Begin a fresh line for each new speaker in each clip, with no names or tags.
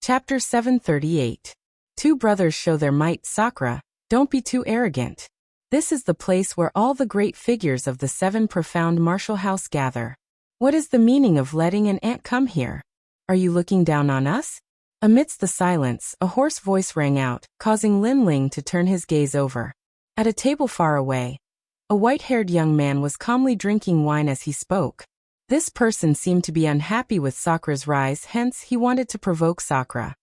Chapter 738. Two brothers show their might. Sakura, don't be too arrogant. This is the place where all the great figures of the seven profound martial house gather. What is the meaning of letting an ant come here? Are you looking down on us? Amidst the silence, a hoarse voice rang out, causing Lin Ling to turn his gaze over. At a table far away, a white-haired young man was calmly drinking wine as he spoke. This person seemed to be unhappy with Sakura's rise, hence he wanted to provoke Sakura.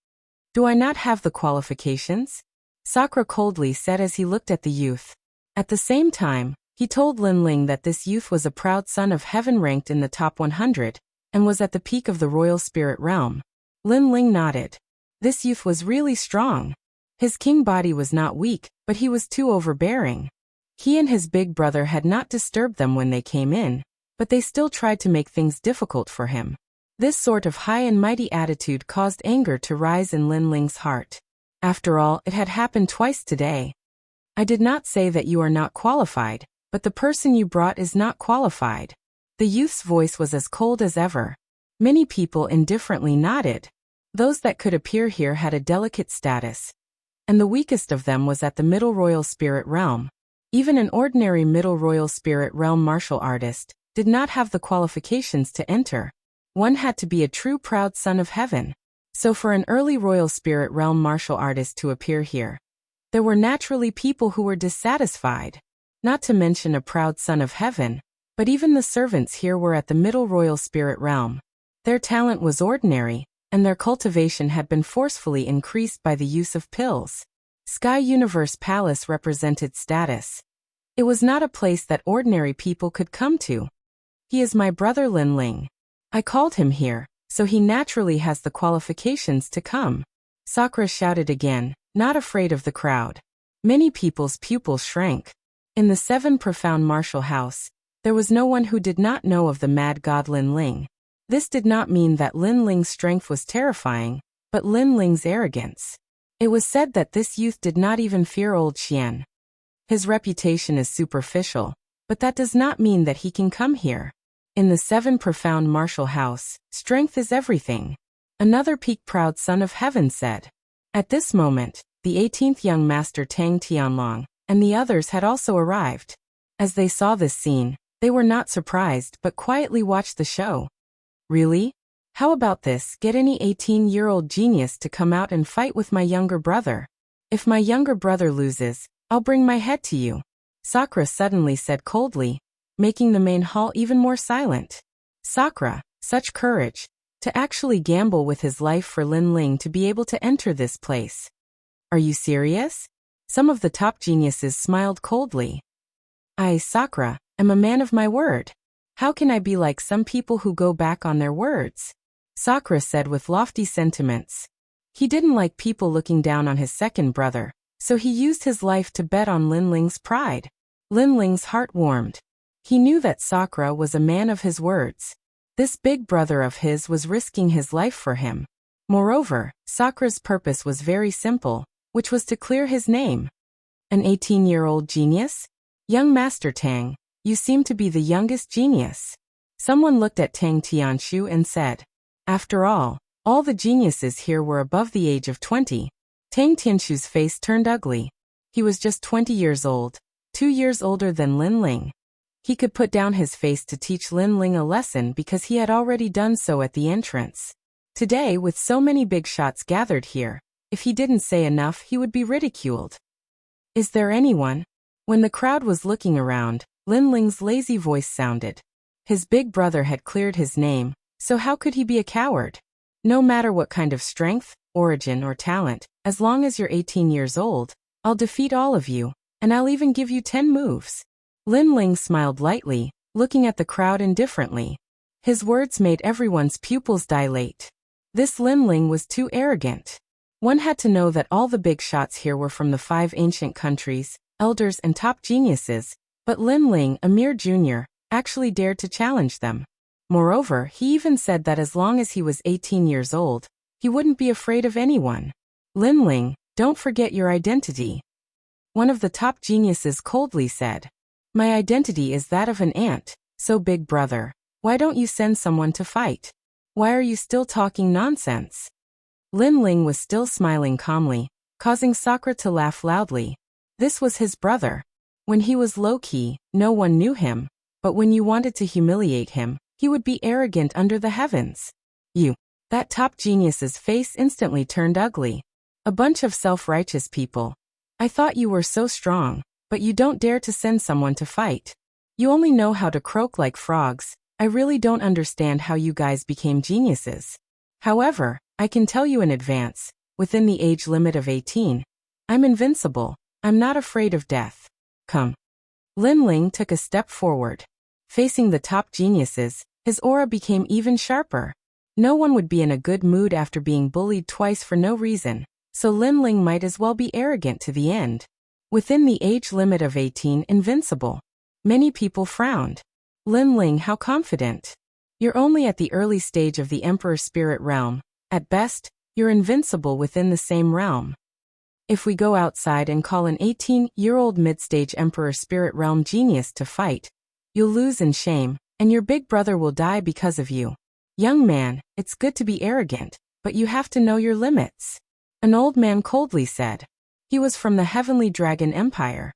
Do I not have the qualifications? Sakura coldly said as he looked at the youth. At the same time, he told Lin Ling that this youth was a proud son of heaven ranked in the top 100, and was at the peak of the royal spirit realm. Lin Ling nodded. This youth was really strong. His king body was not weak, but he was too overbearing. He and his big brother had not disturbed them when they came in, but they still tried to make things difficult for him. This sort of high and mighty attitude caused anger to rise in Lin Ling's heart. After all, it had happened twice today. I did not say that you are not qualified, but the person you brought is not qualified. The youth's voice was as cold as ever. Many people indifferently nodded. Those that could appear here had a delicate status, and the weakest of them was at the middle royal spirit realm. Even an ordinary middle royal spirit realm martial artist did not have the qualifications to enter. One had to be a true proud son of heaven. So for an early royal spirit realm martial artist to appear here, there were naturally people who were dissatisfied. Not to mention a proud son of heaven, but even the servants here were at the middle royal spirit realm. Their talent was ordinary, and their cultivation had been forcefully increased by the use of pills. Sky Universe Palace represented status. It was not a place that ordinary people could come to. He is my brother Lin Ling. I called him here, so he naturally has the qualifications to come. Sakura shouted again, not afraid of the crowd. Many people's pupils shrank. In the seven profound martial house, there was no one who did not know of the mad god Lin Ling. This did not mean that Lin Ling's strength was terrifying, but Lin Ling's arrogance. It was said that this youth did not even fear old Xian. His reputation is superficial, but that does not mean that he can come here. In the seven profound martial house, strength is everything. Another peak-proud son of heaven said. At this moment, the 18th young master Tang Tianlong and the others had also arrived. As they saw this scene, they were not surprised but quietly watched the show. Really? How about this? Get any 18-year-old genius to come out and fight with my younger brother. If my younger brother loses, I'll bring my head to you. Sakura suddenly said coldly, making the main hall even more silent. Sakura, such courage, to actually gamble with his life for Lin Ling to be able to enter this place. Are you serious? Some of the top geniuses smiled coldly. I, Sakura, am a man of my word. How can I be like some people who go back on their words? Sakura said with lofty sentiments. He didn't like people looking down on his second brother, so he used his life to bet on Lin Ling's pride. Lin Ling's heart warmed. He knew that Sakura was a man of his words. This big brother of his was risking his life for him. Moreover, Sakura's purpose was very simple, which was to clear his name. An 18-year-old genius? Young Master Tang, you seem to be the youngest genius. Someone looked at Tang Tianshu and said. After all the geniuses here were above the age of 20. Tang Tianshu's face turned ugly. He was just 20 years old, 2 years older than Lin Ling. He could put down his face to teach Lin Ling a lesson because he had already done so at the entrance. Today, with so many big shots gathered here, if he didn't say enough he would be ridiculed. Is there anyone? When the crowd was looking around, Lin Ling's lazy voice sounded. His big brother had cleared his name, so how could he be a coward? No matter what kind of strength, origin or talent, as long as you're 18 years old, I'll defeat all of you, and I'll even give you 10 moves. Lin Ling smiled lightly, looking at the crowd indifferently. His words made everyone's pupils dilate. This Lin Ling was too arrogant. One had to know that all the big shots here were from the 5 ancient countries, elders and top geniuses, but Lin Ling, a mere junior, actually dared to challenge them. Moreover, he even said that as long as he was 18 years old, he wouldn't be afraid of anyone. Lin Ling, don't forget your identity. One of the top geniuses coldly said. My identity is that of an ant, so big brother, why don't you send someone to fight? Why are you still talking nonsense? Lin Ling was still smiling calmly, causing Sakura to laugh loudly. This was his brother. When he was low-key, no one knew him, but when you wanted to humiliate him, he would be arrogant under the heavens. You. That top genius's face instantly turned ugly. A bunch of self-righteous people. I thought you were so strong, but you don't dare to send someone to fight. You only know how to croak like frogs. I really don't understand how you guys became geniuses. However, I can tell you in advance, within the age limit of 18, I'm invincible. I'm not afraid of death. Come. Lin Ling took a step forward. Facing the top geniuses, his aura became even sharper. No one would be in a good mood after being bullied twice for no reason, so Lin Ling might as well be arrogant to the end. Within the age limit of 18, invincible. Many people frowned. Lin Ling, how confident. You're only at the early stage of the Emperor Spirit realm. At best, you're invincible within the same realm. If we go outside and call an 18-year-old mid-stage Emperor Spirit realm genius to fight, you'll lose in shame, and your big brother will die because of you. Young man, it's good to be arrogant, but you have to know your limits. An old man coldly said. He was from the Heavenly Dragon Empire.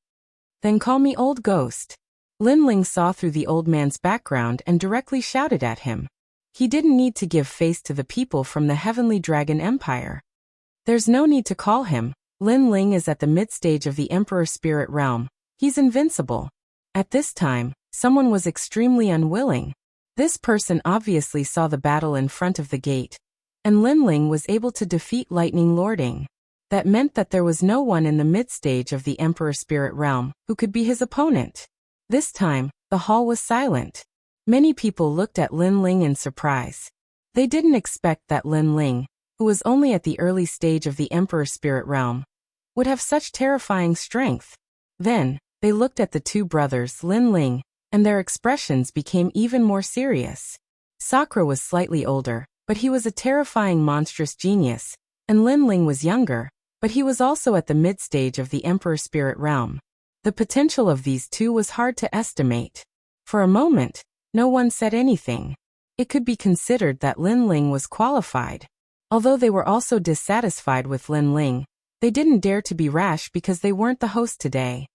Then call me Old Ghost. Lin Ling saw through the old man's background and directly shouted at him. He didn't need to give face to the people from the Heavenly Dragon Empire. There's no need to call him. Lin Ling is at the mid-stage of the Emperor Spirit realm. He's invincible. At this time, someone was extremely unwilling. This person obviously saw the battle in front of the gate, and Lin Ling was able to defeat Lightning Lording. That meant that there was no one in the mid-stage of the Emperor Spirit realm who could be his opponent. This time, the hall was silent. Many people looked at Lin Ling in surprise. They didn't expect that Lin Ling, who was only at the early stage of the Emperor Spirit realm, would have such terrifying strength. Then, they looked at the two brothers Lin Ling, and their expressions became even more serious. Sakura was slightly older, but he was a terrifying monstrous genius, and Lin Ling was younger, but he was also at the mid-stage of the Emperor Spirit realm. The potential of these two was hard to estimate. For a moment, no one said anything. It could be considered that Lin Ling was qualified. Although they were also dissatisfied with Lin Ling, they didn't dare to be rash because they weren't the host today.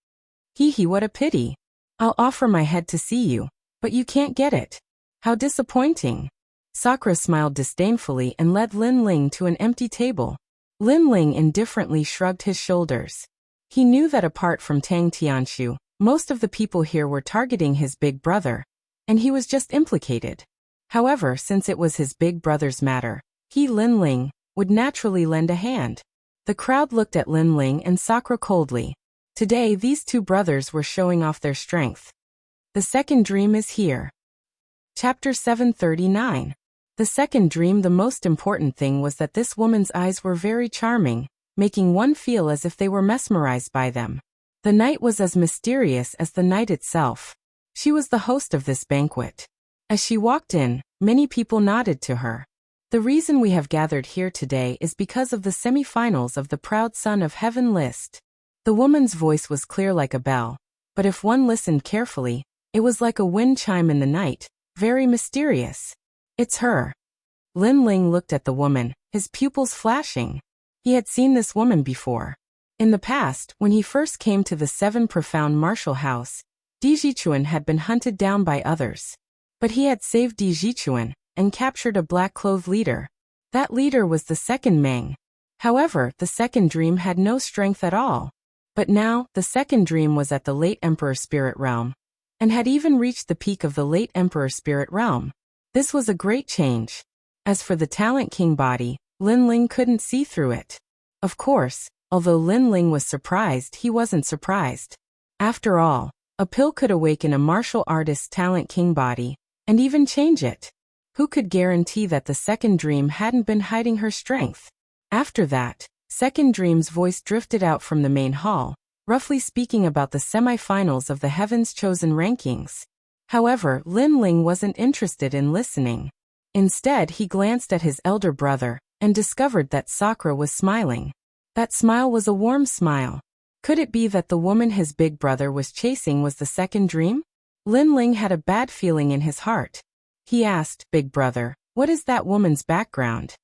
Hee, what a pity. I'll offer my head to see you, but you can't get it. How disappointing. Sakura smiled disdainfully and led Lin Ling to an empty table. Lin Ling indifferently shrugged his shoulders. He knew that apart from Tang Tianshu, most of the people here were targeting his big brother, and he was just implicated. However, since it was his big brother's matter, he, Lin Ling, would naturally lend a hand. The crowd looked at Lin Ling and Sakura coldly. Today, these two brothers were showing off their strength. The second dream is here. Chapter 739. The second dream. The most important thing was that this woman's eyes were very charming, making one feel as if they were mesmerized by them. The night was as mysterious as the night itself. She was the host of this banquet. As she walked in, many people nodded to her. The reason we have gathered here today is because of the semi-finals of the Proud Son of Heaven list. The woman's voice was clear like a bell, but if one listened carefully, it was like a wind chime in the night, very mysterious. It's her. Lin Ling looked at the woman, his pupils flashing. He had seen this woman before. In the past, when he first came to the Seven Profound Martial House, Di Jichuan had been hunted down by others. But he had saved Di Jichuan and captured a black-clothed leader. That leader was the second Meng. However, the second dream had no strength at all. But now, the second dream was at the late Emperor Spirit realm, and had even reached the peak of the late Emperor Spirit realm. This was a great change. As for the Talent King body, Lin Ling couldn't see through it. Of course, although Lin Ling was surprised, he wasn't surprised. After all, a pill could awaken a martial artist's Talent King body, and even change it. Who could guarantee that the second dream hadn't been hiding her strength? After that, Second Dream's voice drifted out from the main hall, roughly speaking about the semi-finals of the Heaven's Chosen rankings. However, Lin Ling wasn't interested in listening. Instead, he glanced at his elder brother, and discovered that Sakura was smiling. That smile was a warm smile. Could it be that the woman his big brother was chasing was the second dream? Lin Ling had a bad feeling in his heart. He asked, "Big brother, what is that woman's background?"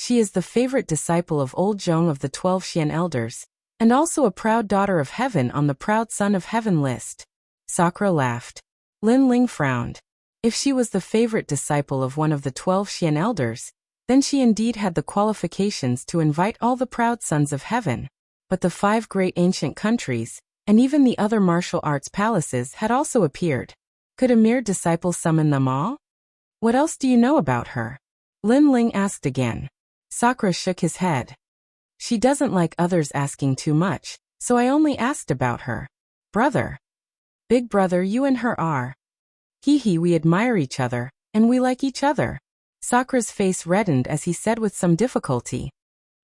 She is the favorite disciple of old Zhong of the 12 Xian elders, and also a proud daughter of heaven on the proud son of heaven list. Sakura laughed. Lin Ling frowned. If she was the favorite disciple of one of the 12 Xian elders, then she indeed had the qualifications to invite all the proud sons of heaven. But the 5 great ancient countries, and even the other martial arts palaces had also appeared. Could a mere disciple summon them all? What else do you know about her? Lin Ling asked again. Sakura shook his head. She doesn't like others asking too much, so I only asked about her. Brother. Big brother, you and her are. Hee, we admire each other, and we like each other. Sakura's face reddened as he said with some difficulty.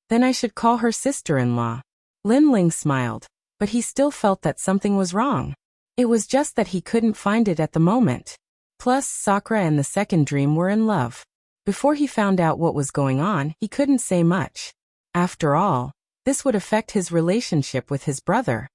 Then I should call her sister-in-law. Lin Ling smiled, but he still felt that something was wrong. It was just that he couldn't find it at the moment. Plus, Sakura and the second dream were in love. Before he found out what was going on, he couldn't say much. After all, this would affect his relationship with his brother.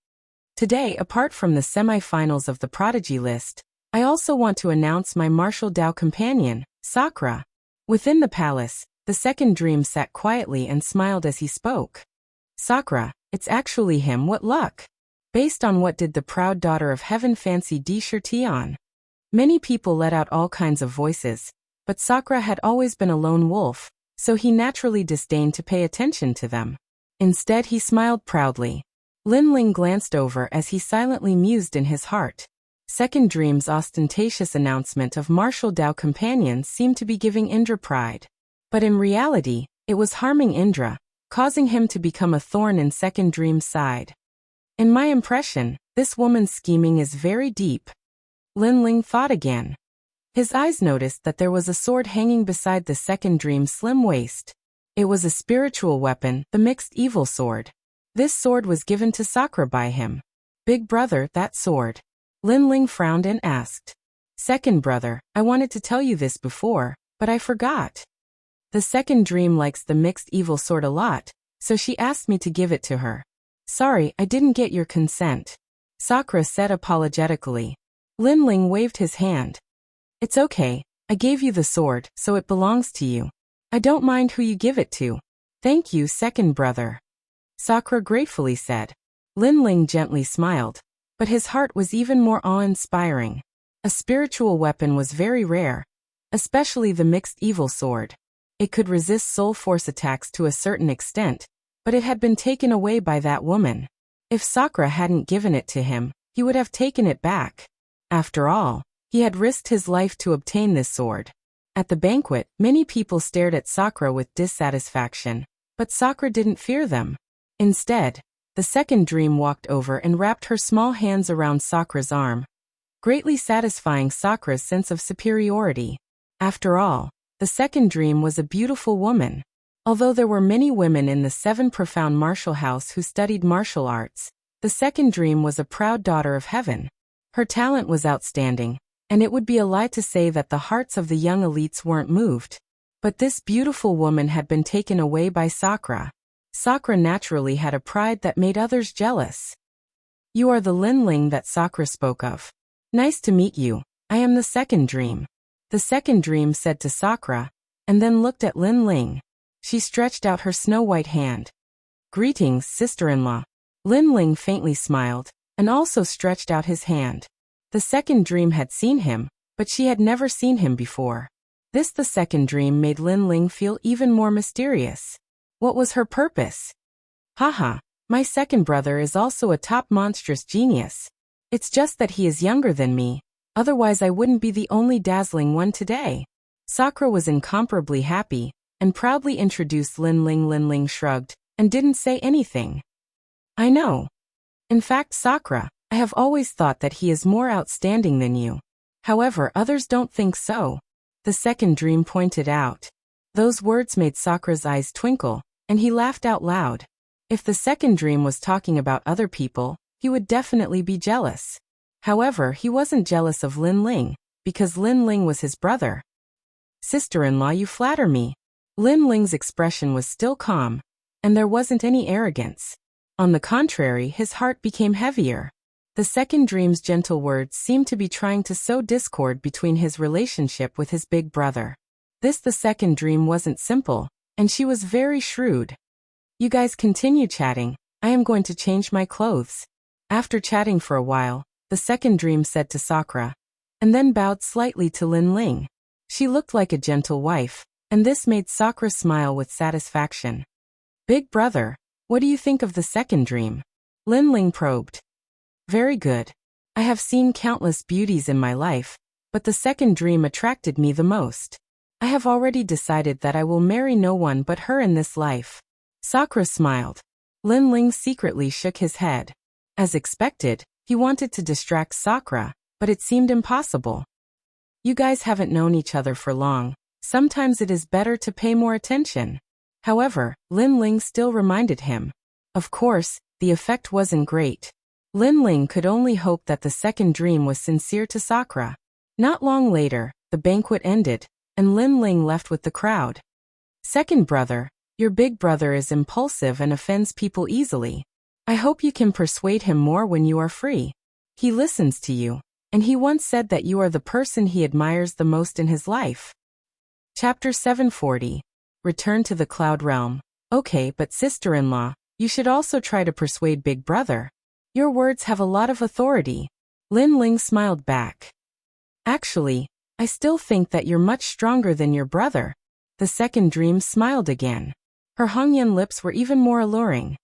Today, apart from the semi-finals of the prodigy list, I also want to announce my martial Dao companion, Sakura. Within the palace, the second dream sat quietly and smiled as he spoke. Sakura, it's actually him, what luck! Based on what did the proud daughter of heaven fancy D-shirty on? Many people let out all kinds of voices, but Sakura had always been a lone wolf, so he naturally disdained to pay attention to them. Instead he smiled proudly. Lin Ling glanced over as he silently mused in his heart. Second dream's ostentatious announcement of martial Dao companions seemed to be giving Indra pride. But in reality, it was harming Indra, causing him to become a thorn in second dream's side. In my impression, this woman's scheming is very deep. Lin Ling thought again. His eyes noticed that there was a sword hanging beside the second dream's slim waist. It was a spiritual weapon, the mixed evil sword. This sword was given to Sakura by him. Big brother, that sword. Lin Ling frowned and asked. Second brother, I wanted to tell you this before, but I forgot. The second dream likes the mixed evil sword a lot, so she asked me to give it to her. Sorry, I didn't get your consent. Sakura said apologetically. Lin Ling waved his hand. It's okay, I gave you the sword, so it belongs to you. I don't mind who you give it to. Thank you, second brother. Sakura gratefully said. Lin Ling gently smiled, but his heart was even more awe-inspiring. A spiritual weapon was very rare, especially the mixed evil sword. It could resist soul force attacks to a certain extent, but it had been taken away by that woman. If Sakura hadn't given it to him, he would have taken it back. After all, he had risked his life to obtain this sword. At the banquet, many people stared at Sakura with dissatisfaction, but Sakura didn't fear them. Instead, the second dream walked over and wrapped her small hands around Sakura's arm, greatly satisfying Sakura's sense of superiority. After all, the second dream was a beautiful woman. Although there were many women in the 7 profound martial house who studied martial arts, the second dream was a proud daughter of heaven. Her talent was outstanding, and it would be a lie to say that the hearts of the young elites weren't moved. But this beautiful woman had been taken away by Sakura. Sakura naturally had a pride that made others jealous. You are the Lin Ling that Sakura spoke of. Nice to meet you, I am the second dream. The second dream said to Sakura, and then looked at Lin Ling. She stretched out her snow-white hand. Greetings, sister-in-law. Lin Ling faintly smiled, and also stretched out his hand. The second dream had seen him, but she had never seen him before. This the second dream made Lin Ling feel even more mysterious. What was her purpose? Haha, my second brother is also a top monstrous genius. It's just that he is younger than me, otherwise I wouldn't be the only dazzling one today. Sakura was incomparably happy, and proudly introduced Lin Ling. Lin Ling shrugged, and didn't say anything. I know. In fact, Sakura, I have always thought that he is more outstanding than you. However, others don't think so. The second dream pointed out. Those words made Sakura's eyes twinkle, and he laughed out loud. If the second dream was talking about other people, he would definitely be jealous. However, he wasn't jealous of Lin Ling, because Lin Ling was his brother. Sister-in-law, you flatter me. Lin Ling's expression was still calm, and there wasn't any arrogance. On the contrary, his heart became heavier. The second dream's gentle words seemed to be trying to sow discord between his relationship with his big brother. This the second dream wasn't simple, and she was very shrewd. You guys continue chatting. I am going to change my clothes. After chatting for a while, the second dream said to Sakura, and then bowed slightly to Lin Ling. She looked like a gentle wife, and this made Sakura smile with satisfaction. Big brother, what do you think of the second dream? Lin Ling probed. Very good. I have seen countless beauties in my life, but the second dream attracted me the most. I have already decided that I will marry no one but her in this life. Sakura smiled. Lin Ling secretly shook his head. As expected, he wanted to distract Sakura, but it seemed impossible. You guys haven't known each other for long. Sometimes it is better to pay more attention. However, Lin Ling still reminded him. Of course, the effect wasn't great. Lin Ling could only hope that the second dream was sincere to Sakura. Not long later, the banquet ended, and Lin Ling left with the crowd. Second brother, your big brother is impulsive and offends people easily. I hope you can persuade him more when you are free. He listens to you, and he once said that you are the person he admires the most in his life. Chapter 740. Return to the Cloud Realm. Okay, but sister-in-law, you should also try to persuade big brother. Your words have a lot of authority. Lin Ling smiled back. Actually, I still think that you're much stronger than your brother. The second dream smiled again. Her Hongyan lips were even more alluring.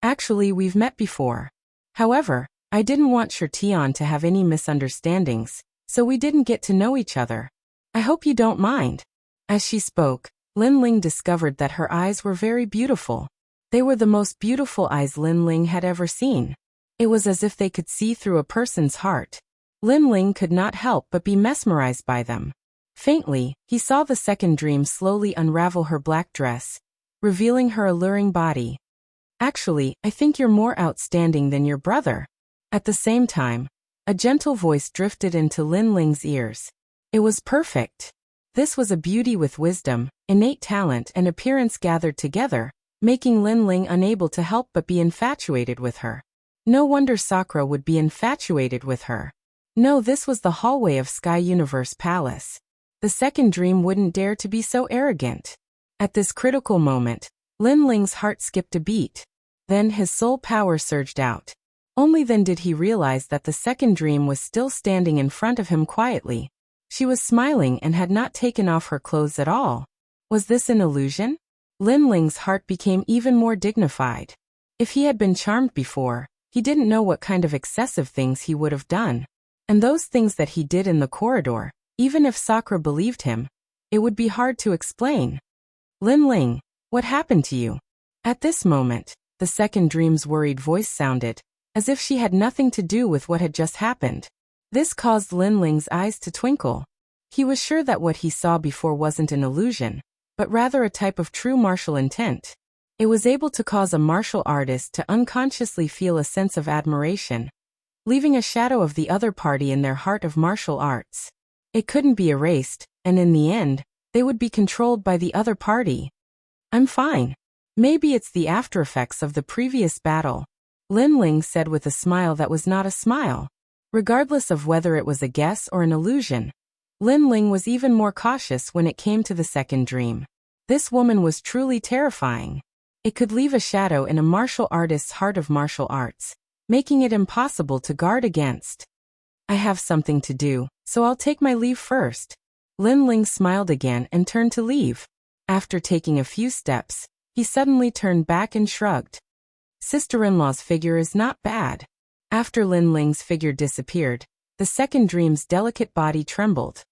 Actually, we've met before. However, I didn't want Shirtion to have any misunderstandings, so we didn't get to know each other. I hope you don't mind. As she spoke, Lin Ling discovered that her eyes were very beautiful. They were the most beautiful eyes Lin Ling had ever seen. It was as if they could see through a person's heart. Lin Ling could not help but be mesmerized by them. Faintly, he saw the second dream slowly unravel her black dress, revealing her alluring body. Actually, I think you're more outstanding than your brother. At the same time, a gentle voice drifted into Lin Ling's ears. It was perfect. This was a beauty with wisdom, innate talent and appearance gathered together, making Lin Ling unable to help but be infatuated with her. No wonder Sakura would be infatuated with her. No, this was the hallway of Sky Universe Palace. The second dream wouldn't dare to be so arrogant. At this critical moment, Lin Ling's heart skipped a beat. Then his soul power surged out. Only then did he realize that the second dream was still standing in front of him quietly. She was smiling and had not taken off her clothes at all. Was this an illusion? Lin Ling's heart became even more dignified. If he had been charmed before, he didn't know what kind of excessive things he would have done. And those things that he did in the corridor, even if Sakura believed him, it would be hard to explain. Lin Ling, what happened to you? At this moment, the second dream's worried voice sounded, as if she had nothing to do with what had just happened. This caused Lin Ling's eyes to twinkle. He was sure that what he saw before wasn't an illusion, but rather a type of true martial intent. It was able to cause a martial artist to unconsciously feel a sense of admiration, leaving a shadow of the other party in their heart of martial arts. It couldn't be erased, and in the end, they would be controlled by the other party. I'm fine. Maybe it's the aftereffects of the previous battle, Lin Ling said with a smile that was not a smile. Regardless of whether it was a guess or an illusion, Lin Ling was even more cautious when it came to the second dream. This woman was truly terrifying. It could leave a shadow in a martial artist's heart of martial arts, making it impossible to guard against. I have something to do, so I'll take my leave first. Lin Ling smiled again and turned to leave. After taking a few steps, he suddenly turned back and shrugged. Sister-in-law's figure is not bad. After Lin Ling's figure disappeared, the second dream's delicate body trembled.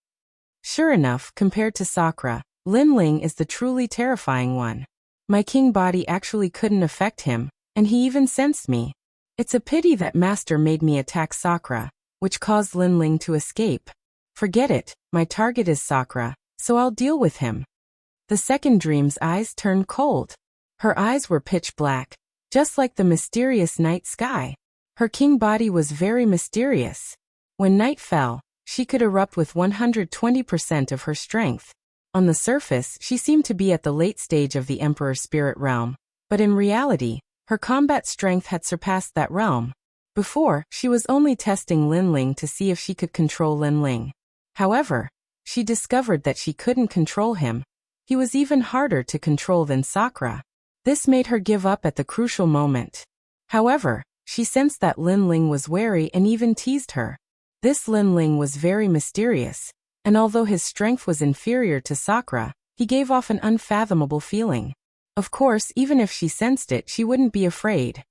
Sure enough, compared to Sakura, Lin Ling is the truly terrifying one. My king body actually couldn't affect him, and he even sensed me. It's a pity that Master made me attack Sakura, which caused Lin Ling to escape. Forget it, my target is Sakura, so I'll deal with him. The second dream's eyes turned cold. Her eyes were pitch black, just like the mysterious night sky. Her king body was very mysterious. When night fell, she could erupt with 120% of her strength. On the surface, she seemed to be at the late stage of the Emperor's spirit realm, but in reality, her combat strength had surpassed that realm. Before, she was only testing Lin Ling to see if she could control Lin Ling. However, she discovered that she couldn't control him. He was even harder to control than Sakura. This made her give up at the crucial moment. However, she sensed that Linling was wary and even teased her. This Linling was very mysterious, and although his strength was inferior to Sakura, he gave off an unfathomable feeling. Of course, even if she sensed it, she wouldn't be afraid.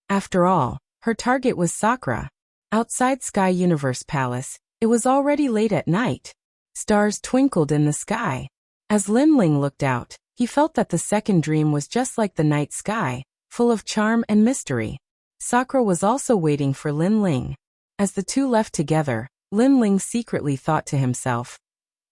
After all, her target was Sakura. Outside Sky Universe Palace, it was already late at night. Stars twinkled in the sky. As Linling looked out, he felt that the second dream was just like the night sky, full of charm and mystery. Sakura was also waiting for Linling. As the two left together, Linling secretly thought to himself,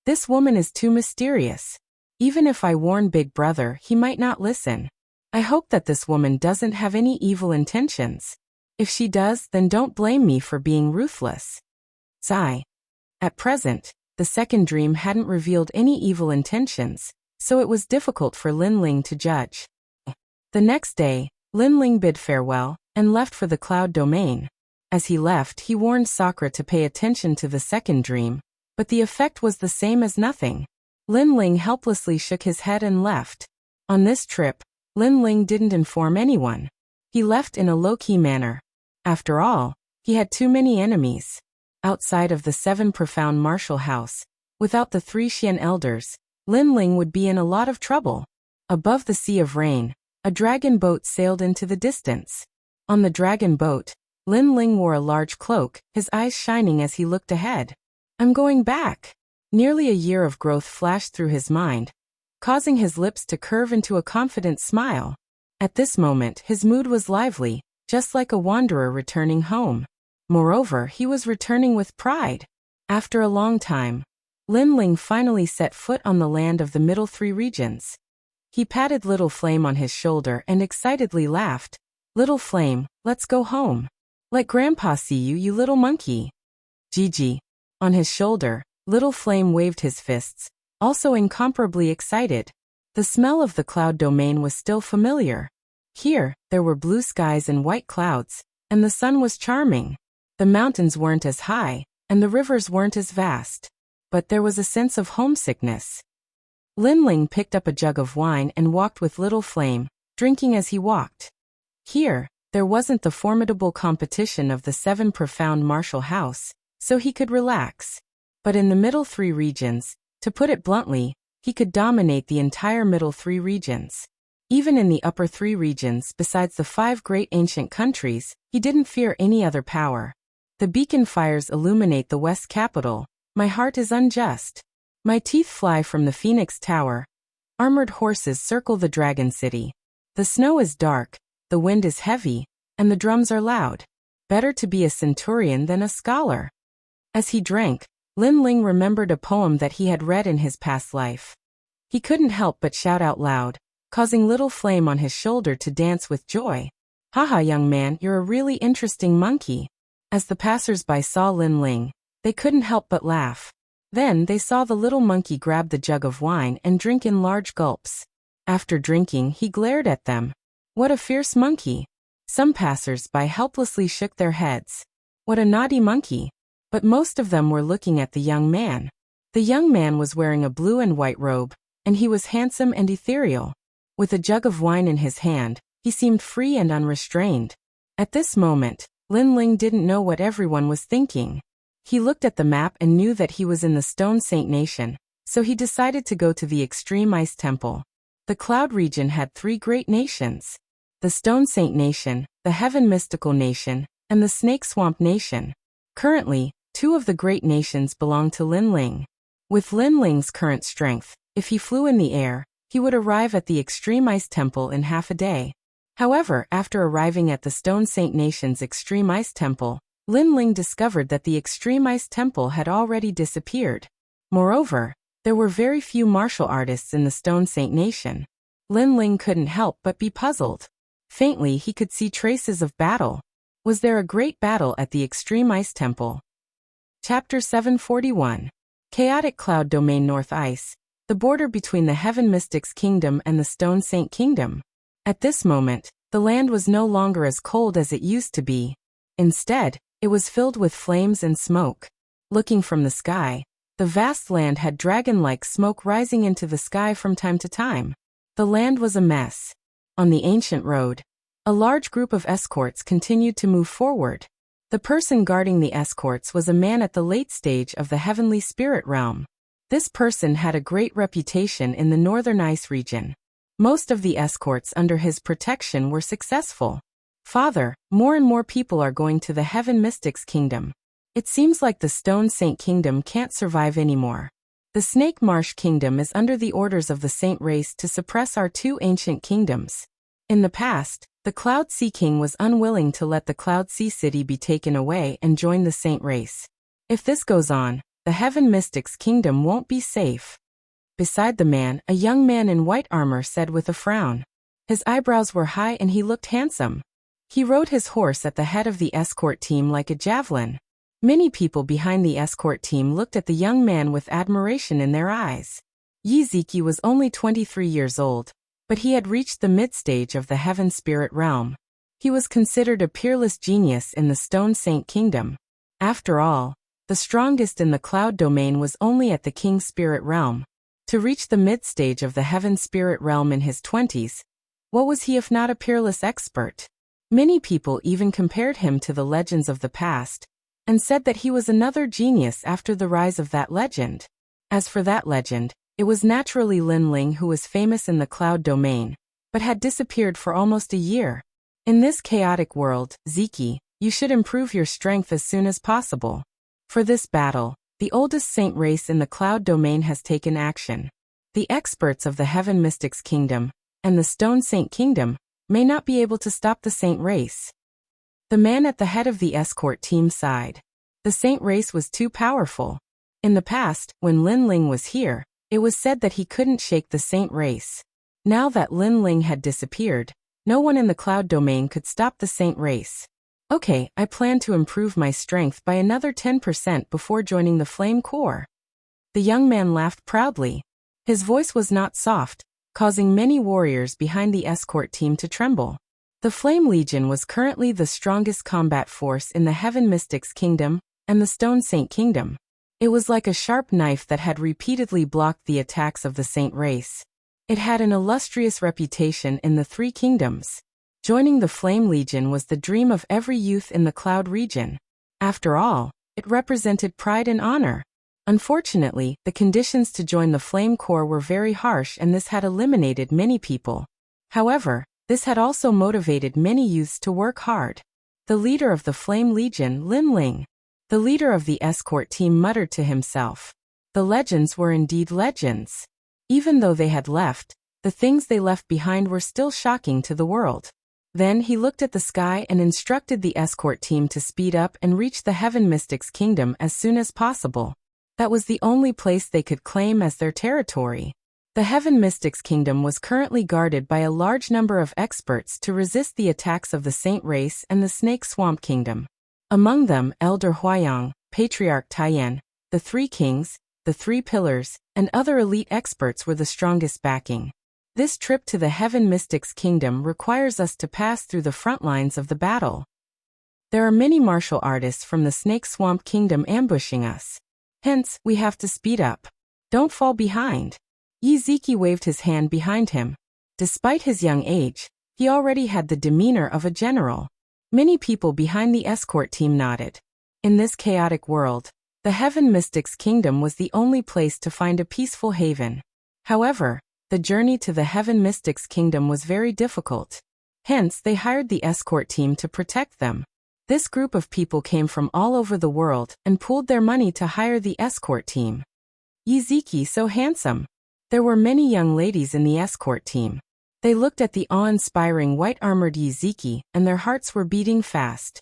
"This woman is too mysterious. Even if I warn Big Brother, he might not listen. I hope that this woman doesn't have any evil intentions. If she does, then don't blame me for being ruthless." Sigh. At present, the second dream hadn't revealed any evil intentions, so it was difficult for Linling to judge. The next day, Linling bid farewell and left for the cloud domain. As he left, he warned Sakura to pay attention to the second dream, but the effect was the same as nothing. Linling helplessly shook his head and left. On this trip, Linling didn't inform anyone. He left in a low-key manner. After all, he had too many enemies. Outside of the 7 profound martial house, without the 3 Xian elders, Linling would be in a lot of trouble. Above the Sea of Rain, a dragon boat sailed into the distance. On the dragon boat, Linling wore a large cloak, his eyes shining as he looked ahead. "I'm going back." Nearly a year of growth flashed through his mind, causing his lips to curve into a confident smile. At this moment, his mood was lively, just like a wanderer returning home. Moreover, he was returning with pride. After a long time, Linling finally set foot on the land of the Middle 3 regions. He patted Little Flame on his shoulder and excitedly laughed. "Little Flame, let's go home. Let Grandpa see you, you little monkey." Gigi. On his shoulder, Little Flame waved his fists, also incomparably excited. The smell of the cloud domain was still familiar. Here, there were blue skies and white clouds, and the sun was charming. The mountains weren't as high, and the rivers weren't as vast. But there was a sense of homesickness. Linling picked up a jug of wine and walked with Little Flame, drinking as he walked. Here, there wasn't the formidable competition of the 7 profound martial house, so he could relax. But in the Middle 3 regions, to put it bluntly, he could dominate the entire Middle 3 regions. Even in the Upper 3 regions, besides the 5 great ancient countries, he didn't fear any other power. The beacon fires illuminate the West capital. My heart is unjust. My teeth fly from the Phoenix Tower. Armored horses circle the Dragon City. The snow is dark, the wind is heavy, and the drums are loud. Better to be a centurion than a scholar. As he drank, Linling remembered a poem that he had read in his past life. He couldn't help but shout out loud, causing Little Flame on his shoulder to dance with joy. "Haha, young man, you're a really interesting monkey." As the passers-by saw Linling, they couldn't help but laugh. Then they saw the little monkey grab the jug of wine and drink in large gulps. After drinking, he glared at them. What a fierce monkey. Some passers-by helplessly shook their heads. What a naughty monkey. But most of them were looking at the young man. The young man was wearing a blue and white robe, and he was handsome and ethereal. With a jug of wine in his hand, he seemed free and unrestrained. At this moment, Linling didn't know what everyone was thinking. He looked at the map and knew that he was in the Stone Saint Nation, so he decided to go to the Extreme Ice Temple. The Cloud region had 3 great nations: the Stone Saint Nation, the Heaven Mystical Nation, and the Snake Swamp Nation. Currently, 2 of the great nations belonged to Linling. With Linling's current strength, if he flew in the air, he would arrive at the Extreme Ice Temple in half a day. However, after arriving at the Stone Saint Nation's Extreme Ice Temple, Linling discovered that the Extreme Ice Temple had already disappeared. Moreover, there were very few martial artists in the Stone Saint Nation. Linling couldn't help but be puzzled. Faintly, he could see traces of battle. Was there a great battle at the Extreme Ice Temple? Chapter 741. Chaotic Cloud Domain North Ice, the border between the Heaven Mystics Kingdom and the Stone Saint Kingdom. At this moment, the land was no longer as cold as it used to be. Instead, it was filled with flames and smoke. Looking from the sky, The vast land had dragon-like smoke rising into the sky from time to time. The land was a mess. On the ancient road, a large group of escorts continued to move forward. The person guarding the escorts was a man at the late stage of the heavenly spirit realm. This person had a great reputation in the northern ice region. Most of the escorts under his protection were successful. Father, more and more people are going to the Heaven Mystics Kingdom. It seems like the Stone Saint Kingdom can't survive anymore. The Snake Marsh Kingdom is under the orders of the Saint race to suppress our two ancient kingdoms. In the past, the Cloud Sea King was unwilling to let the Cloud Sea City be taken away and join the Saint race. If this goes on, the Heaven Mystics Kingdom won't be safe. Beside the man, a young man in white armor said with a frown. His eyebrows were high and he looked handsome. He rode his horse at the head of the escort team like a javelin. Many people behind the escort team looked at the young man with admiration in their eyes. Yiziki was only 23 years old, but he had reached the mid-stage of the Heaven Spirit realm. He was considered a peerless genius in the Stone Saint Kingdom. After all, the strongest in the Cloud Domain was only at the King Spirit realm. To reach the mid-stage of the Heaven Spirit realm in his 20s, what was he if not a peerless expert? Many people even compared him to the legends of the past, and said that he was another genius after the rise of that legend. As for that legend, it was naturally Lin Ling who was famous in the Cloud Domain, but had disappeared for almost a year. In this chaotic world, Ziki, you should improve your strength as soon as possible. For this battle, the oldest saint race in the Cloud Domain has taken action. The experts of the Heaven Mystics Kingdom, and the Stone Saint Kingdom, may not be able to stop the saint race. The man at the head of the escort team sighed. The saint race was too powerful. In the past, when Lin Ling was here, it was said that he couldn't shake the saint race. Now that Lin Ling had disappeared, no one in the Cloud Domain could stop the saint race. Okay, I plan to improve my strength by another 10% before joining the Flame Corps. The young man laughed proudly. His voice was not soft, causing many warriors behind the escort team to tremble. The Flame Legion was currently the strongest combat force in the Heaven Mystics Kingdom and the Stone Saint Kingdom. It was like a sharp knife that had repeatedly blocked the attacks of the saint race. It had an illustrious reputation in the three kingdoms. Joining the Flame Legion was the dream of every youth in the Cloud region. After all, it represented pride and honor. Unfortunately, the conditions to join the Flame Corps were very harsh and this had eliminated many people. However, this had also motivated many youths to work hard. The leader of the Flame Legion, Lin Ling. The leader of the escort team muttered to himself. The legends were indeed legends. Even though they had left, the things they left behind were still shocking to the world. Then he looked at the sky and instructed the escort team to speed up and reach the Heaven Mystics Kingdom as soon as possible. That was the only place they could claim as their territory. The Heaven Mystics Kingdom was currently guarded by a large number of experts to resist the attacks of the Saint Race and the Snake Swamp Kingdom. Among them, Elder Huayang, Patriarch Taiyan, the Three Kings, the Three Pillars, and other elite experts were the strongest backing. This trip to the Heaven Mystics Kingdom requires us to pass through the front lines of the battle. There are many martial artists from the Snake Swamp Kingdom ambushing us. Hence, we have to speed up. Don't fall behind. Yiziki waved his hand behind him. Despite his young age, he already had the demeanor of a general. Many people behind the escort team nodded. In this chaotic world, the Heaven Mystics Kingdom was the only place to find a peaceful haven. However, the journey to the Heaven Mystics Kingdom was very difficult. Hence, they hired the escort team to protect them. This group of people came from all over the world and pooled their money to hire the escort team. Yiziki so handsome. There were many young ladies in the escort team. They looked at the awe-inspiring white-armored Yiziki and their hearts were beating fast.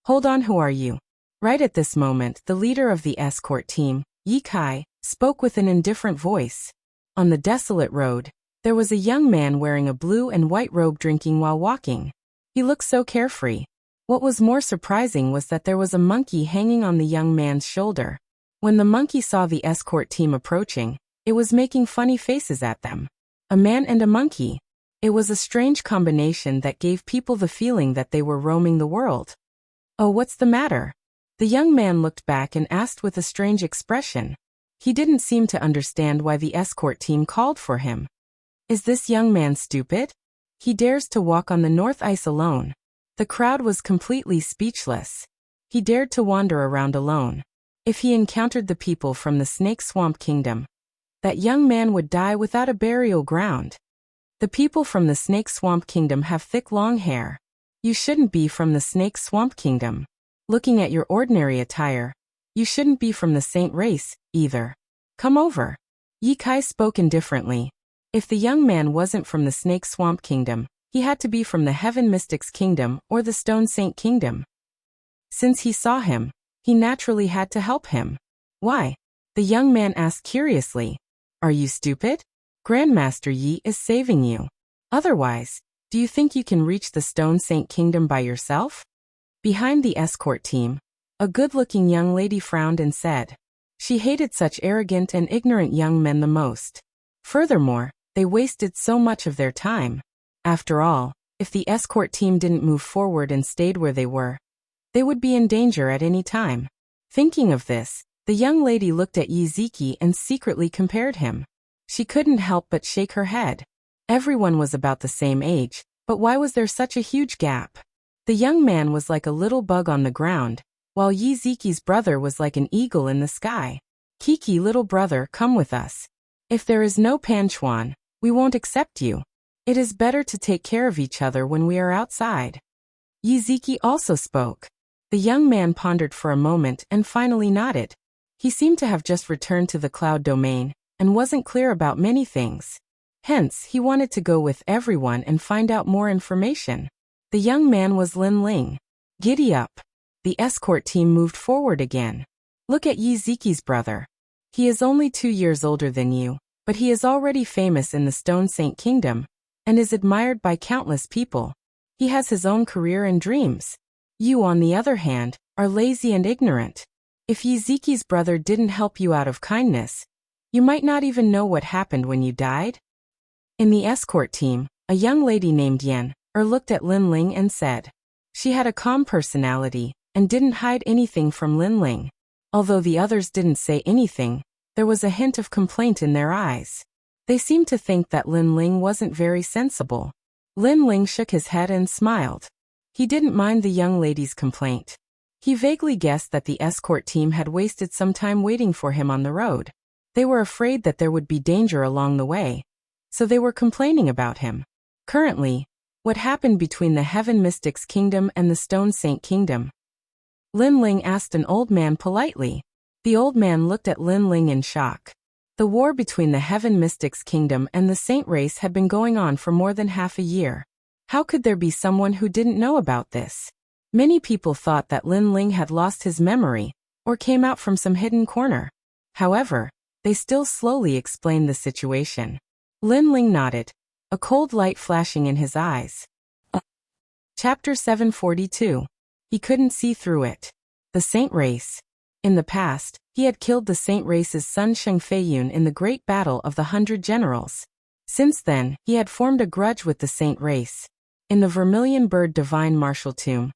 Hold on, who are you? Right at this moment, the leader of the escort team, Yi Kai, spoke with an indifferent voice. On the desolate road, there was a young man wearing a blue and white robe drinking while walking. He looked so carefree. What was more surprising was that there was a monkey hanging on the young man's shoulder. When the monkey saw the escort team approaching, it was making funny faces at them. A man and a monkey. It was a strange combination that gave people the feeling that they were roaming the world. Oh, what's the matter? The young man looked back and asked with a strange expression. He didn't seem to understand why the escort team called for him. Is this young man stupid? He dares to walk on the North Ice alone. The crowd was completely speechless. He dared to wander around alone. If he encountered the people from the Snake Swamp Kingdom, that young man would die without a burial ground. The people from the Snake Swamp Kingdom have thick long hair. You shouldn't be from the Snake Swamp Kingdom. Looking at your ordinary attire, you shouldn't be from the saint race, either. Come over. Ye Kai spoke indifferently. If the young man wasn't from the Snake Swamp Kingdom, he had to be from the Heaven Mystics Kingdom or the Stone Saint Kingdom. Since he saw him, he naturally had to help him. Why? The young man asked curiously. Are you stupid? Grandmaster Yi is saving you. Otherwise, do you think you can reach the Stone Saint Kingdom by yourself? Behind the escort team, a good-looking young lady frowned and said. She hated such arrogant and ignorant young men the most. Furthermore, they wasted so much of their time. After all, if the escort team didn't move forward and stayed where they were, they would be in danger at any time. Thinking of this, the young lady looked at Yiziki and secretly compared him. She couldn't help but shake her head. Everyone was about the same age, but why was there such a huge gap? The young man was like a little bug on the ground, while Yiziki's brother was like an eagle in the sky. Kiki, little brother, come with us. If there is no Panchuan, we won't accept you. It is better to take care of each other when we are outside. Yiziki also spoke. The young man pondered for a moment and finally nodded. He seemed to have just returned to the cloud domain and wasn't clear about many things. Hence, he wanted to go with everyone and find out more information. The young man was Lin Ling. Giddy up. The escort team moved forward again. Look at Yiziki's brother. He is only 2 years older than you, but he is already famous in the Stone Saint Kingdom and is admired by countless people. He has his own career and dreams. You, on the other hand, are lazy and ignorant. If Yiziki's brother didn't help you out of kindness, you might not even know what happened when you died. In the escort team, a young lady named Yen looked at Lin Ling and said. She had a calm personality and didn't hide anything from Lin Ling. Although the others didn't say anything, there was a hint of complaint in their eyes. They seemed to think that Lin Ling wasn't very sensible. Lin Ling shook his head and smiled. He didn't mind the young lady's complaint. He vaguely guessed that the escort team had wasted some time waiting for him on the road. They were afraid that there would be danger along the way, so they were complaining about him. Currently, what happened between the Heaven Mystics Kingdom and the Stone Saint Kingdom? Lin Ling asked an old man politely. The old man looked at Lin Ling in shock. The war between the Heaven Mystics Kingdom and the Saint race had been going on for more than half a year. How could there be someone who didn't know about this? Many people thought that Lin Ling had lost his memory, or came out from some hidden corner. However, they still slowly explained the situation. Lin Ling nodded, a cold light flashing in his eyes. Chapter 742. He couldn't see through it. The Saint Race. In the past, he had killed the Saint Race's son Sheng Feiyun in the Great Battle of the 100 Generals. Since then, he had formed a grudge with the Saint Race. In the Vermilion Bird Divine Martial Tomb,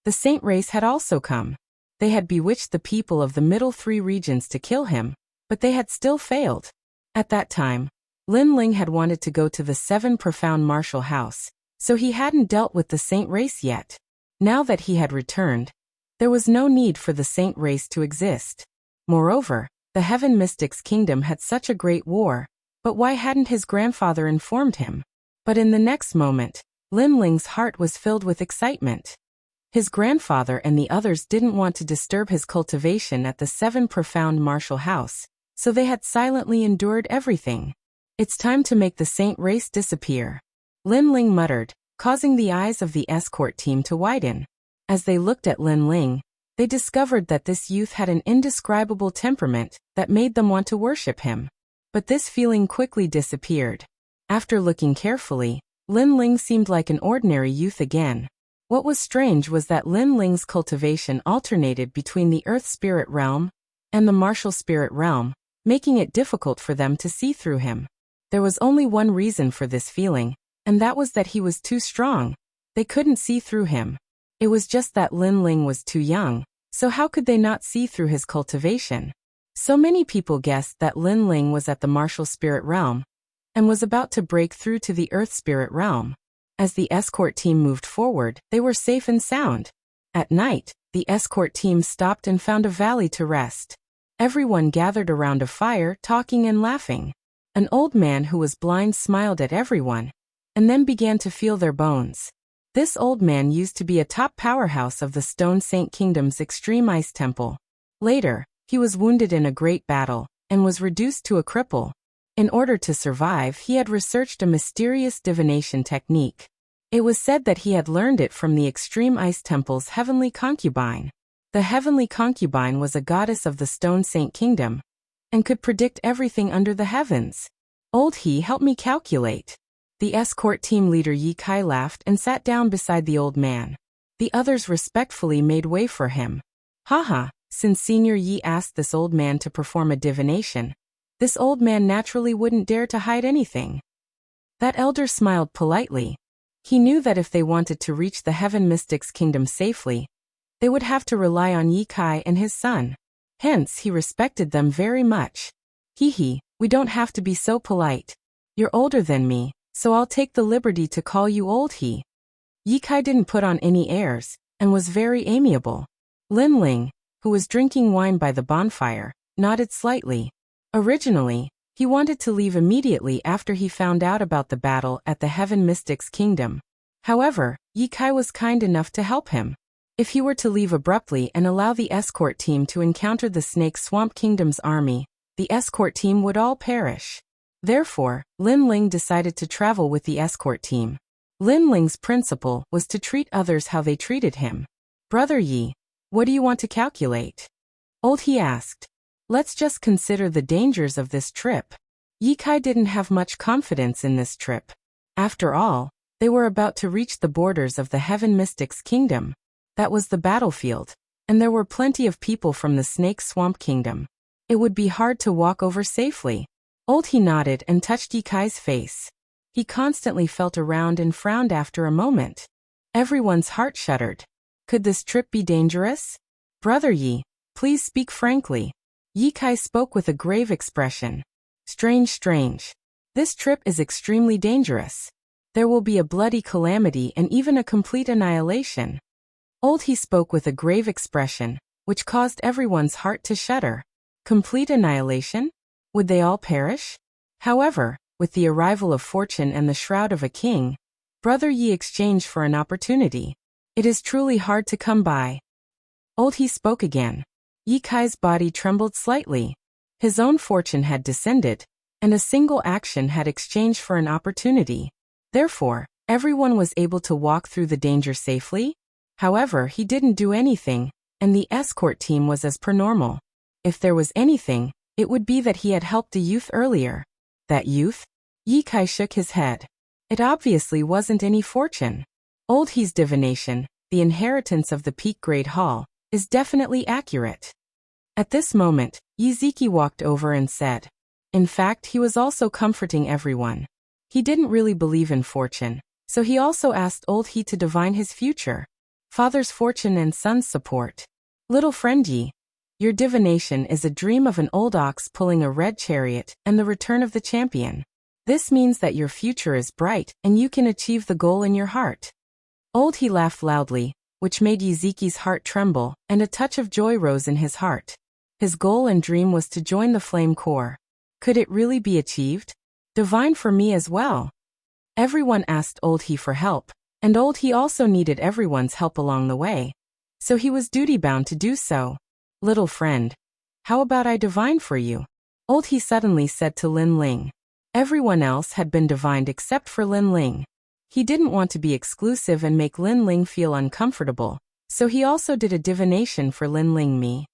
the Saint Race had also come. They had bewitched the people of the middle 3 regions to kill him, but they had still failed. At that time, Lin Ling had wanted to go to the 7 Profound Martial House, so he hadn't dealt with the Saint Race yet. Now that he had returned, there was no need for the Saint Race to exist. Moreover, the Heaven Mystics Kingdom had such a great war, but why hadn't his grandfather informed him? But in the next moment, Lin Ling's heart was filled with excitement. His grandfather and the others didn't want to disturb his cultivation at the 7 Profound Martial House, so they had silently endured everything. It's time to make the Saint Race disappear. Lin Ling muttered, causing the eyes of the escort team to widen. As they looked at Lin Ling, they discovered that this youth had an indescribable temperament that made them want to worship him. But this feeling quickly disappeared. After looking carefully, Lin Ling seemed like an ordinary youth again. What was strange was that Lin Ling's cultivation alternated between the Earth Spirit Realm and the Martial Spirit Realm, making it difficult for them to see through him. There was only one reason for this feeling, and that was that he was too strong. They couldn't see through him. It was just that Lin Ling was too young, so how could they not see through his cultivation? So many people guessed that Lin Ling was at the martial spirit realm and was about to break through to the earth spirit realm. As the escort team moved forward, they were safe and sound. At night, the escort team stopped and found a valley to rest. Everyone gathered around a fire, talking and laughing. An old man who was blind smiled at everyone and then began to feel their bones. This old man used to be a top powerhouse of the Stone Saint Kingdom's extreme ice temple. Later, he was wounded in a great battle and was reduced to a cripple. In order to survive, he had researched a mysterious divination technique. It was said that he had learned it from the extreme ice temple's heavenly concubine. The heavenly concubine was a goddess of the Stone Saint Kingdom and could predict everything under the heavens. Old He helped me calculate. The escort team leader Yi Kai laughed and sat down beside the old man. The others respectfully made way for him. Haha, since Senior Yi asked this old man to perform a divination, this old man naturally wouldn't dare to hide anything. That elder smiled politely. He knew that if they wanted to reach the Heaven Mystic's kingdom safely, they would have to rely on Yi Kai and his son. Hence, he respected them very much. Hee, we don't have to be so polite. You're older than me, so I'll take the liberty to call you Old He. Yi Kai didn't put on any airs and was very amiable. Lin Ling, who was drinking wine by the bonfire, nodded slightly. Originally, he wanted to leave immediately after he found out about the battle at the Heaven Mystic's kingdom. However, Yi Kai was kind enough to help him. If he were to leave abruptly and allow the escort team to encounter the Snake Swamp Kingdom's army, the escort team would all perish. Therefore, Lin Ling decided to travel with the escort team. Lin Ling's principle was to treat others how they treated him. Brother Yi, what do you want to calculate? Old He asked. Let's just consider the dangers of this trip. Yi Kai didn't have much confidence in this trip. After all, they were about to reach the borders of the Heaven Mystic's kingdom. That was the battlefield, and there were plenty of people from the Snake Swamp Kingdom. It would be hard to walk over safely. Old He nodded and touched Yi Kai's face. He constantly felt around and frowned after a moment. Everyone's heart shuddered. Could this trip be dangerous? Brother Yi, please speak frankly. Yi Kai spoke with a grave expression. Strange. This trip is extremely dangerous. There will be a bloody calamity and even a complete annihilation. Old He spoke with a grave expression, which caused everyone's heart to shudder. Complete annihilation? Would they all perish? However, with the arrival of fortune and the shroud of a king, Brother Yi exchanged for an opportunity. It is truly hard to come by. Old He spoke again. Yi Kai's body trembled slightly. His own fortune had descended, and a single action had exchanged for an opportunity. Therefore, everyone was able to walk through the danger safely. However, he didn't do anything, and the escort team was as per normal. If there was anything, it would be that he had helped a youth earlier. That youth? Yi Kai shook his head. It obviously wasn't any fortune. Old He's divination, the inheritance of the Peak Grade Hall, is definitely accurate. At this moment, Yiziki walked over and said. In fact, he was also comforting everyone. He didn't really believe in fortune, so he also asked Old He to divine his future. Father's fortune and son's support. Little friend Yi, your divination is a dream of an old ox pulling a red chariot and the return of the champion. This means that your future is bright and you can achieve the goal in your heart. Old He laughed loudly, which made Yiziki's heart tremble, and a touch of joy rose in his heart. His goal and dream was to join the Flame Corps. Could it really be achieved? Divine for me as well. Everyone asked Old He for help, and Old He also needed everyone's help along the way. So he was duty-bound to do so. Little friend, how about I divine for you? Old He suddenly said to Lin Ling. Everyone else had been divined except for Lin Ling. He didn't want to be exclusive and make Lin Ling feel uncomfortable, so he also did a divination for Lin Ling me.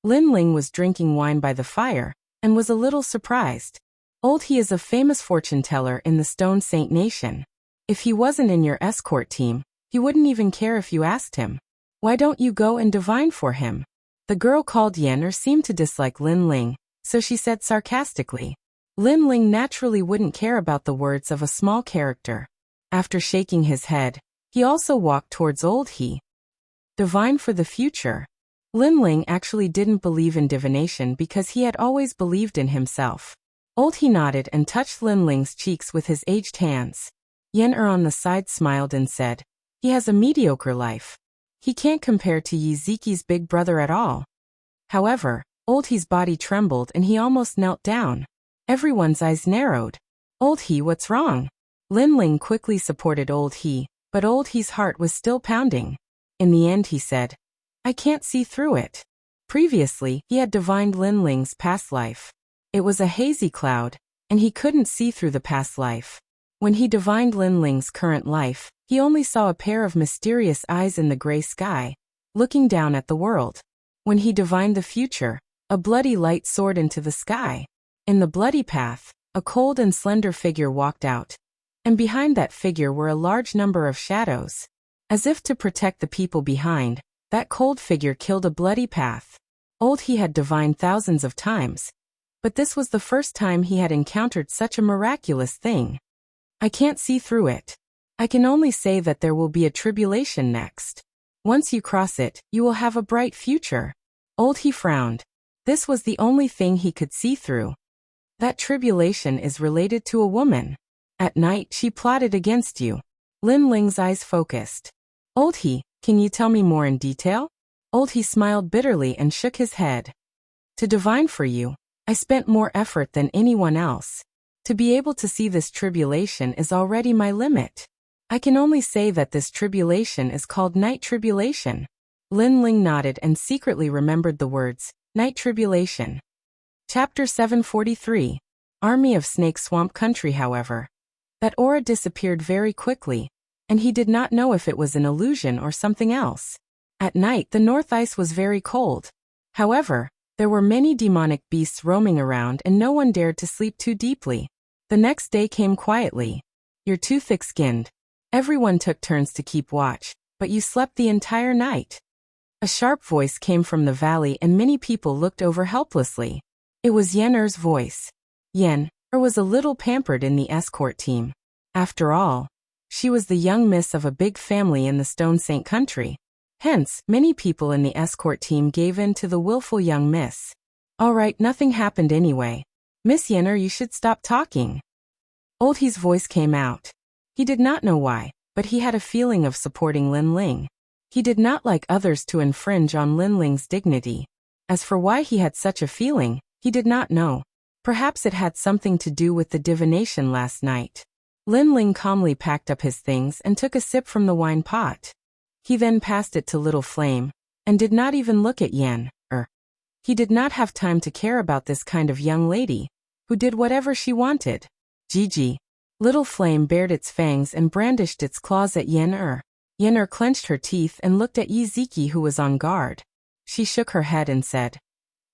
Lin Ling was drinking wine by the fire, and was a little surprised. Old He is a famous fortune teller in the Stone Saint Nation. If he wasn't in your escort team, he wouldn't even care if you asked him. Why don't you go and divine for him? The girl called Yen seemed to dislike Lin Ling, so she said sarcastically. Lin Ling naturally wouldn't care about the words of a small character. After shaking his head, he also walked towards Old He. Divine for the future. Lin Ling actually didn't believe in divination because he had always believed in himself. Old He nodded and touched Lin Ling's cheeks with his aged hands. Yen on the side smiled and said, "He has a mediocre life. He can't compare to Yi Ziqi's big brother at all." However, Old He's body trembled and he almost knelt down. Everyone's eyes narrowed. "Old He, what's wrong?" Lin Ling quickly supported Old He, but Old He's heart was still pounding. In the end he said, "I can't see through it." Previously, he had divined Lin Ling's past life. It was a hazy cloud, and he couldn't see through the past life. When he divined Lin Ling's current life, he only saw a pair of mysterious eyes in the gray sky, looking down at the world. When he divined the future, a bloody light soared into the sky. In the bloody path, a cold and slender figure walked out, and behind that figure were a large number of shadows. As if to protect the people behind, that cold figure killed a bloody path. Old He had divined thousands of times, but this was the first time he had encountered such a miraculous thing. "I can't see through it. I can only say that there will be a tribulation next. Once you cross it, you will have a bright future." Old He frowned. This was the only thing he could see through. "That tribulation is related to a woman. At night she plotted against you." Lin Ling's eyes focused. "Old He, can you tell me more in detail?" Old He smiled bitterly and shook his head. "To divine for you, I spent more effort than anyone else. To be able to see this tribulation is already my limit. I can only say that this tribulation is called night tribulation." Lin Ling nodded and secretly remembered the words, night tribulation. Chapter 743. Army of Snake Swamp Country. However, that aura disappeared very quickly, and he did not know if it was an illusion or something else. At night the north ice was very cold. However, there were many demonic beasts roaming around and no one dared to sleep too deeply. The next day came quietly. "You're too thick-skinned. Everyone took turns to keep watch, but you slept the entire night." A sharp voice came from the valley and many people looked over helplessly. It was Yen voice. Yen was a little pampered in the escort team. After all, she was the young miss of a big family in the Stone Saint country. Hence, many people in the escort team gave in to the willful young miss. "All right, nothing happened anyway. Miss Yen, you should stop talking." Old He's voice came out. He did not know why, but he had a feeling of supporting Lin Ling. He did not like others to infringe on Lin Ling's dignity. As for why he had such a feeling, he did not know. Perhaps it had something to do with the divination last night. Lin Ling calmly packed up his things and took a sip from the wine pot. He then passed it to Little Flame, and did not even look at Yen. He did not have time to care about this kind of young lady, who did whatever she wanted. Gigi. Little Flame bared its fangs and brandished its claws at Yen. Yen clenched her teeth and looked at Yi Ziqi, who was on guard. She shook her head and said,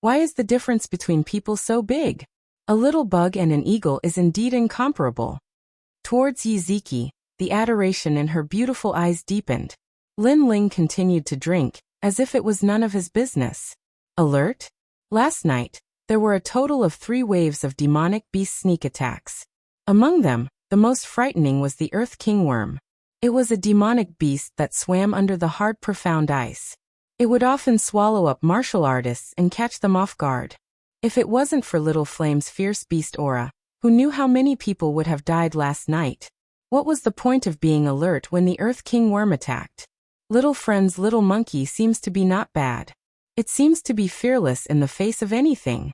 "Why is the difference between people so big? A little bug and an eagle is indeed incomparable." Towards Yi Ziqi, the adoration in her beautiful eyes deepened. Lin Ling continued to drink, as if it was none of his business. Alert? Last night, there were a total of 3 waves of demonic beast sneak attacks. Among them, the most frightening was the Earth King Worm. It was a demonic beast that swam under the hard, profound ice. It would often swallow up martial artists and catch them off guard. If it wasn't for Little Flame's fierce beast aura, who knew how many people would have died last night? What was the point of being alert when the Earth King Worm attacked? Little Friend's little monkey seems to be not bad. It seems to be fearless in the face of anything.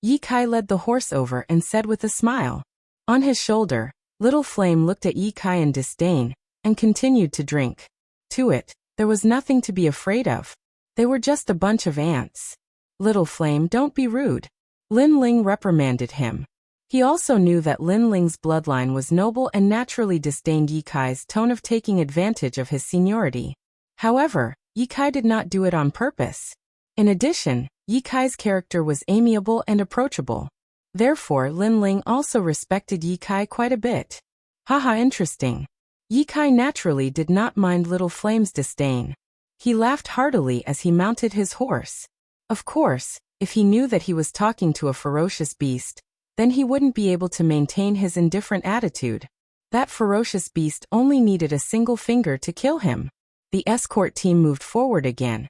Yi Kai led the horse over and said with a smile. On his shoulder, Little Flame looked at Yi Kai in disdain, and continued to drink. To it, there was nothing to be afraid of. They were just a bunch of ants. "Little Flame, don't be rude." Lin Ling reprimanded him. He also knew that Lin Ling's bloodline was noble and naturally disdained Yi Kai's tone of taking advantage of his seniority. However, Yi Kai did not do it on purpose. In addition, Yi Kai's character was amiable and approachable. Therefore, Lin Ling also respected Yi Kai quite a bit. Haha, interesting. Yi Kai naturally did not mind Little Flame's disdain. He laughed heartily as he mounted his horse. Of course, if he knew that he was talking to a ferocious beast, then he wouldn't be able to maintain his indifferent attitude. That ferocious beast only needed a single finger to kill him. The escort team moved forward again,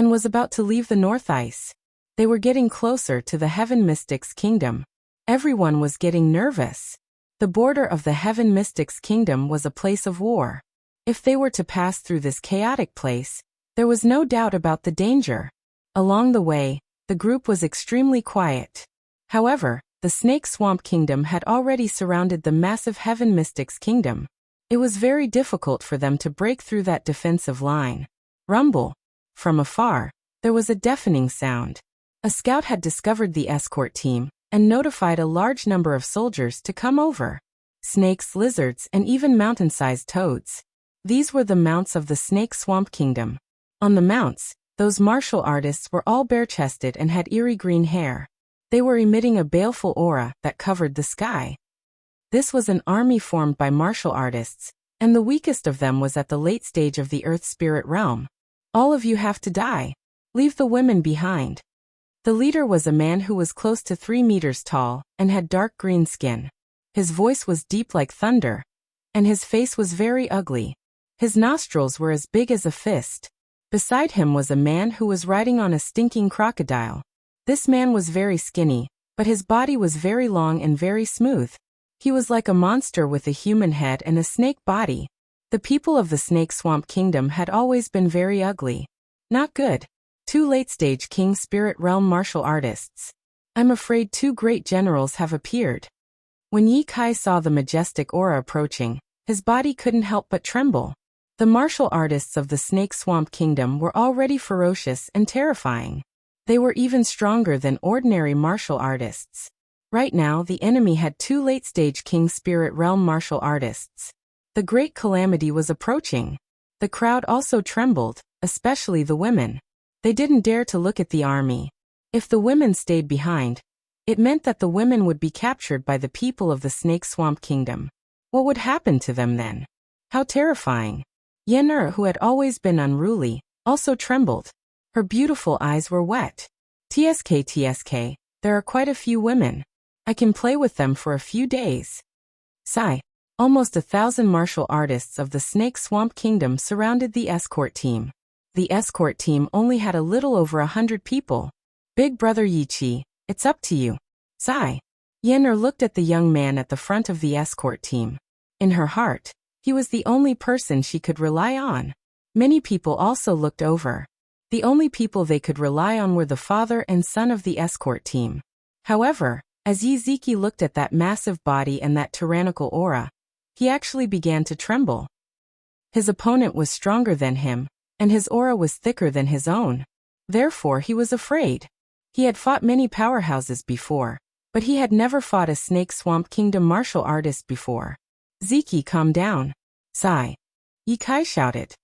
and was about to leave the North Ice. They were getting closer to the Heaven Mystics' kingdom. Everyone was getting nervous. The border of the Heaven Mystics' kingdom was a place of war. If they were to pass through this chaotic place, there was no doubt about the danger. Along the way, the group was extremely quiet. However, the Snake Swamp Kingdom had already surrounded the massive Heaven Mystics' kingdom. It was very difficult for them to break through that defensive line. Rumble. From afar, there was a deafening sound. A scout had discovered the escort team and notified a large number of soldiers to come over. Snakes, lizards, and even mountain-sized toads. These were the mounts of the Snake Swamp Kingdom. On the mounts, those martial artists were all bare-chested and had eerie green hair. They were emitting a baleful aura that covered the sky. This was an army formed by martial artists, and the weakest of them was at the late stage of the Earth Spirit realm. All of you have to die. Leave the women behind. The leader was a man who was close to 3 meters tall and had dark green skin. His voice was deep like thunder, and his face was very ugly. His nostrils were as big as a fist. Beside him was a man who was riding on a stinking crocodile. This man was very skinny, but his body was very long and very smooth. He was like a monster with a human head and a snake body. The people of the Snake Swamp Kingdom had always been very ugly. Not good. 2 late-stage King Spirit Realm martial artists. I'm afraid 2 great generals have appeared. When Yi Kai saw the majestic aura approaching, his body couldn't help but tremble. The martial artists of the Snake Swamp Kingdom were already ferocious and terrifying. They were even stronger than ordinary martial artists. Right now, the enemy had 2 late-stage King Spirit Realm martial artists. The great calamity was approaching. The crowd also trembled, especially the women. They didn't dare to look at the army. If the women stayed behind, it meant that the women would be captured by the people of the Snake Swamp Kingdom. What would happen to them then? How terrifying. Yen'er, who had always been unruly, also trembled. Her beautiful eyes were wet. TSK, there are quite a few women. I can play with them for a few days. Sigh. Almost 1,000 martial artists of the Snake Swamp Kingdom surrounded the escort team. The escort team only had a little over 100 people. Big brother Yichi, it's up to you. Sigh. Yen'er looked at the young man at the front of the escort team. In her heart, he was the only person she could rely on. Many people also looked over. The only people they could rely on were the father and son of the escort team. However, as Yizeki looked at that massive body and that tyrannical aura, he actually began to tremble. His opponent was stronger than him, and his aura was thicker than his own. Therefore, he was afraid. He had fought many powerhouses before, but he had never fought a Snake Swamp Kingdom martial artist before. Zeki, calm down. Sigh. Yi Kai shouted.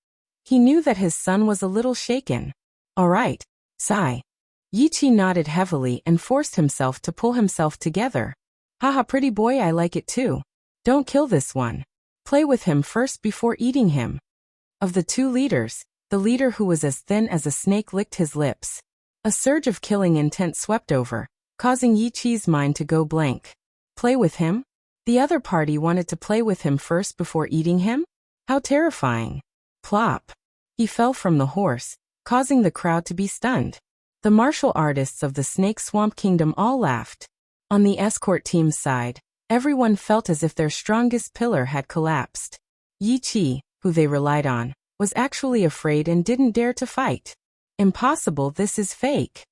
He knew that his son was a little shaken. All right, sigh. Yichi nodded heavily and forced himself to pull himself together. Haha, pretty boy, I like it too. Don't kill this one. Play with him first before eating him. Of the 2 leaders, the leader who was as thin as a snake licked his lips. A surge of killing intent swept over, causing Yichi's mind to go blank. Play with him? The other party wanted to play with him first before eating him? How terrifying. Plop. He fell from the horse, causing the crowd to be stunned. The martial artists of the Snake Swamp Kingdom all laughed. On the escort team's side, everyone felt as if their strongest pillar had collapsed. Yi Chi, who they relied on, was actually afraid and didn't dare to fight. Impossible, this is fake.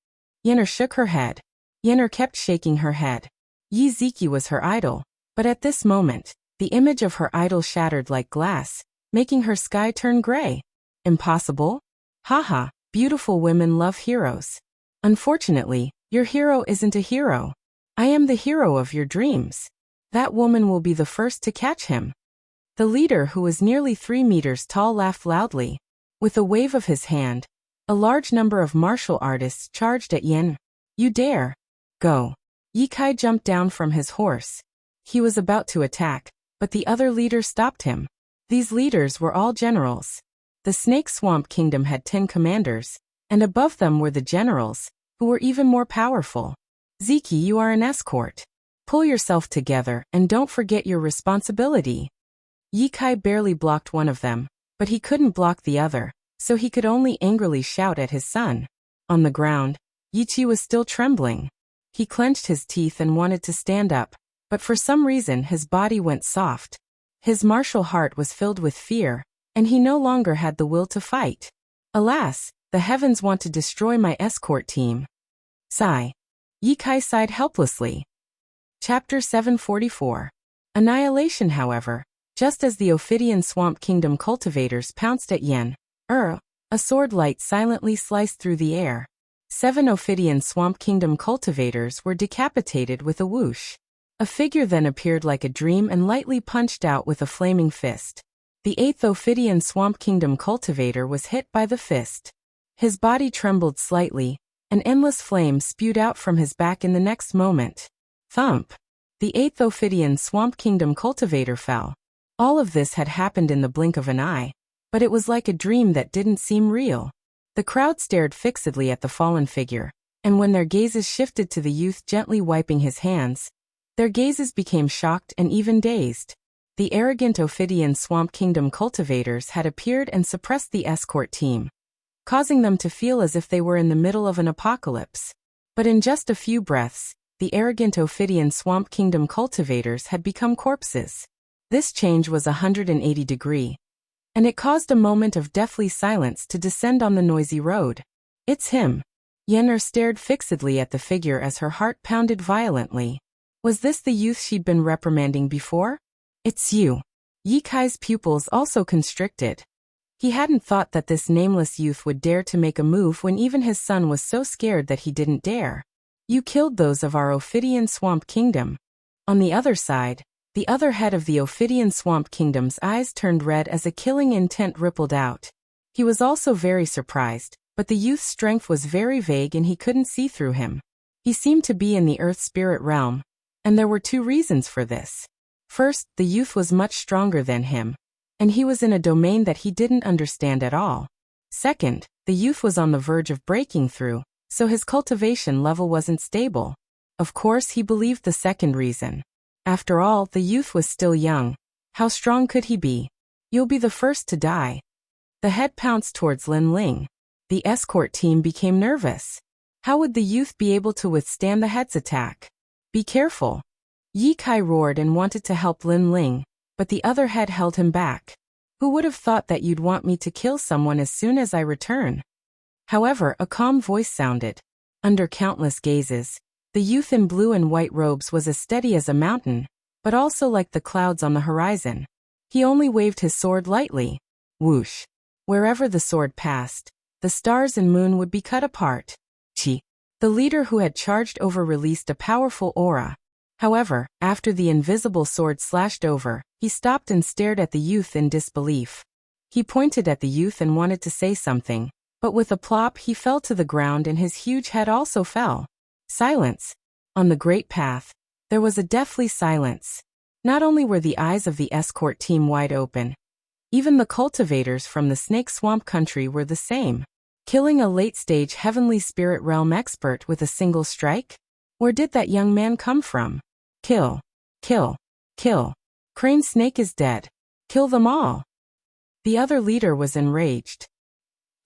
Yen'er shook her head. Yen'er kept shaking her head. Yizeki was her idol, but at this moment, the image of her idol shattered like glass, making her sky turn gray. Impossible? Haha, beautiful women love heroes. Unfortunately, your hero isn't a hero. I am the hero of your dreams. That woman will be the first to catch him. The leader, who was nearly 3 meters tall, laughed loudly. With a wave of his hand, a large number of martial artists charged at Yen. You dare. Go. Yi Kai jumped down from his horse. He was about to attack, but the other leader stopped him. These leaders were all generals. The Snake Swamp Kingdom had 10 commanders, and above them were the generals, who were even more powerful. Zeki, you are an escort. Pull yourself together and don't forget your responsibility. Yi Kai barely blocked one of them, but he couldn't block the other, so he could only angrily shout at his son. On the ground, Yichi was still trembling. He clenched his teeth and wanted to stand up, but for some reason his body went soft. His martial heart was filled with fear, and he no longer had the will to fight. Alas, the heavens want to destroy my escort team. Sigh. Ye Kai sighed helplessly. Chapter 744. Annihilation. However, just as the Ophidian Swamp Kingdom cultivators pounced at Yen, a sword light silently sliced through the air. 7 Ophidian Swamp Kingdom cultivators were decapitated with a whoosh. A figure then appeared like a dream and lightly punched out with a flaming fist. The 8th Ophidian Swamp Kingdom cultivator was hit by the fist. His body trembled slightly. An endless flame spewed out from his back in the next moment. Thump! The 8th Ophidian Swamp Kingdom cultivator fell. All of this had happened in the blink of an eye, but it was like a dream that didn't seem real. The crowd stared fixedly at the fallen figure, and when their gazes shifted to the youth gently wiping his hands, their gazes became shocked and even dazed. The arrogant Ophidian Swamp Kingdom cultivators had appeared and suppressed the escort team, causing them to feel as if they were in the middle of an apocalypse. But in just a few breaths, the arrogant Ophidian Swamp Kingdom cultivators had become corpses. This change was 180 degrees, and it caused a moment of deathly silence to descend on the noisy road. It's him. Yen'er stared fixedly at the figure as her heart pounded violently. Was this the youth she'd been reprimanding before? It's you. Ye Kai's pupils also constricted. He hadn't thought that this nameless youth would dare to make a move when even his son was so scared that he didn't dare. You killed those of our Ophidian Swamp Kingdom. On the other side, the other head of the Ophidian Swamp Kingdom's eyes turned red as a killing intent rippled out. He was also very surprised, but the youth's strength was very vague and he couldn't see through him. He seemed to be in the Earth Spirit realm, and there were 2 reasons for this. First, the youth was much stronger than him, and he was in a domain that he didn't understand at all. Second, the youth was on the verge of breaking through, so his cultivation level wasn't stable. Of course, he believed the second reason. After all, the youth was still young. How strong could he be? You'll be the first to die. The head pounced towards Lin Ling. The escort team became nervous. How would the youth be able to withstand the head's attack? Be careful. Ye Kai roared and wanted to help Lin Ling, but the other head held him back. Who would have thought that you'd want me to kill someone as soon as I return? However, a calm voice sounded. Under countless gazes, the youth in blue and white robes was as steady as a mountain, but also like the clouds on the horizon. He only waved his sword lightly. Whoosh. Wherever the sword passed, the stars and moon would be cut apart. Chi. The leader who had charged over released a powerful aura. However, after the invisible sword slashed over, he stopped and stared at the youth in disbelief. He pointed at the youth and wanted to say something, but with a plop he fell to the ground and his huge head also fell. Silence. On the great path, there was a deathly silence. Not only were the eyes of the escort team wide open, even the cultivators from the Snake Swamp country were the same. Killing a late-stage heavenly spirit realm expert with a single strike? Where did that young man come from? Kill. Kill. Kill. Crane Snake is dead. Kill them all. The other leader was enraged.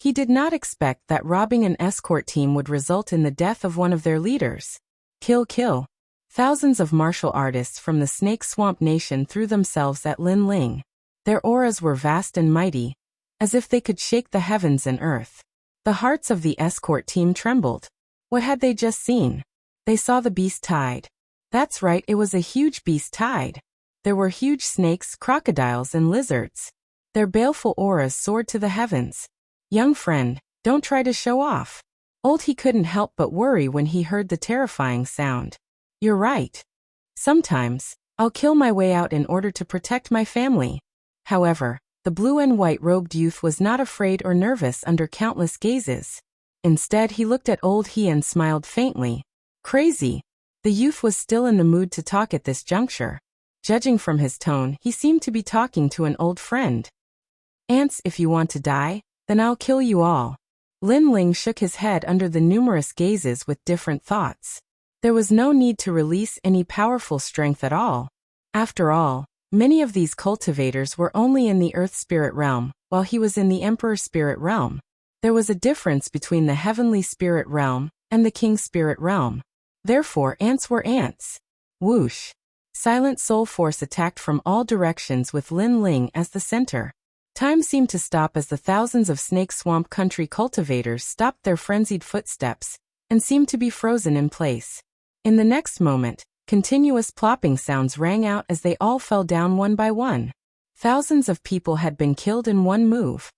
He did not expect that robbing an escort team would result in the death of one of their leaders. Kill, kill. Thousands of martial artists from the Snake Swamp Nation threw themselves at Lin Ling. Their auras were vast and mighty, as if they could shake the heavens and earth. The hearts of the escort team trembled. What had they just seen? They saw the beast tide. That's right, it was a huge beast tide. There were huge snakes, crocodiles, and lizards. Their baleful auras soared to the heavens. Young friend, don't try to show off. Old he couldn't help but worry when he heard the terrifying sound. You're right. Sometimes, I'll kill my way out in order to protect my family. However, the blue and white robed youth was not afraid or nervous under countless gazes. Instead, he looked at old he and smiled faintly. Crazy. The youth was still in the mood to talk at this juncture. Judging from his tone, he seemed to be talking to an old friend. Ants, if you want to die, then I'll kill you all. Lin Ling shook his head under the numerous gazes with different thoughts. There was no need to release any powerful strength at all. After all, many of these cultivators were only in the Earth Spirit realm, while he was in the Emperor's spirit realm. There was a difference between the heavenly spirit realm and the king's spirit realm. Therefore, ants were ants. Whoosh! Silent soul force attacked from all directions with Lin Ling as the center. Time seemed to stop as the thousands of Snake Swamp Country cultivators stopped their frenzied footsteps and seemed to be frozen in place. In the next moment, continuous plopping sounds rang out as they all fell down one by one. Thousands of people had been killed in one move.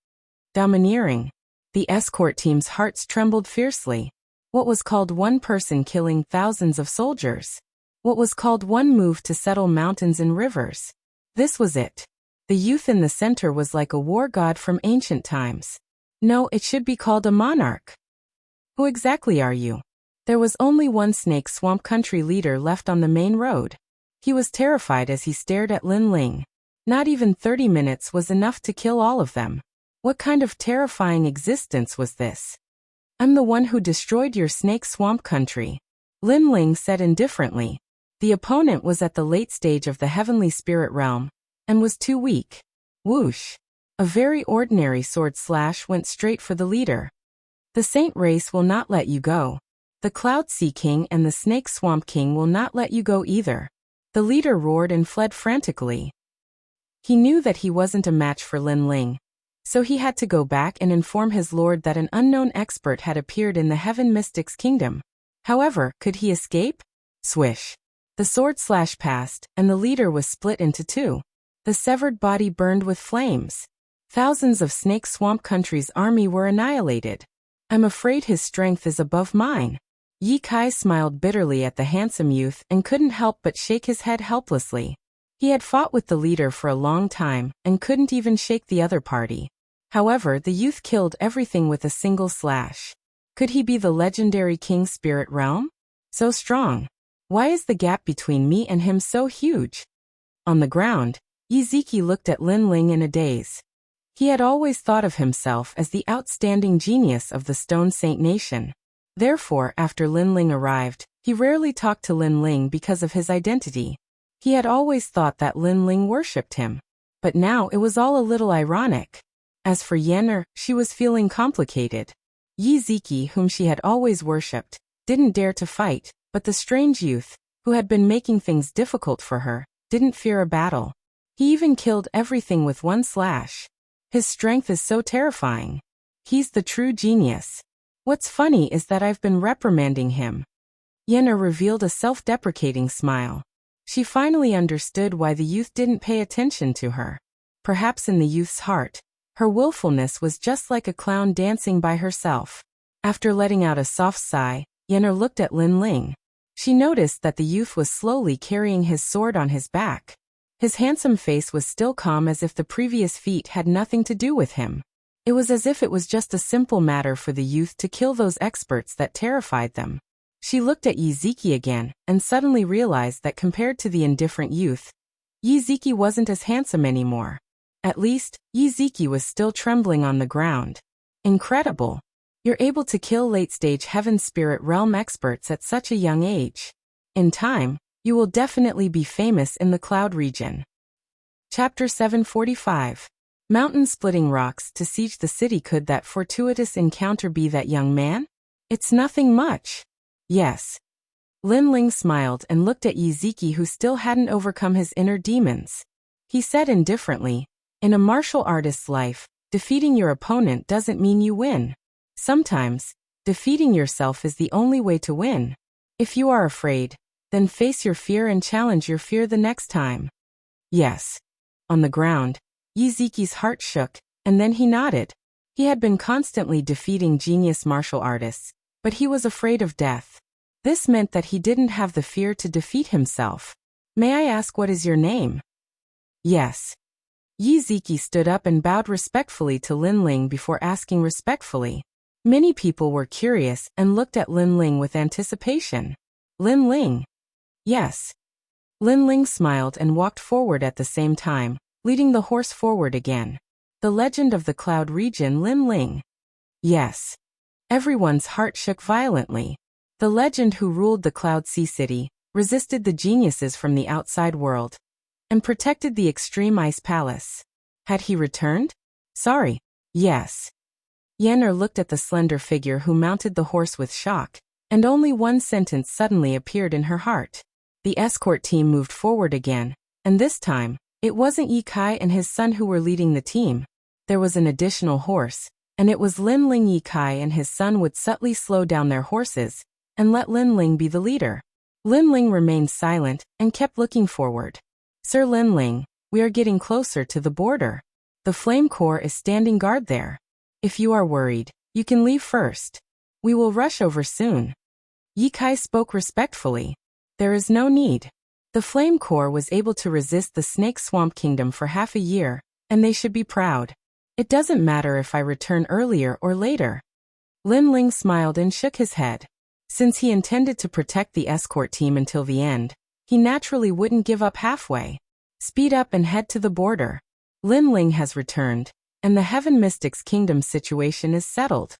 Domineering. The escort team's hearts trembled fiercely. What was called one person killing thousands of soldiers? What was called one move to settle mountains and rivers? This was it. The youth in the center was like a war god from ancient times. No, it should be called a monarch. Who exactly are you? There was only one Snake Swamp Country leader left on the main road. He was terrified as he stared at Lin Ling. Not even 30 minutes was enough to kill all of them. What kind of terrifying existence was this? I'm the one who destroyed your Snake Swamp Country, Lin Ling said indifferently. The opponent was at the late stage of the heavenly spirit realm, and was too weak. Whoosh! A very ordinary sword slash went straight for the leader. The Saint race will not let you go. The Cloud Sea King and the Snake Swamp King will not let you go either. The leader roared and fled frantically. He knew that he wasn't a match for Lin Ling, so he had to go back and inform his lord that an unknown expert had appeared in the Heaven Mystic's kingdom. However, could he escape? Swish! The sword slash passed, and the leader was split into two. The severed body burned with flames. Thousands of Snake Swamp Country's army were annihilated. I'm afraid his strength is above mine. Yi Kai smiled bitterly at the handsome youth and couldn't help but shake his head helplessly. He had fought with the leader for a long time and couldn't even shake the other party. However, the youth killed everything with a single slash. Could he be the legendary King's spirit realm? So strong. Why is the gap between me and him so huge? On the ground, Yiziki looked at Lin Ling in a daze. He had always thought of himself as the outstanding genius of the Stone Saint Nation. Therefore, after Lin Ling arrived, he rarely talked to Lin Ling because of his identity. He had always thought that Lin Ling worshipped him. But now it was all a little ironic. As for Yen'er, she was feeling complicated. Yiziki, whom she had always worshipped, didn't dare to fight. But the strange youth, who had been making things difficult for her, didn't fear a battle. He even killed everything with one slash. His strength is so terrifying. He's the true genius. What's funny is that I've been reprimanding him. Yen'er revealed a self-deprecating smile. She finally understood why the youth didn't pay attention to her. Perhaps in the youth's heart, her willfulness was just like a clown dancing by herself. After letting out a soft sigh, Yen'er looked at Lin Ling. She noticed that the youth was slowly carrying his sword on his back. His handsome face was still calm as if the previous feat had nothing to do with him. It was as if it was just a simple matter for the youth to kill those experts that terrified them. She looked at Yiziki again, and suddenly realized that compared to the indifferent youth, Yiziki wasn't as handsome anymore. At least, Yiziki was still trembling on the ground. Incredible! You're able to kill late-stage Heaven Spirit Realm experts at such a young age. In time, you will definitely be famous in the Cloud region. Chapter 745. Mountain-splitting rocks to siege the city. Could that fortuitous encounter be that young man? It's nothing much. Yes. Lin Ling smiled and looked at Yiziki, who still hadn't overcome his inner demons. He said indifferently, in a martial artist's life, defeating your opponent doesn't mean you win. Sometimes, defeating yourself is the only way to win. If you are afraid, then face your fear and challenge your fear the next time. Yes. On the ground, Yiziki's heart shook, and then he nodded. He had been constantly defeating genius martial artists, but he was afraid of death. This meant that he didn't have the fear to defeat himself. May I ask, what is your name? Yes. Yiziki stood up and bowed respectfully to Lin Ling before asking respectfully. Many people were curious and looked at Lin Ling with anticipation. Lin Ling? Yes. Lin Ling smiled and walked forward at the same time, leading the horse forward again. The legend of the Cloud region. Lin Ling? Yes. Everyone's heart shook violently. The legend who ruled the Cloud Sea City, resisted the geniuses from the outside world, and protected the extreme ice palace. Had he returned? Sorry. Yes. Yenner looked at the slender figure who mounted the horse with shock, and only one sentence suddenly appeared in her heart. The escort team moved forward again, and this time, it wasn't Ye Kai and his son who were leading the team. There was an additional horse, and it was Lin Ling. Ye Kai and his son would subtly slow down their horses, and let Lin Ling be the leader. Lin Ling remained silent, and kept looking forward. Sir Lin Ling, we are getting closer to the border. The Flame Corps is standing guard there. If you are worried, you can leave first. We will rush over soon. Ye Kai spoke respectfully. There is no need. The Flame Corps was able to resist the Snake Swamp Kingdom for half a year, and they should be proud. It doesn't matter if I return earlier or later. Lin Ling smiled and shook his head. Since he intended to protect the escort team until the end, he naturally wouldn't give up halfway. Speed up and head to the border. Lin Ling has returned, and the Heaven Mystics Kingdom situation is settled.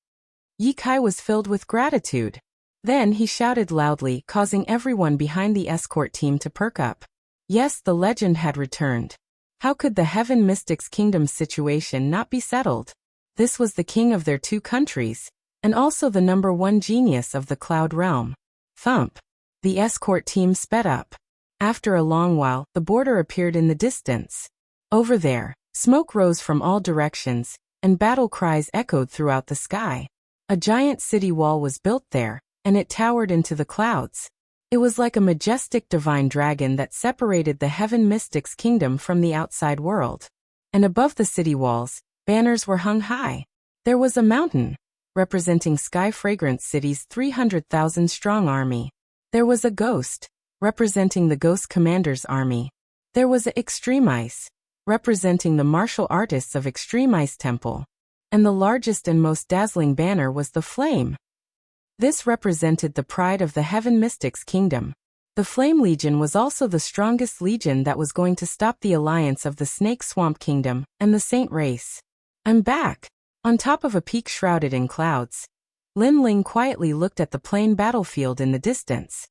Ye Kai was filled with gratitude. Then he shouted loudly, causing everyone behind the escort team to perk up. Yes, the legend had returned. How could the Heaven Mystics Kingdom situation not be settled? This was the king of their two countries, and also the #1 genius of the Cloud Realm. Thump. The escort team sped up. After a long while, the border appeared in the distance. Over there, smoke rose from all directions, and battle cries echoed throughout the sky. A giant city wall was built there, and it towered into the clouds. It was like a majestic divine dragon that separated the Heaven Mystics Kingdom from the outside world. And above the city walls, banners were hung high. There was a mountain, representing Sky Fragrance City's 300,000-strong army. There was a ghost, representing the Ghost Commander's army. There was a Extreme Ice, representing the martial artists of Extreme Ice Temple. And the largest and most dazzling banner was the Flame. This represented the pride of the Heaven Mystics Kingdom. The Flame Legion was also the strongest legion that was going to stop the alliance of the Snake Swamp Kingdom and the Saint Race. I'm back. On top of a peak shrouded in clouds, Lin Ling quietly looked at the plain battlefield in the distance.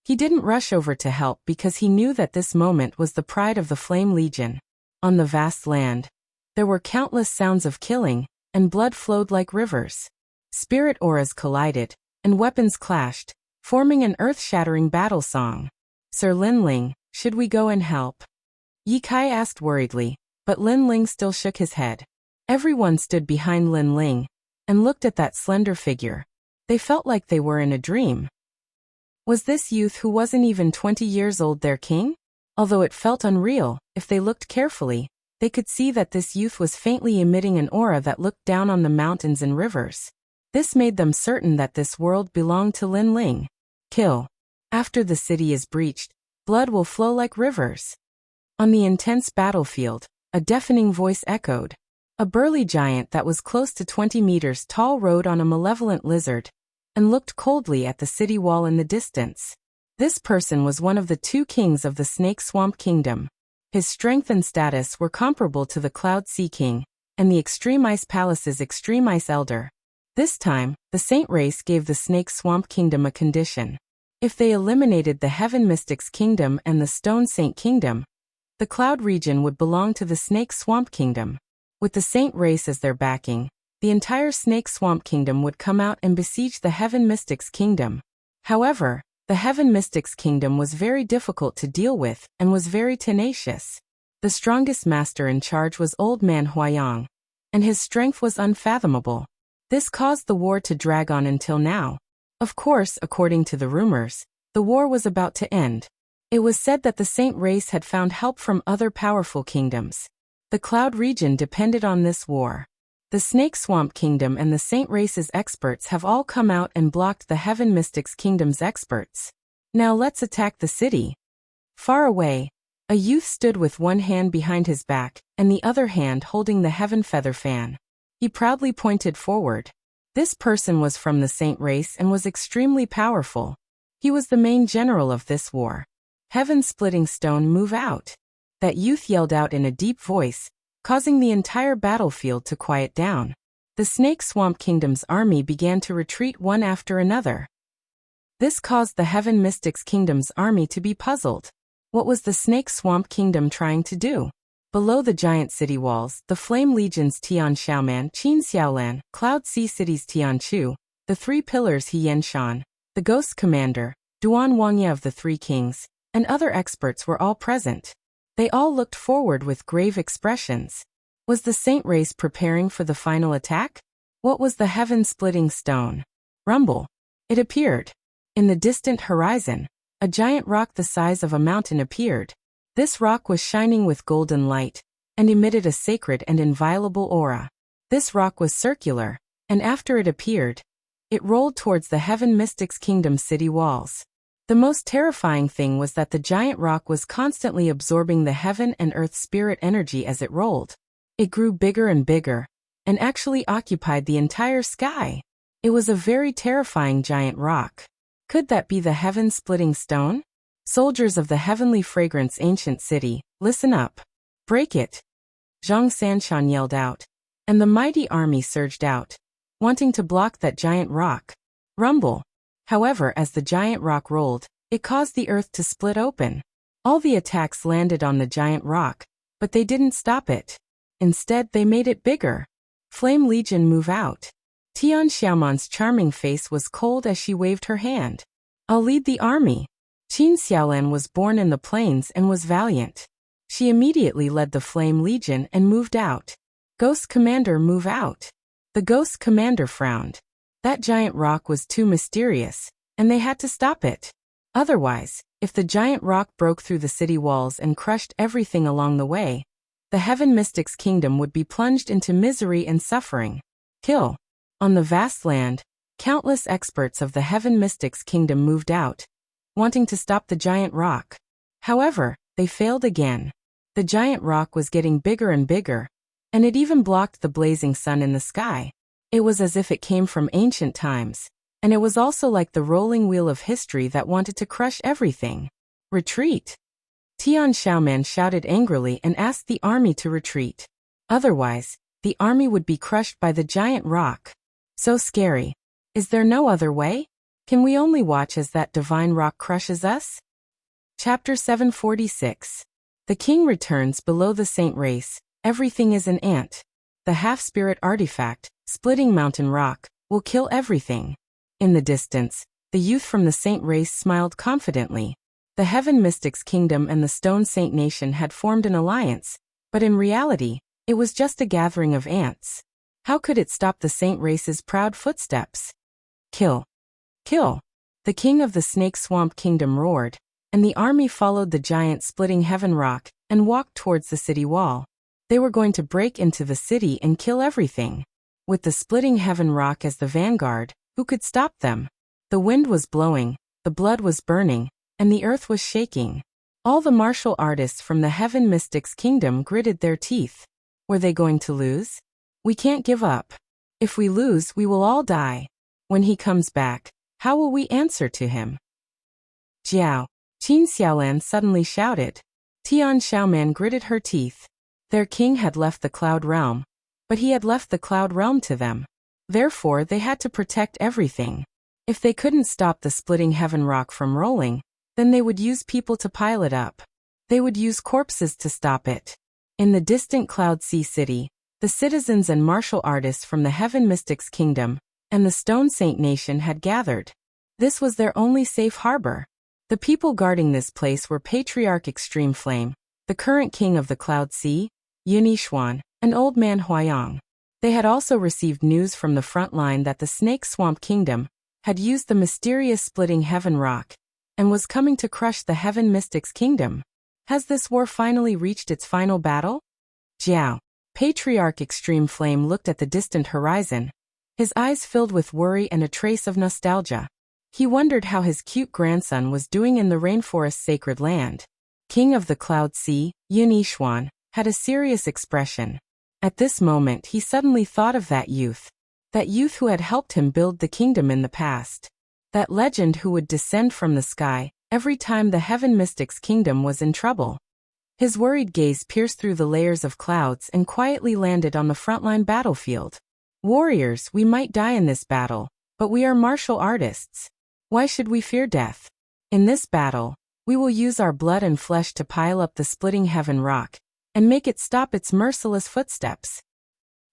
He didn't rush over to help because he knew that this moment was the pride of the Flame Legion. On the vast land, there were countless sounds of killing, and blood flowed like rivers. Spirit auras collided, and weapons clashed, forming an earth-shattering battle song. Sir Lin Ling, should we go and help? Ye Kai asked worriedly, but Lin Ling still shook his head. Everyone stood behind Lin Ling, and looked at that slender figure. They felt like they were in a dream. Was this youth who wasn't even 20 years old their king? Although it felt unreal, if they looked carefully, they could see that this youth was faintly emitting an aura that looked down on the mountains and rivers. This made them certain that this world belonged to Lin Ling. Kill. After the city is breached, blood will flow like rivers. On the intense battlefield, a deafening voice echoed. A burly giant that was close to 20 meters tall rode on a malevolent lizard, and looked coldly at the city wall in the distance. This person was one of the two kings of the Snake Swamp Kingdom. His strength and status were comparable to the Cloud Sea King, and the Extreme Ice Palace's Extreme Ice Elder. This time, the Saint Race gave the Snake Swamp Kingdom a condition. If they eliminated the Heaven Mystics Kingdom and the Stone Saint Kingdom, the Cloud region would belong to the Snake Swamp Kingdom. With the Saint Race as their backing, the entire Snake Swamp Kingdom would come out and besiege the Heaven Mystics Kingdom. However, the Heaven Mystics Kingdom was very difficult to deal with and was very tenacious. The strongest master in charge was Old Man Huayang, and his strength was unfathomable. This caused the war to drag on until now. Of course, according to the rumors, the war was about to end. It was said that the Saint Race had found help from other powerful kingdoms. The Cloud region depended on this war. The Snake Swamp Kingdom and the Saint Race's experts have all come out and blocked the Heaven Mystics Kingdom's experts. Now let's attack the city. Far away, a youth stood with one hand behind his back and the other hand holding the Heaven Feather Fan. He proudly pointed forward. This person was from the Saint Race and was extremely powerful. He was the main general of this war. Heaven-splitting stone, move out. That youth yelled out in a deep voice, causing the entire battlefield to quiet down. The Snake Swamp Kingdom's army began to retreat one after another. This caused the Heaven Mystics Kingdom's army to be puzzled. What was the Snake Swamp Kingdom trying to do? Below the giant city walls, the Flame Legions Tian Xiaoman, Qin Xiaolan, Cloud Sea Cities Tian Chu, the three pillars He Yanshan, the Ghost Commander, Duan Wangya of the Three Kings, and other experts were all present. They all looked forward with grave expressions. Was the saint race preparing for the final attack? What was the heaven-splitting stone? Rumble. It appeared. In the distant horizon, a giant rock the size of a mountain appeared. This rock was shining with golden light, and emitted a sacred and inviolable aura. This rock was circular, and after it appeared, it rolled towards the Heaven Mystics Kingdom city walls. The most terrifying thing was that the giant rock was constantly absorbing the heaven and earth spirit energy as it rolled. It grew bigger and bigger, and actually occupied the entire sky. It was a very terrifying giant rock. Could that be the heaven-splitting stone? Soldiers of the heavenly fragrance ancient city, listen up. Break it. Zhang Sanshan yelled out, and the mighty army surged out, wanting to block that giant rock. Rumble. However, as the giant rock rolled, it caused the earth to split open. All the attacks landed on the giant rock, but they didn't stop it. Instead, they made it bigger. Flame Legion move out. Tian Xiaoman's charming face was cold as she waved her hand. I'll lead the army. Qin Xiaolan was born in the plains and was valiant. She immediately led the Flame Legion and moved out. Ghost Commander move out. The Ghost Commander frowned. That giant rock was too mysterious, and they had to stop it. Otherwise, if the giant rock broke through the city walls and crushed everything along the way, the Heaven Mystics Kingdom would be plunged into misery and suffering. Kill. On the vast land, countless experts of the Heaven Mystics Kingdom moved out, wanting to stop the giant rock. However, they failed again. The giant rock was getting bigger and bigger, and it even blocked the blazing sun in the sky. It was as if it came from ancient times, and it was also like the rolling wheel of history that wanted to crush everything. Retreat! Tian Xiaoman shouted angrily and asked the army to retreat. Otherwise, the army would be crushed by the giant rock. So scary. Is there no other way? Can we only watch as that divine rock crushes us? Chapter 746. The king returns below the saint race. Everything is an ant. The half-spirit artifact, splitting mountain rock, will kill everything. In the distance, the youth from the saint race smiled confidently. The Heaven Mystics Kingdom and the Stone Saint Nation had formed an alliance, but in reality, it was just a gathering of ants. How could it stop the saint race's proud footsteps? Kill. Kill. The king of the Snake Swamp Kingdom roared, and the army followed the giant splitting heaven rock and walked towards the city wall. They were going to break into the city and kill everything. With the splitting heaven rock as the vanguard, who could stop them? The wind was blowing, the blood was burning, and the earth was shaking. All the martial artists from the Heaven Mystics Kingdom gritted their teeth. Were they going to lose? We can't give up. If we lose, we will all die. When he comes back, how will we answer to him? Jiao. Qin Xiaolan suddenly shouted. Tian Xiaoman gritted her teeth. Their king had left the Cloud Realm, but he had left the Cloud Realm to them. Therefore, they had to protect everything. If they couldn't stop the splitting heaven rock from rolling, then they would use people to pile it up. They would use corpses to stop it. In the distant Cloud Sea City, the citizens and martial artists from the Heaven Mystics Kingdom and the Stone Saint Nation had gathered. This was their only safe harbor. The people guarding this place were Patriarch Extreme Flame, the current king of the Cloud Sea, Yunixuan, and Old Man Huayang. They had also received news from the front line that the Snake Swamp Kingdom had used the mysterious splitting heaven rock and was coming to crush the Heaven Mystics Kingdom. Has this war finally reached its final battle? Jiao. Patriarch Extreme Flame looked at the distant horizon, his eyes filled with worry and a trace of nostalgia. He wondered how his cute grandson was doing in the rainforest's sacred land. King of the Cloud Sea, Yunixuan, had a serious expression. At this moment he suddenly thought of that youth who had helped him build the kingdom in the past. That legend who would descend from the sky every time the Heaven Mystics Kingdom was in trouble. His worried gaze pierced through the layers of clouds and quietly landed on the frontline battlefield. Warriors, we might die in this battle, but we are martial artists. Why should we fear death? In this battle, we will use our blood and flesh to pile up the splitting heaven rock and make it stop its merciless footsteps.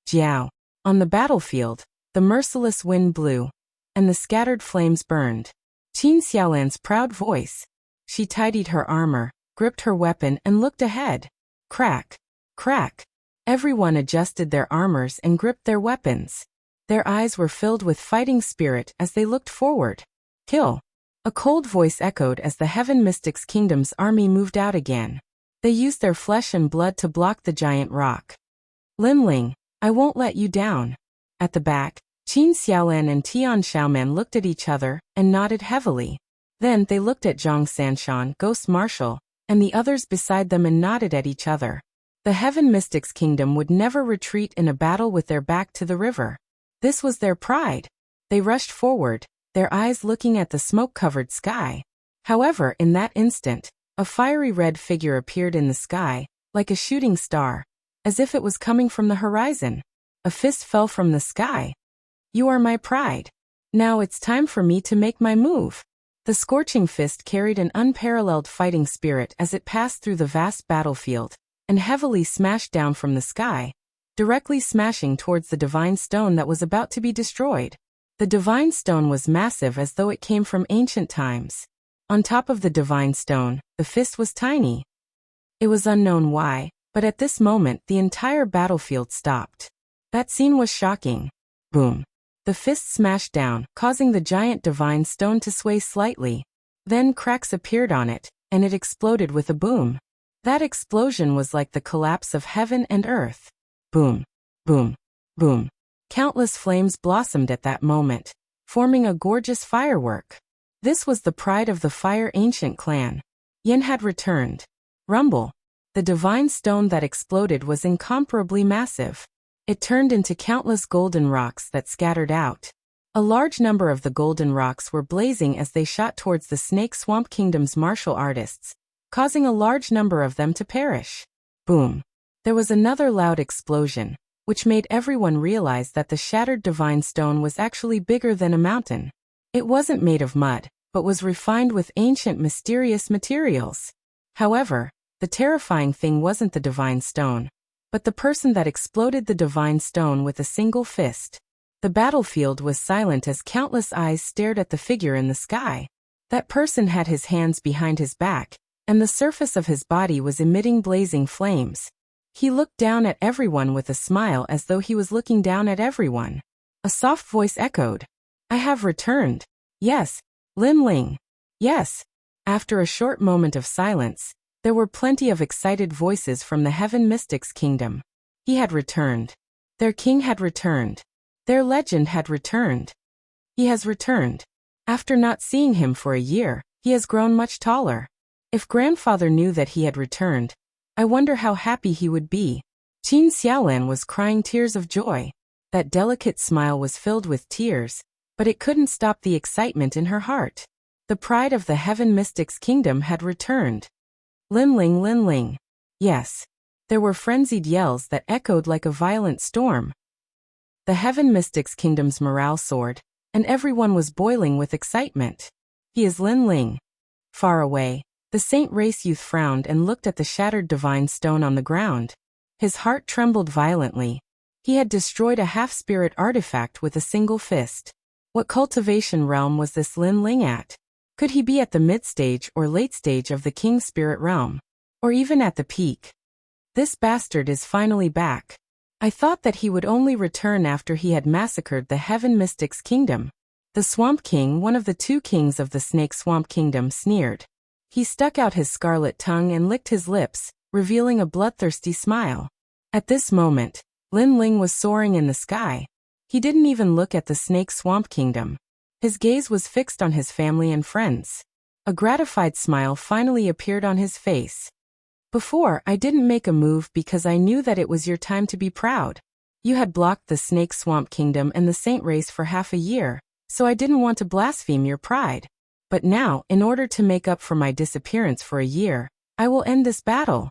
Jiao. On the battlefield, the merciless wind blew, and the scattered flames burned. Qin Xiaolan's proud voice. She tidied her armor, gripped her weapon and looked ahead. Crack. Crack. Everyone adjusted their armors and gripped their weapons. Their eyes were filled with fighting spirit as they looked forward. Kill. A cold voice echoed as the Heaven Mystics Kingdom's army moved out again. They used their flesh and blood to block the giant rock. Linling, I won't let you down. At the back, Qin Xiaolan and Tian Xiaoman looked at each other and nodded heavily. Then they looked at Zhang Sanshan, Ghost Marshal, and the others beside them and nodded at each other. The Heaven Mystics Kingdom would never retreat in a battle with their back to the river. This was their pride. They rushed forward, their eyes looking at the smoke-covered sky. However, in that instant, a fiery red figure appeared in the sky, like a shooting star, as if it was coming from the horizon. A fist fell from the sky. You are my pride. Now it's time for me to make my move. The scorching fist carried an unparalleled fighting spirit as it passed through the vast battlefield, and heavily smashed down from the sky, directly smashing towards the divine stone that was about to be destroyed. The divine stone was massive as though it came from ancient times. On top of the divine stone, the fist was tiny. It was unknown why, but at this moment the entire battlefield stopped. That scene was shocking. Boom. The fist smashed down, causing the giant divine stone to sway slightly. Then cracks appeared on it, and it exploded with a boom. That explosion was like the collapse of heaven and earth. Boom. Boom. Boom. Countless flames blossomed at that moment, forming a gorgeous firework. This was the pride of the Fire Ancient clan. Yin had returned. Rumble. The divine stone that exploded was incomparably massive. It turned into countless golden rocks that scattered out. A large number of the golden rocks were blazing as they shot towards the Snake Swamp Kingdom's martial artists, causing a large number of them to perish. Boom. There was another loud explosion, which made everyone realize that the shattered divine stone was actually bigger than a mountain. It wasn't made of mud, but was refined with ancient mysterious materials. However, the terrifying thing wasn't the divine stone, but the person that exploded the divine stone with a single fist. The battlefield was silent as countless eyes stared at the figure in the sky. That person had his hands behind his back, and the surface of his body was emitting blazing flames. He looked down at everyone with a smile as though he was looking down at everyone. A soft voice echoed. I have returned. Yes, Linling. Yes. After a short moment of silence, there were plenty of excited voices from the Heaven Mystics Kingdom. He had returned. Their king had returned. Their legend had returned. He has returned. After not seeing him for a year, he has grown much taller. If grandfather knew that he had returned, I wonder how happy he would be. Qin Xiaolan was crying tears of joy. That delicate smile was filled with tears, but it couldn't stop the excitement in her heart. The pride of the Heaven Mystics Kingdom had returned. Linling, Linling. Yes. There were frenzied yells that echoed like a violent storm. The Heaven Mystics Kingdom's morale soared, and everyone was boiling with excitement. He is Linling. Far away, the Saint Race youth frowned and looked at the shattered divine stone on the ground. His heart trembled violently. He had destroyed a half-spirit artifact with a single fist. What cultivation realm was this Linling at? Could he be at the mid-stage or late stage of the King Spirit realm? Or even at the peak? This bastard is finally back. I thought that he would only return after he had massacred the Heaven Mystics Kingdom. The Swamp King, one of the two kings of the Snake Swamp Kingdom, sneered. He stuck out his scarlet tongue and licked his lips, revealing a bloodthirsty smile. At this moment, Linling was soaring in the sky. He didn't even look at the Snake Swamp Kingdom. His gaze was fixed on his family and friends. A gratified smile finally appeared on his face. Before, I didn't make a move because I knew that it was your time to be proud. You had blocked the Snake Swamp Kingdom and the Saint Race for half a year, so I didn't want to blaspheme your pride. But now, in order to make up for my disappearance for a year, I will end this battle.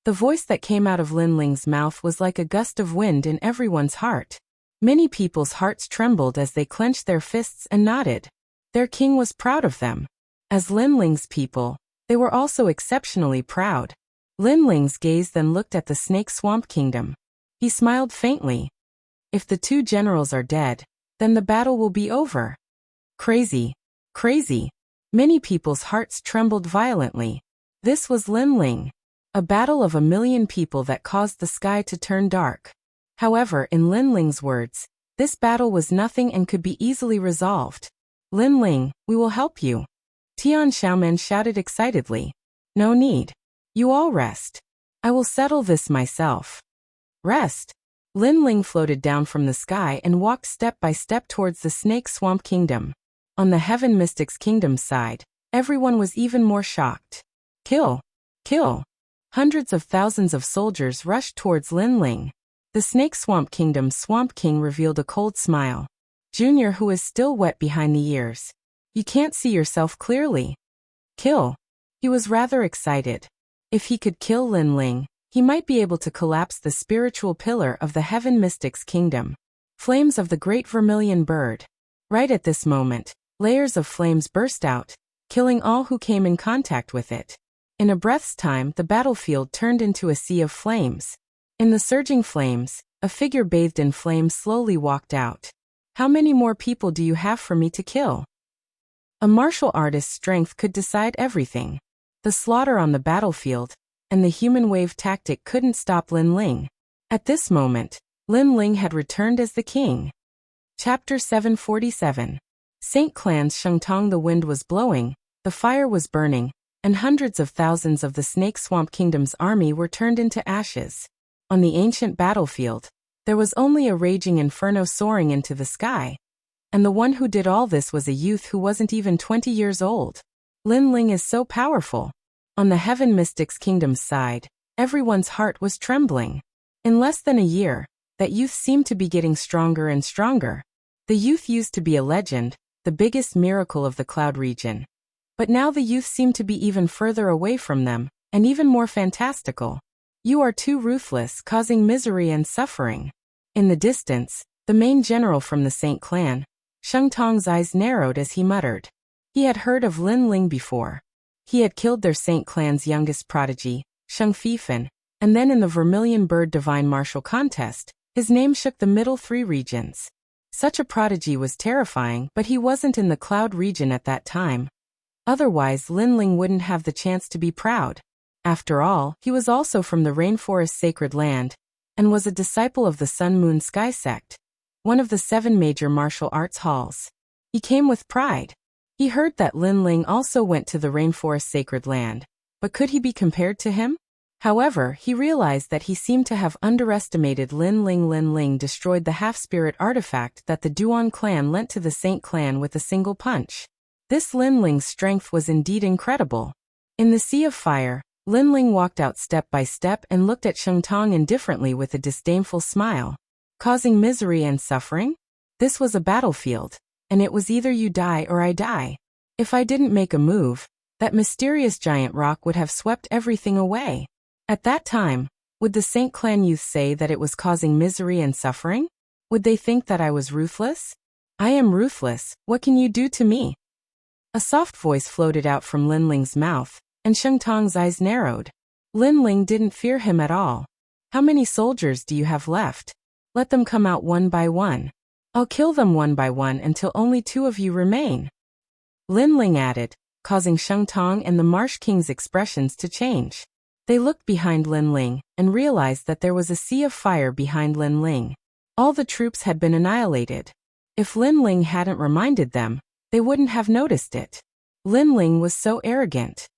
The voice that came out of Linling's mouth was like a gust of wind in everyone's heart. Many people's hearts trembled as they clenched their fists and nodded. Their king was proud of them. As Linling's people, they were also exceptionally proud. Lin Ling's gaze then looked at the Snake Swamp Kingdom. He smiled faintly. If the two generals are dead, then the battle will be over. Crazy. Crazy. Many people's hearts trembled violently. This was Lin Ling. A battle of 1,000,000 people that caused the sky to turn dark. However, in Lin Ling's words, this battle was nothing and could be easily resolved. Lin Ling, we will help you. Tian Xiaomen shouted excitedly. No need. You all rest. I will settle this myself. Rest. Lin Ling floated down from the sky and walked step by step towards the Snake Swamp Kingdom. On the Heaven Mystics Kingdom's side, everyone was even more shocked. Kill! Kill! Hundreds of thousands of soldiers rushed towards Lin Ling. The Snake Swamp Kingdom's Swamp King revealed a cold smile. Junior, who is still wet behind the ears. You can't see yourself clearly. Kill! He was rather excited. If he could kill Lin Ling, he might be able to collapse the spiritual pillar of the Heaven Mystics Kingdom. Flames of the Great Vermilion Bird. Right at this moment, layers of flames burst out, killing all who came in contact with it. In a breath's time, the battlefield turned into a sea of flames. In the surging flames, a figure bathed in flames slowly walked out. How many more people do you have for me to kill? A martial artist's strength could decide everything. The slaughter on the battlefield and the human wave tactic couldn't stop Lin Ling. At this moment, Lin Ling had returned as the king. Chapter 747. Saint Clan's Shengtong. The wind was blowing, the fire was burning, and hundreds of thousands of the Snake Swamp Kingdom's army were turned into ashes. On the ancient battlefield, there was only a raging inferno soaring into the sky. And the one who did all this was a youth who wasn't even 20 years old. Lin Ling is so powerful. On the Heaven Mystics Kingdom's side, everyone's heart was trembling. In less than a year, that youth seemed to be getting stronger and stronger. The youth used to be a legend, the biggest miracle of the Cloud region. But now the youth seemed to be even further away from them, and even more fantastical. You are too ruthless, causing misery and suffering. In the distance, the main general from the Saint Clan, Shengtong's eyes narrowed as he muttered. He had heard of Lin Ling before. He had killed their Saint Clan's youngest prodigy, Sheng Fifan, and then in the Vermilion Bird Divine Martial Contest, his name shook the middle three regions. Such a prodigy was terrifying, but he wasn't in the Cloud region at that time. Otherwise, Lin Ling wouldn't have the chance to be proud. After all, he was also from the Rainforest Sacred Land, and was a disciple of the Sun Moon Sky sect, one of the 7 major martial arts halls. He came with pride. He heard that Lin Ling also went to the Rainforest Sacred Land, but could he be compared to him? However, he realized that he seemed to have underestimated Lin Ling. Lin Ling destroyed the half-spirit artifact that the Duan clan lent to the Saint clan with a single punch. This Lin Ling's strength was indeed incredible. In the sea of fire, Lin Ling walked out step by step and looked at Shengtong indifferently with a disdainful smile. Causing misery and suffering? This was a battlefield, and it was either you die or I die. If I didn't make a move, that mysterious giant rock would have swept everything away. At that time, would the Saint Clan youth say that it was causing misery and suffering? Would they think that I was ruthless? I am ruthless, what can you do to me? A soft voice floated out from Lin Ling's mouth, and Shengtong's eyes narrowed. Lin Ling didn't fear him at all. How many soldiers do you have left? Let them come out one by one. I'll kill them one by one until only 2 of you remain. Lin Ling added, causing Shengtong and the Marsh King's expressions to change. They looked behind Lin Ling and realized that there was a sea of fire behind Lin Ling. All the troops had been annihilated. If Lin Ling hadn't reminded them, they wouldn't have noticed it. Lin Ling was so arrogant.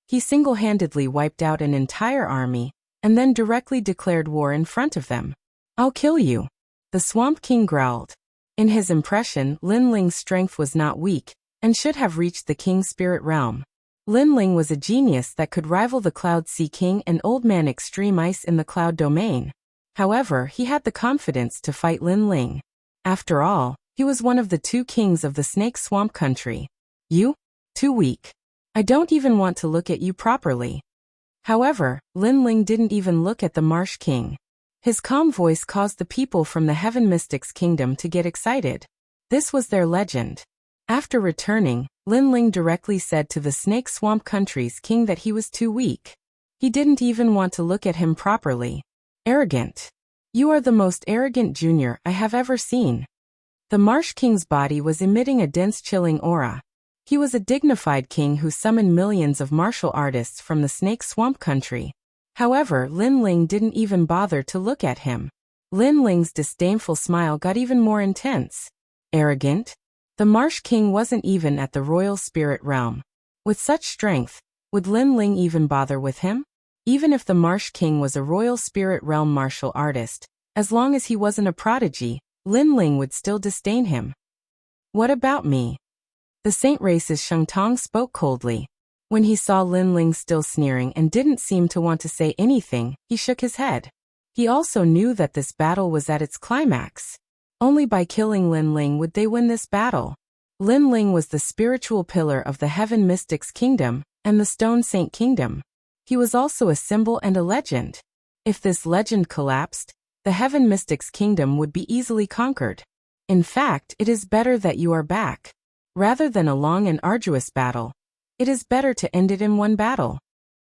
He single-handedly wiped out an entire army, and then directly declared war in front of them. I'll kill you. The Swamp King growled. In his impression, Lin Ling's strength was not weak, and should have reached the King's spirit realm. Lin Ling was a genius that could rival the Cloud Sea King and Old Man Extreme Ice in the Cloud domain. However, he had the confidence to fight Lin Ling. After all, he was one of the 2 kings of the Snake Swamp country. You? Too weak. I don't even want to look at you properly. However, Lin Ling didn't even look at the Marsh King. His calm voice caused the people from the Heaven Mystics Kingdom to get excited. This was their legend. After returning, Lin Ling directly said to the Snake Swamp country's king that he was too weak. He didn't even want to look at him properly. Arrogant. You are the most arrogant junior I have ever seen. The Marsh King's body was emitting a dense chilling aura. He was a dignified king who summoned millions of martial artists from the Snake Swamp country. However, Lin Ling didn't even bother to look at him. Lin Ling's disdainful smile got even more intense. Arrogant? The Marsh King wasn't even at the royal spirit realm. With such strength, would Lin Ling even bother with him? Even if the Marsh King was a royal spirit realm martial artist, as long as he wasn't a prodigy, Lin Ling would still disdain him. What about me? The Saint Race's Sheng Tong spoke coldly. When he saw Lin Ling still sneering and didn't seem to want to say anything, he shook his head. He also knew that this battle was at its climax. Only by killing Lin Ling would they win this battle. Lin Ling was the spiritual pillar of the Heaven Mystics Kingdom and the Stone Saint Kingdom. He was also a symbol and a legend. If this legend collapsed, the Heaven Mystics Kingdom would be easily conquered. In fact, it is better that you are back. Rather than a long and arduous battle, it is better to end it in one battle.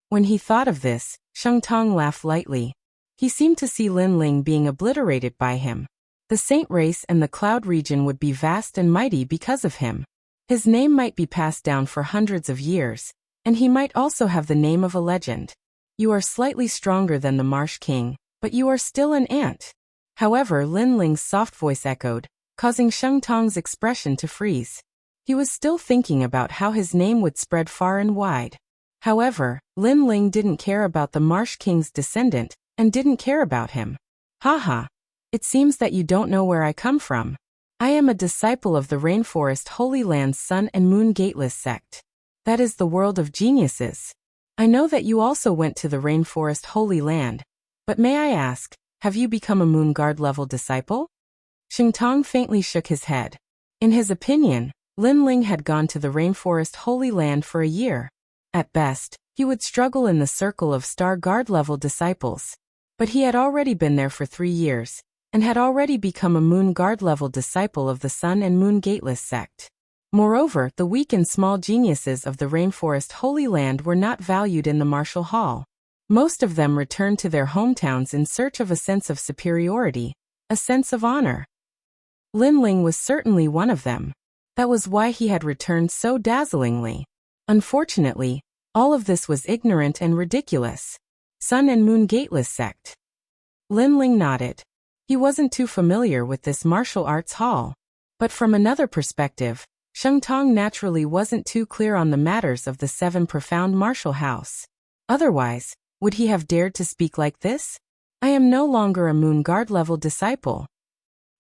When he thought of this, Sheng Tong laughed lightly. He seemed to see Lin Ling being obliterated by him. The Saint Race and the Cloud region would be vast and mighty because of him. His name might be passed down for hundreds of years, and he might also have the name of a legend. You are slightly stronger than the Marsh King, but you are still an ant. However, Lin Ling's soft voice echoed, causing Sheng Tong's expression to freeze. He was still thinking about how his name would spread far and wide. However, Lin Ling didn't care about the Marsh King's descendant, and didn't care about him. Haha. It seems that you don't know where I come from. I am a disciple of the Rainforest Holy Land's Sun and Moon Gateless sect. That is the world of geniuses. I know that you also went to the Rainforest Holy Land, but may I ask, have you become a Moon Guard level disciple? Sheng Tong faintly shook his head. In his opinion, Lin Ling had gone to the Rainforest Holy Land for a year. At best, he would struggle in the circle of Star Guard level disciples. But he had already been there for 3 years, and had already become a Moon Guard level disciple of the Sun and Moon Gateless sect. Moreover, the weak and small geniuses of the Rainforest Holy Land were not valued in the martial hall. Most of them returned to their hometowns in search of a sense of superiority, a sense of honor. Lin Ling was certainly one of them. That was why he had returned so dazzlingly. Unfortunately, all of this was ignorant and ridiculous. Sun and Moon Gateless sect. Lin Ling nodded. He wasn't too familiar with this martial arts hall. But from another perspective, Sheng Tong naturally wasn't too clear on the matters of the 7 profound martial house. Otherwise, would he have dared to speak like this? I am no longer a Moon Guard level disciple.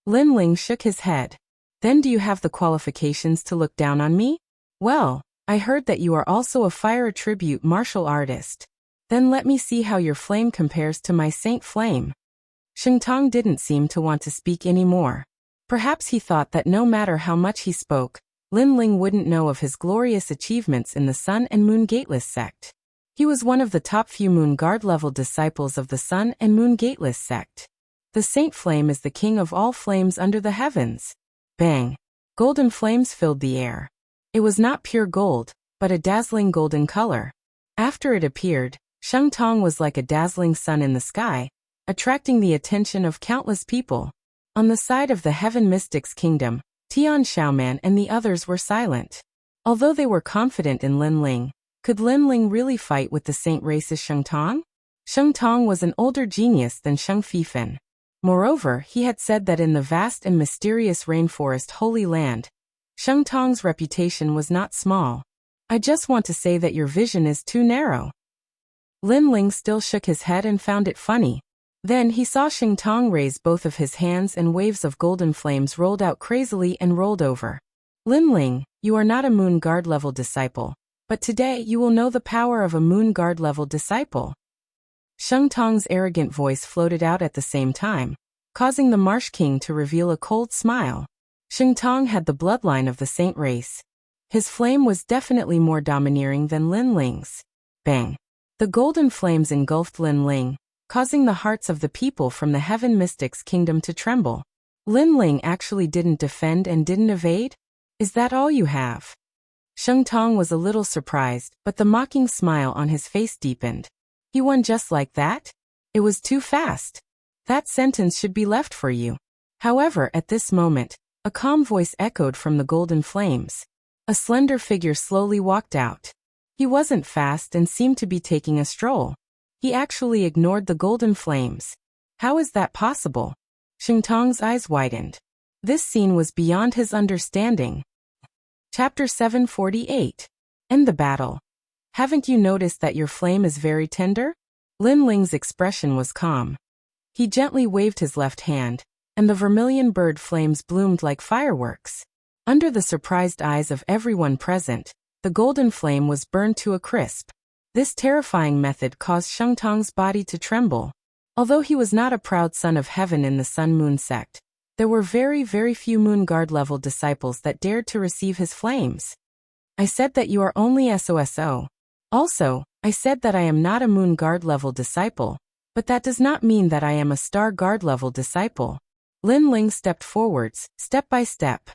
Lin Ling shook his head. Then do you have the qualifications to look down on me? Well, I heard that you are also a fire attribute martial artist. Then let me see how your flame compares to my Saint Flame. Sheng Tong didn't seem to want to speak anymore. Perhaps he thought that no matter how much he spoke, Lin Ling wouldn't know of his glorious achievements in the Sun and Moon Gateless sect. He was one of the top few Moon Guard level disciples of the Sun and Moon Gateless sect. The Saint Flame is the king of all flames under the heavens. Bang! Golden flames filled the air. It was not pure gold, but a dazzling golden color. After it appeared, Sheng Tong was like a dazzling sun in the sky, attracting the attention of countless people. On the side of the Heaven Mystics Kingdom, Tian Xiaoman and the others were silent. Although they were confident in Lin Ling, could Lin Ling really fight with the Saint Race's Sheng Tong? Sheng Tong was an older genius than Sheng Fifen. Moreover, he had said that in the vast and mysterious Rainforest Holy Land, Sheng Tong's reputation was not small. I just want to say that your vision is too narrow. Lin Ling still shook his head and found it funny. Then he saw Sheng Tong raise both of his hands and waves of golden flames rolled out crazily and rolled over. Lin Ling, you are not a Moon Guard level disciple, but today you will know the power of a Moon Guard level disciple. Sheng Tong's arrogant voice floated out at the same time, causing the Marsh King to reveal a cold smile. Sheng Tong had the bloodline of the Saint Race. His flame was definitely more domineering than Lin Ling's. Bang! The golden flames engulfed Lin Ling, causing the hearts of the people from the Heaven Mystics Kingdom to tremble. Lin Ling actually didn't defend and didn't evade? Is that all you have? Sheng Tong was a little surprised, but the mocking smile on his face deepened. He won just like that? It was too fast. That sentence should be left for you. However, at this moment, a calm voice echoed from the golden flames. A slender figure slowly walked out. He wasn't fast and seemed to be taking a stroll. He actually ignored the golden flames. How is that possible? Shengtong's eyes widened. This scene was beyond his understanding. Chapter 748. End the battle. Haven't you noticed that your flame is very tender? Lin Ling's expression was calm. He gently waved his left hand, and the vermilion bird flames bloomed like fireworks. Under the surprised eyes of everyone present, the golden flame was burned to a crisp. This terrifying method caused Shengtong's body to tremble. Although he was not a proud son of heaven in the Sun-Moon sect, there were very few Moon Guard level disciples that dared to receive his flames. I said that you are only SOSO. Also, I said that I am not a Moon Guard level disciple, but that does not mean that I am a Star Guard level disciple. Lin Ling stepped forwards, step by step.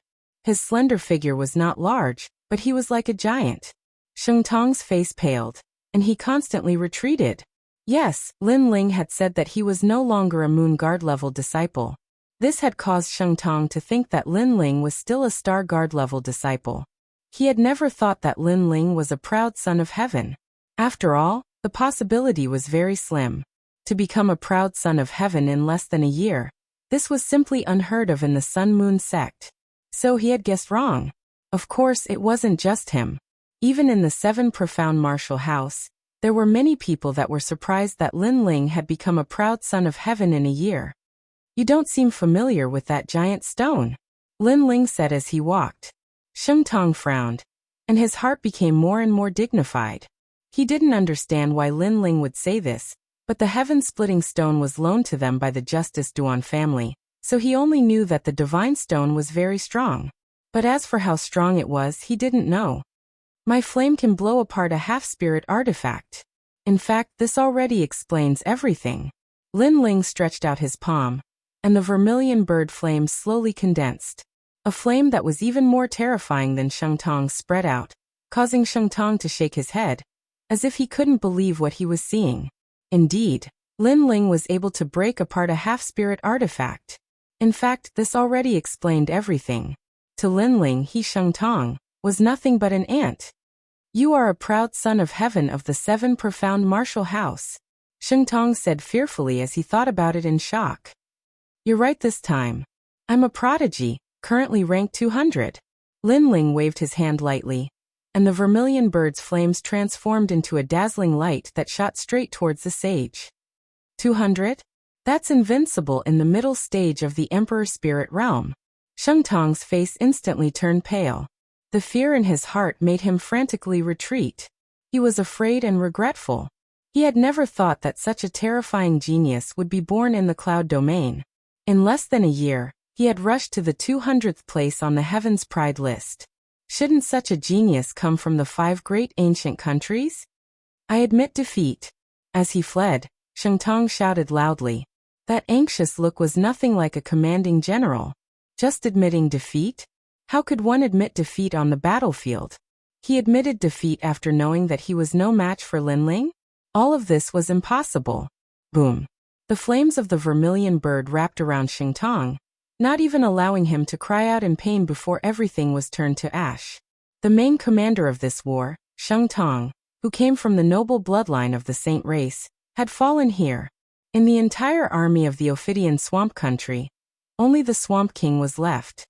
His slender figure was not large, but he was like a giant. Shengtong's face paled, and he constantly retreated. Yes, Lin Ling had said that he was no longer a Moon Guard level disciple. This had caused Shengtong to think that Lin Ling was still a Star Guard level disciple. He had never thought that Lin Ling was a proud son of heaven. After all, the possibility was very slim. To become a proud son of heaven in less than a year, this was simply unheard of in the Sun-Moon sect. So he had guessed wrong. Of course, it wasn't just him. Even in the 7 profound martial house, there were many people that were surprised that Lin Ling had become a proud son of heaven in a year. You don't seem familiar with that giant stone, Lin Ling said as he walked. Shengtong frowned, and his heart became more and more dignified. He didn't understand why Lin Ling would say this, but the heaven-splitting stone was loaned to them by the Justice Duan family, so he only knew that the divine stone was very strong. But as for how strong it was, he didn't know. My flame can blow apart a half-spirit artifact. In fact, this already explains everything. Lin Ling stretched out his palm, and the vermilion bird flame slowly condensed. A flame that was even more terrifying than Shengtong's spread out, causing Shengtong to shake his head, as if he couldn't believe what he was seeing. Indeed, Lin Ling was able to break apart a half-spirit artifact. In fact, this already explained everything. To Lin Ling, he Shengtong was nothing but an ant. You are a proud son of heaven of the 7 profound martial house, Shengtong said fearfully as he thought about it in shock. You're right this time. I'm a prodigy, currently ranked 200. Lin Ling waved his hand lightly, and the vermilion bird's flames transformed into a dazzling light that shot straight towards the sage. 200? That's invincible in the middle stage of the Emperor Spirit Realm. Shengtong's face instantly turned pale. The fear in his heart made him frantically retreat. He was afraid and regretful. He had never thought that such a terrifying genius would be born in the cloud domain. In less than a year, he had rushed to the 200th place on the Heaven's Pride list. Shouldn't such a genius come from the 5 great ancient countries? I admit defeat. As he fled, Shengtong shouted loudly. That anxious look was nothing like a commanding general. Just admitting defeat? How could one admit defeat on the battlefield? He admitted defeat after knowing that he was no match for Lin Ling? All of this was impossible. Boom. The flames of the vermilion bird wrapped around Shengtong, not even allowing him to cry out in pain before everything was turned to ash. The main commander of this war, Shengtong, who came from the noble bloodline of the Saint race, had fallen here. In the entire army of the Ophidian Swamp Country, only the Swamp King was left.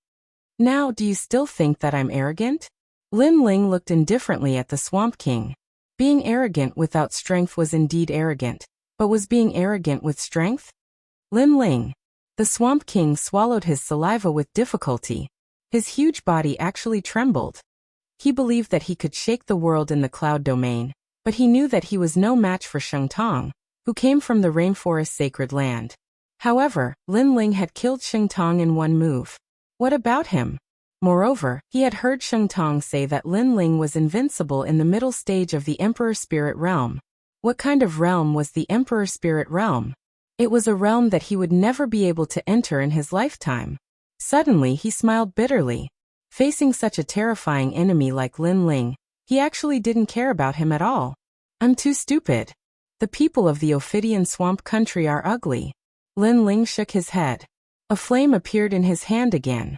Now, do you still think that I'm arrogant? Lin Ling looked indifferently at the Swamp King. Being arrogant without strength was indeed arrogant, but was being arrogant with strength? Lin Ling. The Swamp King swallowed his saliva with difficulty. His huge body actually trembled. He believed that he could shake the world in the cloud domain, but he knew that he was no match for Shengtong, who came from the rainforest sacred land. However, Lin Ling had killed Shengtong in one move. What about him? Moreover, he had heard Shengtong say that Lin Ling was invincible in the middle stage of the Emperor Spirit Realm. What kind of realm was the Emperor Spirit Realm? It was a realm that he would never be able to enter in his lifetime. Suddenly he smiled bitterly. Facing such a terrifying enemy like Lin Ling, he actually didn't care about him at all. I'm too stupid. The people of the Ophidian swamp country are ugly. Lin Ling shook his head. A flame appeared in his hand again.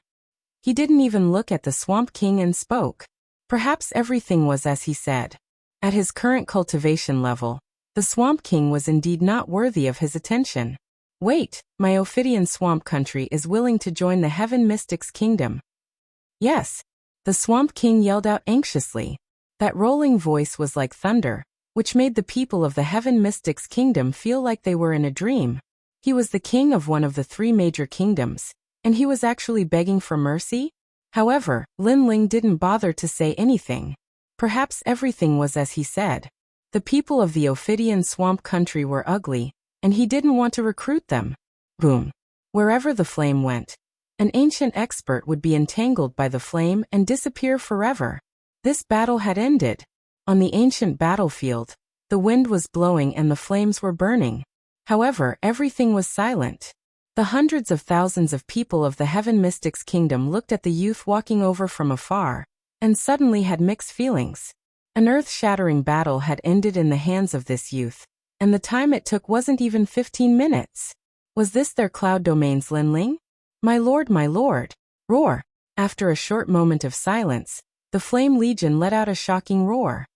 He didn't even look at the Swamp King and spoke. Perhaps everything was as he said. At his current cultivation level, the Swamp King was indeed not worthy of his attention. Wait, my Ophidian swamp country is willing to join the Heaven Mystics Kingdom. Yes, the Swamp King yelled out anxiously. That rolling voice was like thunder, which made the people of the Heaven Mystics Kingdom feel like they were in a dream. He was the king of one of the three major kingdoms, and he was actually begging for mercy? However, Lin Ling didn't bother to say anything. Perhaps everything was as he said. The people of the Ophidian swamp country were ugly, and he didn't want to recruit them. Boom. Wherever the flame went, an ancient expert would be entangled by the flame and disappear forever. This battle had ended. On the ancient battlefield, the wind was blowing and the flames were burning. However, everything was silent. The hundreds of thousands of people of the Heaven Mystics Kingdom looked at the youth walking over from afar, and suddenly had mixed feelings. An earth-shattering battle had ended in the hands of this youth, and the time it took wasn't even 15 minutes. Was this their cloud domain's Lin Ling? My lord, my lord! Roar! After a short moment of silence, the Flame Legion let out a shocking roar.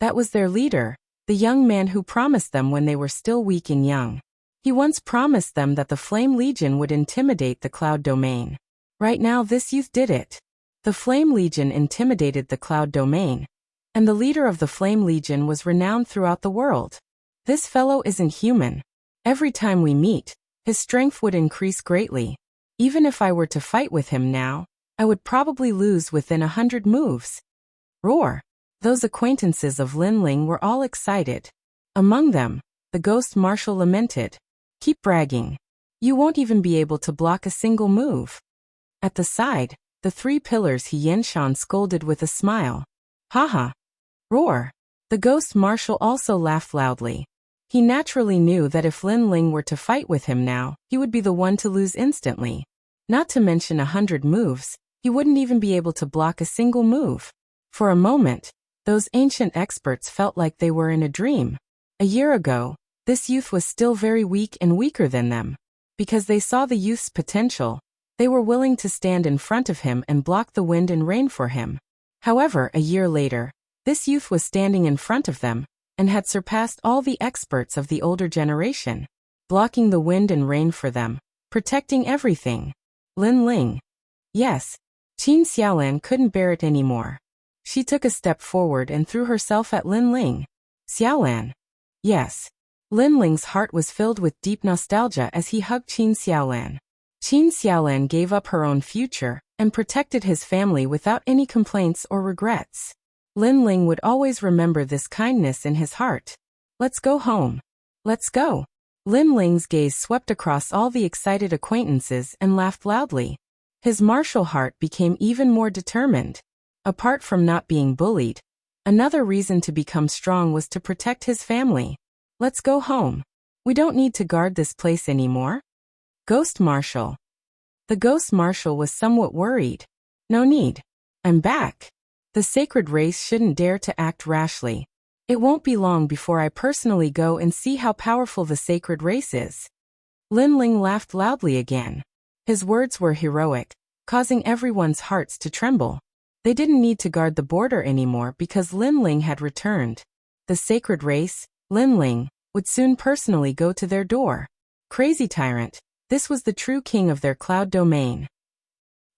That was their leader, the young man who promised them when they were still weak and young. He once promised them that the Flame Legion would intimidate the Cloud Domain. Right now this youth did it. The Flame Legion intimidated the Cloud Domain, and the leader of the Flame Legion was renowned throughout the world. This fellow isn't human. Every time we meet, his strength would increase greatly. Even if I were to fight with him now, I would probably lose within 100 moves. Roar! Those acquaintances of Lin Ling were all excited. Among them, the Ghost Marshal lamented. Keep bragging. You won't even be able to block a single move. At the side, the three pillars He Yenshan scolded with a smile. Haha. Roar. The Ghost Marshal also laughed loudly. He naturally knew that if Lin Ling were to fight with him now, he would be the one to lose instantly. Not to mention 100 moves, he wouldn't even be able to block a single move. For a moment, those ancient experts felt like they were in a dream. A year ago, this youth was still very weak and weaker than them. Because they saw the youth's potential, they were willing to stand in front of him and block the wind and rain for him. However, a year later, this youth was standing in front of them, and had surpassed all the experts of the older generation, blocking the wind and rain for them, protecting everything. Lin Ling. Yes. Qin Xiaolan couldn't bear it anymore. She took a step forward and threw herself at Lin Ling. Xiaolan. Yes. Lin Ling's heart was filled with deep nostalgia as he hugged Qin Xiaolan. Qin Xiaolan gave up her own future and protected his family without any complaints or regrets. Lin Ling would always remember this kindness in his heart. Let's go home. Let's go. Lin Ling's gaze swept across all the excited acquaintances and laughed loudly. His martial heart became even more determined. Apart from not being bullied, another reason to become strong was to protect his family. Let's go home. We don't need to guard this place anymore. Ghost Marshal. The Ghost Marshal was somewhat worried. No need. I'm back. The sacred race shouldn't dare to act rashly. It won't be long before I personally go and see how powerful the sacred race is. Lin Ling laughed loudly again. His words were heroic, causing everyone's hearts to tremble. They didn't need to guard the border anymore because Lin Ling had returned. The sacred race, Lin Ling, would soon personally go to their door. Crazy tyrant, this was the true king of their cloud domain.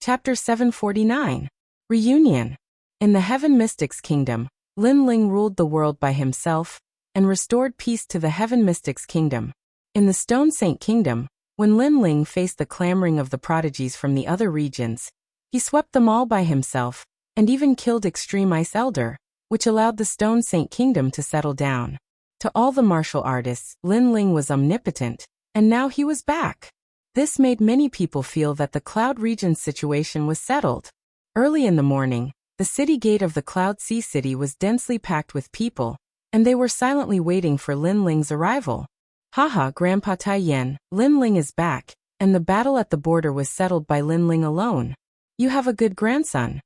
Chapter 749. Reunion. In the Heaven Mystics Kingdom, Lin Ling ruled the world by himself, and restored peace to the Heaven Mystics Kingdom. In the Stone Saint Kingdom, when Lin Ling faced the clamoring of the prodigies from the other regions, he swept them all by himself, and even killed Extreme Ice Elder, which allowed the Stone Saint Kingdom to settle down. To all the martial artists, Lin Ling was omnipotent, and now he was back. This made many people feel that the Cloud region's situation was settled. Early in the morning, the city gate of the Cloud Sea City was densely packed with people, and they were silently waiting for Lin Ling's arrival. Haha, Grandpa Taiyan, Lin Ling is back, and the battle at the border was settled by Lin Ling alone. You have a good grandson.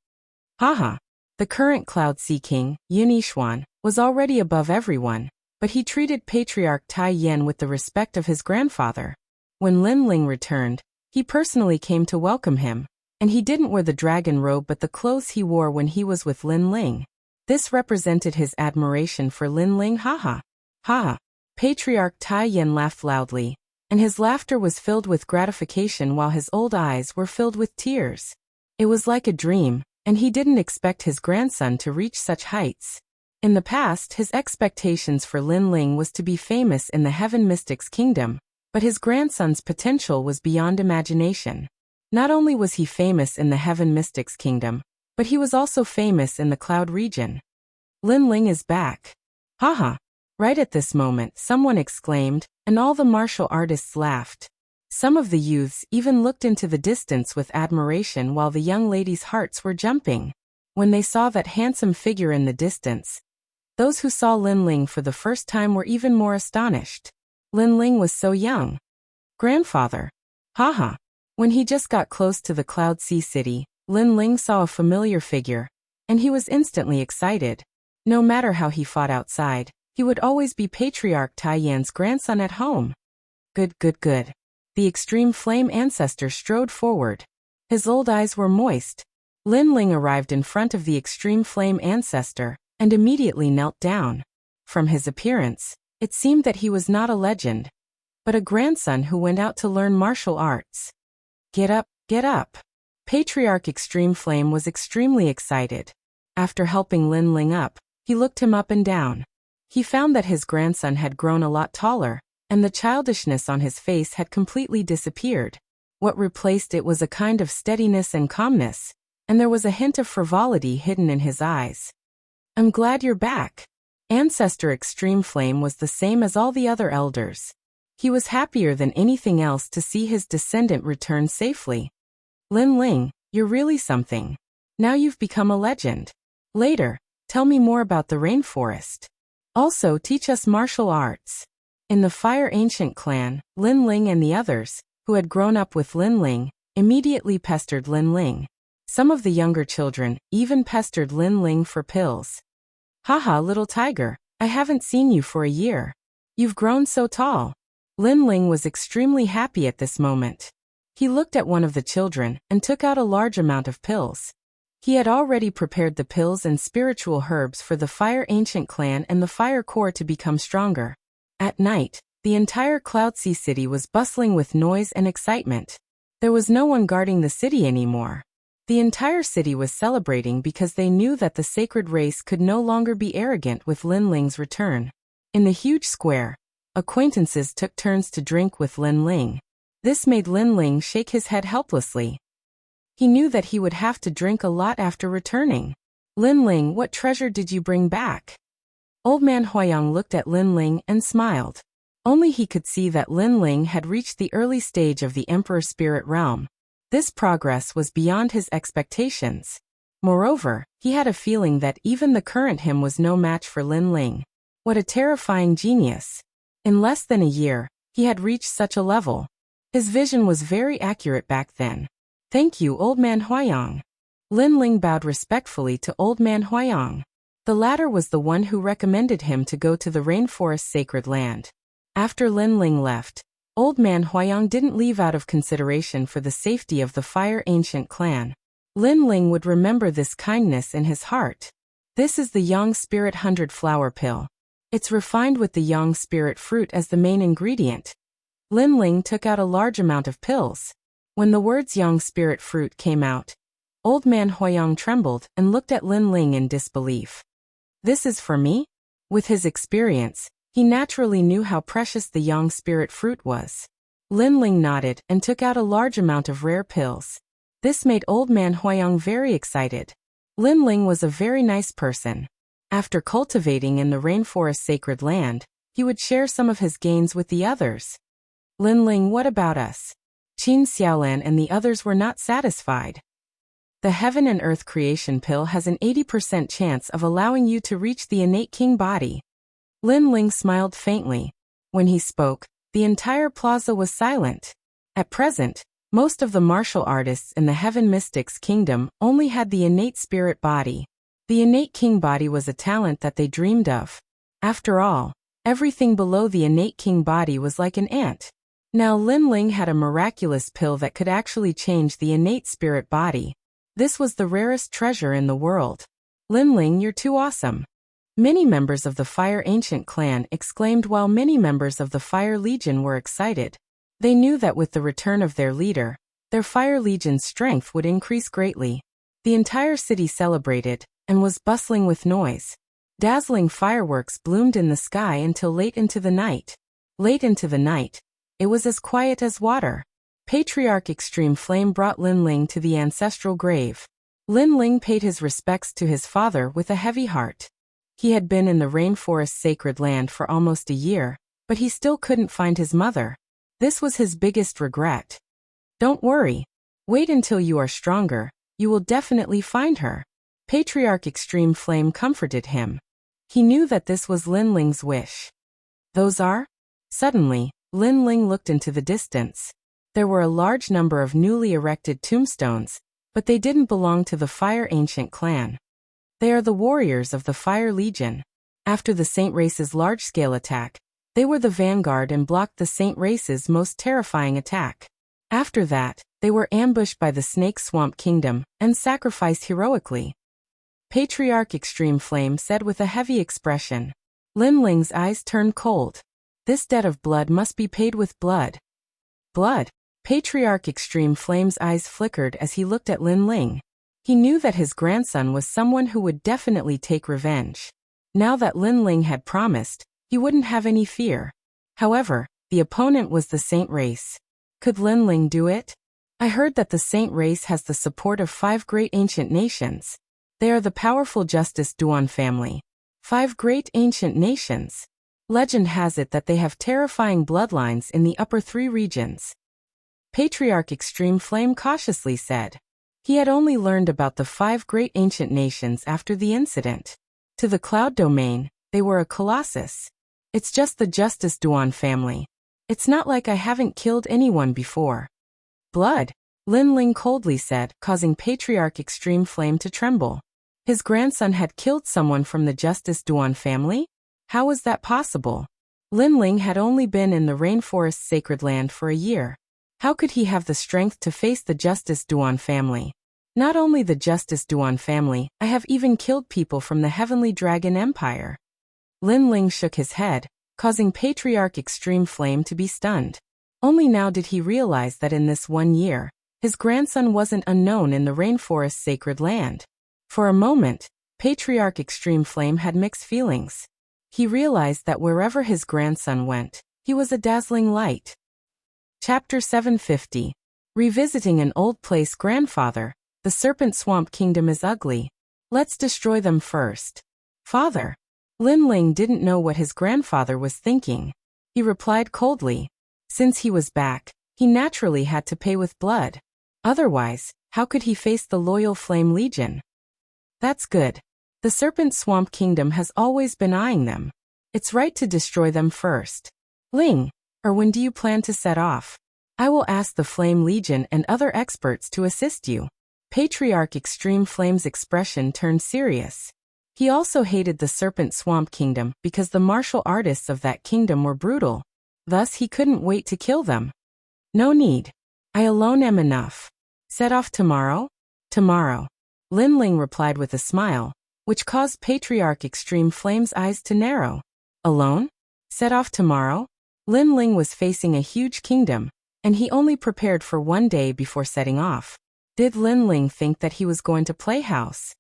Haha. The current Cloud Sea King, Yunixuan, was already above everyone, but he treated Patriarch Tai Yen with the respect of his grandfather. When Lin Ling returned, he personally came to welcome him, and he didn't wear the dragon robe but the clothes he wore when he was with Lin Ling. This represented his admiration for Lin Ling. Ha ha. Patriarch Tai Yen laughed loudly, and his laughter was filled with gratification while his old eyes were filled with tears. It was like a dream, and he didn't expect his grandson to reach such heights. In the past, his expectations for Lin Ling was to be famous in the Heaven Mystics Kingdom, but his grandson's potential was beyond imagination. Not only was he famous in the Heaven Mystics Kingdom, but he was also famous in the Cloud region. Lin Ling is back. Haha. Right at this moment, someone exclaimed, and all the martial artists laughed. Some of the youths even looked into the distance with admiration while the young ladies' hearts were jumping. When they saw that handsome figure in the distance, those who saw Lin Ling for the first time were even more astonished. Lin Ling was so young. Grandfather. Haha. When he just got close to the Cloud Sea City, Lin Ling saw a familiar figure, and he was instantly excited. No matter how he fought outside, he would always be Patriarch Tai Yan's grandson at home. Good. The Extreme Flame ancestor strode forward. His old eyes were moist. Lin Ling arrived in front of the Extreme Flame ancestor, and immediately knelt down. From his appearance, it seemed that he was not a legend, but a grandson who went out to learn martial arts. Get up. Patriarch Extreme Flame was extremely excited. After helping Lin Ling up, he looked him up and down. He found that his grandson had grown a lot taller, and the childishness on his face had completely disappeared. What replaced it was a kind of steadiness and calmness, and there was a hint of frivolity hidden in his eyes. I'm glad you're back. Ancestor Extreme Flame was the same as all the other elders. He was happier than anything else to see his descendant return safely. Lin Ling, you're really something. Now you've become a legend. Later, tell me more about the rainforest. Also teach us martial arts. In the Fire Ancient clan, Lin Ling and the others, who had grown up with Lin Ling, immediately pestered Lin Ling. Some of the younger children even pestered Lin Ling for pills. Haha, little tiger, I haven't seen you for a year. You've grown so tall. Lin Ling was extremely happy at this moment. He looked at one of the children and took out a large amount of pills. He had already prepared the pills and spiritual herbs for the Fire Ancient clan and the Fire Core to become stronger. At night, the entire Cloud Sea City was bustling with noise and excitement. There was no one guarding the city anymore. The entire city was celebrating because they knew that the sacred race could no longer be arrogant with Lin Ling's return. In the huge square, acquaintances took turns to drink with Lin Ling. This made Lin Ling shake his head helplessly. He knew that he would have to drink a lot after returning. Lin Ling, what treasure did you bring back? Old Man Huayang looked at Lin Ling and smiled. Only he could see that Lin Ling had reached the early stage of the Emperor Spirit Realm. This progress was beyond his expectations. Moreover, he had a feeling that even the current him was no match for Lin Ling. What a terrifying genius. In less than a year, he had reached such a level. His vision was very accurate back then. Thank you, Old Man Huayang. Lin Ling bowed respectfully to Old Man Huayang. The latter was the one who recommended him to go to the rainforest sacred land. After Lin Ling left, Old Man Huayang didn't leave out of consideration for the safety of the Fire Ancient clan. Lin Ling would remember this kindness in his heart. This is the Yang Spirit 100 flower pill. It's refined with the Yang Spirit fruit as the main ingredient. Lin Ling took out a large amount of pills. When the words Yang Spirit fruit came out, Old Man Huayang trembled and looked at Lin Ling in disbelief. This is for me? With his experience, he naturally knew how precious the Yang Spirit fruit was. Lin Ling nodded and took out a large amount of rare pills. This made Old Man Huayang very excited. Lin Ling was a very nice person. After cultivating in the rainforest sacred land, he would share some of his gains with the others. Lin Ling, what about us? Qin Xiaolan and the others were not satisfied. The Heaven and Earth Creation Pill has an 80% chance of allowing you to reach the innate king body. Lin Ling smiled faintly. When he spoke, the entire plaza was silent. At present, most of the martial artists in the Heaven Mystics Kingdom only had the innate spirit body. The innate king body was a talent that they dreamed of. After all, Everything below the innate king body was like an ant. Now Lin Ling had a miraculous pill that could actually change the innate spirit body. This was the rarest treasure in the world. Lin Ling, you're too awesome. Many members of the Fire Ancient clan exclaimed while many members of the Fire Legion were excited. They knew that with the return of their leader, their Fire Legion's strength would increase greatly. The entire city celebrated and was bustling with noise. Dazzling fireworks bloomed in the sky until late into the night. Late into the night, it was as quiet as water. Patriarch Extreme Flame brought Lin Ling to the ancestral grave. Lin Ling paid his respects to his father with a heavy heart. He had been in the rainforest sacred land for almost a year, but he still couldn't find his mother. This was his biggest regret. Don't worry. Wait until you are stronger. You will definitely find her. Patriarch Extreme Flame comforted him. He knew that this was Lin Ling's wish. Those are? Suddenly, Lin Ling looked into the distance. There were a large number of newly erected tombstones, but they didn't belong to the Fire Ancient clan. They are the warriors of the Fire Legion. After the Saint Race's large-scale attack, they were the vanguard and blocked the Saint Race's most terrifying attack. After that, they were ambushed by the Snake Swamp Kingdom and sacrificed heroically. Patriarch Extreme Flame said with a heavy expression. Lin Ling's eyes turned cold. This debt of blood must be paid with blood. Blood? Patriarch Extreme Flame's eyes flickered as he looked at Lin Ling. He knew that his grandson was someone who would definitely take revenge. Now that Lin Ling had promised, he wouldn't have any fear. However, the opponent was the Saint Race. Could Lin Ling do it? I heard that the Saint Race has the support of 5 great ancient nations. They are the powerful Justice Duan family. 5 great ancient nations. Legend has it that they have terrifying bloodlines in the upper 3 regions. Patriarch Extreme Flame cautiously said. He had only learned about the 5 great ancient nations after the incident. To the Cloud Domain, they were a colossus. It's just the Justice Duan family. It's not like I haven't killed anyone before. Blood? Lin Ling coldly said, causing Patriarch Extreme Flame to tremble. His grandson had killed someone from the Justice Duan family? How was that possible? Lin Ling had only been in the Rainforest Sacred Land for a year. How could he have the strength to face the Justice Duan family? Not only the Justice Duan family, I have even killed people from the Heavenly Dragon Empire. Lin Ling shook his head, causing Patriarch Extreme Flame to be stunned. Only now did he realize that in this 1 year, his grandson wasn't unknown in the Rainforest Sacred Land. For a moment, Patriarch Extreme Flame had mixed feelings. He realized that wherever his grandson went, he was a dazzling light. Chapter 750. Revisiting an old place. Grandfather, the Serpent Swamp Kingdom is ugly. Let's destroy them first. Father. Lin Ling didn't know what his grandfather was thinking. He replied coldly. Since he was back, he naturally had to pay with blood. Otherwise, how could he face the loyal Flame Legion? That's good. The Serpent Swamp Kingdom has always been eyeing them. It's right to destroy them first. Ling, or when do you plan to set off? I will ask the Flame Legion and other experts to assist you. Patriarch Extreme Flame's expression turned serious. He also hated the Serpent Swamp Kingdom because the martial artists of that kingdom were brutal. Thus he couldn't wait to kill them. No need. I alone am enough. Set off tomorrow? Tomorrow. Lin Ling replied with a smile, which caused Patriarch Extreme Flame's eyes to narrow. Alone? Set off tomorrow? Lin Ling was facing a huge kingdom, and he only prepared for 1 day before setting off. Did Lin Ling think that he was going to play house?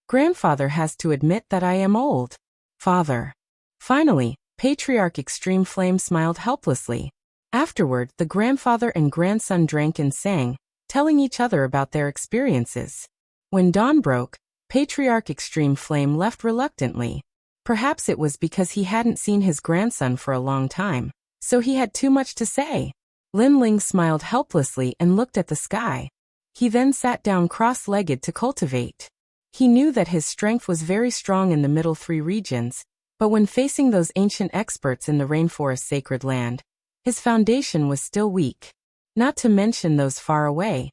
Grandfather has to admit that I am old. Father. Finally, Patriarch Extreme Flame smiled helplessly. Afterward, the grandfather and grandson drank and sang, telling each other about their experiences. When dawn broke, Patriarch Extreme Flame left reluctantly. Perhaps it was because he hadn't seen his grandson for a long time, so he had too much to say. Lin Ling smiled helplessly and looked at the sky. He then sat down cross-legged to cultivate. He knew that his strength was very strong in the middle 3 regions, but when facing those ancient experts in the Rainforest Sacred Land, his foundation was still weak. Not to mention those far away.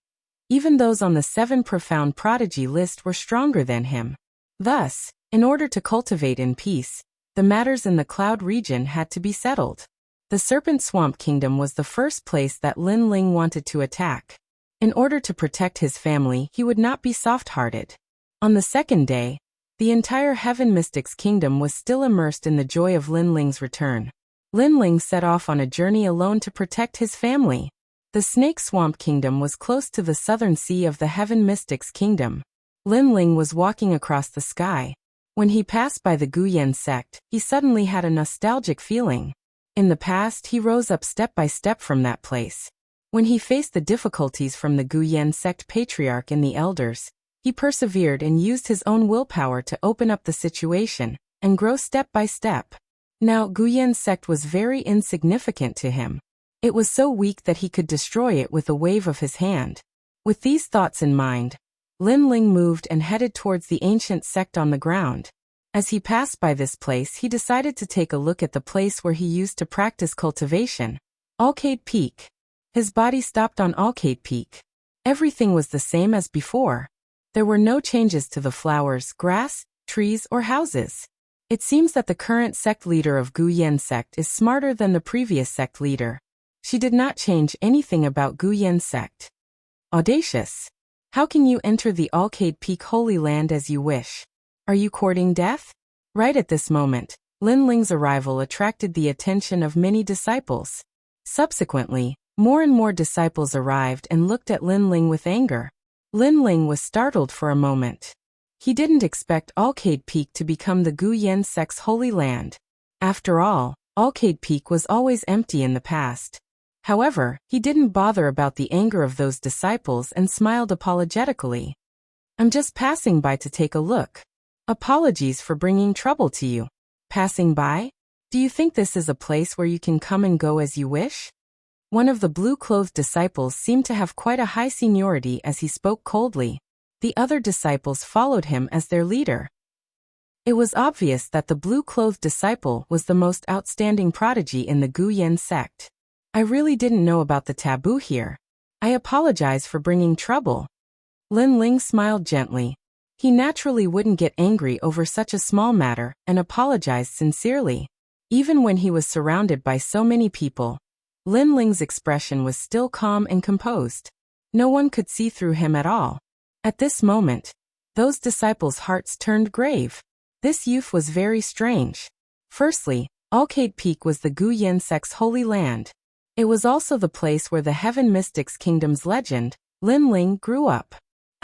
Even those on the 7 profound prodigy list were stronger than him. Thus, in order to cultivate in peace, The matters in the cloud region had to be settled. The Serpent Swamp Kingdom was the first place that Lin Ling wanted to attack. In order to protect his family, he would not be soft-hearted. On the second day, the entire Heaven Mystics Kingdom was still immersed in the joy of Lin Ling's return. Lin Ling set off on a journey alone to protect his family. The Snake Swamp Kingdom was close to the southern sea of the Heaven Mystics Kingdom. Lin Ling was walking across the sky. When he passed by the Guyan sect, he suddenly had a nostalgic feeling. In the past, he rose up step by step from that place. When he faced the difficulties from the Guyan sect patriarch and the elders, he persevered and used his own willpower to open up the situation and grow step by step. Now, Guyan sect was very insignificant to him. It was so weak that he could destroy it with a wave of his hand. With these thoughts in mind, Lin Ling moved and headed towards the ancient sect on the ground. As he passed by this place, he decided to take a look at the place where he used to practice cultivation, Alcade Peak. His body stopped on Alcade Peak. Everything was the same as before. There were no changes to the flowers, grass, trees, or houses. It seems that the current sect leader of Guyan sect is smarter than the previous sect leader. She did not change anything about Guyan sect. Audacious. How can you enter the Alcade Peak Holy Land as you wish? Are you courting death? Right at this moment, Lin Ling's arrival attracted the attention of many disciples. Subsequently, more and more disciples arrived and looked at Lin Ling with anger. Lin Ling was startled for a moment. He didn't expect Alcade Peak to become the Guyan sect's holy land. After all, Alcade Peak was always empty in the past. However, he didn't bother about the anger of those disciples and smiled apologetically. I'm just passing by to take a look. Apologies for bringing trouble to you. Passing by? Do you think this is a place where you can come and go as you wish? One of the blue-clothed disciples seemed to have quite a high seniority as he spoke coldly. The other disciples followed him as their leader. It was obvious that the blue-clothed disciple was the most outstanding prodigy in the Guyan sect. I really didn't know about the taboo here. I apologize for bringing trouble. Lin Ling smiled gently. He naturally wouldn't get angry over such a small matter and apologized sincerely. Even when he was surrounded by so many people, Lin Ling's expression was still calm and composed. No one could see through him at all. At this moment, those disciples' hearts turned grave. This youth was very strange. Firstly, Alcade Peak was the Guyan sect's holy land. It was also the place where the Heaven Mystics Kingdom's legend, Lin Ling, grew up.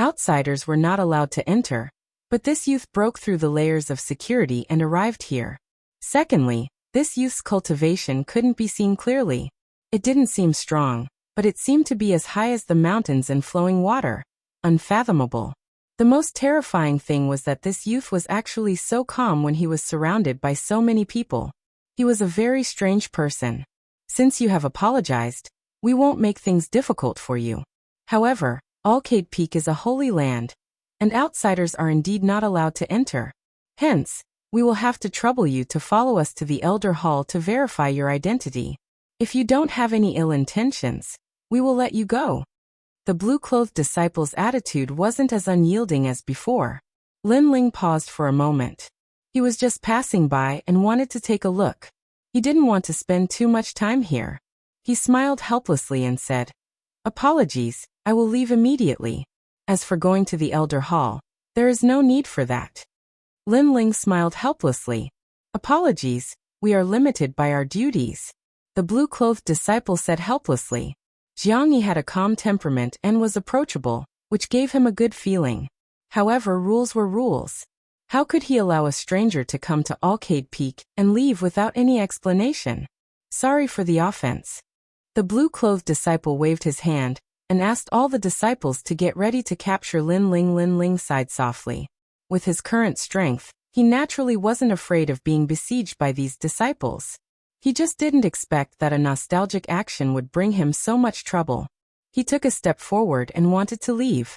Outsiders were not allowed to enter, but this youth broke through the layers of security and arrived here. Secondly, this youth's cultivation couldn't be seen clearly. It didn't seem strong, but it seemed to be as high as the mountains and flowing water. Unfathomable. The most terrifying thing was that this youth was actually so calm when he was surrounded by so many people. He was a very strange person. Since you have apologized, we won't make things difficult for you. However, Alcade Peak is a holy land, and outsiders are indeed not allowed to enter. Hence, we will have to trouble you to follow us to the Elder Hall to verify your identity. If you don't have any ill intentions, we will let you go. The blue-clothed disciple's attitude wasn't as unyielding as before. Lin Ling paused for a moment. He was just passing by and wanted to take a look. He didn't want to spend too much time here. He smiled helplessly and said, "Apologies, I will leave immediately. As for going to the Elder Hall, there is no need for that." Lin Ling smiled helplessly. "Apologies, we are limited by our duties," the blue-clothed disciple said helplessly. Jiangyi had a calm temperament and was approachable, which gave him a good feeling. However, rules were rules. How could he allow a stranger to come to Alcade Peak and leave without any explanation? "Sorry for the offense." The blue-clothed disciple waved his hand and asked all the disciples to get ready to capture Lin Ling. Lin Ling sighed softly. With his current strength, he naturally wasn't afraid of being besieged by these disciples. He just didn't expect that a nostalgic action would bring him so much trouble. He took a step forward and wanted to leave.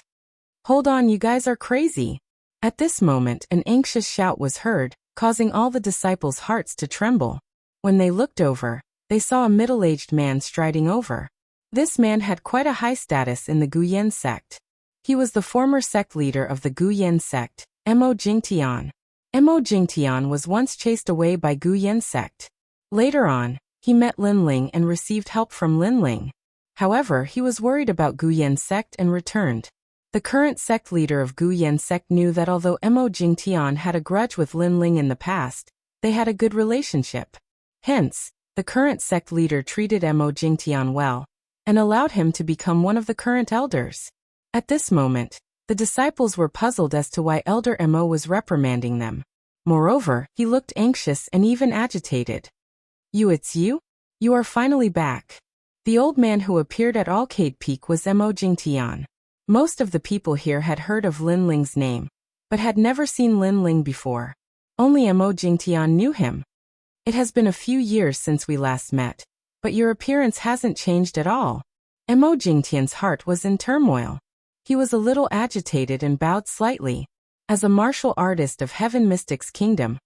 "Hold on, you guys are crazy." At this moment, an anxious shout was heard, causing all the disciples' hearts to tremble. When they looked over, they saw a middle-aged man striding over. This man had quite a high status in the Guyan sect. He was the former sect leader of the Guyan sect, Mo Jingtian. Mo Jingtian was once chased away by Gu Yan sect. Later on, he met Lin Ling and received help from Lin Ling. However, he was worried about Gu Yan sect and returned. The current sect leader of Gu Yan sect knew that although Mo Jingtian had a grudge with Lin Ling in the past, they had a good relationship. Hence, the current sect leader treated Mo Jingtian well, and allowed him to become one of the current elders. At this moment, the disciples were puzzled as to why Elder Mo was reprimanding them. Moreover, he looked anxious and even agitated. It's you? You are finally back. The old man who appeared at Arcade Peak was Mo Jingtian. Most of the people here had heard of Lin Ling's name, but had never seen Lin Ling before. Only Mo Jingtian knew him. It has been a few years since we last met, but your appearance hasn't changed at all. Mo Jingtian's heart was in turmoil. He was a little agitated and bowed slightly. As a martial artist of Heaven Mystic's kingdom,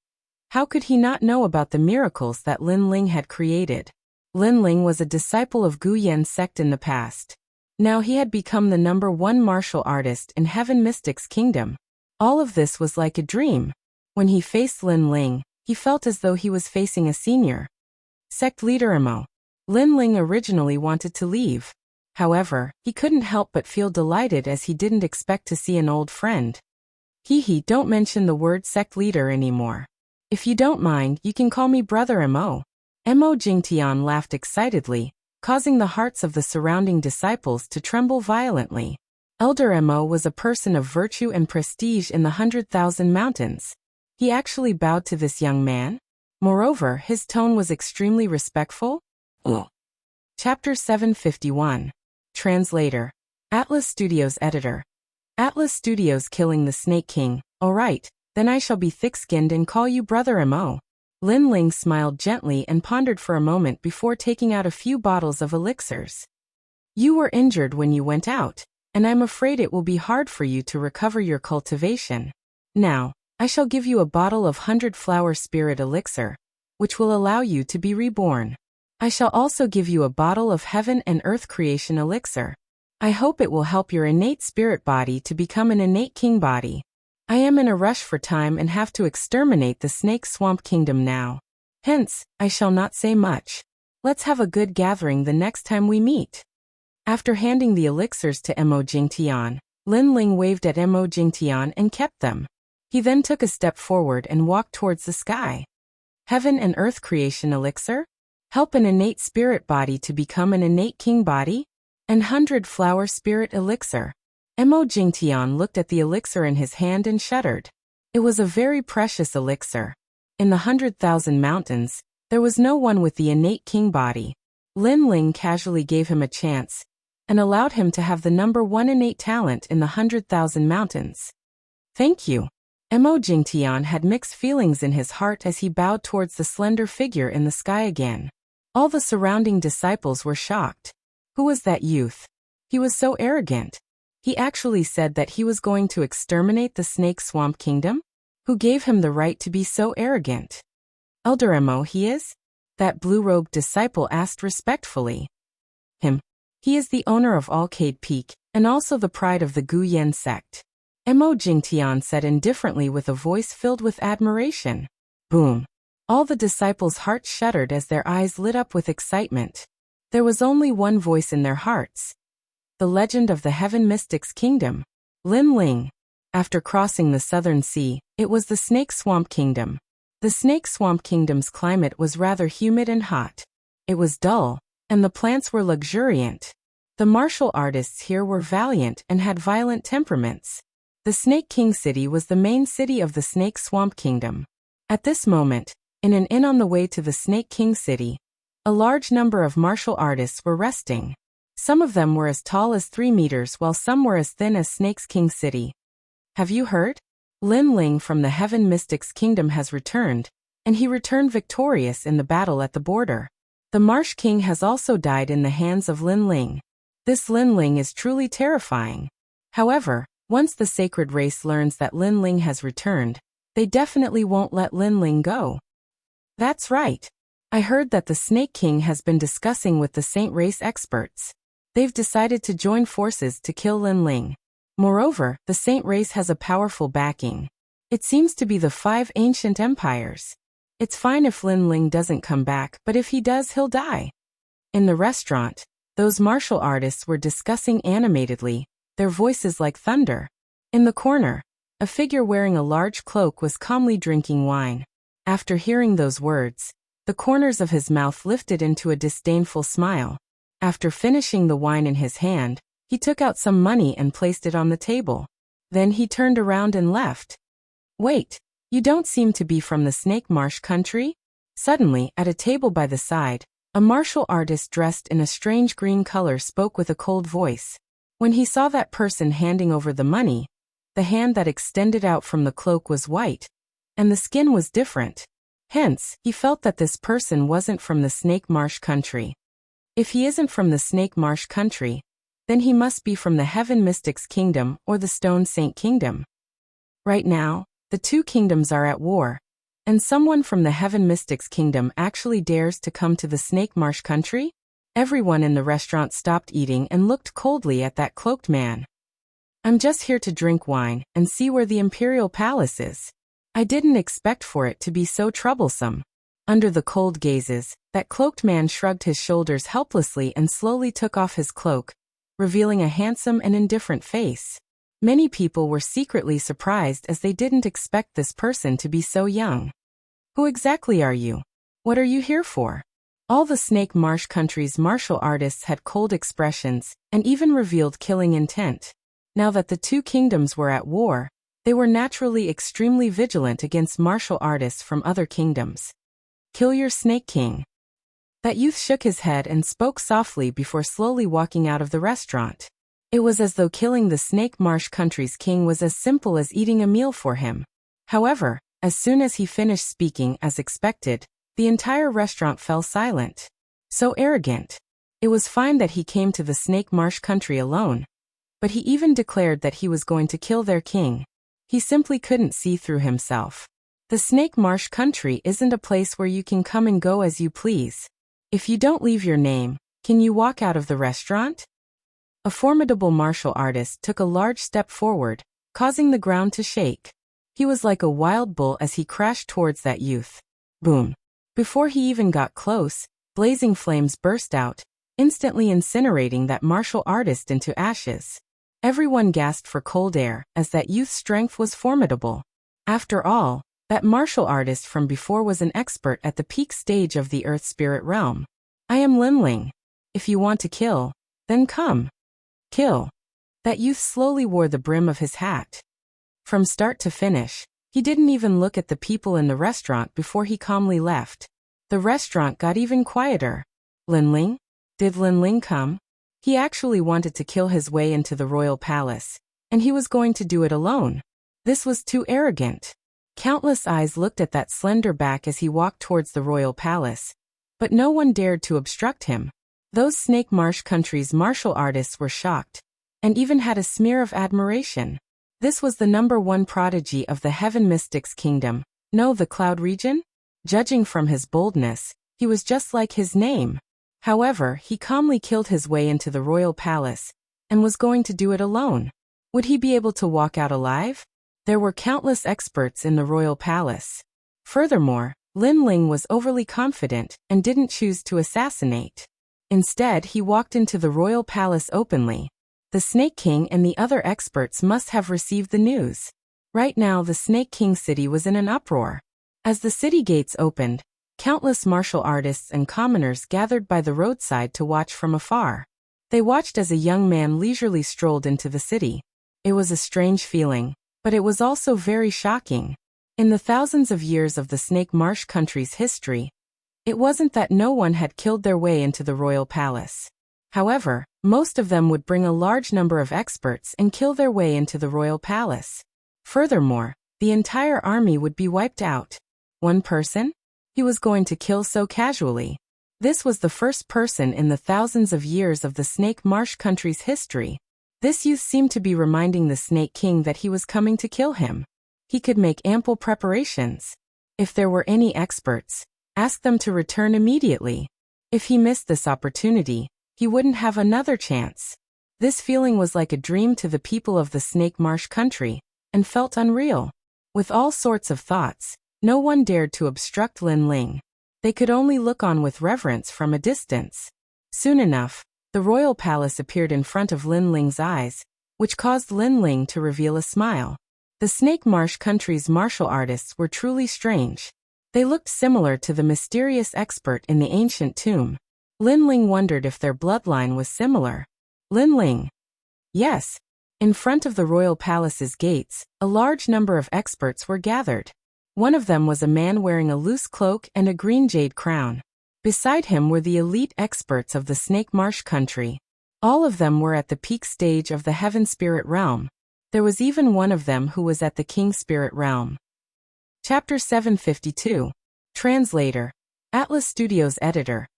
how could he not know about the miracles that Lin Ling had created? Lin Ling was a disciple of Gu Yan sect in the past. Now he had become the #1 martial artist in Heaven Mystic's kingdom. All of this was like a dream. When he faced Lin Ling, he felt as though he was facing a senior sect leader. Lin Ling originally wanted to leave. However, he couldn't help but feel delighted as he didn't expect to see an old friend. Don't mention the word sect leader anymore. If you don't mind, you can call me Brother Mo. Mo Jingtian laughed excitedly, causing the hearts of the surrounding disciples to tremble violently. Elder Mo was a person of virtue and prestige in the 100,000 mountains. He actually bowed to this young man. Moreover, his tone was extremely respectful. Chapter 751. Translator. Atlas Studios Editor. Atlas Studios killing the Snake King. Alright, then I shall be thick-skinned and call you Brother Mo. Lin Ling smiled gently and pondered for a moment before taking out a few bottles of elixirs. You were injured when you went out, and I'm afraid it will be hard for you to recover your cultivation. Now, I shall give you a bottle of 100-flower spirit elixir, which will allow you to be reborn. I shall also give you a bottle of heaven and earth creation elixir. I hope it will help your innate spirit body to become an innate king body. I am in a rush for time and have to exterminate the Snake Swamp Kingdom now. Hence, I shall not say much. Let's have a good gathering the next time we meet. After handing the elixirs to Mo Jingtian, Lin Ling waved at Mo Jingtian and kept them. He then took a step forward and walked towards the sky. Heaven and earth creation elixir? Help an innate spirit body to become an innate king body? And 100-flower spirit elixir. Mo Jingtian looked at the elixir in his hand and shuddered. It was a very precious elixir. In the 100,000 mountains, there was no one with the innate king body. Lin Ling casually gave him a chance, and allowed him to have the #1 innate talent in the 100,000 mountains. Thank you. Mo Jingtian had mixed feelings in his heart as he bowed towards the slender figure in the sky again. All the surrounding disciples were shocked. Who was that youth? He was so arrogant. He actually said that he was going to exterminate the Snake Swamp Kingdom? Who gave him the right to be so arrogant? Elder Mo he is? That blue-robed disciple asked respectfully. Him. He is the owner of Arcade Peak, and also the pride of the Gu Yan sect. Mo Jingtian said indifferently with a voice filled with admiration. Boom. All the disciples' hearts shuddered as their eyes lit up with excitement. There was only one voice in their hearts. The legend of the Heaven Mystic's kingdom. Lin Ling. After crossing the southern sea, it was the Snake Swamp Kingdom. The Snake Swamp Kingdom's climate was rather humid and hot. It was dull, and the plants were luxuriant. The martial artists here were valiant and had violent temperaments. The Snake King City was the main city of the Snake Swamp Kingdom. At this moment, in an inn on the way to the Snake King City, a large number of martial artists were resting. Some of them were as tall as 3 meters while some were as thin as Snake's King City. Have you heard? Lin Ling from the Heaven Mystic's kingdom has returned, and he returned victorious in the battle at the border. The Marsh King has also died in the hands of Lin Ling. This Lin Ling is truly terrifying. However, once the sacred race learns that Lin Ling has returned, they definitely won't let Lin Ling go. That's right. I heard that the Snake King has been discussing with the Saint Race experts. They've decided to join forces to kill Lin Ling. Moreover, the Saint Race has a powerful backing. It seems to be the 5 ancient empires. It's fine if Lin Ling doesn't come back, but if he does, he'll die. In the restaurant, those martial artists were discussing animatedly, their voices like thunder. In the corner, a figure wearing a large cloak was calmly drinking wine. After hearing those words, the corners of his mouth lifted into a disdainful smile. After finishing the wine in his hand, he took out some money and placed it on the table. Then he turned around and left. Wait, you don't seem to be from the Snake Marsh country? Suddenly, at a table by the side, a martial artist dressed in a strange green color spoke with a cold voice. When he saw that person handing over the money, the hand that extended out from the cloak was white, and the skin was different. Hence, he felt that this person wasn't from the Snake Marsh country. If he isn't from the Snake Marsh country, then he must be from the Heaven Mystics Kingdom or the Stone Saint Kingdom. Right now, the two kingdoms are at war, and someone from the Heaven Mystics Kingdom actually dares to come to the Snake Marsh country? Everyone in the restaurant stopped eating and looked coldly at that cloaked man. I'm just here to drink wine and see where the Imperial Palace is. I didn't expect for it to be so troublesome. Under the cold gazes, that cloaked man shrugged his shoulders helplessly and slowly took off his cloak, revealing a handsome and indifferent face. Many people were secretly surprised as they didn't expect this person to be so young. Who exactly are you? What are you here for? All the Snake Marsh country's martial artists had cold expressions and even revealed killing intent. Now that the two kingdoms were at war, they were naturally extremely vigilant against martial artists from other kingdoms. Kill your Snake King. That youth shook his head and spoke softly before slowly walking out of the restaurant. It was as though killing the Snake Marsh country's king was as simple as eating a meal for him. However, as soon as he finished speaking as expected, the entire restaurant fell silent. So arrogant. It was fine that he came to the Snake Marsh country alone, but he even declared that he was going to kill their king. He simply couldn't see through himself. The Snake Marsh country isn't a place where you can come and go as you please. If you don't leave your name, can you walk out of the restaurant? A formidable martial artist took a large step forward, causing the ground to shake. He was like a wild bull as he crashed towards that youth. Boom. Before he even got close, blazing flames burst out, instantly incinerating that martial artist into ashes. Everyone gasped for cold air as that youth's strength was formidable. After all, that martial artist from before was an expert at the peak stage of the Earth Spirit realm. I am Lin Ling. If you want to kill, then come. Kill. That youth slowly wore the brim of his hat. From start to finish, he didn't even look at the people in the restaurant before he calmly left. The restaurant got even quieter. Lin Ling? Did Lin Ling come? He actually wanted to kill his way into the royal palace, and he was going to do it alone. This was too arrogant. Countless eyes looked at that slender back as he walked towards the royal palace, but no one dared to obstruct him. Those Snake Marsh country's martial artists were shocked, and even had a smear of admiration. This was the #1 prodigy of the Heaven Mystics Kingdom, no, the Cloud region? Judging from his boldness, he was just like his name. However, he calmly killed his way into the royal palace, and was going to do it alone. Would he be able to walk out alive? There were countless experts in the royal palace. Furthermore, Lin Ling was overly confident and didn't choose to assassinate. Instead, he walked into the royal palace openly. The Snake King and the other experts must have received the news. Right now, the Snake King city was in an uproar. As the city gates opened, countless martial artists and commoners gathered by the roadside to watch from afar. They watched as a young man leisurely strolled into the city. It was a strange feeling, but it was also very shocking. In the thousands of years of the Snake Marsh country's history, it wasn't that no one had killed their way into the royal palace. However, most of them would bring a large number of experts and kill their way into the royal palace. Furthermore, the entire army would be wiped out. One person? He was going to kill so casually. This was the first person in the thousands of years of the Snake Marsh country's history. This youth seemed to be reminding the Snake King that he was coming to kill him. He could make ample preparations. If there were any experts, ask them to return immediately. If he missed this opportunity, he wouldn't have another chance. This feeling was like a dream to the people of the Snake Marsh country, and felt unreal. With all sorts of thoughts, no one dared to obstruct Lin Ling. They could only look on with reverence from a distance. Soon enough, the royal palace appeared in front of Lin Ling's eyes, which caused Lin Ling to reveal a smile. The Snake Marsh country's martial artists were truly strange. They looked similar to the mysterious expert in the ancient tomb. Lin Ling wondered if their bloodline was similar. Lin Ling. Yes. In front of the royal palace's gates, a large number of experts were gathered. One of them was a man wearing a loose cloak and a green jade crown. Beside him were the elite experts of the Snake Marsh country. All of them were at the peak stage of the Heaven Spirit realm. There was even one of them who was at the King Spirit realm. Chapter 752. Translator. Atlas Studios Editor.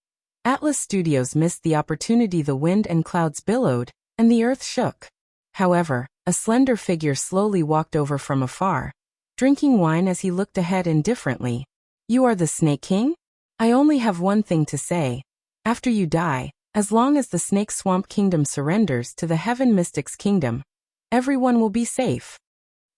Atlas Studios missed the opportunity. The wind and clouds billowed, and the earth shook. However, a slender figure slowly walked over from afar, drinking wine as he looked ahead indifferently. You are the Snake King? I only have one thing to say. After you die, as long as the Snake Swamp Kingdom surrenders to the Heaven Mystics Kingdom, everyone will be safe.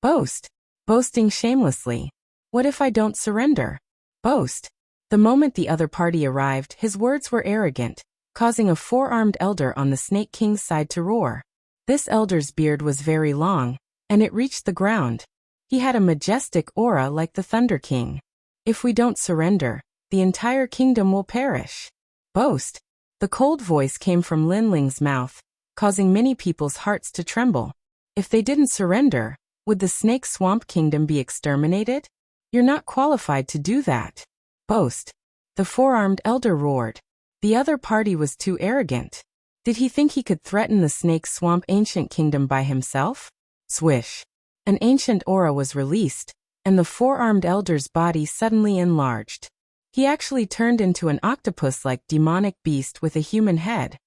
Boast. Boasting shamelessly. What if I don't surrender? Boast. The moment the other party arrived, his words were arrogant, causing a four-armed elder on the Snake King's side to roar. This elder's beard was very long, and it reached the ground. He had a majestic aura like the Thunder King. If we don't surrender, the entire kingdom will perish. Boast. The cold voice came from Lin Ling's mouth, causing many people's hearts to tremble. If they didn't surrender, would the Snake Swamp Kingdom be exterminated? You're not qualified to do that. Boast. The four-armed elder roared. The other party was too arrogant. Did he think he could threaten the Snake Swamp Ancient Kingdom by himself? Swish. An ancient aura was released, and the four-armed elder's body suddenly enlarged. He actually turned into an octopus-like demonic beast with a human head.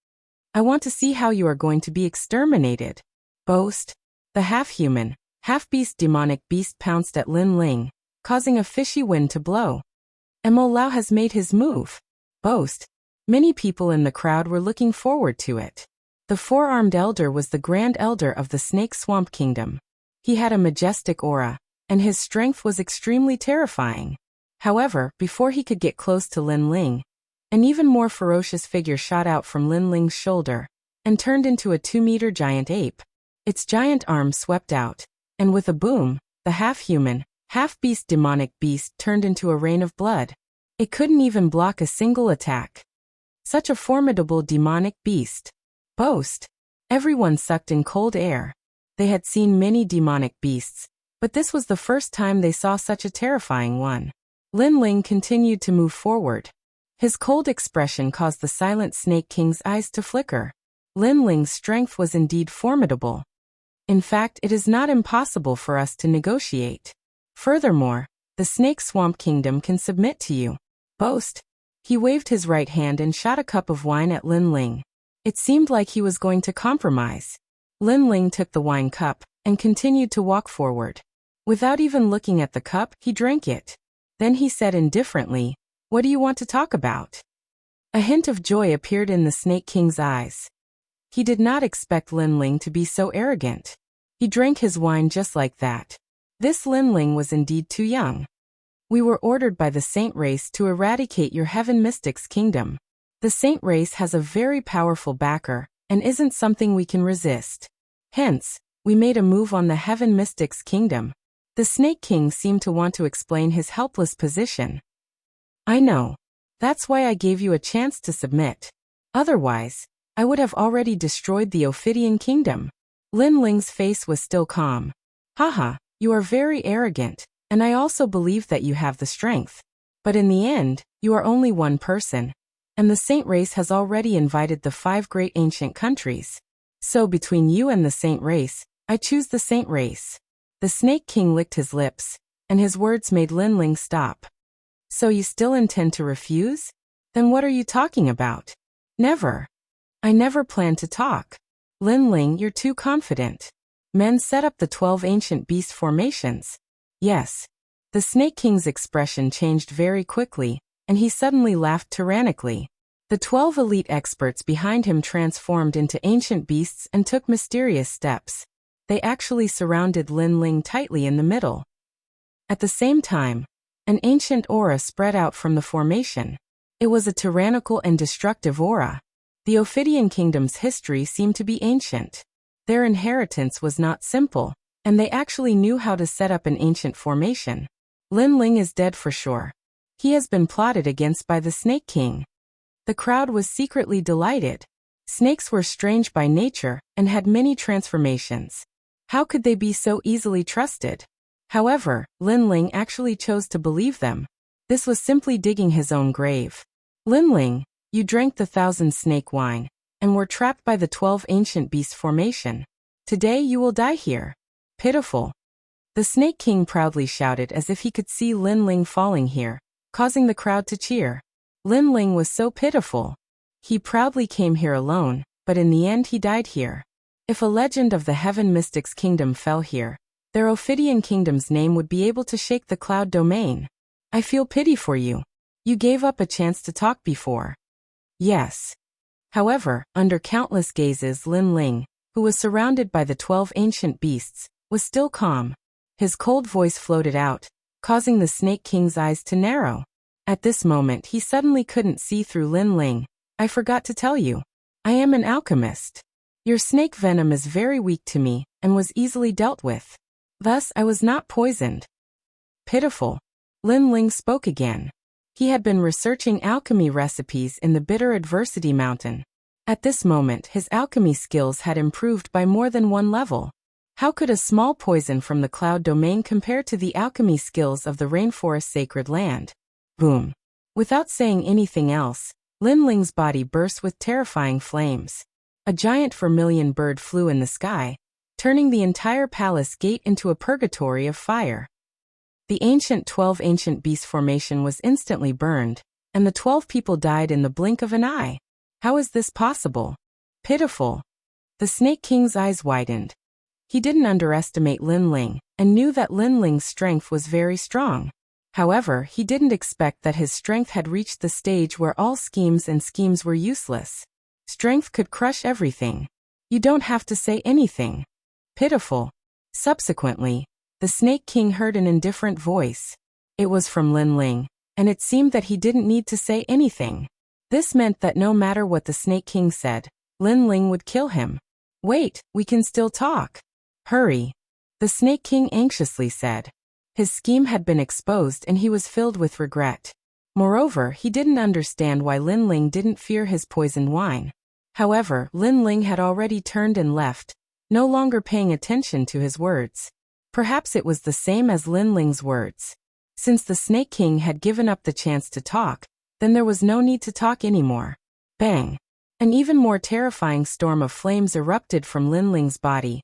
I want to see how you are going to be exterminated. Boast. The half-human, half-beast demonic beast pounced at Lin Ling, causing a fishy wind to blow. Mo Lao has made his move. Boast. Many people in the crowd were looking forward to it. The four-armed elder was the Grand Elder of the Snake Swamp Kingdom. He had a majestic aura, and his strength was extremely terrifying. However, before he could get close to Lin Ling, an even more ferocious figure shot out from Lin Ling's shoulder and turned into a 2-meter giant ape. Its giant arms swept out, and with a boom, the half-human, half-beast demonic beast turned into a rain of blood. It couldn't even block a single attack. Such a formidable demonic beast. Boast. Everyone sucked in cold air. They had seen many demonic beasts, but this was the first time they saw such a terrifying one. Lin Ling continued to move forward. His cold expression caused the silent Snake King's eyes to flicker. Lin Ling's strength was indeed formidable. In fact, it is not impossible for us to negotiate. Furthermore, the Snake Swamp Kingdom can submit to you. Boast. He waved his right hand and shot a cup of wine at Lin Ling. It seemed like he was going to compromise. Lin Ling took the wine cup and continued to walk forward. Without even looking at the cup, he drank it. Then he said indifferently, "What do you want to talk about?" A hint of joy appeared in the Snake King's eyes. He did not expect Lin Ling to be so arrogant. He drank his wine just like that. This Lin Ling was indeed too young. We were ordered by the Saint Race to eradicate your Heaven Mystics Kingdom. The Saint Race has a very powerful backer, and isn't something we can resist. Hence, we made a move on the Heaven Mystics Kingdom. The Snake King seemed to want to explain his helpless position. I know. That's why I gave you a chance to submit. Otherwise, I would have already destroyed the Ophidian Kingdom. Lin Ling's face was still calm. Haha, you are very arrogant. And I also believe that you have the strength. But in the end, you are only one person. And the Saint Race has already invited the 5 great ancient countries. So between you and the Saint Race, I choose the Saint Race. The Snake King licked his lips, and his words made Lin Ling stop. So you still intend to refuse? Then what are you talking about? Never. I never plan to talk. Lin Ling, you're too confident. Men set up the 12 ancient beast formations. Yes. The Snake King's expression changed very quickly, and he suddenly laughed tyrannically. The 12 elite experts behind him transformed into ancient beasts and took mysterious steps. They actually surrounded Lin Ling tightly in the middle. At the same time, an ancient aura spread out from the formation. It was a tyrannical and destructive aura. The Ophidian kingdom's history seemed to be ancient. Their inheritance was not simple, and they actually knew how to set up an ancient formation. Lin Ling is dead for sure. He has been plotted against by the Snake King. The crowd was secretly delighted. Snakes were strange by nature and had many transformations. How could they be so easily trusted? However, Lin Ling actually chose to believe them. This was simply digging his own grave. Lin Ling, you drank the 1,000 snake wine, and were trapped by the 12 ancient beast formation. Today you will die here. Pitiful. The Snake King proudly shouted as if he could see Lin Ling falling here, causing the crowd to cheer. Lin Ling was so pitiful. He proudly came here alone, but in the end he died here. If a legend of the Heaven Mystics Kingdom fell here, their Ophidian Kingdom's name would be able to shake the cloud domain. I feel pity for you. You gave up a chance to talk before. Yes. However, under countless gazes, Lin Ling, who was surrounded by the 12 ancient beasts, was still calm. His cold voice floated out, causing the Snake King's eyes to narrow. At this moment he suddenly couldn't see through Lin Ling. I forgot to tell you. I am an alchemist. Your snake venom is very weak to me, and was easily dealt with. Thus I was not poisoned. Pitiful. Lin Ling spoke again. He had been researching alchemy recipes in the Bitter Adversity Mountain. At this moment his alchemy skills had improved by more than one level. How could a small poison from the cloud domain compare to the alchemy skills of the rainforest sacred land? Boom. Without saying anything else, Lin Ling's body burst with terrifying flames. A giant vermilion bird flew in the sky, turning the entire palace gate into a purgatory of fire. The ancient 12 ancient beast formation was instantly burned, and the 12 people died in the blink of an eye. How is this possible? Pitiful. The Snake King's eyes widened. He didn't underestimate Lin Ling, and knew that Lin Ling's strength was very strong. However, he didn't expect that his strength had reached the stage where all schemes were useless. Strength could crush everything. You don't have to say anything. Pitiful. Subsequently, the Snake King heard an indifferent voice. It was from Lin Ling, and it seemed that he didn't need to say anything. This meant that no matter what the Snake King said, Lin Ling would kill him. Wait, we can still talk. Hurry. The Snake King anxiously said. His scheme had been exposed and he was filled with regret. Moreover, he didn't understand why Lin Ling didn't fear his poisoned wine. However, Lin Ling had already turned and left, no longer paying attention to his words. Perhaps it was the same as Lin Ling's words. Since the Snake King had given up the chance to talk, then there was no need to talk anymore. Bang! An even more terrifying storm of flames erupted from Lin Ling's body,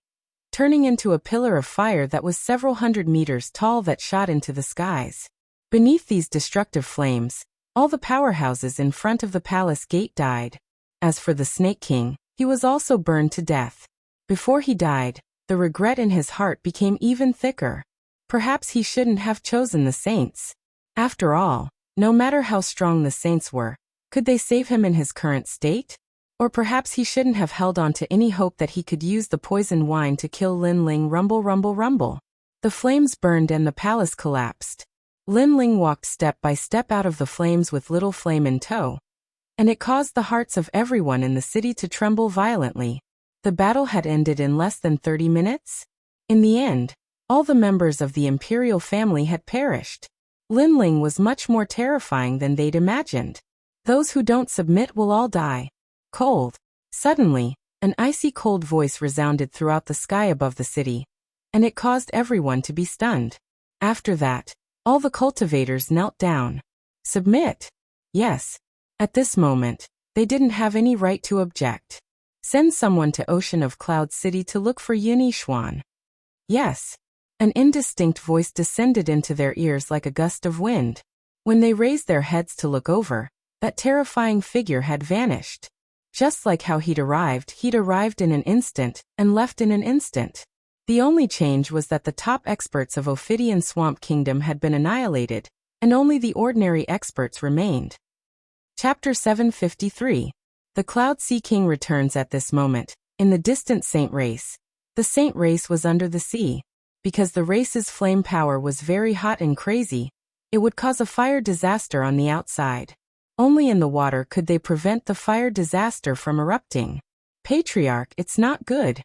turning into a pillar of fire that was several hundred meters tall that shot into the skies. Beneath these destructive flames, all the powerhouses in front of the palace gate died. As for the Snake King, he was also burned to death. Before he died, the regret in his heart became even thicker. Perhaps he shouldn't have chosen the saints. After all, no matter how strong the saints were, could they save him in his current state? Or perhaps he shouldn't have held on to any hope that he could use the poisoned wine to kill Lin Ling. Rumble, rumble, rumble. The flames burned and the palace collapsed. Lin Ling walked step by step out of the flames with Little Flame in tow, and it caused the hearts of everyone in the city to tremble violently. The battle had ended in less than 30 minutes. In the end, all the members of the imperial family had perished. Lin Ling was much more terrifying than they'd imagined. Those who don't submit will all die. Cold. Suddenly, an icy cold voice resounded throughout the sky above the city, and it caused everyone to be stunned. After that, all the cultivators knelt down. Submit? Yes. At this moment, they didn't have any right to object. Send someone to Ocean of Cloud City to look for Yuni Xuan. Yes. An indistinct voice descended into their ears like a gust of wind. When they raised their heads to look over, that terrifying figure had vanished. Just like how he'd arrived in an instant and left in an instant. The only change was that the top experts of Ophidian Swamp Kingdom had been annihilated, and only the ordinary experts remained. Chapter 753. The Cloud Sea King returns at this moment, in the distant Saint Race. The Saint Race was under the sea. Because the race's flame power was very hot and crazy, it would cause a fire disaster on the outside. Only in the water could they prevent the fire disaster from erupting. Patriarch, it's not good.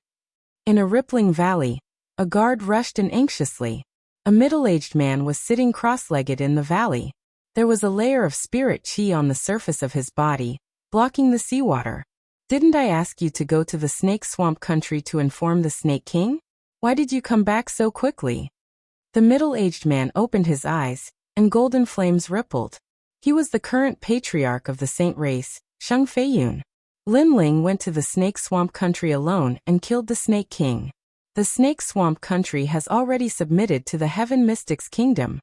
In a rippling valley, a guard rushed in anxiously. A middle-aged man was sitting cross-legged in the valley. There was a layer of spirit chi on the surface of his body, blocking the seawater. Didn't I ask you to go to the snake swamp country to inform the Snake King? Why did you come back so quickly? The middle-aged man opened his eyes, and golden flames rippled. He was the current patriarch of the saint race, Sheng Feiyun. Lin Ling went to the snake swamp country alone and killed the Snake King. The snake swamp country has already submitted to the Heaven Mystics Kingdom.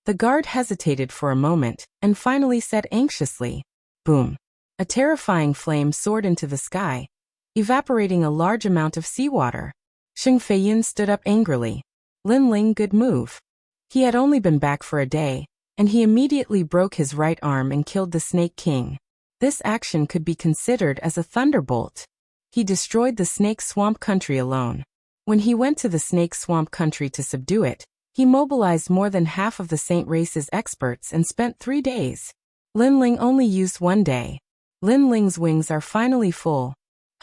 The guard hesitated for a moment, and finally said anxiously, "Boom." A terrifying flame soared into the sky, evaporating a large amount of seawater. Sheng Feiyun stood up angrily. Lin Ling, good move. He had only been back for a day, and he immediately broke his right arm and killed the Snake King. This action could be considered as a thunderbolt. He destroyed the snake swamp country alone. When he went to the snake swamp country to subdue it, he mobilized more than half of the saint race's experts and spent 3 days. Lin Ling only used 1 day. Lin Ling's wings are finally full.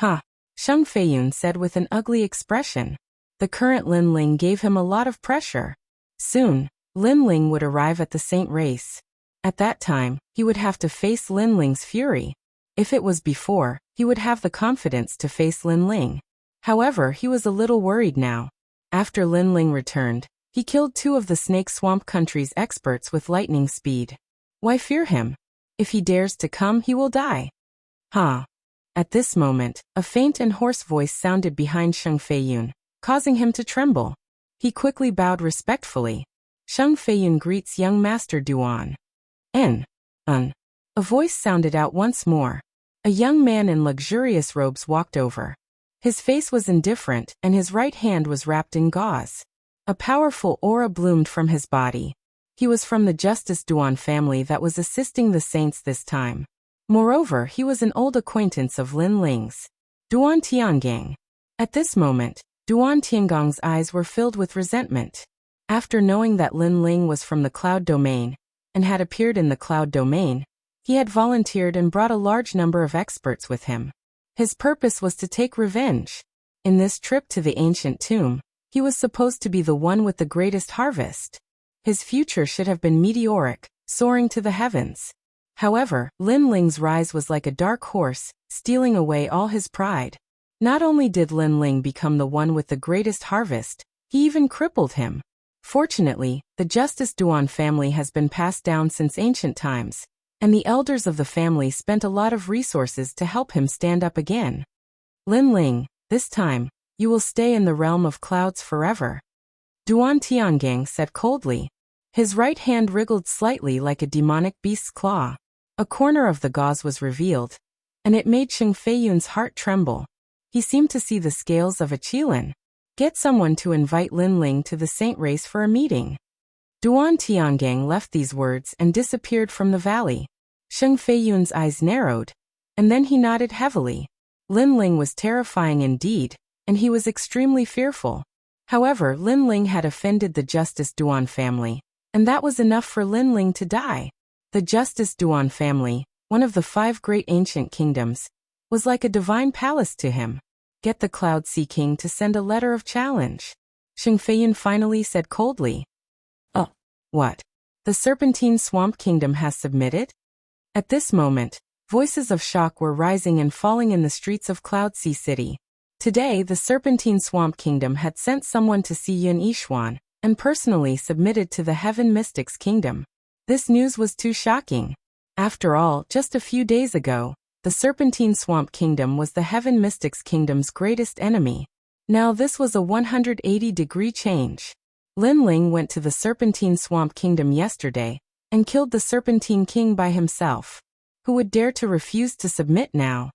Ha! Sheng Feiyun said with an ugly expression. The current Lin Ling gave him a lot of pressure. Soon, Lin Ling would arrive at the saint race. At that time, he would have to face Lin Ling's fury. If it was before, he would have the confidence to face Lin Ling. However, he was a little worried now. After Lin Ling returned, he killed 2 of the snake swamp country's experts with lightning speed. Why fear him? If he dares to come, he will die. Ha! At this moment, a faint and hoarse voice sounded behind Sheng Feiyun, causing him to tremble. He quickly bowed respectfully. Sheng Feiyun greets young Master Duan. A voice sounded out once more. A young man in luxurious robes walked over. His face was indifferent, and his right hand was wrapped in gauze. A powerful aura bloomed from his body. He was from the Justice Duan family that was assisting the saints this time. Moreover, he was an old acquaintance of Lin Ling's, Duan Tiangang. At this moment, Duan Tiangong's eyes were filled with resentment. After knowing that Lin Ling was from the Cloud Domain, and had appeared in the Cloud Domain, he had volunteered and brought a large number of experts with him. His purpose was to take revenge. In this trip to the ancient tomb, he was supposed to be the one with the greatest harvest. His future should have been meteoric, soaring to the heavens. However, Lin Ling's rise was like a dark horse, stealing away all his pride. Not only did Lin Ling become the one with the greatest harvest, he even crippled him. Fortunately, the Justice Duan family has been passed down since ancient times, and the elders of the family spent a lot of resources to help him stand up again. Lin Ling, this time, you will stay in the realm of clouds forever. Duan Tiangang said coldly. His right hand wriggled slightly like a demonic beast's claw. A corner of the gauze was revealed, and it made Sheng Feiyun's heart tremble. He seemed to see the scales of a qilin. Get someone to invite Lin Ling to the saint race for a meeting. Duan Tiangang left these words and disappeared from the valley. Sheng Feiyun's eyes narrowed, and then he nodded heavily. Lin Ling was terrifying indeed, and he was extremely fearful. However, Lin Ling had offended the Justice Duan family, and that was enough for Lin Ling to die. The Justice Duan family, one of the 5 great ancient kingdoms, was like a divine palace to him. Get the Cloud Sea King to send a letter of challenge. Sheng Feiyun finally said coldly. What? The Serpentine Swamp Kingdom has submitted? At this moment, voices of shock were rising and falling in the streets of Cloud Sea City. Today, the Serpentine Swamp Kingdom had sent someone to see Yun Yishuan, and personally submitted to the Heaven Mystics Kingdom. This news was too shocking. After all, just a few days ago, the Serpentine Swamp Kingdom was the Heaven Mystics Kingdom's greatest enemy. Now this was a 180-degree change. Lin Ling went to the Serpentine Swamp Kingdom yesterday, and killed the Serpentine King by himself. Who would dare to refuse to submit now?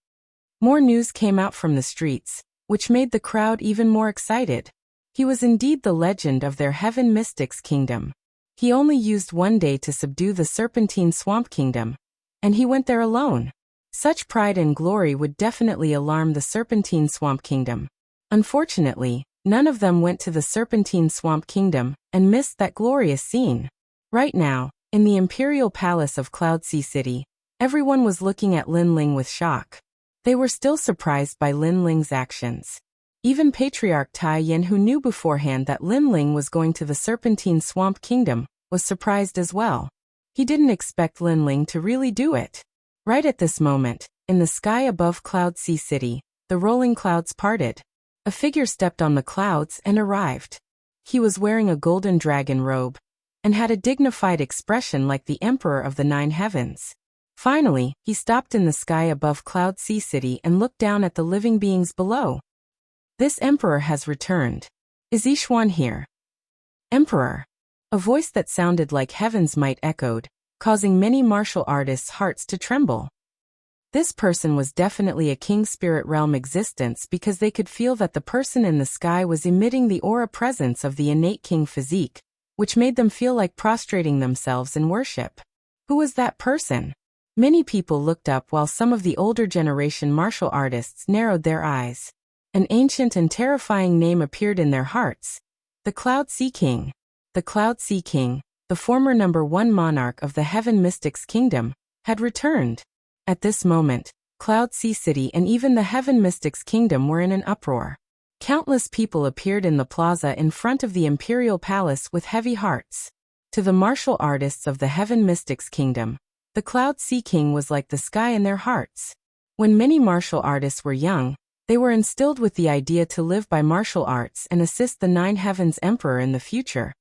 More news came out from the streets, which made the crowd even more excited. He was indeed the legend of their Heaven Mystics Kingdom. He only used 1 day to subdue the Serpentine Swamp Kingdom, and he went there alone. Such pride and glory would definitely alarm the Serpentine Swamp Kingdom. Unfortunately, None of them went to the Serpentine Swamp Kingdom and missed that glorious scene. Right now, in the Imperial Palace of Cloud Sea City, everyone was looking at Lin Ling with shock. They were still surprised by Lin Ling's actions. Even Patriarch Tai Yin, who knew beforehand that Lin Ling was going to the Serpentine Swamp Kingdom, was surprised as well. He didn't expect Lin Ling to really do it. Right at this moment, in the sky above Cloud Sea City, the rolling clouds parted. A figure stepped on the clouds and arrived. He was wearing a golden dragon robe and had a dignified expression like the Emperor of the Nine Heavens. Finally, he stopped in the sky above Cloud Sea City and looked down at the living beings below. This Emperor has returned. Is Yixuan here? Emperor. A voice that sounded like heaven's might echoed, causing many martial artists' hearts to tremble. This person was definitely a king spirit realm existence because they could feel that the person in the sky was emitting the aura presence of the innate king physique, which made them feel like prostrating themselves in worship. Who was that person? Many people looked up while some of the older generation martial artists narrowed their eyes. An ancient and terrifying name appeared in their hearts. The Cloud Sea King. The Cloud Sea King, the former #1 monarch of the Heaven Mystics Kingdom, had returned. At this moment, Cloud Sea City and even the Heaven Mystics Kingdom were in an uproar. Countless people appeared in the plaza in front of the Imperial Palace with heavy hearts. To the martial artists of the Heaven Mystics Kingdom, the Cloud Sea King was like the sky in their hearts. When many martial artists were young, they were instilled with the idea to live by martial arts and assist the Nine Heavens Emperor in the future.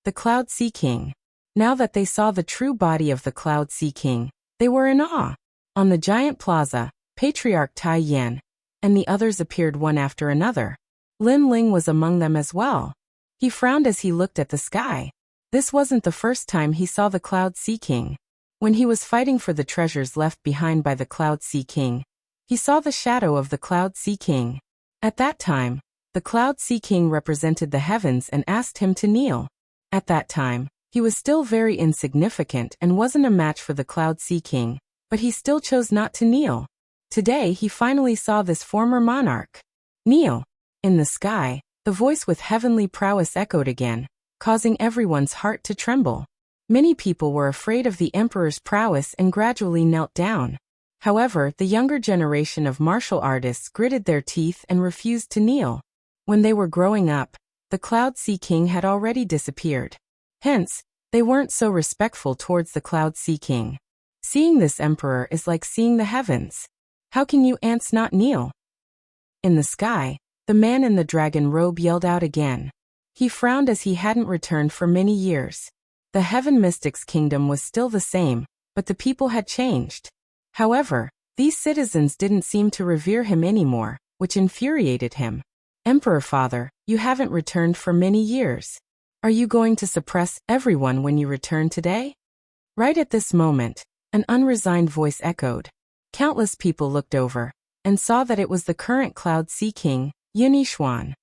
The Cloud Sea King. Now that they saw the true body of the Cloud Sea King, they were in awe. On the giant plaza, Patriarch Tai Yin and the others appeared one after another. Lin Ling was among them as well. He frowned as he looked at the sky. This wasn't the first time he saw the Cloud Sea King. When he was fighting for the treasures left behind by the Cloud Sea King, he saw the shadow of the Cloud Sea King. At that time, the Cloud Sea King represented the heavens and asked him to kneel. At that time, he was still very insignificant and wasn't a match for the Cloud Sea King, but he still chose not to kneel. Today he finally saw this former monarch. Kneel. In the sky, the voice with heavenly prowess echoed again, causing everyone's heart to tremble. Many people were afraid of the Emperor's prowess and gradually knelt down. However, the younger generation of martial artists gritted their teeth and refused to kneel. When they were growing up, the Cloud Sea King had already disappeared. Hence, they weren't so respectful towards the Cloud Sea King. Seeing this emperor is like seeing the heavens. How can you ants not kneel? In the sky, the man in the dragon robe yelled out again. He frowned as he hadn't returned for many years. The Heaven Mystics Kingdom was still the same, but the people had changed. However, these citizens didn't seem to revere him anymore, which infuriated him. Emperor Father, you haven't returned for many years. Are you going to suppress everyone when you return today? Right at this moment, an unresigned voice echoed. Countless people looked over and saw that it was the current Cloud Sea King, Yin Yixuan.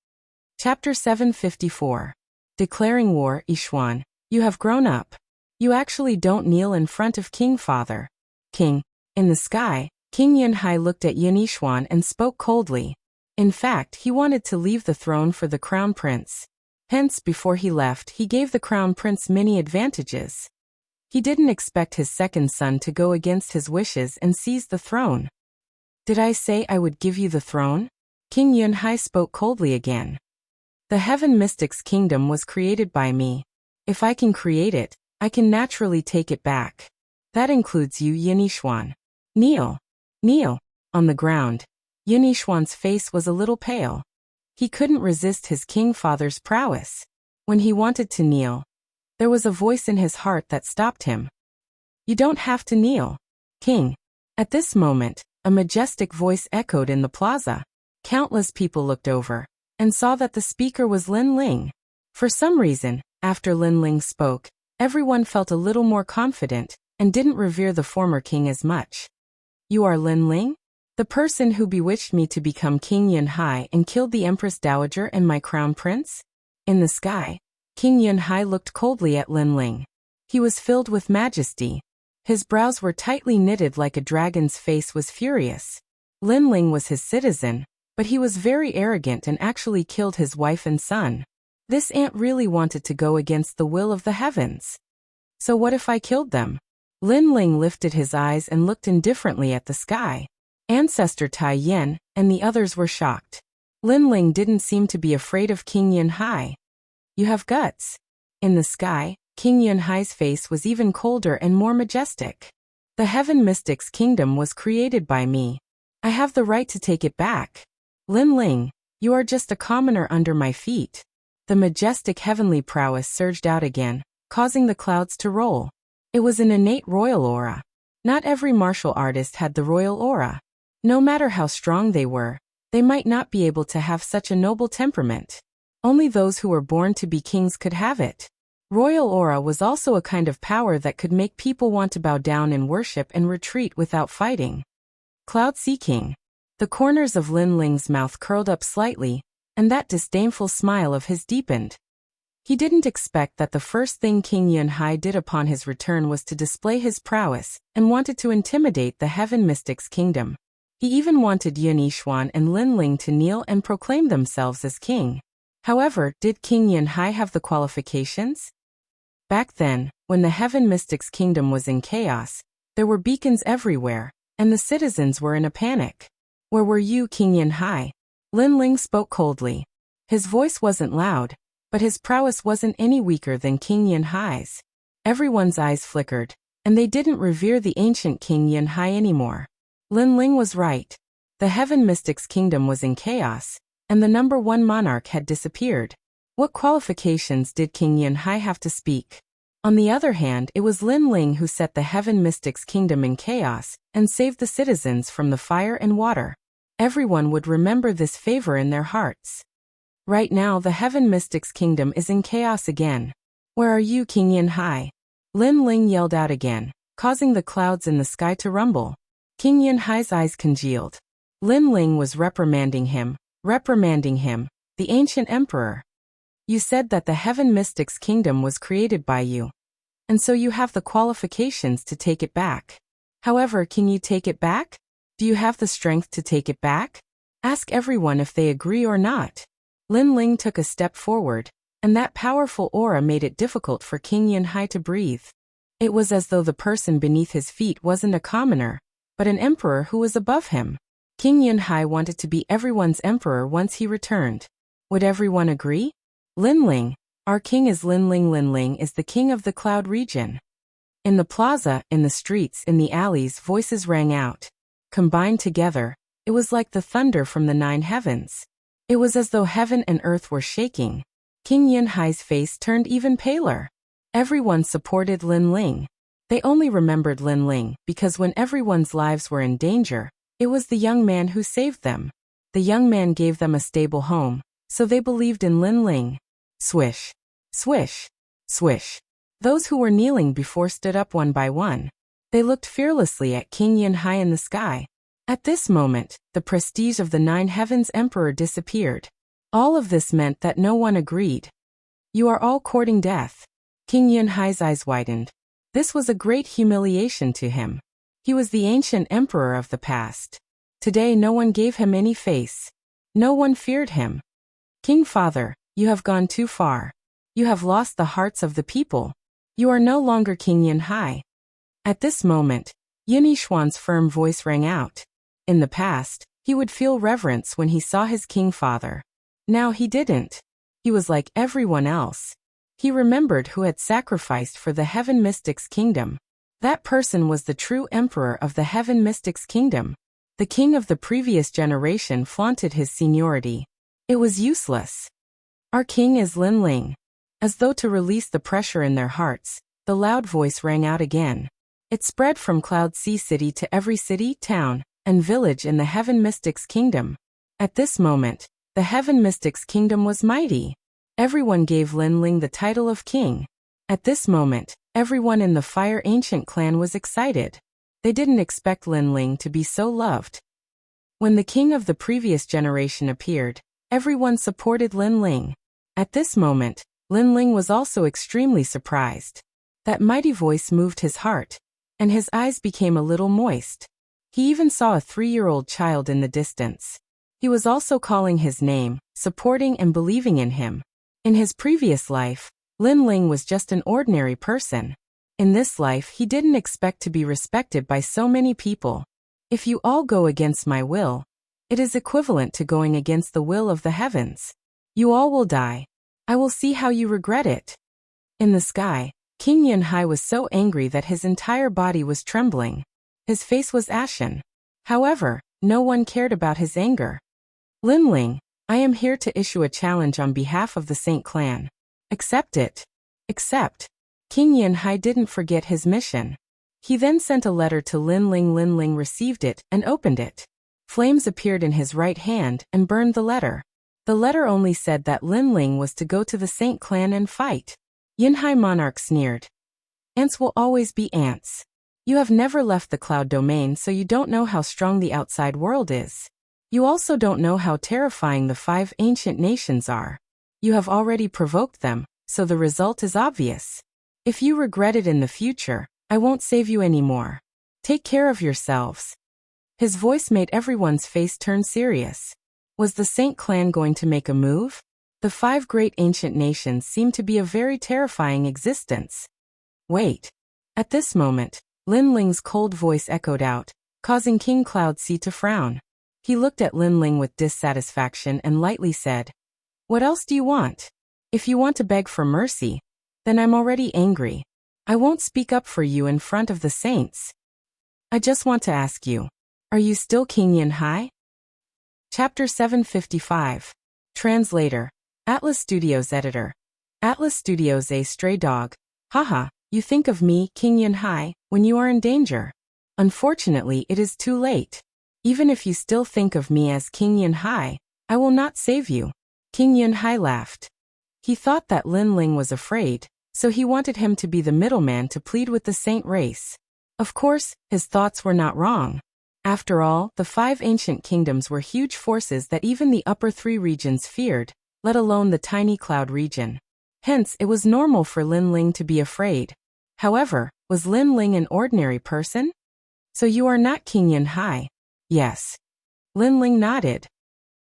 Chapter 754. Declaring War. Yixuan, you have grown up. You actually don't kneel in front of King Father. King. In the sky, King Yunhai looked at Yin Yixuan and spoke coldly. In fact, he wanted to leave the throne for the Crown Prince. Hence, before he left, he gave the Crown Prince many advantages. He didn't expect his second son to go against his wishes and seize the throne. Did I say I would give you the throne? King Yunhai spoke coldly again. The Heaven Mystics Kingdom was created by me. If I can create it, I can naturally take it back. That includes you, Yin Yixuan. Kneel. Kneel. On the ground, Yin Yixuan's face was a little pale. He couldn't resist his king father's prowess. When he wanted to kneel, there was a voice in his heart that stopped him. You don't have to kneel, King. At this moment, a majestic voice echoed in the plaza. Countless people looked over and saw that the speaker was Lin Ling. For some reason, after Lin Ling spoke, everyone felt a little more confident and didn't revere the former king as much. You are Lin Ling? The person who bewitched me to become King Yunhai and killed the Empress Dowager and my crown prince? In the sky, King Yunhai looked coldly at Lin Ling. He was filled with majesty. His brows were tightly knitted like a dragon's face was furious. Lin Ling was his citizen, But he was very arrogant and actually killed his wife and son. This ant really wanted to go against the will of the heavens. So what if I killed them? Lin Ling lifted his eyes and looked indifferently at the sky. Ancestor Tai Yen and the others were shocked. Lin Ling didn't seem to be afraid of King Yun Hai. You have guts. In the sky, King Yun Hai's face was even colder and more majestic. The Heaven Mystic's kingdom was created by me. I have the right to take it back. Lin Ling, you are just a commoner under my feet. The majestic heavenly prowess surged out again, causing the clouds to roll. It was an innate royal aura. Not every martial artist had the royal aura. No matter how strong they were, they might not be able to have such a noble temperament. Only those who were born to be kings could have it. Royal aura was also a kind of power that could make people want to bow down in worship and retreat without fighting. Cloud Sea King. The corners of Lin Ling's mouth curled up slightly, and that disdainful smile of his deepened. He didn't expect that the first thing King Yun Hai did upon his return was to display his prowess, and wanted to intimidate the Heaven Mystic's kingdom. He even wanted Yun Yishuan and Lin Ling to kneel and proclaim themselves as king. However, did King Yun Hai have the qualifications? Back then, when the Heaven Mystic's kingdom was in chaos, there were beacons everywhere, and the citizens were in a panic. Where were you, King Yun Hai? Lin Ling spoke coldly. His voice wasn't loud, but his prowess wasn't any weaker than King Yun Hai's. Everyone's eyes flickered, and they didn't revere the ancient King Yun Hai anymore. Lin Ling was right. The Heaven Mystic's kingdom was in chaos, and the number one monarch had disappeared. What qualifications did King Yun Hai have to speak? On the other hand, it was Lin Ling who set the Heaven Mystic's kingdom in chaos and saved the citizens from the fire and water. Everyone would remember this favor in their hearts. Right now, the Heaven Mystic's kingdom is in chaos again. Where are you, King Yun Hai? Lin Ling yelled out again, causing the clouds in the sky to rumble. King Yun Hai's eyes congealed. Lin Ling was reprimanding him, the ancient emperor. You said that the Heaven Mystic's kingdom was created by you. And so you have the qualifications to take it back. However, can you take it back? Do you have the strength to take it back? Ask everyone if they agree or not. Lin Ling took a step forward, and that powerful aura made it difficult for King Yun Hai to breathe. It was as though the person beneath his feet wasn't a commoner, but an emperor who was above him. King Yun Hai wanted to be everyone's emperor once he returned. Would everyone agree? Lin Ling, our king is Lin Ling. Lin Ling is the king of the cloud region. In the plaza, in the streets, in the alleys, voices rang out. Combined together, it was like the thunder from the 9 heavens. It was as though heaven and earth were shaking. King Yun Hai's face turned even paler. Everyone supported Lin Ling. They only remembered Lin Ling because when everyone's lives were in danger, it was the young man who saved them. The young man gave them a stable home, so they believed in Lin Ling. Swish, swish, swish. Those who were kneeling before stood up one by one. They looked fearlessly at King Yun Hai in the sky. At this moment, the prestige of the 9 heavens emperor disappeared. All of this meant that no one agreed. You are all courting death. King Yun Hai's eyes widened. This was a great humiliation to him. He was the ancient emperor of the past. Today no one gave him any face. No one feared him. King Father, you have gone too far. You have lost the hearts of the people. You are no longer King Yun Hai. At this moment, Yun Yishuan's firm voice rang out. In the past, he would feel reverence when he saw his king father. Now he didn't. He was like everyone else. He remembered who had sacrificed for the Heaven Mystic's kingdom. That person was the true emperor of the Heaven Mystic's kingdom. The king of the previous generation flaunted his seniority. It was useless. Our king is Lin Ling. As though to release the pressure in their hearts, the loud voice rang out again. It spread from Cloud Sea City to every city, town, and village in the Heaven Mystic's kingdom. At this moment, the Heaven Mystic's kingdom was mighty. Everyone gave Lin Ling the title of king. At this moment, everyone in the Fire Ancient clan was excited. They didn't expect Lin Ling to be so loved. When the king of the previous generation appeared, everyone supported Lin Ling. At this moment, Lin Ling was also extremely surprised. That mighty voice moved his heart, and his eyes became a little moist. He even saw a 3-year-old child in the distance. He He was also calling his name, supporting and believing in him. In his previous life, Lin Ling was just an ordinary person. In this life he didn't expect to be respected by so many people. If you all go against my will, it is equivalent to going against the will of the heavens. You all will die. I will see how you regret it. In the sky, King Yunhai was so angry that his entire body was trembling. His face was ashen. However, no one cared about his anger. Lin Ling, I am here to issue a challenge on behalf of the Saint clan. Accept it. Accept. King Yunhai didn't forget his mission. He then sent a letter to Lin Ling. Lin Ling received it and opened it. Flames appeared in his right hand and burned the letter. The letter only said that Lin Ling was to go to the Saint clan and fight. Yunhai monarch sneered. Ants will always be ants. You have never left the cloud domain, so you don't know how strong the outside world is. You also don't know how terrifying the 5 ancient nations are. You have already provoked them, so the result is obvious. If you regret it in the future, I won't save you anymore. Take care of yourselves. His voice made everyone's face turn serious. Was the Saint clan going to make a move? The 5 great ancient nations seemed to be a very terrifying existence. Wait. At this moment, Lin Ling's cold voice echoed out, causing King Cloud Sea to frown. He looked at Lin Ling with dissatisfaction and lightly said, "What else do you want? If you want to beg for mercy, then I'm already angry. I won't speak up for you in front of the saints. I just want to ask you, are you still King Yunhai?" Chapter 755. Translator. Atlas Studios Editor. Atlas Studios. A stray dog. Haha, you think of me, King Yunhai, when you are in danger. Unfortunately, it is too late. Even if you still think of me as King Yunhai, I will not save you. King Yunhai laughed. He thought that Lin Ling was afraid, so he wanted him to be the middleman to plead with the saint race. Of course, his thoughts were not wrong. After all, the 5 ancient kingdoms were huge forces that even the upper 3 regions feared, let alone the tiny cloud region. Hence, it was normal for Lin Ling to be afraid. However, was Lin Ling an ordinary person? So you are not King Yunhai? Yes. Lin Ling nodded.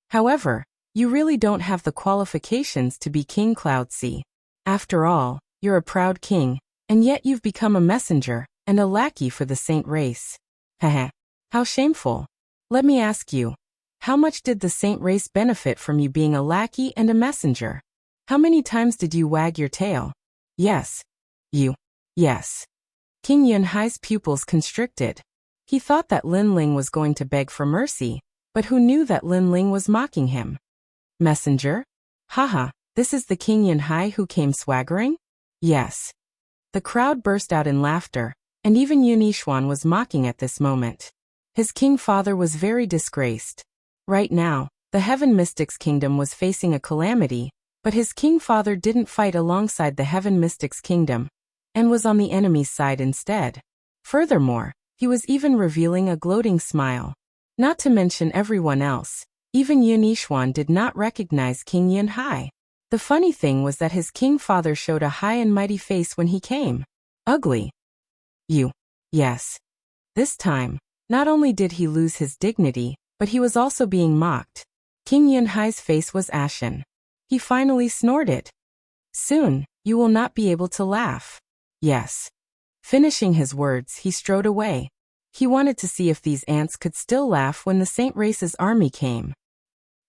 However, you really don't have the qualifications to be King Cloud Sea. After all, you're a proud king, and yet you've become a messenger and a lackey for the saint race. Heh. How shameful. Let me ask you, how much did the saint race benefit from you being a lackey and a messenger? How many times did you wag your tail? Yes. You. Yes. King Yunhai's pupils constricted. He thought that Lin Ling was going to beg for mercy, but who knew that Lin Ling was mocking him? Messenger? Haha, this is the King Yunhai who came swaggering? Yes. The crowd burst out in laughter, and even Yunishwan was mocking at this moment. His king father was very disgraced. Right now, the Heaven Mystics Kingdom was facing a calamity, but his king father didn't fight alongside the Heaven Mystics Kingdom, and was on the enemy's side instead. Furthermore, he was even revealing a gloating smile. Not to mention everyone else, even Yunishwan did not recognize King Yunhai. The funny thing was that his king father showed a high and mighty face when he came. Ugly. You. Yes. This time, not only did he lose his dignity, but he was also being mocked. King Yunhai's face was ashen. He finally snorted. Soon, you will not be able to laugh. Yes. Finishing his words, he strode away. He wanted to see if these ants could still laugh when the Saint Race's army came.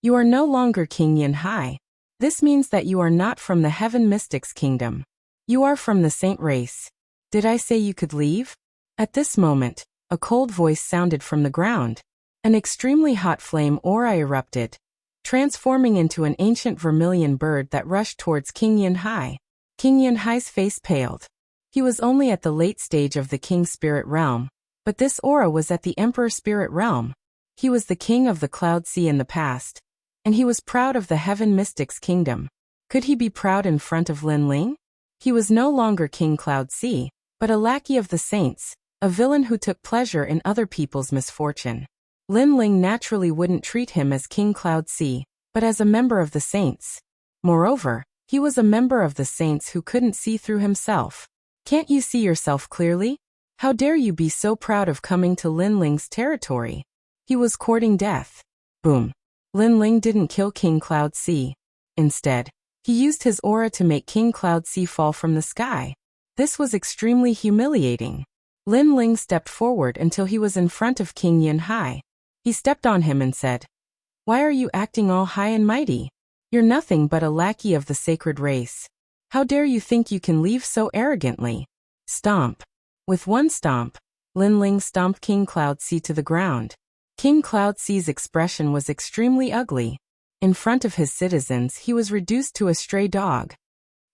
You are no longer King Yunhai. This means that you are not from the Heaven Mystics Kingdom. You are from the Saint Race. Did I say you could leave? At this moment, a cold voice sounded from the ground. An extremely hot flame aura erupted, transforming into an ancient vermilion bird that rushed towards King Yunhai. King Yunhai's face paled. He was only at the late stage of the King Spirit Realm, but this aura was at the Emperor Spirit Realm. He was the king of the Cloud Sea in the past, and he was proud of the Heaven Mystics Kingdom. Could he be proud in front of Lin Ling? He was no longer King Cloud Sea, but a lackey of the saints, a villain who took pleasure in other people's misfortune. Lin Ling naturally wouldn't treat him as King Cloud Sea, but as a member of the saints. Moreover, he was a member of the saints who couldn't see through himself. Can't you see yourself clearly? How dare you be so proud of coming to Lin Ling's territory? He was courting death. Boom. Lin Ling didn't kill King Cloud Sea. Instead, he used his aura to make King Cloud Sea fall from the sky. This was extremely humiliating. Lin Ling stepped forward until he was in front of King Yin Hai. He stepped on him and said, "Why are you acting all high and mighty? You're nothing but a lackey of the sacred race. How dare you think you can leave so arrogantly?" Stomp. With one stomp, Lin Ling stomped King Cloud Sea to the ground. King Cloud Sea's expression was extremely ugly. In front of his citizens, he was reduced to a stray dog.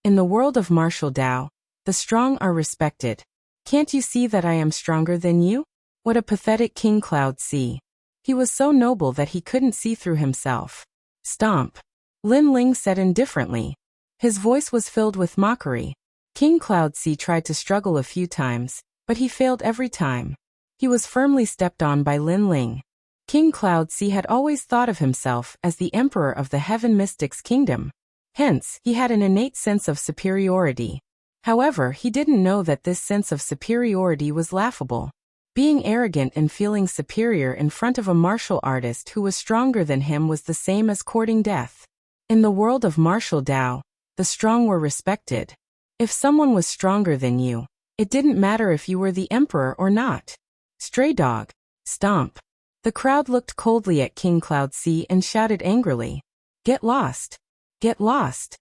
In the world of martial Dao, the strong are respected. Can't you see that I am stronger than you? What a pathetic King Cloud Sea. He was so noble that he couldn't see through himself. Stomp. Lin Ling said indifferently. His voice was filled with mockery. King Cloud Sea tried to struggle a few times, but he failed every time. He was firmly stepped on by Lin Ling. King Cloud Sea had always thought of himself as the emperor of the Heaven Mystics Kingdom. Hence, he had an innate sense of superiority. However, he didn't know that this sense of superiority was laughable. Being arrogant and feeling superior in front of a martial artist who was stronger than him was the same as courting death. In the world of martial Dao, the strong were respected. If someone was stronger than you, it didn't matter if you were the emperor or not. Stray dog. Stomp. The crowd looked coldly at King Cloud Sea and shouted angrily, "Get lost! Get lost!"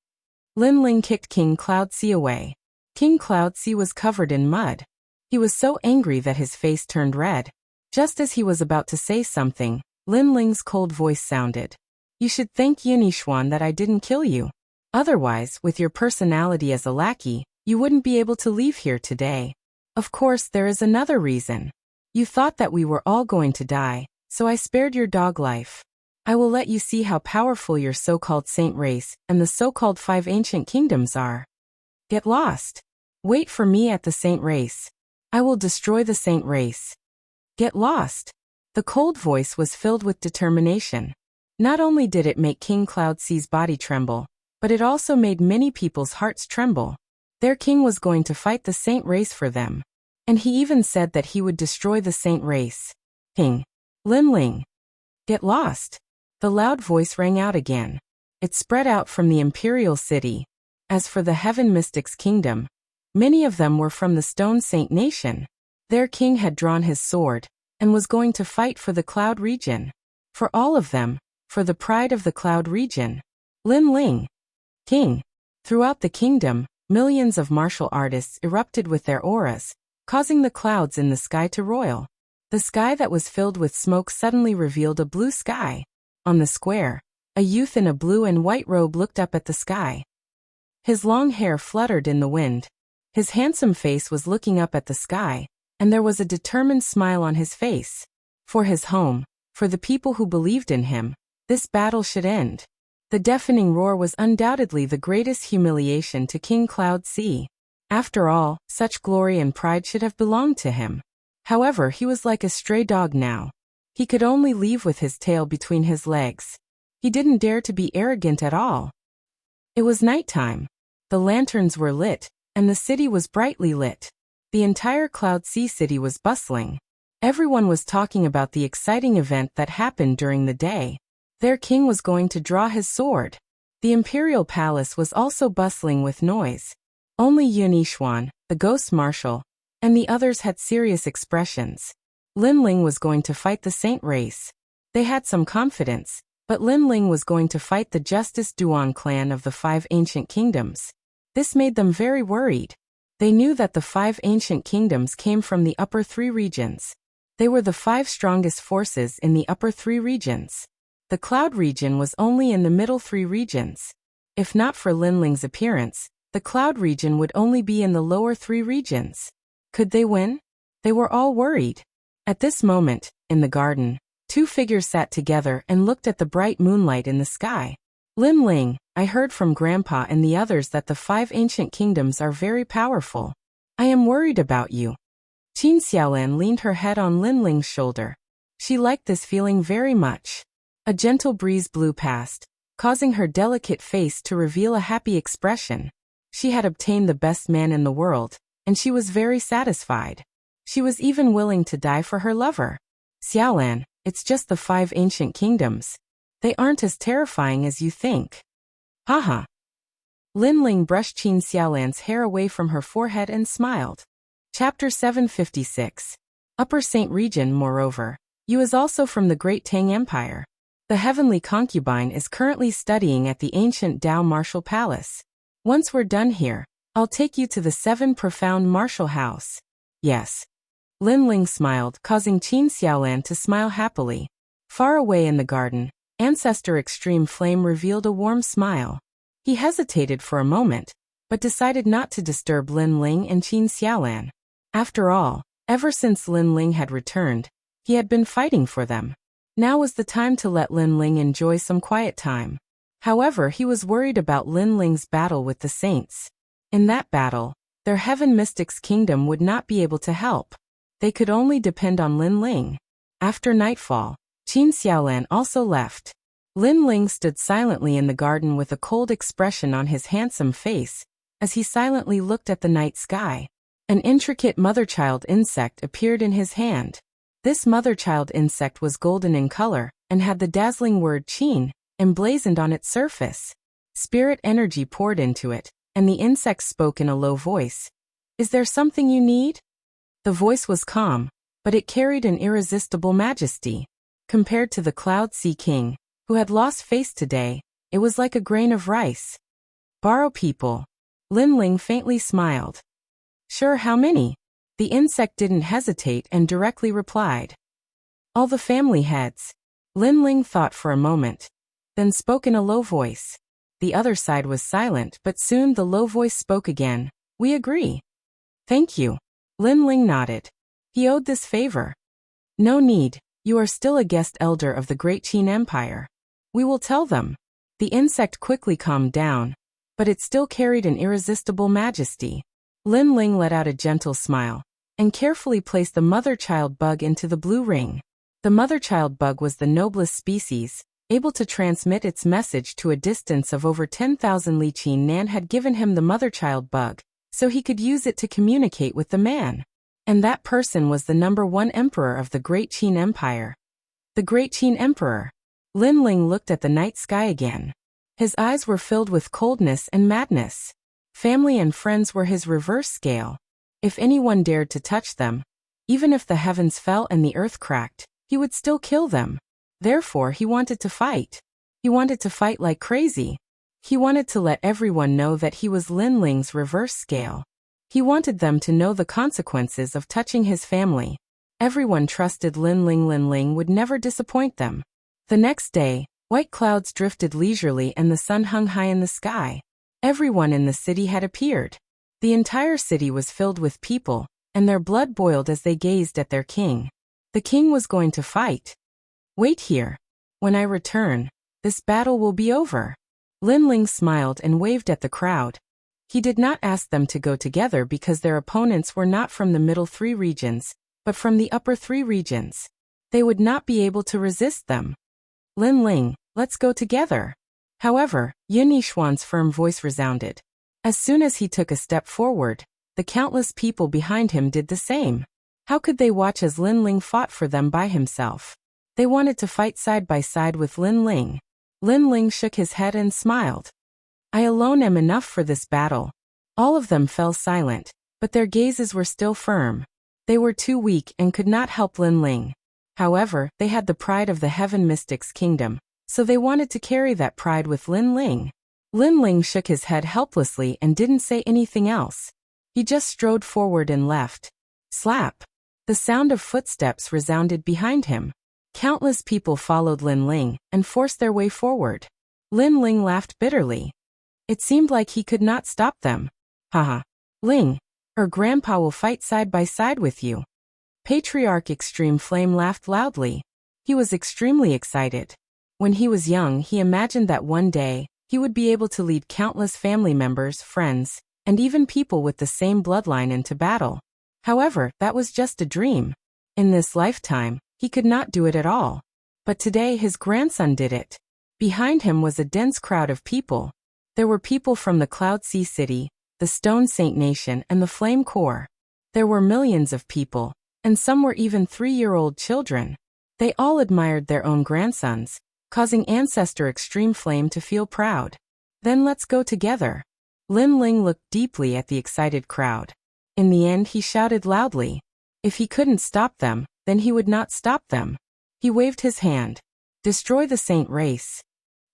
Lin Ling kicked King Cloud Sea away. King Cloud Sea was covered in mud. He was so angry that his face turned red. Just as he was about to say something, Lin Ling's cold voice sounded. "You should thank Yunixuan that I didn't kill you. Otherwise, with your personality as a lackey, you wouldn't be able to leave here today. Of course, there is another reason. You thought that we were all going to die, so I spared your dog life. I will let you see how powerful your so-called saint race and the so-called 5 ancient kingdoms are. Get lost. Wait for me at the saint race. I will destroy the saint race. Get lost." The cold voice was filled with determination. Not only did it make King Cloud Sea's body tremble, but it also made many people's hearts tremble. Their king was going to fight the saint race for them. And he even said that he would destroy the saint race. King. Lin Ling. Get lost. The loud voice rang out again. It spread out from the imperial city. As for the Heaven Mystics Kingdom, many of them were from the Stone Saint Nation. Their king had drawn his sword, and was going to fight for the Cloud region. For all of them, for the pride of the Cloud region. Lin Ling. King. Throughout the kingdom, millions of martial artists erupted with their auras, causing the clouds in the sky to roil. The sky that was filled with smoke suddenly revealed a blue sky. On the square, a youth in a blue and white robe looked up at the sky. His long hair fluttered in the wind. His handsome face was looking up at the sky, and there was a determined smile on his face. For his home, for the people who believed in him, this battle should end. The deafening roar was undoubtedly the greatest humiliation to King Cloud Sea. After all, such glory and pride should have belonged to him. However, he was like a stray dog now. He could only leave with his tail between his legs. He didn't dare to be arrogant at all. It was nighttime. The lanterns were lit, and the city was brightly lit. The entire Cloud Sea city was bustling. Everyone was talking about the exciting event that happened during the day. Their king was going to draw his sword. The imperial palace was also bustling with noise. Only Yunixuan, the ghost marshal, and the others had serious expressions. Lin Ling was going to fight the saint race. They had some confidence, but Lin Ling was going to fight the Justice Duan clan of the 5 ancient kingdoms. This made them very worried. They knew that the 5 ancient kingdoms came from the upper 3 regions. They were the 5 strongest forces in the upper 3 regions. The Cloud region was only in the middle 3 regions. If not for Lin Ling's appearance, the Cloud region would only be in the lower 3 regions. Could they win? They were all worried. At this moment, in the garden, 2 figures sat together and looked at the bright moonlight in the sky. Lin Ling, I heard from Grandpa and the others that the 5 ancient kingdoms are very powerful. I am worried about you. Qin Xiaolan leaned her head on Lin Ling's shoulder. She liked this feeling very much. A gentle breeze blew past, causing her delicate face to reveal a happy expression. She had obtained the best man in the world, and she was very satisfied. She was even willing to die for her lover. Xiaolan, it's just the 5 ancient kingdoms. They aren't as terrifying as you think. Haha. Lin Ling brushed Qin Xiaolan's hair away from her forehead and smiled. Chapter 756. Upper Saint Region. Moreover, Yu is also from the Great Tang Empire. The heavenly concubine is currently studying at the ancient Dao Martial Palace. Once we're done here, I'll take you to the 7 Profound Martial House. Yes. Lin Ling smiled, causing Qin Xiaolan to smile happily. Far away in the garden, Ancestor Extreme Flame revealed a warm smile. He hesitated for a moment, but decided not to disturb Lin Ling and Qin Xiaolan. After all, ever since Lin Ling had returned, he had been fighting for them. Now was the time to let Lin Ling enjoy some quiet time. However, he was worried about Lin Ling's battle with the saints. In that battle, their Heaven Mystics Kingdom would not be able to help. They could only depend on Lin Ling. After nightfall, Qin Xiaolan also left. Lin Ling stood silently in the garden with a cold expression on his handsome face, as he silently looked at the night sky. An intricate mother-child insect appeared in his hand. This mother-child insect was golden in color, and had the dazzling word Qin emblazoned on its surface. Spirit energy poured into it, and the insect spoke in a low voice. Is there something you need? The voice was calm, but it carried an irresistible majesty. Compared to the Cloud Sea King, who had lost face today, it was like a grain of rice. Borrow people. Lin Ling faintly smiled. Sure, how many? The insect didn't hesitate and directly replied. All the family heads. Lin Ling thought for a moment, then spoke in a low voice. The other side was silent, but soon the low voice spoke again. We agree. Thank you. Lin Ling nodded. He owed this favor. No need, you are still a guest elder of the Great Qin Empire. We will tell them. The insect quickly calmed down, but it still carried an irresistible majesty. Lin Ling let out a gentle smile, and carefully placed the mother-child bug into the blue ring. The mother-child bug was the noblest species, able to transmit its message to a distance of over 10,000 li. Qin Nan had given him the mother-child bug, so he could use it to communicate with the man. And that person was the #1 emperor of the Great Qin Empire. The Great Qin Emperor. Lin Ling looked at the night sky again. His eyes were filled with coldness and madness. Family and friends were his reverse scale. If anyone dared to touch them, even if the heavens fell and the earth cracked, he would still kill them. Therefore, he wanted to fight. He wanted to fight like crazy. He wanted to let everyone know that he was Lin Ling's reverse scale. He wanted them to know the consequences of touching his family. Everyone trusted Lin Ling. Lin Ling would never disappoint them. The next day, white clouds drifted leisurely and the sun hung high in the sky. Everyone in the city had appeared. The entire city was filled with people, and their blood boiled as they gazed at their king. The king was going to fight. Wait here. When I return, this battle will be over. Lin Ling smiled and waved at the crowd. He did not ask them to go together because their opponents were not from the middle 3 regions, but from the upper 3 regions. They would not be able to resist them. Lin Ling, let's go together. However, Yin Yishuan's firm voice resounded. As soon as he took a step forward, the countless people behind him did the same. How could they watch as Lin Ling fought for them by himself? They wanted to fight side by side with Lin Ling. Lin Ling shook his head and smiled. I alone am enough for this battle. All of them fell silent, but their gazes were still firm. They were too weak and could not help Lin Ling. However, they had the pride of the Heaven Mystics Kingdom, so they wanted to carry that pride with Lin Ling. Lin Ling shook his head helplessly and didn't say anything else. He just strode forward and left. Slap! The sound of footsteps resounded behind him. Countless people followed Lin Ling and forced their way forward. Lin Ling laughed bitterly. It seemed like he could not stop them. Haha. Ling, or Grandpa will fight side by side with you. Patriarch Extreme Flame laughed loudly. He was extremely excited. When he was young, he imagined that one day, he would be able to lead countless family members, friends, and even people with the same bloodline into battle. However, that was just a dream. In this lifetime, he could not do it at all. But today his grandson did it. Behind him was a dense crowd of people. There were people from the Cloud Sea City, the Stone Saint Nation, and the Flame Corps. There were millions of people, and some were even 3-year-old children. They all admired their own grandsons, causing Ancestor Extreme Flame to feel proud. Then let's go together. Lin Ling looked deeply at the excited crowd. In the end he shouted loudly. If he couldn't stop them, then he would not stop them. He waved his hand. Destroy the Saint Race.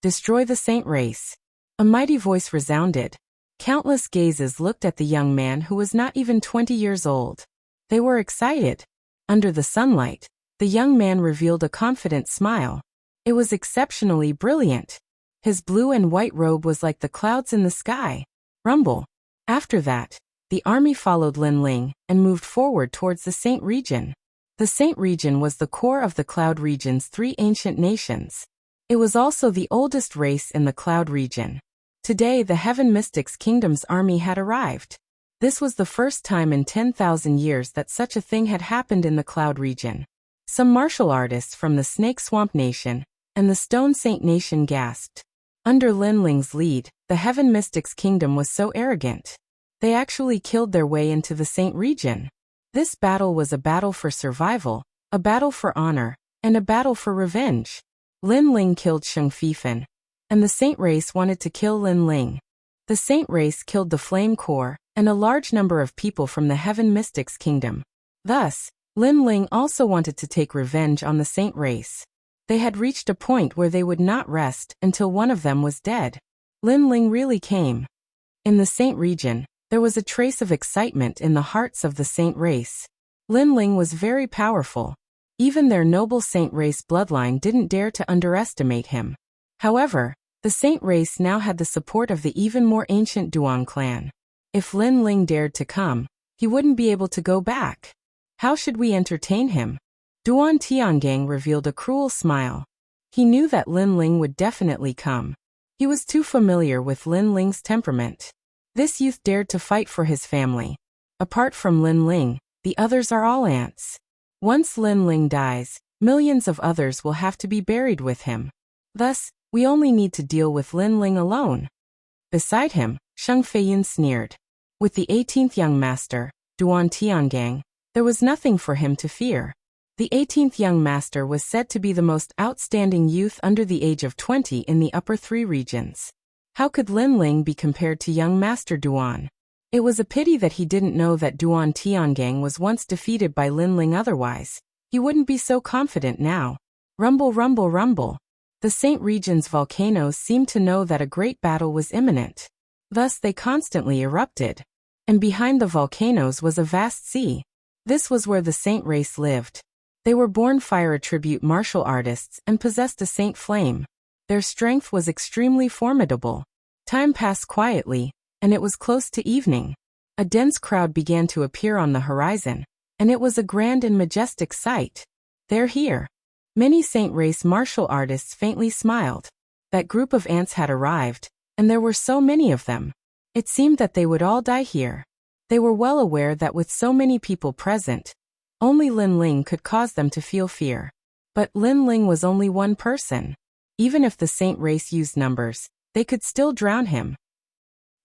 Destroy the Saint Race. A mighty voice resounded. Countless gazes looked at the young man who was not even 20 years old. They were excited. Under the sunlight, the young man revealed a confident smile. It was exceptionally brilliant. His blue and white robe was like the clouds in the sky. Rumble. After that, the army followed Lin Ling and moved forward towards the Saint region. The Saint region was the core of the Cloud region's 3 ancient nations. It was also the oldest race in the Cloud region. Today the Heaven Mystics Kingdom's army had arrived. This was the first time in 10,000 years that such a thing had happened in the Cloud region. Some martial artists from the Snake Swamp Nation and the Stone Saint Nation gasped. Under Lin Ling's lead, the Heaven Mystics Kingdom was so arrogant. They actually killed their way into the Saint region. This battle was a battle for survival, a battle for honor, and a battle for revenge. Lin Ling killed Sheng Fifan, and the Saint race wanted to kill Lin Ling. The Saint race killed the Flame Core and a large number of people from the Heaven Mystics Kingdom. Thus, Lin Ling also wanted to take revenge on the Saint race. They had reached a point where they would not rest until one of them was dead. Lin Ling really came. In the Saint region, there was a trace of excitement in the hearts of the Saint race. Lin Ling was very powerful. Even their noble Saint race bloodline didn't dare to underestimate him. However, the Saint race now had the support of the even more ancient Duan clan. If Lin Ling dared to come, he wouldn't be able to go back. How should we entertain him? Duan Tiangang revealed a cruel smile. He knew that Lin Ling would definitely come. He was too familiar with Lin Ling's temperament. This youth dared to fight for his family. Apart from Lin Ling, the others are all ants. Once Lin Ling dies, millions of others will have to be buried with him. Thus, we only need to deal with Lin Ling alone. Beside him, Sheng Feiyun sneered. With the 18th young master, Duan Tiangang, there was nothing for him to fear. The 18th young master was said to be the most outstanding youth under the age of 20 in the upper 3 regions. How could Lin Ling be compared to young master Duan? It was a pity that he didn't know that Duan Tiangang was once defeated by Lin Ling, otherwise he wouldn't be so confident now. Rumble, rumble, rumble. The Saint region's volcanoes seemed to know that a great battle was imminent. Thus they constantly erupted. And behind the volcanoes was a vast sea. This was where the Saint race lived. They were born fire attribute martial artists and possessed a Saint flame. Their strength was extremely formidable. Time passed quietly, and it was close to evening. A dense crowd began to appear on the horizon, and it was a grand and majestic sight. They're here. Many Saint race martial artists faintly smiled. That group of ants had arrived, and there were so many of them. It seemed that they would all die here. They were well aware that with so many people present, only Lin Ling could cause them to feel fear. But Lin Ling was only one person. Even if the Saint race used numbers, they could still drown him.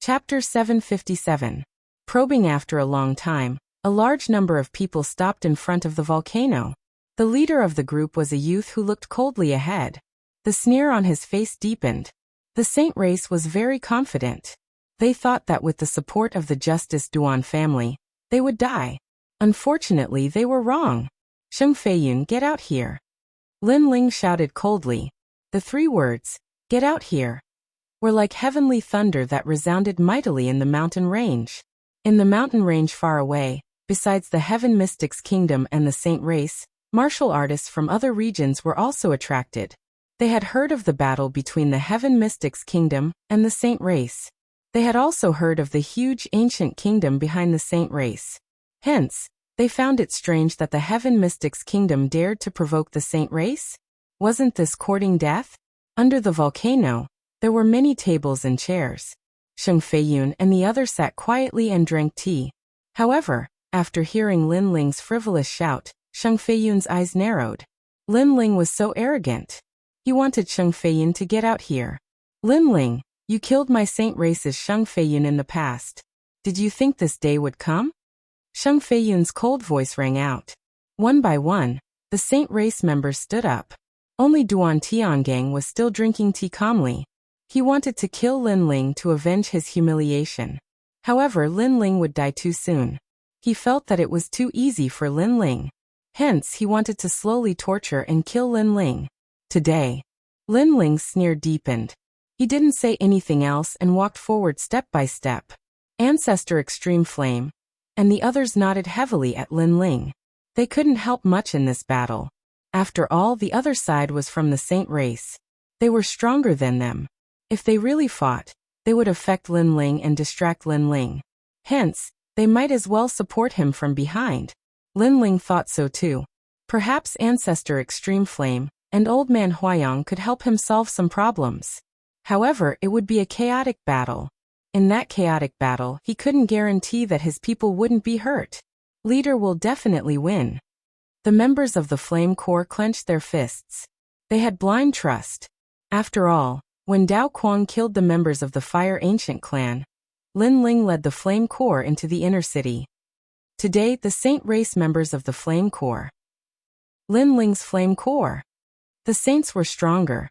Chapter 757. Probing. After a long time, a large number of people stopped in front of the volcano. The leader of the group was a youth who looked coldly ahead. The sneer on his face deepened. The Saint race was very confident. They thought that with the support of the Justice Duan family, they would die. Unfortunately, they were wrong. Sheng Feiyun, get out here. Lin Ling shouted coldly. The 3 words, get out here, were like heavenly thunder that resounded mightily in the mountain range. In the mountain range far away, besides the Heaven Mystics Kingdom and the Saint race, martial artists from other regions were also attracted. They had heard of the battle between the Heaven Mystics Kingdom and the Saint race. They had also heard of the huge ancient kingdom behind the Saint race. Hence, they found it strange that the Heaven Mystics Kingdom dared to provoke the Saint race. Wasn't this courting death? Under the volcano, there were many tables and chairs. Sheng Feiyun and the others sat quietly and drank tea. However, after hearing Lin Ling's frivolous shout, Sheng Feiyun's eyes narrowed. Lin Ling was so arrogant. He wanted Sheng Feiyun to get out here. Lin Ling, you killed my Saint race's Sheng Feiyun in the past. Did you think this day would come? Sheng Feiyun's cold voice rang out. One by one, the Saint race members stood up. Only Duan Tiangang was still drinking tea calmly. He wanted to kill Lin Ling to avenge his humiliation. However, Lin Ling would die too soon. He felt that it was too easy for Lin Ling. Hence, he wanted to slowly torture and kill Lin Ling. Today, Lin Ling's sneer deepened. He didn't say anything else and walked forward step by step. Ancestor Extreme Flame, and the others nodded heavily at Lin Ling. They couldn't help much in this battle. After all, the other side was from the Saint race. They were stronger than them. If they really fought, they would affect Lin Ling and distract Lin Ling. Hence, they might as well support him from behind. Lin Ling thought so too. Perhaps Ancestor Extreme Flame and Old Man Huayang could help him solve some problems. However, it would be a chaotic battle. In that chaotic battle, he couldn't guarantee that his people wouldn't be hurt. Leader will definitely win. The members of the Flame Corps clenched their fists. They had blind trust. After all, when Dao Quang killed the members of the Fire Ancient clan, Lin Ling led the Flame Corps into the inner city. Today, the Saint race members of the Flame Corps. Lin Ling's Flame Corps. The Saints were stronger.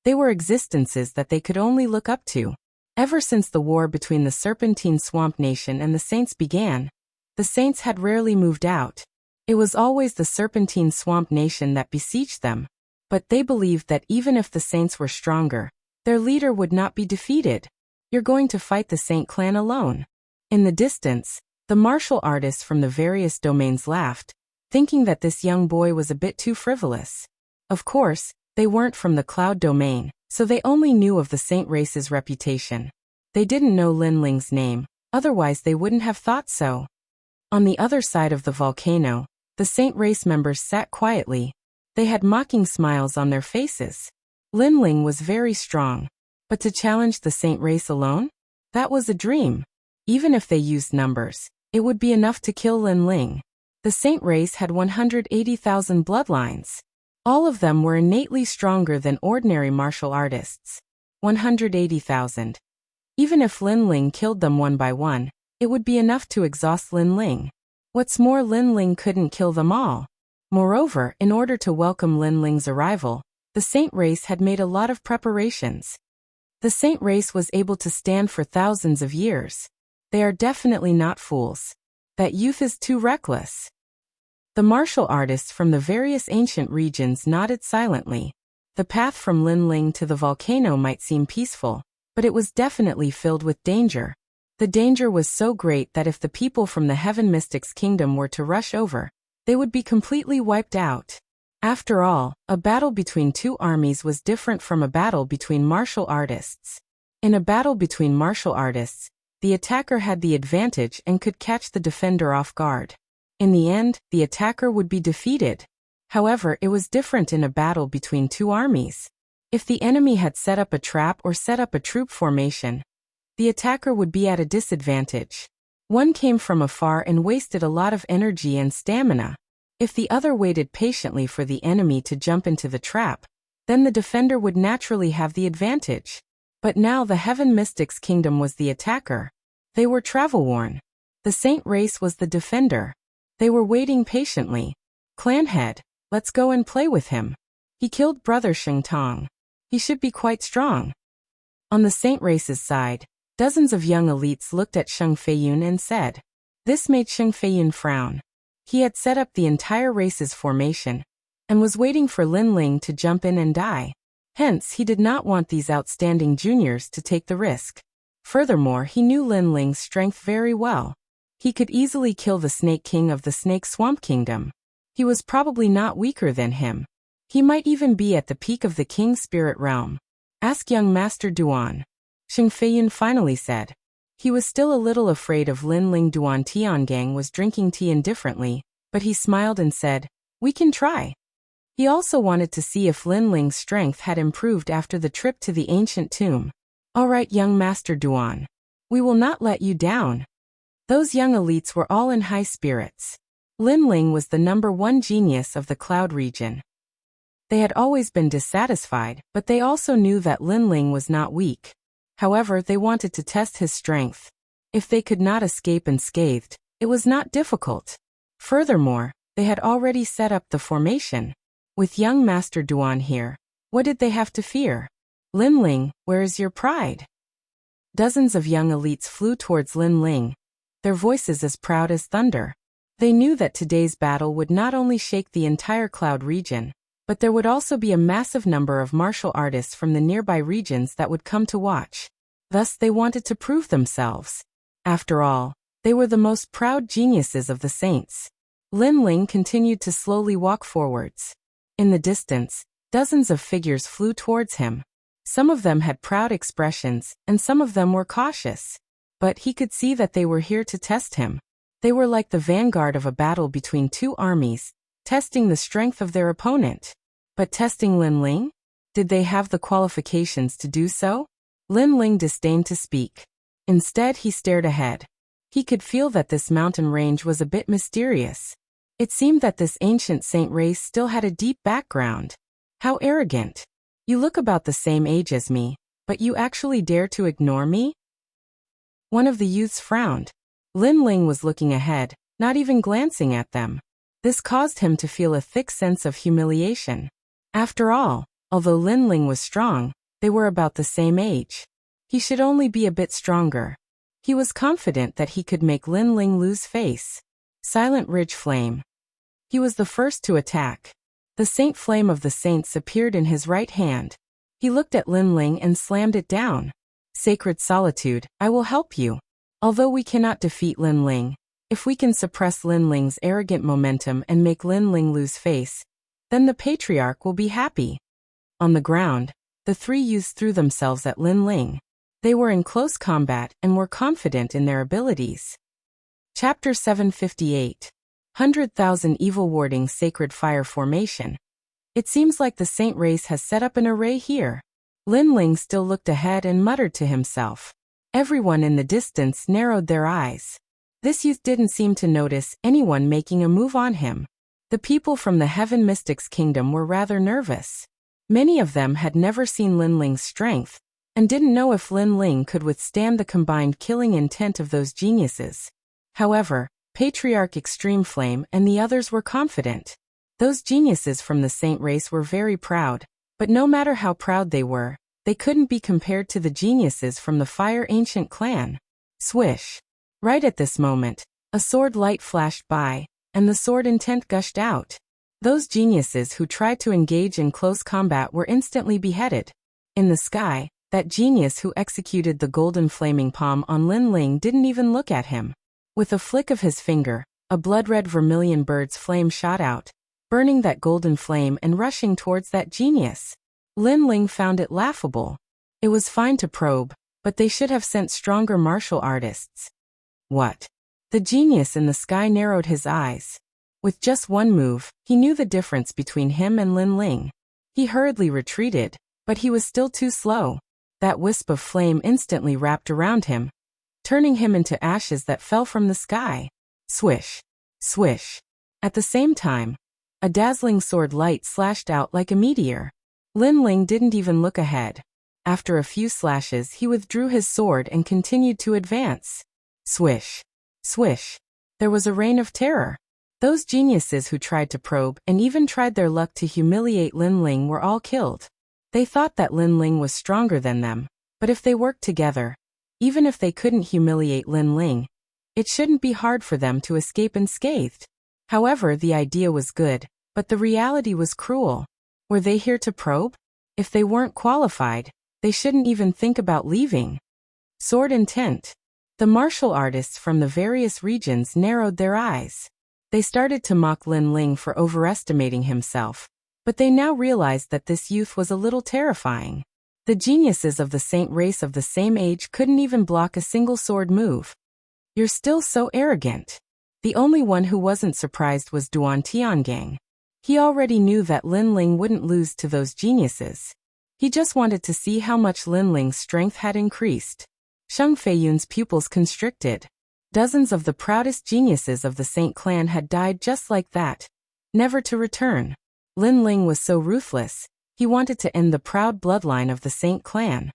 They were existences that they could only look up to. Ever since the war between the Serpentine Swamp Nation and the Saints began, the Saints had rarely moved out. It was always the Serpentine Swamp Nation that besieged them. But they believed that even if the Saints were stronger, their leader would not be defeated. You're going to fight the Saint clan alone. In the distance, the martial artists from the various domains laughed, thinking that this young boy was a bit too frivolous. Of course, they weren't from the Cloud domain, so they only knew of the Saint race's reputation. They didn't know Lin Ling's name, otherwise they wouldn't have thought so. On the other side of the volcano, the Saint race members sat quietly. They had mocking smiles on their faces. Lin Ling was very strong, but to challenge the Saint race alone? That was a dream. Even if they used numbers, it would be enough to kill Lin Ling. The Saint race had 180,000 bloodlines. All of them were innately stronger than ordinary martial artists. 180,000. Even if Lin Ling killed them one by one, it would be enough to exhaust Lin Ling. What's more, Lin Ling couldn't kill them all. Moreover, in order to welcome Lin Ling's arrival, the Saint race had made a lot of preparations. The Saint race was able to stand for thousands of years. They are definitely not fools. That youth is too reckless. The martial artists from the various ancient regions nodded silently. The path from Lin Ling to the volcano might seem peaceful, but it was definitely filled with danger. The danger was so great that if the people from the Heaven Mystics Kingdom were to rush over, they would be completely wiped out. After all, a battle between two armies was different from a battle between martial artists. In a battle between martial artists, the attacker had the advantage and could catch the defender off guard. In the end, the attacker would be defeated. However, it was different in a battle between two armies. If the enemy had set up a trap or set up a troop formation, the attacker would be at a disadvantage. One came from afar and wasted a lot of energy and stamina. If the other waited patiently for the enemy to jump into the trap, then the defender would naturally have the advantage. But now the Heaven Mystics Kingdom was the attacker. They were travel-worn. The Saint race was the defender. They were waiting patiently. Clan head, let's go and play with him. He killed brother Sheng Tong. He should be quite strong. On the Saint race's side, dozens of young elites looked at Sheng Feiyun and said. This made Sheng Feiyun frown. He had set up the entire race's formation, and was waiting for Lin Ling to jump in and die. Hence, he did not want these outstanding juniors to take the risk. Furthermore, he knew Lin Ling's strength very well. He could easily kill the Snake King of the Snake Swamp Kingdom. He was probably not weaker than him. He might even be at the peak of the King Spirit Realm. Ask young Master Duan. Sheng Feiyun finally said. He was still a little afraid of Lin Ling. Duan Tiangang was drinking tea indifferently, but he smiled and said, we can try. He also wanted to see if Lin Ling's strength had improved after the trip to the ancient tomb. All right, young Master Duan. We will not let you down. Those young elites were all in high spirits. Lin Ling was the #1 genius of the Cloud region. They had always been dissatisfied, but they also knew that Lin Ling was not weak. However, they wanted to test his strength. If they could not escape unscathed, it was not difficult. Furthermore, they had already set up the formation. With young Master Duan here, what did they have to fear? Lin Ling, where is your pride? Dozens of young elites flew towards Lin Ling, their voices as proud as thunder. They knew that today's battle would not only shake the entire Cloud region, but there would also be a massive number of martial artists from the nearby regions that would come to watch. Thus they wanted to prove themselves. After all, they were the most proud geniuses of the saints. Lin Ling continued to slowly walk forwards. In the distance, dozens of figures flew towards him. Some of them had proud expressions, and some of them were cautious. But he could see that they were here to test him. They were like the vanguard of a battle between two armies, testing the strength of their opponent. But testing Lin Ling? Did they have the qualifications to do so? Lin Ling disdained to speak. Instead, he stared ahead. He could feel that this mountain range was a bit mysterious. It seemed that this ancient saint race still had a deep background. How arrogant. You look about the same age as me, but you actually dare to ignore me? One of the youths frowned. Lin Ling was looking ahead, not even glancing at them. This caused him to feel a thick sense of humiliation. After all, although Lin Ling was strong, they were about the same age. He should only be a bit stronger. He was confident that he could make Lin Ling lose face. Silent Ridge Flame. He was the first to attack. The Saint Flame of the Saints appeared in his right hand. He looked at Lin Ling and slammed it down. Sacred Solitude, I will help you. Although we cannot defeat Lin Ling, if we can suppress Lin Ling's arrogant momentum and make Lin Ling lose face, then the Patriarch will be happy. On the ground, the three youths threw themselves at Lin Ling. They were in close combat and were confident in their abilities. Chapter 758. 100,000 Evil Warding Sacred Fire Formation. It seems like the Saint race has set up an array here. Lin Ling still looked ahead and muttered to himself. Everyone in the distance narrowed their eyes. This youth didn't seem to notice anyone making a move on him. The people from the Heaven Mystics Kingdom were rather nervous. Many of them had never seen Lin Ling's strength, and didn't know if Lin Ling could withstand the combined killing intent of those geniuses. However, Patriarch Extreme Flame and the others were confident. Those geniuses from the Saint race were very proud, but no matter how proud they couldn't be compared to the geniuses from the Fire Ancient clan. Swish. Right at this moment, a sword light flashed by, and the sword intent gushed out. Those geniuses who tried to engage in close combat were instantly beheaded. In the sky, that genius who executed the golden flaming palm on Lin Ling didn't even look at him. With a flick of his finger, a blood-red vermilion bird's flame shot out, burning that golden flame and rushing towards that genius. Lin Ling found it laughable. It was fine to probe, but they should have sent stronger martial artists. What? The genius in the sky narrowed his eyes. With just one move, he knew the difference between him and Lin Ling. He hurriedly retreated, but he was still too slow. That wisp of flame instantly wrapped around him, turning him into ashes that fell from the sky. Swish. Swish. At the same time, a dazzling sword light slashed out like a meteor. Lin Ling didn't even look ahead. After a few slashes, he withdrew his sword and continued to advance. Swish. Swish. There was a reign of terror. Those geniuses who tried to probe and even tried their luck to humiliate Lin Ling were all killed. They thought that Lin Ling was stronger than them, but if they worked together, even if they couldn't humiliate Lin Ling, it shouldn't be hard for them to escape unscathed. However, the idea was good, but the reality was cruel. Were they here to probe? If they weren't qualified, they shouldn't even think about leaving. Sword intent. The martial artists from the various regions narrowed their eyes. They started to mock Lin Ling for overestimating himself, but they now realized that this youth was a little terrifying. The geniuses of the Saint race of the same age couldn't even block a single sword move. You're still so arrogant. The only one who wasn't surprised was Duan Tiangang. He already knew that Lin Ling wouldn't lose to those geniuses. He just wanted to see how much Lin Ling's strength had increased. Sheng Feiyun's pupils constricted. Dozens of the proudest geniuses of the Saint clan had died just like that, never to return. Lin Ling was so ruthless, he wanted to end the proud bloodline of the Saint clan.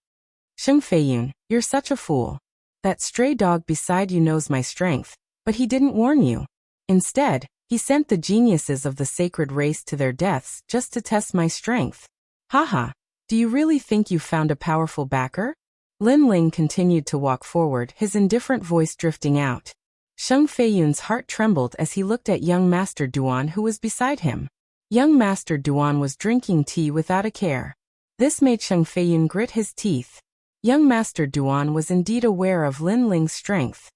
Sheng Feiyun, you're such a fool. That stray dog beside you knows my strength, but he didn't warn you. Instead, He sent the geniuses of the sacred race to their deaths just to test my strength. Haha, do you really think you found a powerful backer? Lin Ling continued to walk forward, his indifferent voice drifting out. Sheng Feiyun's heart trembled as he looked at young Master Duan who was beside him. Young Master Duan was drinking tea without a care. This made Sheng Feiyun grit his teeth. Young Master Duan was indeed aware of Lin Ling's strength.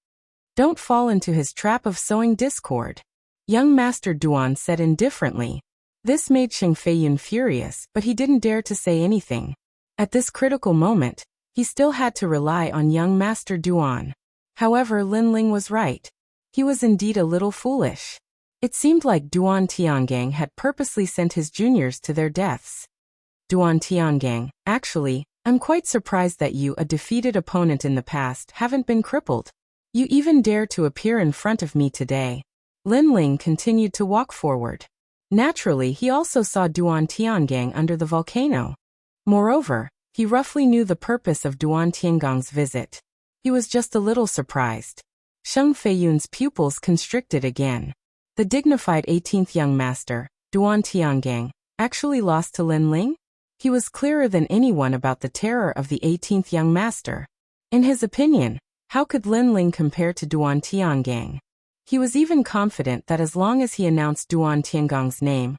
Don't fall into his trap of sowing discord. Young Master Duan said indifferently. This made Sheng Feiyun furious, but he didn't dare to say anything. At this critical moment, he still had to rely on young Master Duan. However, Lin Ling was right. He was indeed a little foolish. It seemed like Duan Tiangang had purposely sent his juniors to their deaths. Duan Tiangang, actually, I'm quite surprised that you, a defeated opponent in the past, haven't been crippled. You even dare to appear in front of me today. Lin Ling continued to walk forward. Naturally, he also saw Duan Tiangang under the volcano. Moreover, he roughly knew the purpose of Duan Tiangang's visit. He was just a little surprised. Sheng Feiyun's pupils constricted again. The dignified 18th young master, Duan Tiangang, actually lost to Lin Ling? He was clearer than anyone about the terror of the 18th young master. In his opinion, how could Lin Ling compare to Duan Tiangang? He was even confident that as long as he announced Duan Tiangang's name,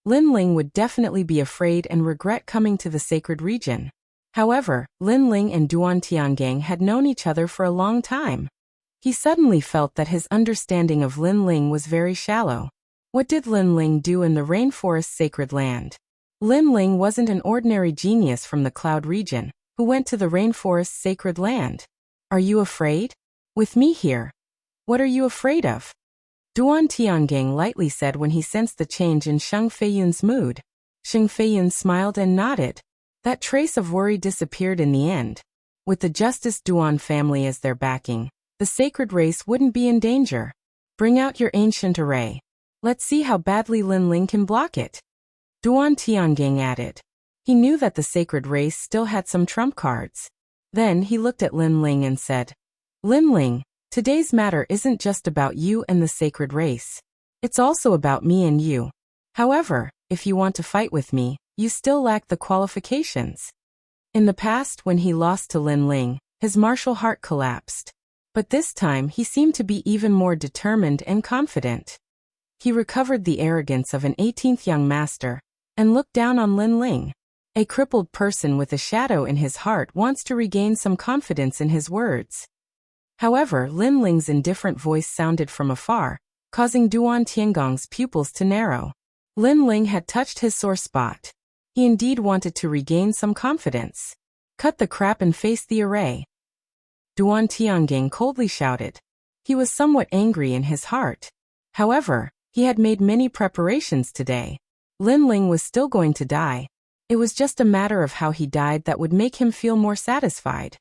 Lin Ling would definitely be afraid and regret coming to the sacred region. However, Lin Ling and Duan Tiangang had known each other for a long time. He suddenly felt that his understanding of Lin Ling was very shallow. What did Lin Ling do in the rainforest's sacred land? Lin Ling wasn't an ordinary genius from the cloud region, who went to the rainforest's sacred land. Are you afraid? With me here. What are you afraid of? Duan Tiangang lightly said when he sensed the change in Sheng Feiyun's mood. Sheng Feiyun smiled and nodded. That trace of worry disappeared in the end. With the Justice Duan family as their backing, the sacred race wouldn't be in danger. Bring out your ancient array. Let's see how badly Lin Ling can block it. Duan Tiangang added. He knew that the sacred race still had some trump cards. Then he looked at Lin Ling and said, Lin Ling, today's matter isn't just about you and the sacred race. It's also about me and you. However, if you want to fight with me, you still lack the qualifications. In the past, when he lost to Lin Ling, his martial heart collapsed. But this time he seemed to be even more determined and confident. He recovered the arrogance of an 18th young master, and looked down on Lin Ling. A crippled person with a shadow in his heart wants to regain some confidence in his words. However, Lin Ling's indifferent voice sounded from afar, causing Duan Tiangang's pupils to narrow. Lin Ling had touched his sore spot. He indeed wanted to regain some confidence. Cut the crap and face the array. Duan Tiangang coldly shouted. He was somewhat angry in his heart. However, he had made many preparations today. Lin Ling was still going to die. It was just a matter of how he died that would make him feel more satisfied.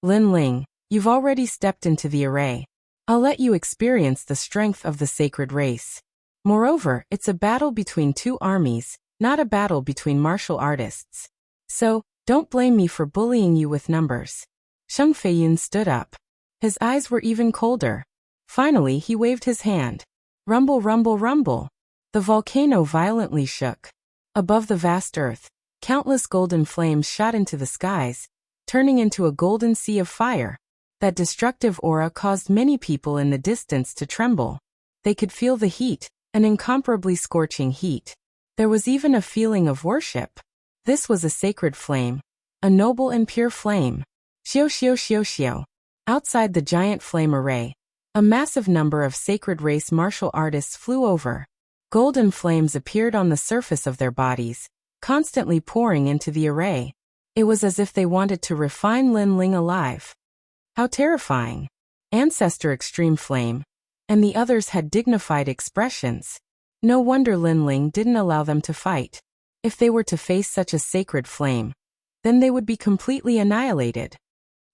Lin Ling, you've already stepped into the array. I'll let you experience the strength of the sacred race. Moreover, it's a battle between two armies, not a battle between martial artists. So, don't blame me for bullying you with numbers. Sheng Feiyun stood up. His eyes were even colder. Finally, he waved his hand. Rumble, rumble, rumble. The volcano violently shook. Above the vast earth, countless golden flames shot into the skies, turning into a golden sea of fire. That destructive aura caused many people in the distance to tremble. They could feel the heat, an incomparably scorching heat. There was even a feeling of worship. This was a sacred flame, a noble and pure flame. Xiao xiao xiao xiao. Outside the giant flame array, a massive number of sacred race martial artists flew over. Golden flames appeared on the surface of their bodies, constantly pouring into the array. It was as if they wanted to refine Lin Ling alive. How terrifying. Ancestor Extreme Flame. And the others had dignified expressions. No wonder Lin Ling didn't allow them to fight. If they were to face such a sacred flame, then they would be completely annihilated.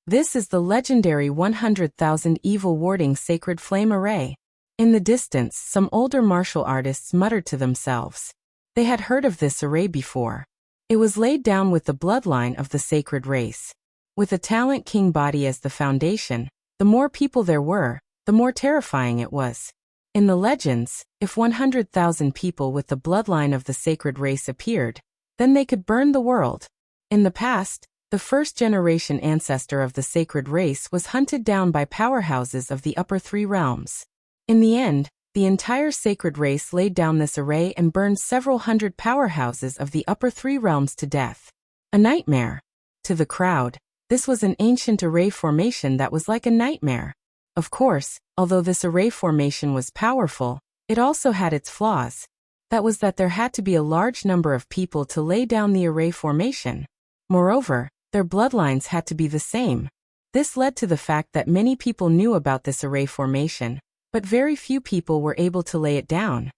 This is the legendary 100,000 evil warding sacred flame array. In the distance, some older martial artists muttered to themselves. They had heard of this array before. It was laid down with the bloodline of the sacred race. With a talent king body as the foundation, the more people there were, the more terrifying it was. In the legends, if 100,000 people with the bloodline of the sacred race appeared, then they could burn the world. In the past, the first-generation ancestor of the sacred race was hunted down by powerhouses of the upper three realms. In the end, the entire sacred race laid down this array and burned several hundred powerhouses of the upper three realms to death. A nightmare. To the crowd, this was an ancient array formation that was like a nightmare. Of course, although this array formation was powerful, it also had its flaws. That was that there had to be a large number of people to lay down the array formation. Moreover, their bloodlines had to be the same. This led to the fact that many people knew about this array formation, but very few people were able to lay it down.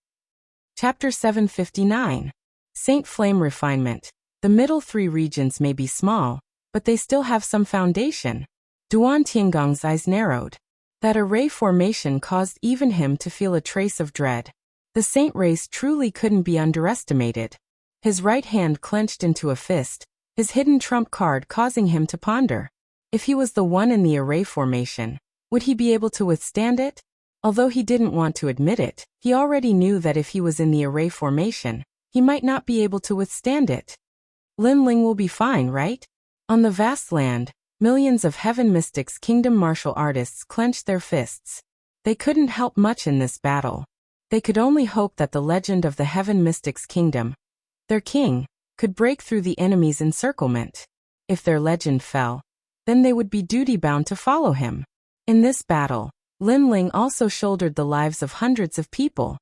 Chapter 759. Saint Flame Refinement. The middle three regions may be small, but they still have some foundation. Duan Tiangong's eyes narrowed. That array formation caused even him to feel a trace of dread. The saint race truly couldn't be underestimated. His right hand clenched into a fist, his hidden trump card causing him to ponder. If he was the one in the array formation, would he be able to withstand it? Although he didn't want to admit it, he already knew that if he was in the array formation, he might not be able to withstand it. Lin Ling will be fine, right? On the vast land, millions of Heaven Mystics Kingdom martial artists clenched their fists. They couldn't help much in this battle. They could only hope that the legend of the Heaven Mystics Kingdom, their king, could break through the enemy's encirclement. If their legend fell, then they would be duty-bound to follow him. In this battle, Lin Ling also shouldered the lives of hundreds of people.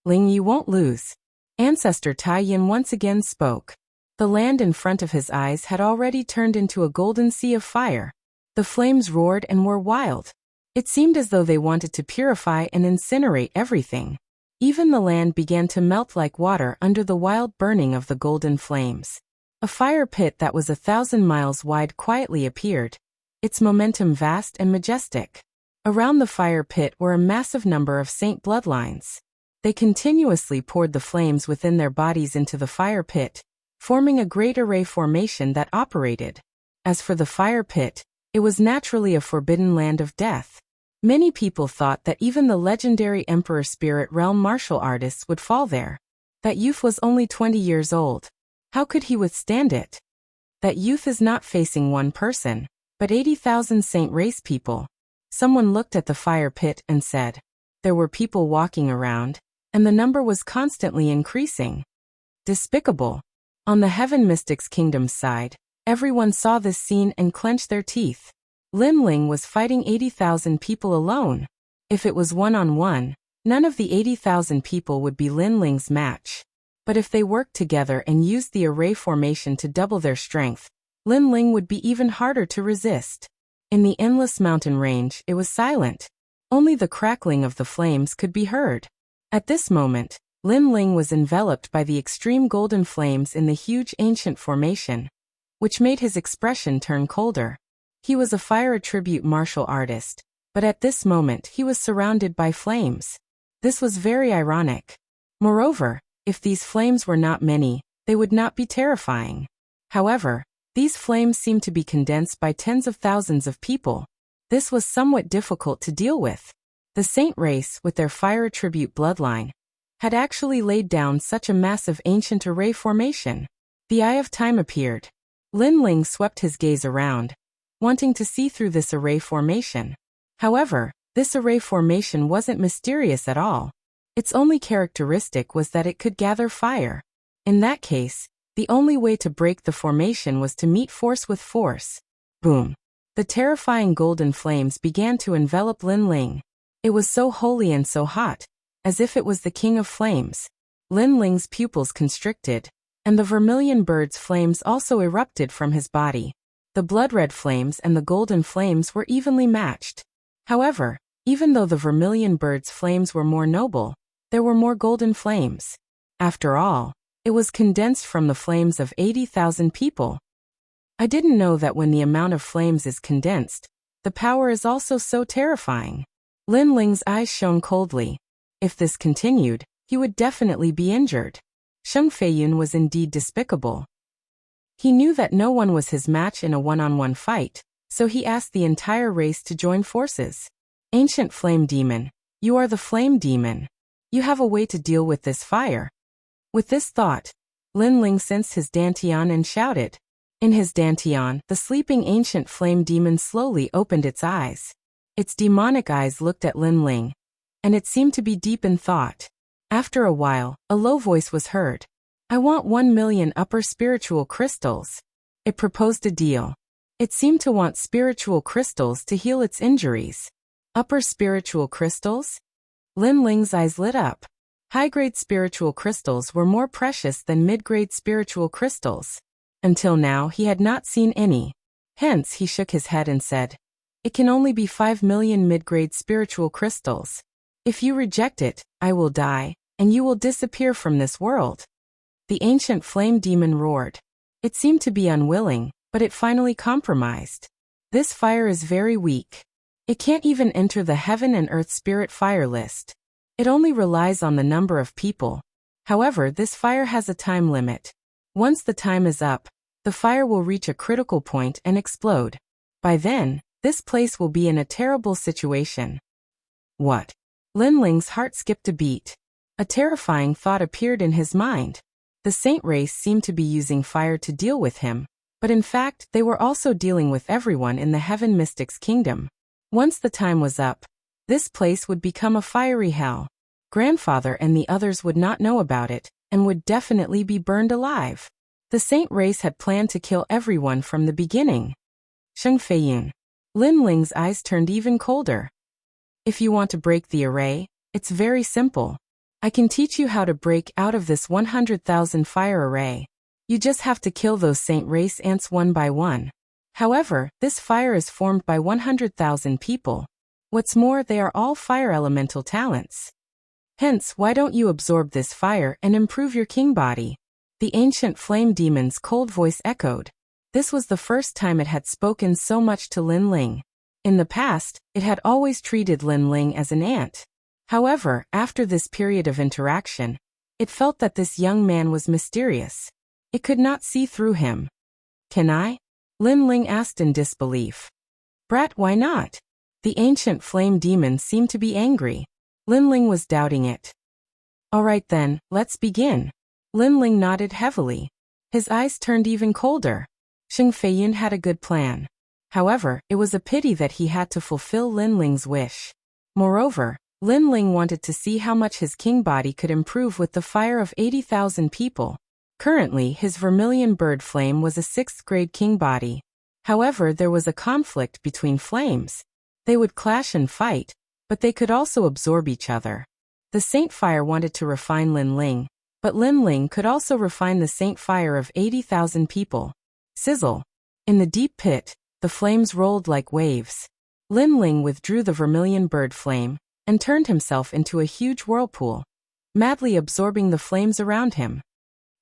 Ling, you won't lose. Ancestor Tai Yin once again spoke. The land in front of his eyes had already turned into a golden sea of fire. The flames roared and were wild. It seemed as though they wanted to purify and incinerate everything. Even the land began to melt like water under the wild burning of the golden flames. A fire pit that was 1,000 miles wide quietly appeared, its momentum vast and majestic. Around the fire pit were a massive number of saint bloodlines. They continuously poured the flames within their bodies into the fire pit, forming a great array formation that operated. As for the fire pit, it was naturally a forbidden land of death. Many people thought that even the legendary Emperor Spirit Realm martial artists would fall there. That youth was only 20 years old. How could he withstand it? That youth is not facing one person, but 80,000 saint race people. Someone looked at the fire pit and said. There were people walking around, and the number was constantly increasing. Despicable. On the Heaven Mystics Kingdom's side, everyone saw this scene and clenched their teeth. Lin Ling was fighting 80,000 people alone. If it was one-on-one, none of the 80,000 people would be Lin Ling's match. But if they worked together and used the array formation to double their strength, Lin Ling would be even harder to resist. In the endless mountain range, it was silent. Only the crackling of the flames could be heard. At this moment, Lin Ling was enveloped by the extreme golden flames in the huge ancient formation, which made his expression turn colder. He was a fire attribute martial artist, but at this moment he was surrounded by flames. This was very ironic. Moreover, if these flames were not many, they would not be terrifying. However, these flames seemed to be condensed by tens of thousands of people. This was somewhat difficult to deal with. The saint race, with their fire attribute bloodline, had actually laid down such a massive ancient array formation. The Eye of Time appeared. Lin Ling swept his gaze around, wanting to see through this array formation. However, this array formation wasn't mysterious at all. Its only characteristic was that it could gather fire. In that case, the only way to break the formation was to meet force with force. Boom. The terrifying golden flames began to envelop Lin Ling. It was so holy and so hot, as if it was the king of flames. Lin Ling's pupils constricted, and the vermilion bird's flames also erupted from his body. The blood-red flames and the golden flames were evenly matched. However, even though the vermilion bird's flames were more noble, there were more golden flames. After all, it was condensed from the flames of 80,000 people. I didn't know that when the amount of flames is condensed, the power is also so terrifying. Lin Ling's eyes shone coldly. If this continued, he would definitely be injured. Sheng Feiyun was indeed despicable. He knew that no one was his match in a one-on-one fight, so he asked the entire race to join forces. Ancient Flame Demon, You are the flame demon. You have a way to deal with this fire. With this thought, Lin Ling sensed his dantian and shouted. In his dantian, the sleeping ancient flame demon slowly opened its eyes. Its demonic eyes looked at Lin Ling, and it seemed to be deep in thought. After a while, a low voice was heard. I want 1,000,000 upper spiritual crystals. It proposed a deal. It seemed to want spiritual crystals to heal its injuries. Upper spiritual crystals? Lin Ling's eyes lit up. High-grade spiritual crystals were more precious than mid-grade spiritual crystals. Until now, he had not seen any. Hence, he shook his head and said, it can only be 5,000,000 mid-grade spiritual crystals. If you reject it, I will die, and you will disappear from this world. The ancient flame demon roared. It seemed to be unwilling, but it finally compromised. This fire is very weak. It can't even enter the heaven and earth spirit fire list. It only relies on the number of people. However, this fire has a time limit. Once the time is up, the fire will reach a critical point and explode. By then, this place will be in a terrible situation. What? Lin Ling's heart skipped a beat. A terrifying thought appeared in his mind. The saint race seemed to be using fire to deal with him, but in fact, they were also dealing with everyone in the Heaven Mystics Kingdom. Once the time was up, this place would become a fiery hell. Grandfather and the others would not know about it, and would definitely be burned alive. The saint race had planned to kill everyone from the beginning. Sheng Feiyun. Lin Ling's eyes turned even colder. If you want to break the array, it's very simple. I can teach you how to break out of this 100,000 fire array. You just have to kill those saint race ants one by one. However, this fire is formed by 100,000 people. What's more, they are all fire elemental talents. Hence, why don't you absorb this fire and improve your king body? The ancient flame demon's cold voice echoed. This was the first time it had spoken so much to Lin Ling. In the past, it had always treated Lin Ling as an ant. However, after this period of interaction, it felt that this young man was mysterious. It could not see through him. Can I? Lin Ling asked in disbelief. Brat, why not? The ancient flame demon seemed to be angry. Lin Ling was doubting it. All right then, let's begin. Lin Ling nodded heavily. His eyes turned even colder. Sheng Feiyun had a good plan. However, it was a pity that he had to fulfill Lin Ling's wish. Moreover, Lin Ling wanted to see how much his king body could improve with the fire of 80,000 people. Currently, his vermilion bird flame was a 6th grade king body. However, there was a conflict between flames. They would clash and fight, but they could also absorb each other. The Saint Fire wanted to refine Lin Ling, but Lin Ling could also refine the Saint Fire of 80,000 people. Sizzle. In the deep pit, the flames rolled like waves. Lin Ling withdrew the vermilion bird flame and turned himself into a huge whirlpool, madly absorbing the flames around him.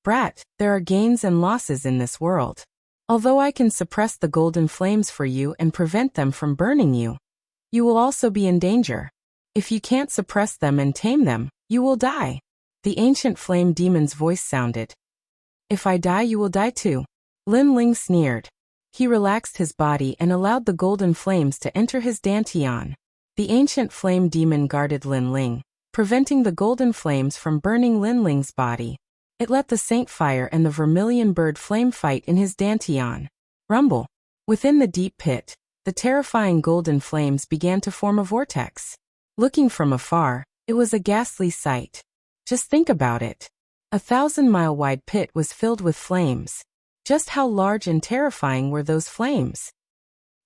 Brat, there are gains and losses in this world. Although I can suppress the golden flames for you and prevent them from burning you, you will also be in danger. If you can't suppress them and tame them, you will die. The ancient flame demon's voice sounded. If I die, you will die too. Lin Ling sneered. He relaxed his body and allowed the golden flames to enter his dantian. The ancient flame demon guarded Lin Ling, preventing the golden flames from burning Lin Ling's body. It let the Saint Fire and the vermilion bird flame fight in his dantian. Rumble. Within the deep pit, the terrifying golden flames began to form a vortex. Looking from afar, it was a ghastly sight. Just think about it. A 1,000-mile wide pit was filled with flames. Just how large and terrifying were those flames?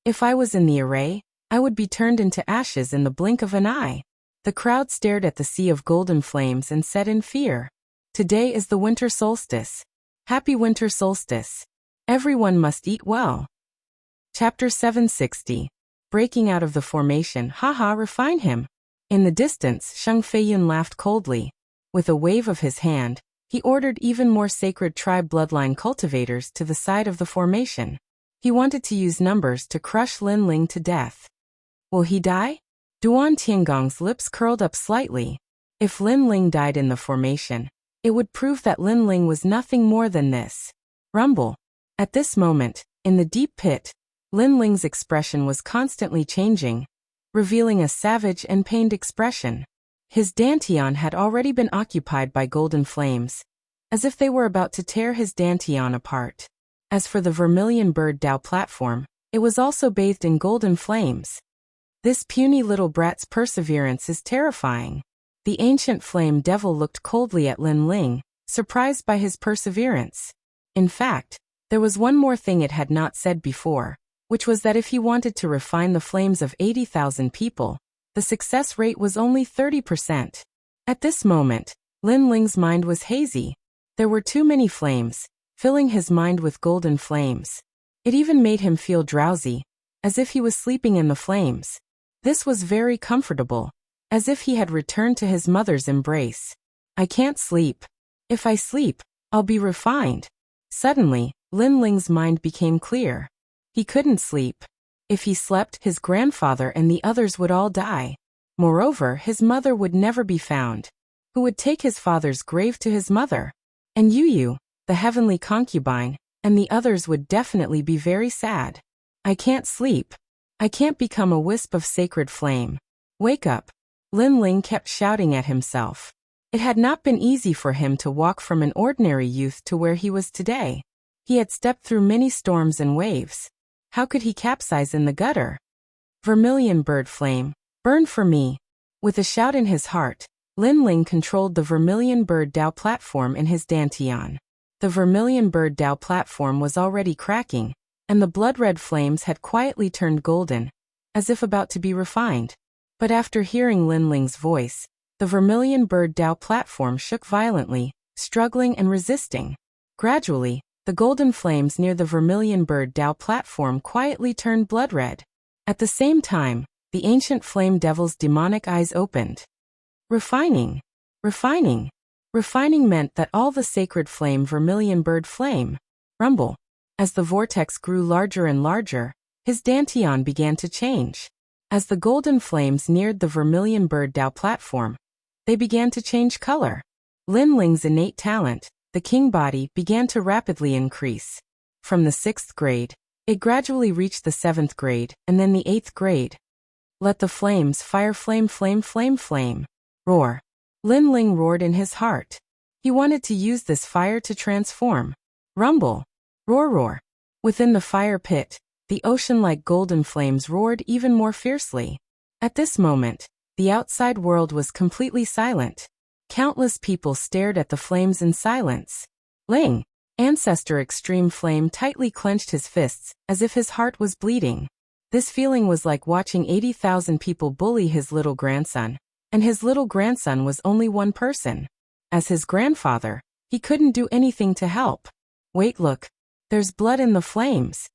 If I was in the array, I would be turned into ashes in the blink of an eye. The crowd stared at the sea of golden flames and said in fear, "Today is the winter solstice. Happy winter solstice. Everyone must eat well." Chapter 760. Breaking out of the formation. Haha, refine him. In the distance, Sheng Feiyun laughed coldly. With a wave of his hand, he ordered even more sacred tribe bloodline cultivators to the side of the formation. He wanted to use numbers to crush Lin Ling to death. Will he die? Duan Tiangong's lips curled up slightly. If Lin Ling died in the formation, it would prove that Lin Ling was nothing more than this. Rumble. At this moment, in the deep pit, Lin Ling's expression was constantly changing. revealing a savage and pained expression. His dantian had already been occupied by golden flames, as if they were about to tear his dantian apart. As for the vermilion bird Dao platform, it was also bathed in golden flames. This puny little brat's perseverance is terrifying. The ancient flame devil looked coldly at Lin Ling, surprised by his perseverance. In fact, there was one more thing it had not said before, which was that if he wanted to refine the flames of 80,000 people, the success rate was only 30%. At this moment, Lin Ling's mind was hazy. There were too many flames, filling his mind with golden flames. It even made him feel drowsy, as if he was sleeping in the flames. This was very comfortable, as if he had returned to his mother's embrace. I can't sleep. If I sleep, I'll be refined. Suddenly, Lin Ling's mind became clear. He couldn't sleep. If he slept, his grandfather and the others would all die. Moreover, his mother would never be found. Who would take his father's grave to his mother? And Yu, the heavenly concubine, and the others would definitely be very sad. I can't sleep. I can't become a wisp of sacred flame. Wake up. Lin Ling kept shouting at himself. It had not been easy for him to walk from an ordinary youth to where he was today. He had stepped through many storms and waves. How could he capsize in the gutter? Vermilion bird flame, burn for me. With a shout in his heart, Lin Ling controlled the vermilion bird Dao platform in his dantian. The vermilion bird Dao platform was already cracking, and the blood-red flames had quietly turned golden, as if about to be refined. But after hearing Lin Ling's voice, the vermilion bird Dao platform shook violently, struggling and resisting. Gradually, the golden flames near the vermilion bird Dao platform quietly turned blood-red. At the same time, the ancient flame devil's demonic eyes opened. Refining. Refining. Refining meant that all the sacred flame vermilion bird flame. Rumble. As the vortex grew larger and larger, his dantian began to change. As the golden flames neared the vermilion bird Dao platform, they began to change color. Lin Ling's innate talent, the king body, began to rapidly increase. From the 6th grade, it gradually reached the 7th grade, and then the 8th grade. Let the flames fire, flame, flame, flame, flame. Roar. Lin Ling roared in his heart. He wanted to use this fire to transform. Rumble. Roar, roar. Within the fire pit, the ocean-like golden flames roared even more fiercely. At this moment, the outside world was completely silent. Countless people stared at the flames in silence. Ling, Ancestor Extreme Flame, tightly clenched his fists, as if his heart was bleeding. This feeling was like watching 80,000 people bully his little grandson, and his little grandson was only one person. As his grandfather, he couldn't do anything to help. Wait, look. There's blood in the flames.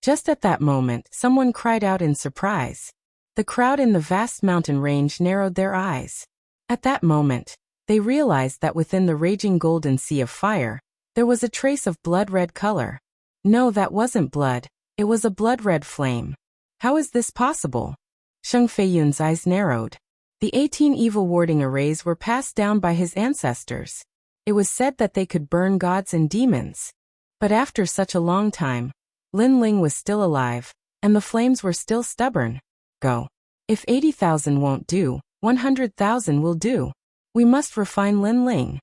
Just at that moment, someone cried out in surprise. The crowd in the vast mountain range narrowed their eyes. At that moment, they realized that within the raging golden sea of fire, there was a trace of blood-red color. No, that wasn't blood. It was a blood-red flame. How is this possible? Sheng Feiyun's eyes narrowed. The 18 evil warding arrays were passed down by his ancestors. It was said that they could burn gods and demons. But after such a long time, Lin Ling was still alive, and the flames were still stubborn. Go. If 80,000 won't do, 100,000 will do. We must refine Lin Ling.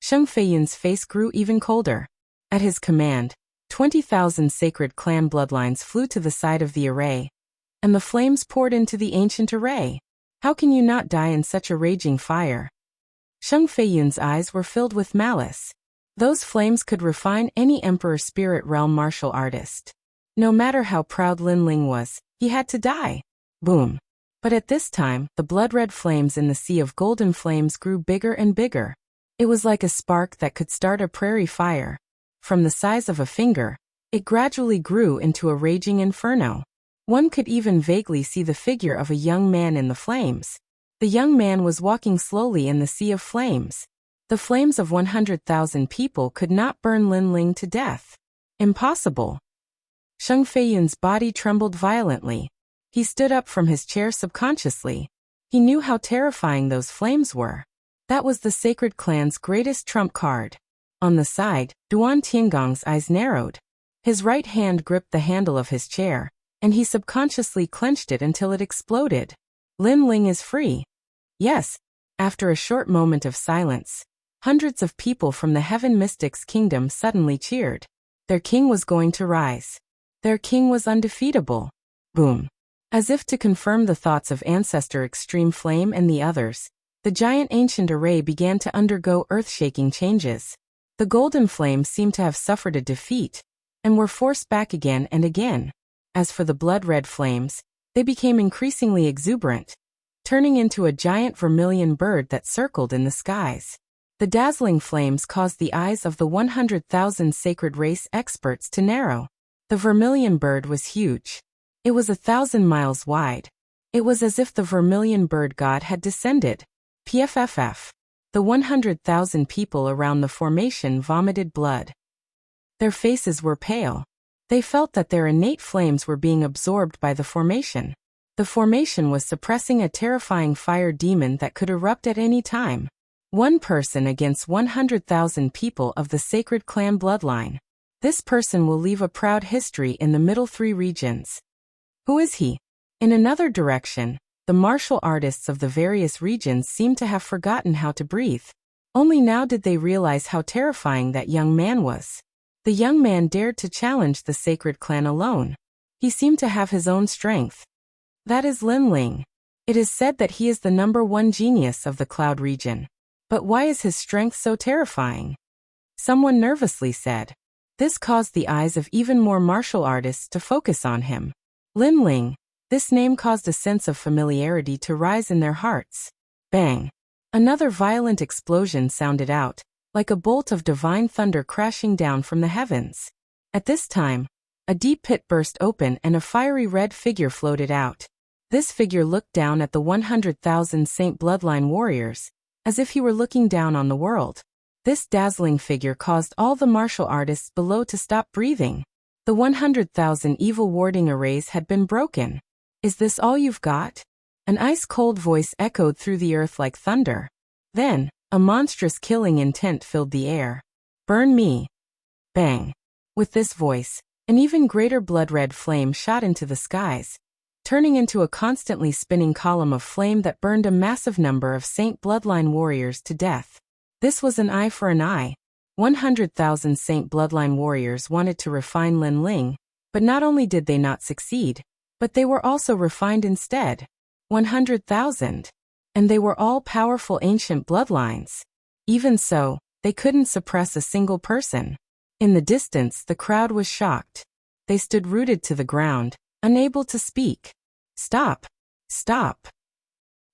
Sheng Feiyun's face grew even colder. At his command, 20,000 sacred clan bloodlines flew to the side of the array, and the flames poured into the ancient array. How can you not die in such a raging fire? Sheng Feiyun's eyes were filled with malice. Those flames could refine any Emperor Spirit Realm martial artist. No matter how proud Lin Ling was, he had to die. Boom. But at this time, the blood-red flames in the sea of golden flames grew bigger and bigger. It was like a spark that could start a prairie fire. From the size of a finger, it gradually grew into a raging inferno. One could even vaguely see the figure of a young man in the flames. The young man was walking slowly in the sea of flames. The flames of 100,000 people could not burn Lin Ling to death. Impossible. Sheng Feiyun's body trembled violently. He stood up from his chair subconsciously. He knew how terrifying those flames were. That was the sacred clan's greatest trump card. On the side, Duan Tiangong's eyes narrowed. His right hand gripped the handle of his chair, and he subconsciously clenched it until it exploded. Lin Ling is free. Yes. After a short moment of silence, hundreds of people from the Heaven Mystics Kingdom suddenly cheered. Their king was going to rise. Their king was undefeatable. Boom. As if to confirm the thoughts of Ancestor Extreme Flame and the others, the giant ancient array began to undergo earth-shaking changes. The golden flames seemed to have suffered a defeat, and were forced back again and again. As for the blood-red flames, they became increasingly exuberant, turning into a giant vermilion bird that circled in the skies. The dazzling flames caused the eyes of the 100,000 sacred race experts to narrow. The vermilion bird was huge. It was 1,000 miles wide. It was as if the vermilion bird god had descended. PFFF. The 100,000 people around the formation vomited blood. Their faces were pale. They felt that their innate flames were being absorbed by the formation. The formation was suppressing a terrifying fire demon that could erupt at any time. One person against 100,000 people of the sacred clan bloodline. This person will leave a proud history in the middle three regions. Who is he? In another direction, the martial artists of the various regions seemed to have forgotten how to breathe. Only now did they realize how terrifying that young man was. The young man dared to challenge the sacred clan alone. He seemed to have his own strength. That is Lin Ling. It is said that he is the #1 genius of the Cloud region. But why is his strength so terrifying? Someone nervously said. This caused the eyes of even more martial artists to focus on him. Lin Ling. This name caused a sense of familiarity to rise in their hearts. Bang! Another violent explosion sounded out, like a bolt of divine thunder crashing down from the heavens. At this time, a deep pit burst open and a fiery red figure floated out. This figure looked down at the 100,000 Saint Bloodline warriors, as if he were looking down on the world. This dazzling figure caused all the martial artists below to stop breathing. The 100,000 evil warding arrays had been broken. Is this all you've got? An ice-cold voice echoed through the earth like thunder. Then, a monstrous killing intent filled the air. Burn me. Bang. With this voice, an even greater blood-red flame shot into the skies, turning into a constantly spinning column of flame that burned a massive number of Saint Bloodline warriors to death. This was an eye for an eye. 100,000 Saint Bloodline warriors wanted to refine Lin Ling, but not only did they not succeed, but they were also refined instead. 100,000. And they were all powerful ancient bloodlines. Even so, they couldn't suppress a single person. In the distance, the crowd was shocked. They stood rooted to the ground, unable to speak. Stop. Stop.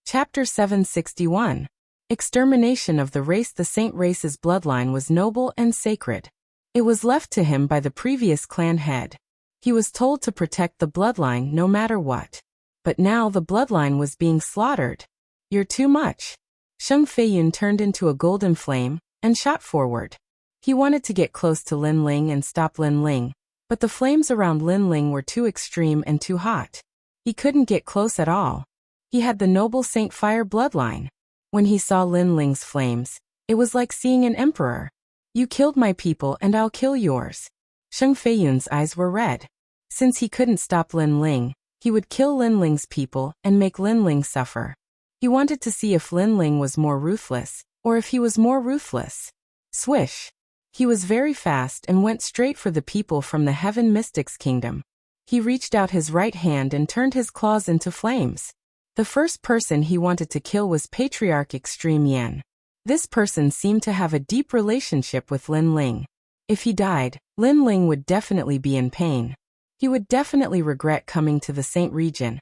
Chapter 761. Extermination of the race. The Saint race's bloodline was noble and sacred. It was left to him by the previous clan head. He was told to protect the bloodline no matter what. But now the bloodline was being slaughtered. You're too much. Sheng Feiyun turned into a golden flame and shot forward. He wanted to get close to Lin Ling and stop Lin Ling, but the flames around Lin Ling were too extreme and too hot. He couldn't get close at all. He had the noble Saint Fire bloodline. When he saw Lin Ling's flames, it was like seeing an emperor. You killed my people and I'll kill yours. Sheng Feiyun's eyes were red. Since he couldn't stop Lin Ling, he would kill Lin Ling's people and make Lin Ling suffer. He wanted to see if Lin Ling was more ruthless, or if he was more ruthless. Swish! He was very fast and went straight for the people from the Heaven Mystics Kingdom. He reached out his right hand and turned his claws into flames. The first person he wanted to kill was Patriarch Extreme Yan. This person seemed to have a deep relationship with Lin Ling. If he died, Lin Ling would definitely be in pain. He would definitely regret coming to the Saint region,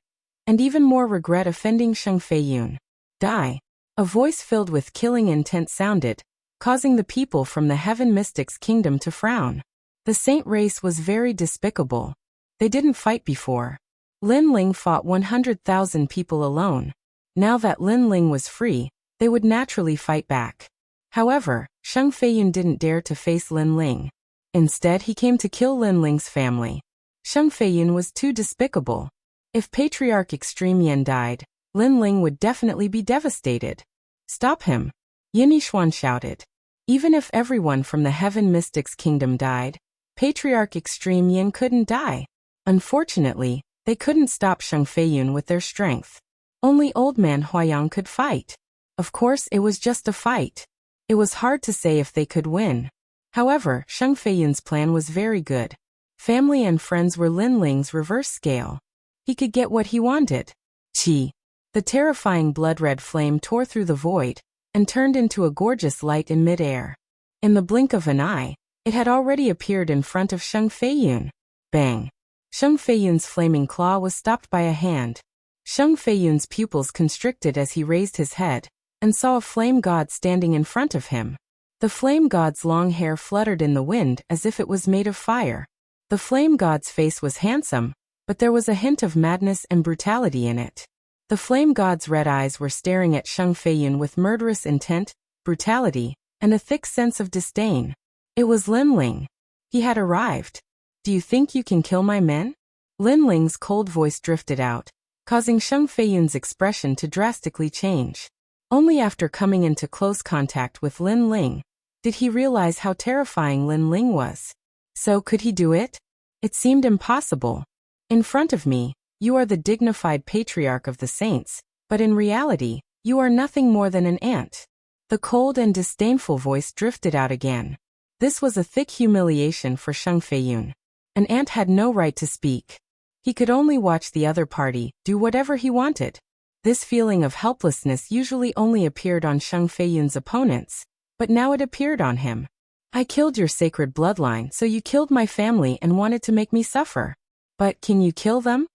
and even more regret offending Sheng Feiyun. Die. A voice filled with killing intent sounded, causing the people from the Heaven Mystics Kingdom to frown. The Saint race was very despicable. They didn't fight before. Lin Ling fought 100,000 people alone. Now that Lin Ling was free, they would naturally fight back. However, Sheng Feiyun didn't dare to face Lin Ling. Instead, he came to kill Lin Ling's family. Sheng Feiyun was too despicable. If Patriarch Extreme Yan died, Lin Ling would definitely be devastated. Stop him! Yinixuan shouted. Even if everyone from the Heaven Mystics Kingdom died, Patriarch Extreme Yin couldn't die. Unfortunately, They couldn't stop Sheng Feiyun with their strength. Only old man Huayang could fight. Of course, it was just a fight. It was hard to say if they could win. However, Sheng Feiyun's plan was very good. Family and friends were Lin Ling's reverse scale. He could get what he wanted. Qi. The terrifying blood-red flame tore through the void and turned into a gorgeous light in midair. In the blink of an eye, it had already appeared in front of Sheng Feiyun. Bang! Sheng Feiyun's flaming claw was stopped by a hand. Sheng Feiyun's pupils constricted as he raised his head and saw a flame god standing in front of him. The flame god's long hair fluttered in the wind as if it was made of fire. The flame god's face was handsome, but there was a hint of madness and brutality in it. The flame god's red eyes were staring at Sheng Feiyun with murderous intent, brutality, and a thick sense of disdain. It was Lin Ling. He had arrived. Do you think you can kill my men? Lin Ling's cold voice drifted out, causing Sheng Feiyun's expression to drastically change. Only after coming into close contact with Lin Ling did he realize how terrifying Lin Ling was. So could he do it? It seemed impossible. In front of me, you are the dignified patriarch of the saints, but in reality, you are nothing more than an ant. The cold and disdainful voice drifted out again. This was a thick humiliation for Sheng Feiyun. An ant had no right to speak. He could only watch the other party do whatever he wanted. This feeling of helplessness usually only appeared on Sheng Feiyun's opponents, but now it appeared on him. I killed your sacred bloodline, so you killed my family and wanted to make me suffer. But can you kill them?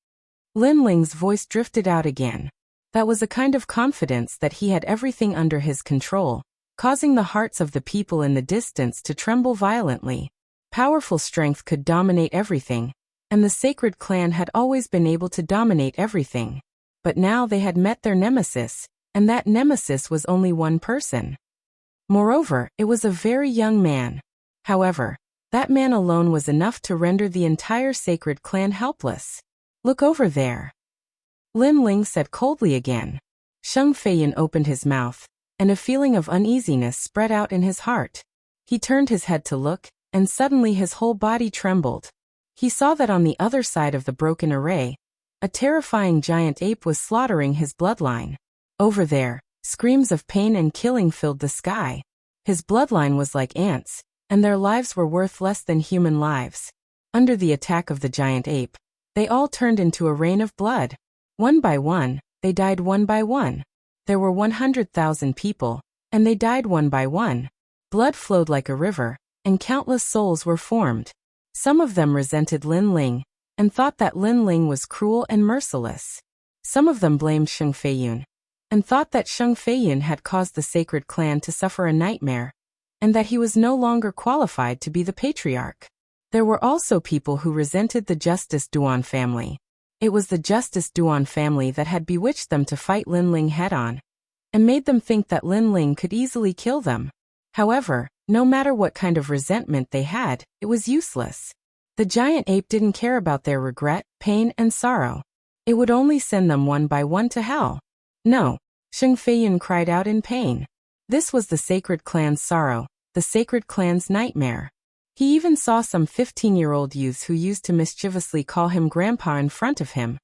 Lin Ling's voice drifted out again. That was a kind of confidence that he had everything under his control, causing the hearts of the people in the distance to tremble violently. Powerful strength could dominate everything, and the sacred clan had always been able to dominate everything. But now they had met their nemesis, and that nemesis was only one person. Moreover, it was a very young man. However, that man alone was enough to render the entire sacred clan helpless. Look over there. Lin Ling said coldly again. Sheng Feiyun opened his mouth, and a feeling of uneasiness spread out in his heart. He turned his head to look, and suddenly his whole body trembled. He saw that on the other side of the broken array, a terrifying giant ape was slaughtering his bloodline. Over there, screams of pain and killing filled the sky. His bloodline was like ants, and their lives were worth less than human lives. Under the attack of the giant ape, they all turned into a rain of blood. One by one, they died one by one. There were 100,000 people, and they died one by one. Blood flowed like a river, and countless souls were formed. Some of them resented Lin Ling, and thought that Lin Ling was cruel and merciless. Some of them blamed Sheng Feiyun, and thought that Sheng Feiyun had caused the sacred clan to suffer a nightmare, and that he was no longer qualified to be the patriarch. There were also people who resented the Justice Duan family. It was the Justice Duan family that had bewitched them to fight Lin Ling head-on, and made them think that Lin Ling could easily kill them. However, no matter what kind of resentment they had, it was useless. The giant ape didn't care about their regret, pain, and sorrow. It would only send them one by one to hell. No, Sheng Feiyun cried out in pain. This was the sacred clan's sorrow, the sacred clan's nightmare. He even saw some 15-year-old youths who used to mischievously call him grandpa in front of him.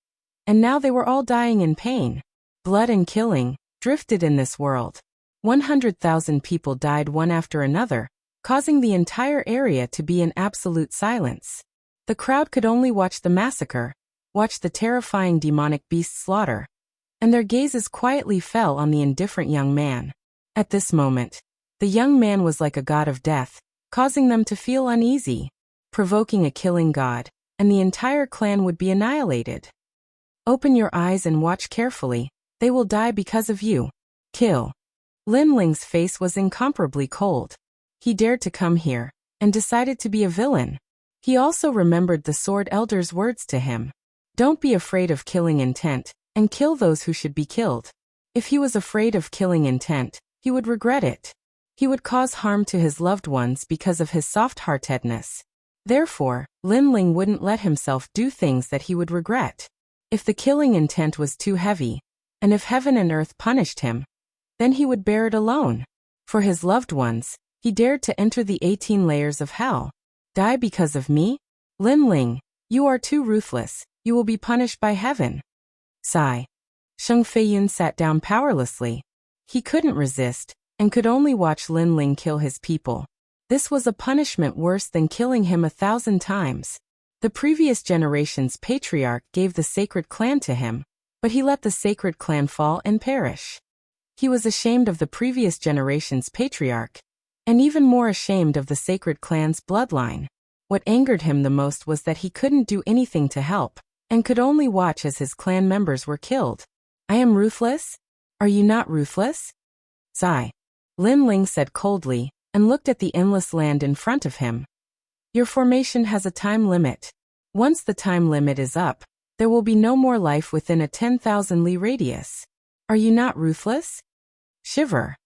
And now they were all dying in pain. Blood and killing drifted in this world. 100,000 people died one after another, causing the entire area to be in absolute silence. The crowd could only watch the massacre, watch the terrifying demonic beast slaughter, and their gazes quietly fell on the indifferent young man. At this moment, the young man was like a god of death, causing them to feel uneasy, provoking a killing god, and the entire clan would be annihilated. Open your eyes and watch carefully, they will die because of you. Kill. Lin Ling's face was incomparably cold. He dared to come here, and decided to be a villain. He also remembered the Sword Elder's words to him. Don't be afraid of killing intent, and kill those who should be killed. If he was afraid of killing intent, he would regret it. He would cause harm to his loved ones because of his soft-heartedness. Therefore, Lin Ling wouldn't let himself do things that he would regret. If the killing intent was too heavy, and if heaven and earth punished him, then he would bear it alone. For his loved ones, he dared to enter the 18 layers of hell. Die because of me? Lin Ling, you are too ruthless, You will be punished by heaven. Sigh. Sheng Feiyun sat down powerlessly. He couldn't resist, and could only watch Lin Ling kill his people. This was a punishment worse than killing him 1,000 times. The previous generation's patriarch gave the sacred clan to him, but he let the sacred clan fall and perish. He was ashamed of the previous generation's patriarch, and even more ashamed of the sacred clan's bloodline. What angered him the most was that he couldn't do anything to help, and could only watch as his clan members were killed. I am ruthless? Are you not ruthless? Sigh. Lin Ling said coldly, and looked at the endless land in front of him. Your formation has a time limit. Once the time limit is up, there will be no more life within a 10,000 li radius. Are you not ruthless? Shiver.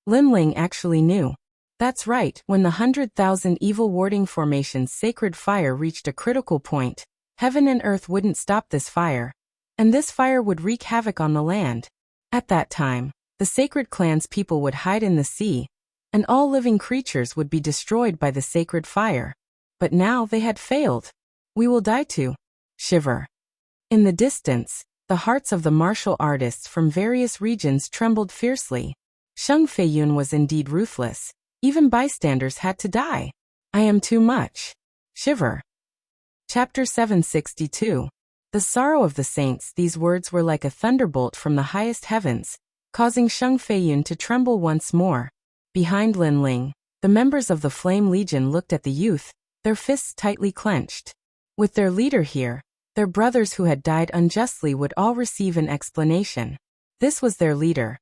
Lin Ling actually knew. That's right, when the 100,000 evil warding formation's sacred fire reached a critical point, heaven and earth wouldn't stop this fire, and this fire would wreak havoc on the land. At that time, the sacred clan's people would hide in the sea, and all living creatures would be destroyed by the sacred fire. But now they had failed. We will die too. Shiver. In the distance, the hearts of the martial artists from various regions trembled fiercely. Sheng Feiyun was indeed ruthless. Even bystanders had to die. I am too much. Shiver. Chapter 762. The sorrow of the saints. These words were like a thunderbolt from the highest heavens, causing Sheng Feiyun to tremble once more. Behind Lin Ling, the members of the Flame Legion looked at the youth, their fists tightly clenched. With their leader here, their brothers who had died unjustly would all receive an explanation. This was their leader.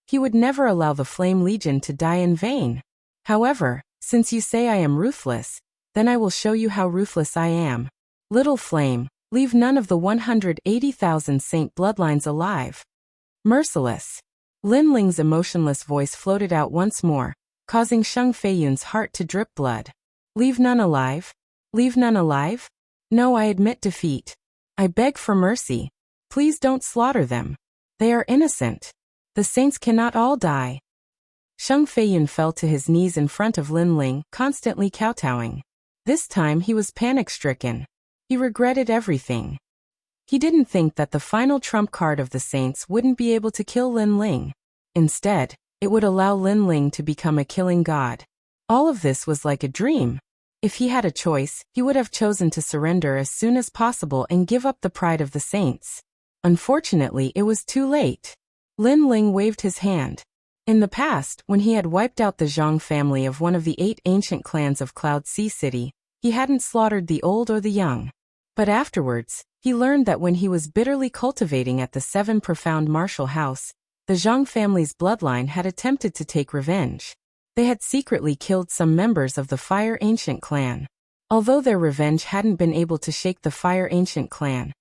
He would never allow the Flame Legion to die in vain. However, since you say I am ruthless, then I will show you how ruthless I am. Little Flame, leave none of the 180,000 saint bloodlines alive. Merciless. Lin Ling's emotionless voice floated out once more, causing Sheng Feiyun's heart to drip blood. Leave none alive? Leave none alive? No, I admit defeat. I beg for mercy. Please don't slaughter them. They are innocent. The saints cannot all die. Sheng Feiyun fell to his knees in front of Lin Ling, constantly kowtowing. This time he was panic-stricken. He regretted everything. He didn't think that the final trump card of the saints wouldn't be able to kill Lin Ling. Instead, it would allow Lin Ling to become a killing god. All of this was like a dream. If he had a choice, he would have chosen to surrender as soon as possible and give up the pride of the saints. Unfortunately, it was too late. Lin Ling waved his hand. In the past, when he had wiped out the Zhang family of one of the 8 ancient clans of Cloud Sea City, he hadn't slaughtered the old or the young. But afterwards, he learned that when he was bitterly cultivating at the 7 Profound Martial House, the Zhang family's bloodline had attempted to take revenge. They had secretly killed some members of the Fire Ancient clan. Although their revenge hadn't been able to shake the Fire Ancient clan,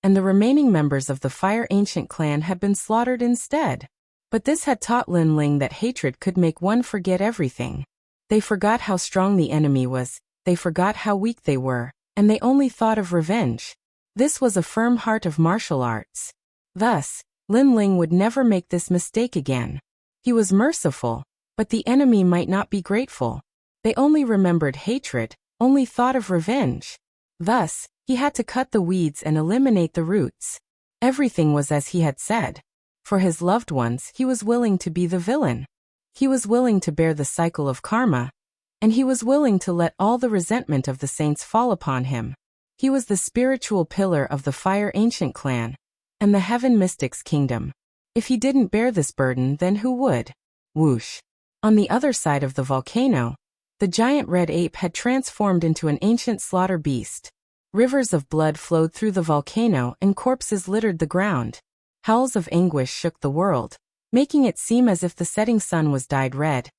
and the remaining members of the Fire Ancient clan had been slaughtered instead. But this had taught Lin Ling that hatred could make one forget everything. They forgot how strong the enemy was, they forgot how weak they were, and they only thought of revenge. This was a firm heart of martial arts. Thus, Lin Ling would never make this mistake again. He was merciful, but the enemy might not be grateful. They only remembered hatred, only thought of revenge. Thus, he had to cut the weeds and eliminate the roots. Everything was as he had said. For his loved ones, he was willing to be the villain. He was willing to bear the cycle of karma, and he was willing to let all the resentment of the saints fall upon him. He was the spiritual pillar of the Fire Ancient clan, and the Heaven Mystics kingdom. If he didn't bear this burden, then who would? Whoosh. On the other side of the volcano, the giant red ape had transformed into an ancient slaughter beast. Rivers of blood flowed through the volcano and corpses littered the ground. Howls of anguish shook the world, making it seem as if the setting sun was dyed red,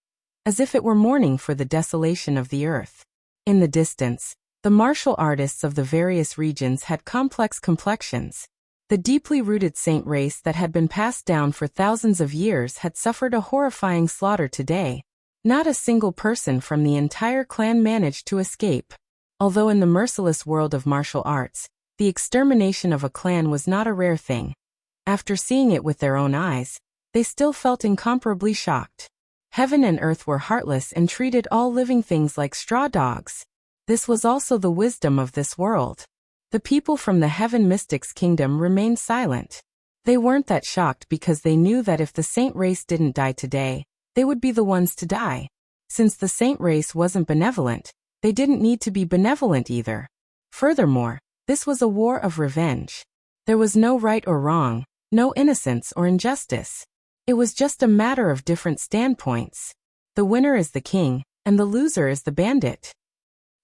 as if it were mourning for the desolation of the earth. In the distance, the martial artists of the various regions had complex complexions. The deeply rooted saint race that had been passed down for thousands of years had suffered a horrifying slaughter today. Not a single person from the entire clan managed to escape. Although in the merciless world of martial arts, the extermination of a clan was not a rare thing. After seeing it with their own eyes, they still felt incomparably shocked. Heaven and earth were heartless and treated all living things like straw dogs. This was also the wisdom of this world. The people from the Heaven Mystics Kingdom remained silent. They weren't that shocked because they knew that if the saint race didn't die today, they would be the ones to die. Since the saint race wasn't benevolent, they didn't need to be benevolent either. Furthermore, this was a war of revenge. There was no right or wrong, no innocence or injustice. It was just a matter of different standpoints. The winner is the king, and the loser is the bandit.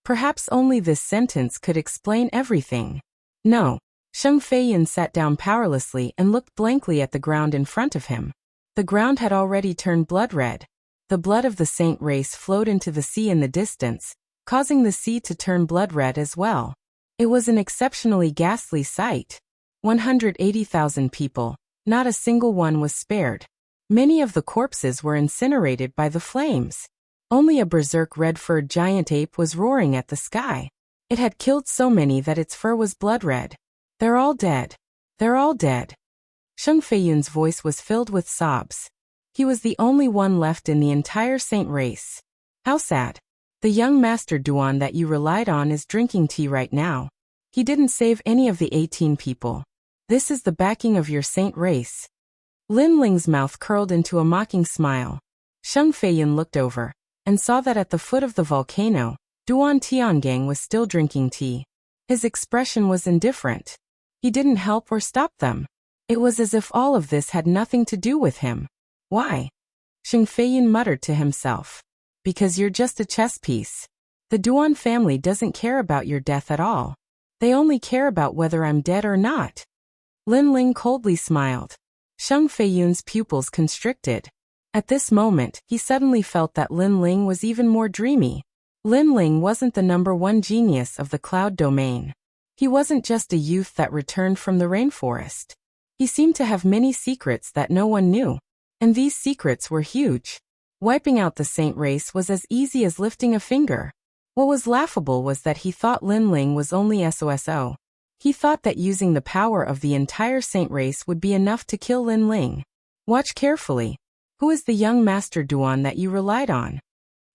Perhaps only this sentence could explain everything. No. Sheng Feiyun sat down powerlessly and looked blankly at the ground in front of him. The ground had already turned blood red. The blood of the saint race flowed into the sea in the distance, causing the sea to turn blood red as well. It was an exceptionally ghastly sight. 180,000 people, not a single one was spared. Many of the corpses were incinerated by the flames. Only a berserk red-furred giant ape was roaring at the sky. It had killed so many that its fur was blood red. They're all dead. They're all dead. Sheng Feiyun's voice was filled with sobs. He was the only one left in the entire saint race. How sad. The young master Duan that you relied on is drinking tea right now. He didn't save any of the 18 people. This is the backing of your saint race. Lin Ling's mouth curled into a mocking smile. Sheng Feiyun looked over and saw that at the foot of the volcano, Duan Tiangang was still drinking tea. His expression was indifferent. He didn't help or stop them. It was as if all of this had nothing to do with him. Why? Sheng Feiyun muttered to himself. Because you're just a chess piece. The Duan family doesn't care about your death at all. They only care about whether I'm dead or not. Lin Ling coldly smiled. Sheng Feiyun's pupils constricted. At this moment, he suddenly felt that Lin Ling was even more dreamy. Lin Ling wasn't the #1 genius of the cloud domain. He wasn't just a youth that returned from the rainforest. He seemed to have many secrets that no one knew. And these secrets were huge. Wiping out the saint race was as easy as lifting a finger. What was laughable was that he thought Lin Ling was only SOSO. He thought that using the power of the entire saint race would be enough to kill Lin Ling. Watch carefully. Who is the young master Duan that you relied on?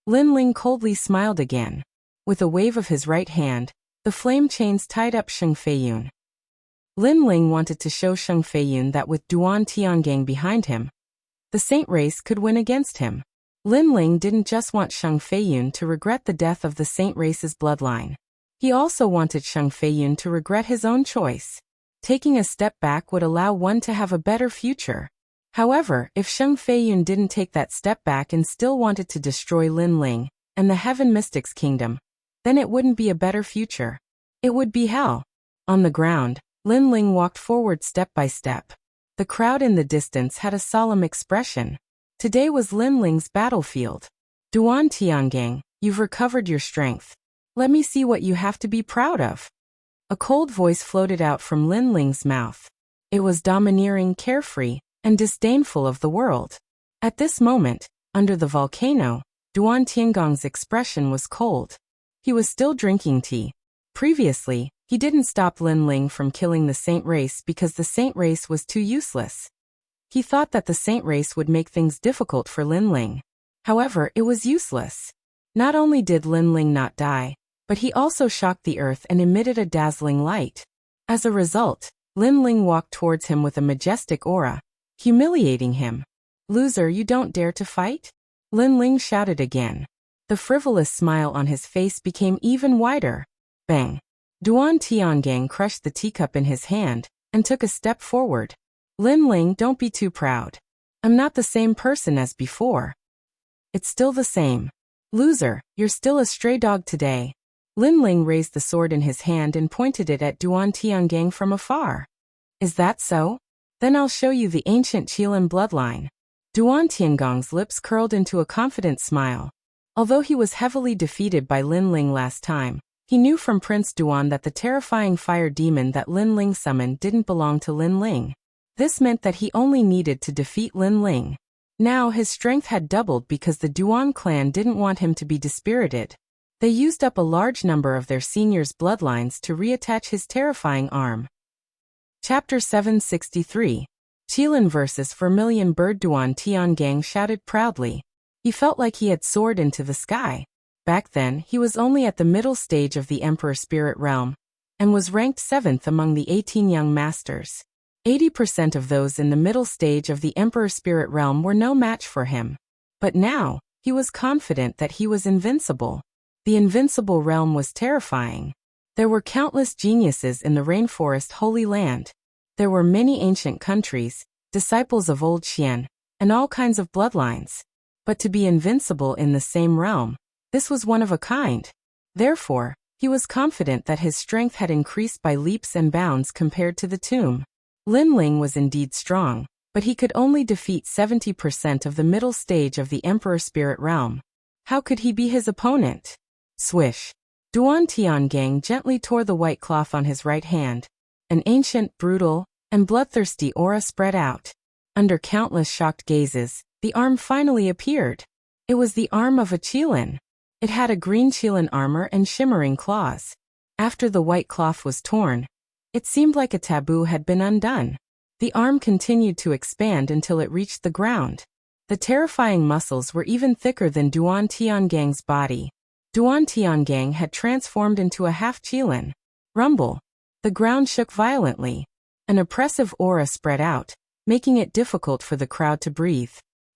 Lin Ling coldly smiled again. With a wave of his right hand, the flame chains tied up Sheng Feiyun. Lin Ling wanted to show Sheng Feiyun that with Duan Tiangang behind him, the saint race could win against him. Lin Ling didn't just want Sheng Feiyun to regret the death of the saint race's bloodline. He also wanted Sheng Feiyun to regret his own choice. Taking a step back would allow one to have a better future. However, if Sheng Feiyun didn't take that step back and still wanted to destroy Lin Ling and the Heaven Mystics Kingdom, then it wouldn't be a better future. It would be hell. On the ground, Lin Ling walked forward step by step. The crowd in the distance had a solemn expression. Today was Lin Ling's battlefield. Duan Tiangang, you've recovered your strength. Let me see what you have to be proud of. A cold voice floated out from Lin Ling's mouth. It was domineering, carefree, and disdainful of the world. At this moment, under the volcano, Duan Tiangong's expression was cold. He was still drinking tea. Previously, he didn't stop Lin Ling from killing the saint race because the saint race was too useless. He thought that the saint race would make things difficult for Lin Ling. However, it was useless. Not only did Lin Ling not die, but he also shocked the earth and emitted a dazzling light. As a result, Lin Ling walked towards him with a majestic aura, humiliating him. Loser, you don't dare to fight? Lin Ling shouted again. The frivolous smile on his face became even wider. Bang! Duan Tiangang crushed the teacup in his hand and took a step forward. Lin Ling, don't be too proud. I'm not the same person as before. It's still the same. Loser, you're still a stray dog today. Lin Ling raised the sword in his hand and pointed it at Duan Tiangang from afar. Is that so? Then I'll show you the ancient Qilin bloodline. Duan Tiangong's lips curled into a confident smile. Although he was heavily defeated by Lin Ling last time, he knew from Prince Duan that the terrifying fire demon that Lin Ling summoned didn't belong to Lin Ling. This meant that he only needed to defeat Lin Ling. Now his strength had doubled because the Duan clan didn't want him to be dispirited. They used up a large number of their seniors' bloodlines to reattach his terrifying arm. Chapter 763. Qilin vs. Vermilion Bird. Duan Tiangang shouted proudly. He felt like he had soared into the sky. Back then, he was only at the middle stage of the Emperor Spirit Realm. and was ranked 7th among the 18 young masters. 80% of those in the middle stage of the Emperor Spirit Realm were no match for him. But now, he was confident that he was invincible. The invincible realm was terrifying. There were countless geniuses in the rainforest Holy Land. There were many ancient countries, disciples of old Xian, and all kinds of bloodlines. But to be invincible in the same realm, this was one of a kind. Therefore, he was confident that his strength had increased by leaps and bounds compared to the tomb. Lin Ling was indeed strong, but he could only defeat 70% of the middle stage of the Emperor Spirit Realm. How could he be his opponent? Swish. Duan Tiangang gently tore the white cloth on his right hand. An ancient, brutal, and bloodthirsty aura spread out. Under countless shocked gazes, the arm finally appeared. It was the arm of a Qilin. It had a green Qilin armor and shimmering claws. After the white cloth was torn, it seemed like a taboo had been undone. The arm continued to expand until it reached the ground. The terrifying muscles were even thicker than Duan Tiangang's body. Duan Tiangang had transformed into a half-Qilin. Rumble. The ground shook violently. An oppressive aura spread out, making it difficult for the crowd to breathe.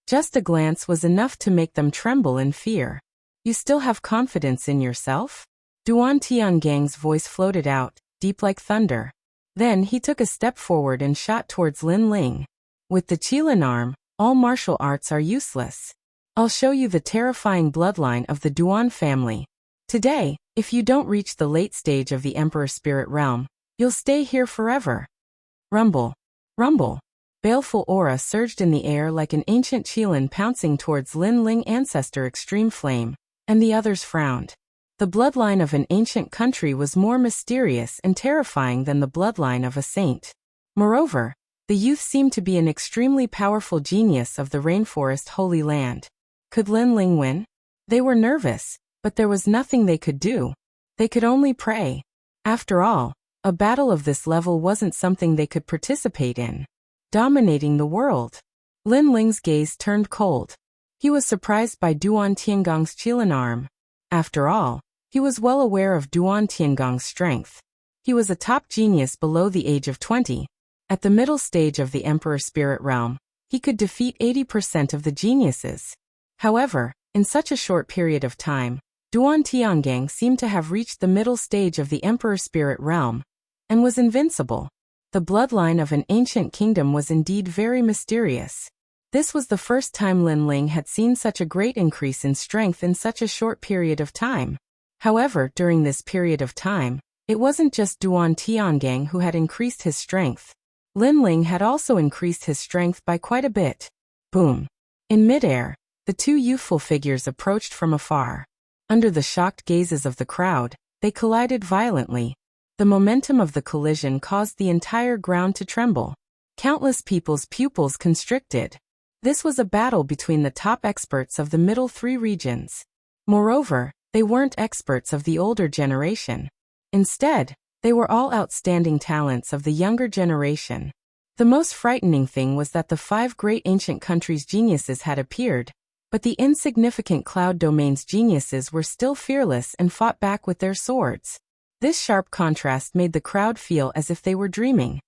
Just a glance was enough to make them tremble in fear. You still have confidence in yourself? Duan Tiangang's voice floated out, deep like thunder. Then he took a step forward and shot towards Lin Ling. With the Qilin arm, all martial arts are useless. I'll show you the terrifying bloodline of the Duan family. Today, if you don't reach the late stage of the Emperor Spirit Realm, you'll stay here forever. Rumble. Rumble. Baleful aura surged in the air like an ancient Qilin pouncing towards Lin Ling ancestor Extreme Flame, and the others frowned. The bloodline of an ancient country was more mysterious and terrifying than the bloodline of a saint. Moreover, the youth seemed to be an extremely powerful genius of the rainforest Holy Land. Could Lin Ling win? They were nervous, but there was nothing they could do. They could only pray. After all, a battle of this level wasn't something they could participate in. Dominating the world. Lin Ling's gaze turned cold. He was surprised by Duan Tiangang's Qilin arm. After all, he was well aware of Duan Tiangang's strength. He was a top genius below the age of 20. At the middle stage of the Emperor Spirit Realm, he could defeat 80% of the geniuses. However, in such a short period of time, Duan Tiangang seemed to have reached the middle stage of the Emperor Spirit Realm, and was invincible. The bloodline of an ancient kingdom was indeed very mysterious. This was the first time Lin Ling had seen such a great increase in strength in such a short period of time. However, during this period of time, it wasn't just Duan Tiangang who had increased his strength. Lin Ling had also increased his strength by quite a bit. Boom. In midair, the two youthful figures approached from afar. Under the shocked gazes of the crowd, they collided violently. The momentum of the collision caused the entire ground to tremble. Countless people's pupils constricted. This was a battle between the top experts of the middle three regions. Moreover, they weren't experts of the older generation. Instead, they were all outstanding talents of the younger generation. The most frightening thing was that the 5 great ancient countries' geniuses had appeared, but the insignificant Cloud Domain's geniuses were still fearless and fought back with their swords. This sharp contrast made the crowd feel as if they were dreaming.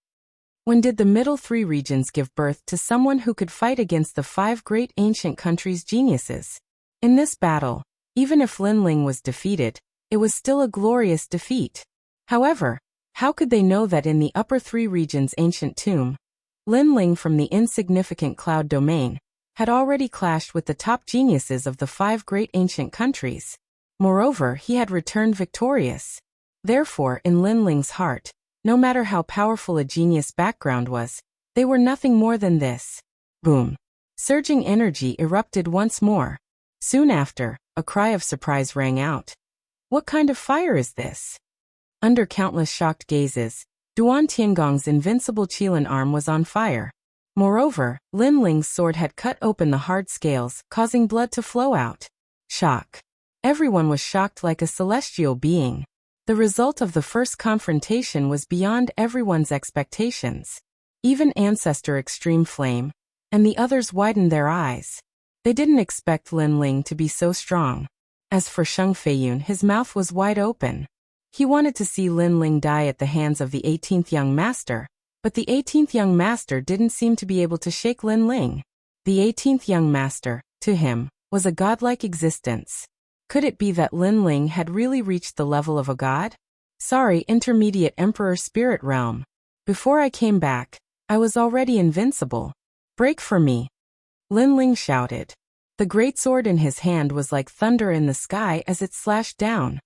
When did the middle 3 regions give birth to someone who could fight against the 5 great ancient countries' geniuses? In this battle, even if Lin Ling was defeated, it was still a glorious defeat. However, how could they know that in the upper 3 regions' ancient tomb, Lin Ling from the insignificant Cloud Domain had already clashed with the top geniuses of the 5 great ancient countries? Moreover, he had returned victorious. Therefore, in Lin Ling's heart, no matter how powerful a genius background was, they were nothing more than this. Boom. Surging energy erupted once more. Soon after, a cry of surprise rang out. What kind of fire is this? Under countless shocked gazes, Duan Tiangong's invincible Qilin arm was on fire. Moreover, Lin Ling's sword had cut open the hard scales, causing blood to flow out. Shock. Everyone was shocked like a celestial being. The result of the first confrontation was beyond everyone's expectations. Even Ancestor Extreme Flame and the others widened their eyes. They didn't expect Lin Ling to be so strong. As for Sheng Feiyun, his mouth was wide open. He wanted to see Lin Ling die at the hands of the 18th young master, but the 18th young master didn't seem to be able to shake Lin Ling. The 18th young master, to him, was a godlike existence. Could it be that Lin Ling had really reached the level of a god? Sorry, intermediate Emperor Spirit Realm. Before I came back, I was already invincible. Break for me. Lin Ling shouted. The greatsword in his hand was like thunder in the sky as it slashed down.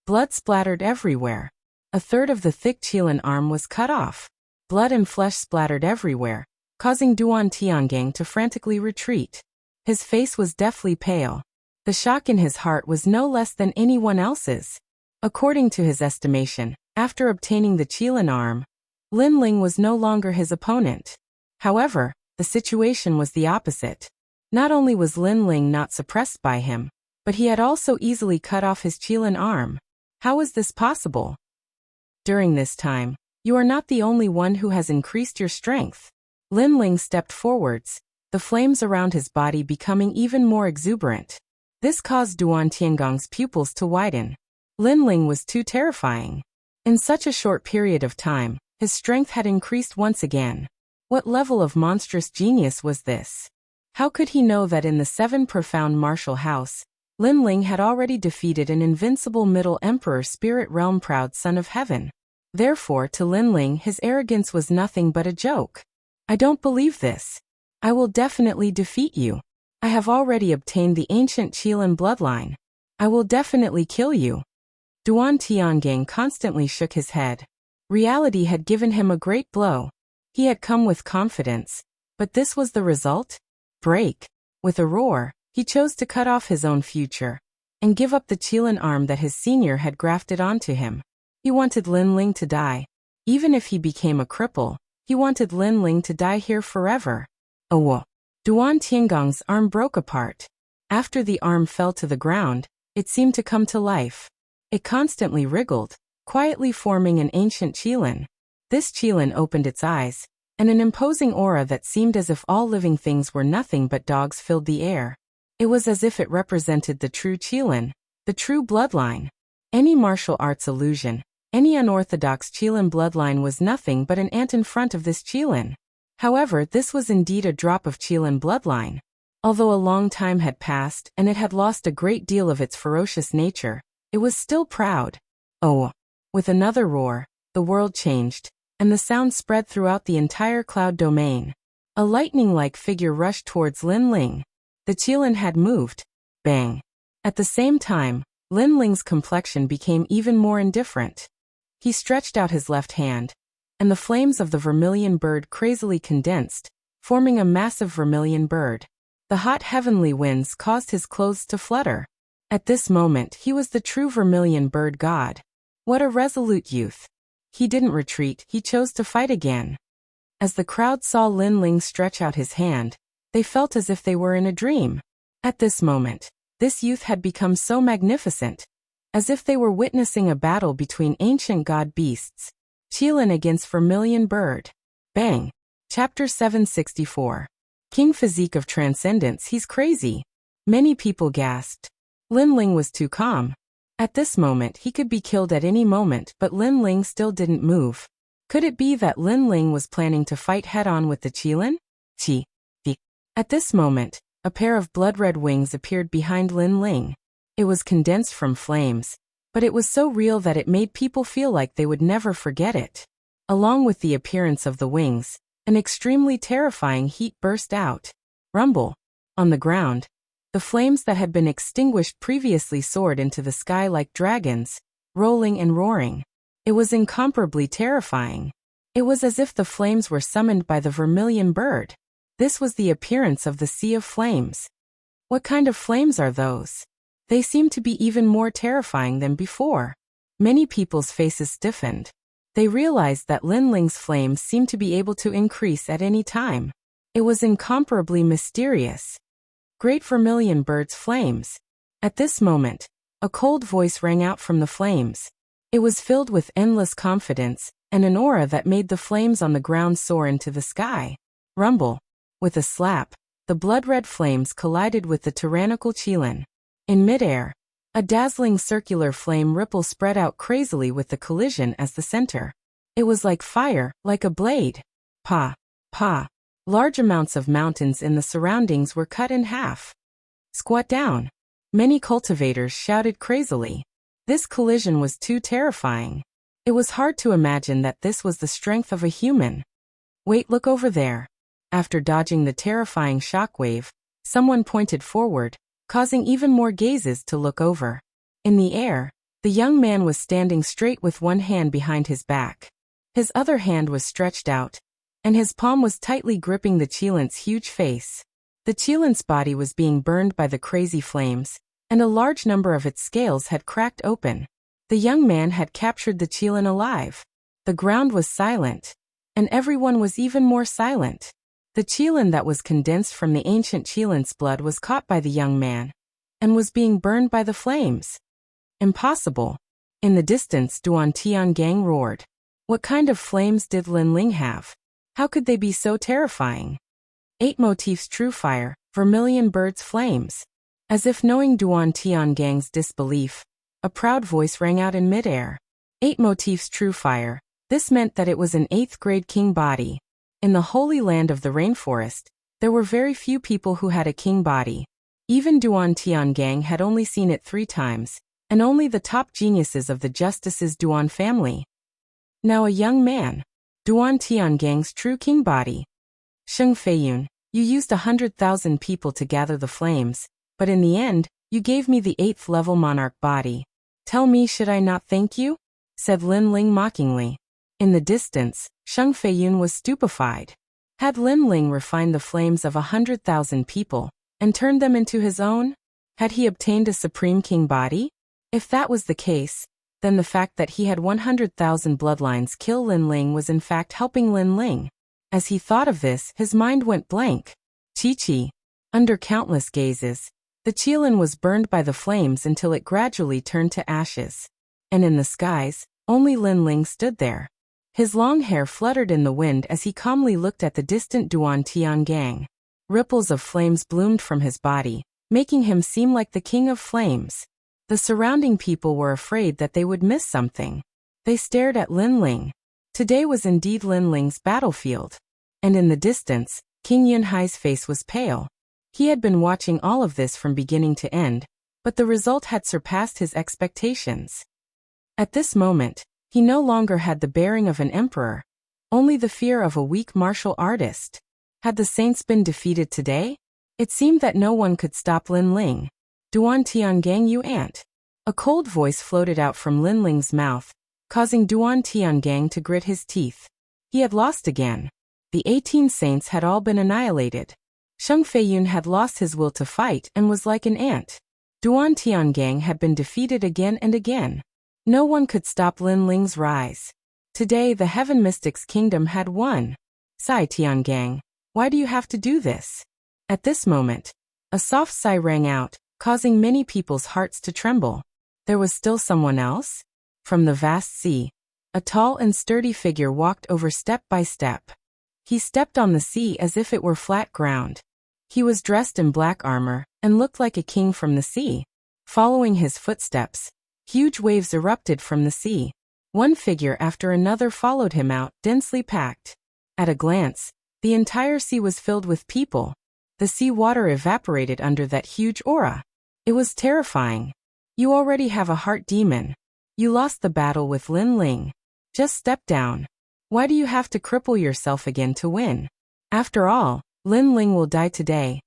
Blood splattered everywhere. A third of the thick Qilin arm was cut off. Blood and flesh splattered everywhere, causing Duan Tiangang to frantically retreat. His face was deathly pale. The shock in his heart was no less than anyone else's. According to his estimation, after obtaining the Qilin arm, Lin Ling was no longer his opponent. However, the situation was the opposite. Not only was Lin Ling not suppressed by him, but he had also easily cut off his Qilin arm. How is this possible? During this time, you are not the only one who has increased your strength. Lin Ling stepped forwards, the flames around his body becoming even more exuberant. This caused Duan Tiangong's pupils to widen. Lin Ling was too terrifying. In such a short period of time, his strength had increased once again. What level of monstrous genius was this? How could he know that in the 7 profound martial house, Lin Ling had already defeated an invincible Middle Emperor Spirit Realm proud son of heaven? Therefore, to Lin Ling, his arrogance was nothing but a joke. I don't believe this. I will definitely defeat you. I have already obtained the ancient Qilin bloodline. I will definitely kill you. Duan Tiangang constantly shook his head. Reality had given him a great blow. He had come with confidence, but this was the result? Break. With a roar, he chose to cut off his own future and give up the Qilin arm that his senior had grafted onto him. He wanted Lin Ling to die. Even if he became a cripple, he wanted Lin Ling to die here forever. Oh! Duan Tiangong's arm broke apart. After the arm fell to the ground, it seemed to come to life. It constantly wriggled, quietly forming an ancient Qilin. This Qilin opened its eyes, and an imposing aura that seemed as if all living things were nothing but dogs filled the air. It was as if it represented the true Qilin, the true bloodline. Any martial arts illusion, any unorthodox Qilin bloodline was nothing but an ant in front of this Qilin. However, this was indeed a drop of Qilin bloodline. Although a long time had passed and it had lost a great deal of its ferocious nature, it was still proud. Oh! With another roar, the world changed, and the sound spread throughout the entire cloud domain. A lightning-like figure rushed towards Lin Ling. The Qilin had moved. Bang! At the same time, Lin Ling's complexion became even more indifferent. He stretched out his left hand, and the flames of the vermilion bird crazily condensed, forming a massive vermilion bird. The hot heavenly winds caused his clothes to flutter. At this moment, he was the true vermilion bird god. What a resolute youth. He didn't retreat, he chose to fight again. As the crowd saw Lin Ling stretch out his hand, they felt as if they were in a dream. At this moment, this youth had become so magnificent, as if they were witnessing a battle between ancient god beasts. Qilin against vermilion bird. Bang! Chapter 764. King Physique of Transcendence, he's crazy. Many people gasped. Lin Ling was too calm. At this moment he could be killed at any moment, but Lin Ling still didn't move. Could it be that Lin Ling was planning to fight head-on with the Qilin? At this moment, a pair of blood-red wings appeared behind Lin Ling. It was condensed from flames, but it was so real that it made people feel like they would never forget it. Along with the appearance of the wings, an extremely terrifying heat burst out. Rumble. On the ground, the flames that had been extinguished previously soared into the sky like dragons, rolling and roaring. It was incomparably terrifying. It was as if the flames were summoned by the vermilion bird. This was the appearance of the Sea of Flames. What kind of flames are those? They seem to be even more terrifying than before. Many people's faces stiffened. They realized that Lin Ling's flames seemed to be able to increase at any time. It was incomparably mysterious. Great vermilion bird's flames. At this moment, a cold voice rang out from the flames. It was filled with endless confidence and an aura that made the flames on the ground soar into the sky. Rumble. With a slap, the blood-red flames collided with the tyrannical Qilin. In midair, A dazzling circular flame ripple spread out crazily with the collision as the center. It was like fire, like a blade. Pa! Pa! Large amounts of mountains in the surroundings were cut in half. Squat down! Many cultivators shouted crazily. This collision was too terrifying. It was hard to imagine that this was the strength of a human. Wait, look over there. After dodging the terrifying shockwave, someone pointed forward, causing even more gazes to look over. In the air, the young man was standing straight with one hand behind his back. His other hand was stretched out, and his palm was tightly gripping the Qilin's huge face. The Qilин's body was being burned by the crazy flames, and a large number of its scales had cracked open. The young man had captured the Qilin alive. The ground was silent, and everyone was even more silent. The Qilin that was condensed from the ancient Qilin's blood was caught by the young man, and was being burned by the flames. Impossible. In the distance, Duan Tiangang roared. What kind of flames did Lin Ling have? How could they be so terrifying? 8 motifs true fire, vermilion birds flames. As if knowing Duan Tiangang's disbelief, a proud voice rang out in midair. 8 motifs true fire. This meant that it was an 8th grade king body. In the holy land of the rainforest, there were very few people who had a king body. Even Duan Tiangang had only seen it 3 times, and only the top geniuses of the Justice's Duan family. Now a young man. Duan Tiangang's true king body. Sheng Feiyun, you used 100,000 people to gather the flames, but in the end, you gave me the 8th level monarch body. Tell me, should I not thank you? Said Lin Ling mockingly. In the distance, Sheng Feiyun was stupefied. Had Lin Ling refined the flames of 100,000 people, and turned them into his own? Had he obtained a supreme king body? If that was the case, then the fact that he had 100,000 bloodlines kill Lin Ling was in fact helping Lin Ling. As he thought of this, his mind went blank. Chi-Chi. Under countless gazes, the Qilin was burned by the flames until it gradually turned to ashes. And in the skies, only Lin Ling stood there. His long hair fluttered in the wind as he calmly looked at the distant Duan Tiangang. Ripples of flames bloomed from his body, making him seem like the king of flames. The surrounding people were afraid that they would miss something. They stared at Lin Ling. Today was indeed Lin Ling's battlefield. And in the distance, King Yunhai's face was pale. He had been watching all of this from beginning to end, but the result had surpassed his expectations. At this moment, he no longer had the bearing of an emperor, only the fear of a weak martial artist. Had the saints been defeated today? It seemed that no one could stop Lin Ling. Duan Tiangang, you ant. A cold voice floated out from Lin Ling's mouth, causing Duan Tiangang to grit his teeth. He had lost again. The 18 saints had all been annihilated. Sheng Feiyun had lost his will to fight and was like an ant. Duan Tiangang had been defeated again and again. No one could stop Lin Ling's rise. Today the Heaven Mystic's kingdom had won. Sigh, Tiangang, why do you have to do this? At this moment, a soft sigh rang out, causing many people's hearts to tremble. There was still someone else? From the vast sea, a tall and sturdy figure walked over step by step. He stepped on the sea as if it were flat ground. He was dressed in black armor and looked like a king from the sea. Following his footsteps, huge waves erupted from the sea. One figure after another followed him out, densely packed. At a glance, the entire sea was filled with people. The sea water evaporated under that huge aura. It was terrifying. You already have a heart demon. You lost the battle with Lin Ling. Just step down. Why do you have to cripple yourself again to win? After all, Lin Ling will die today.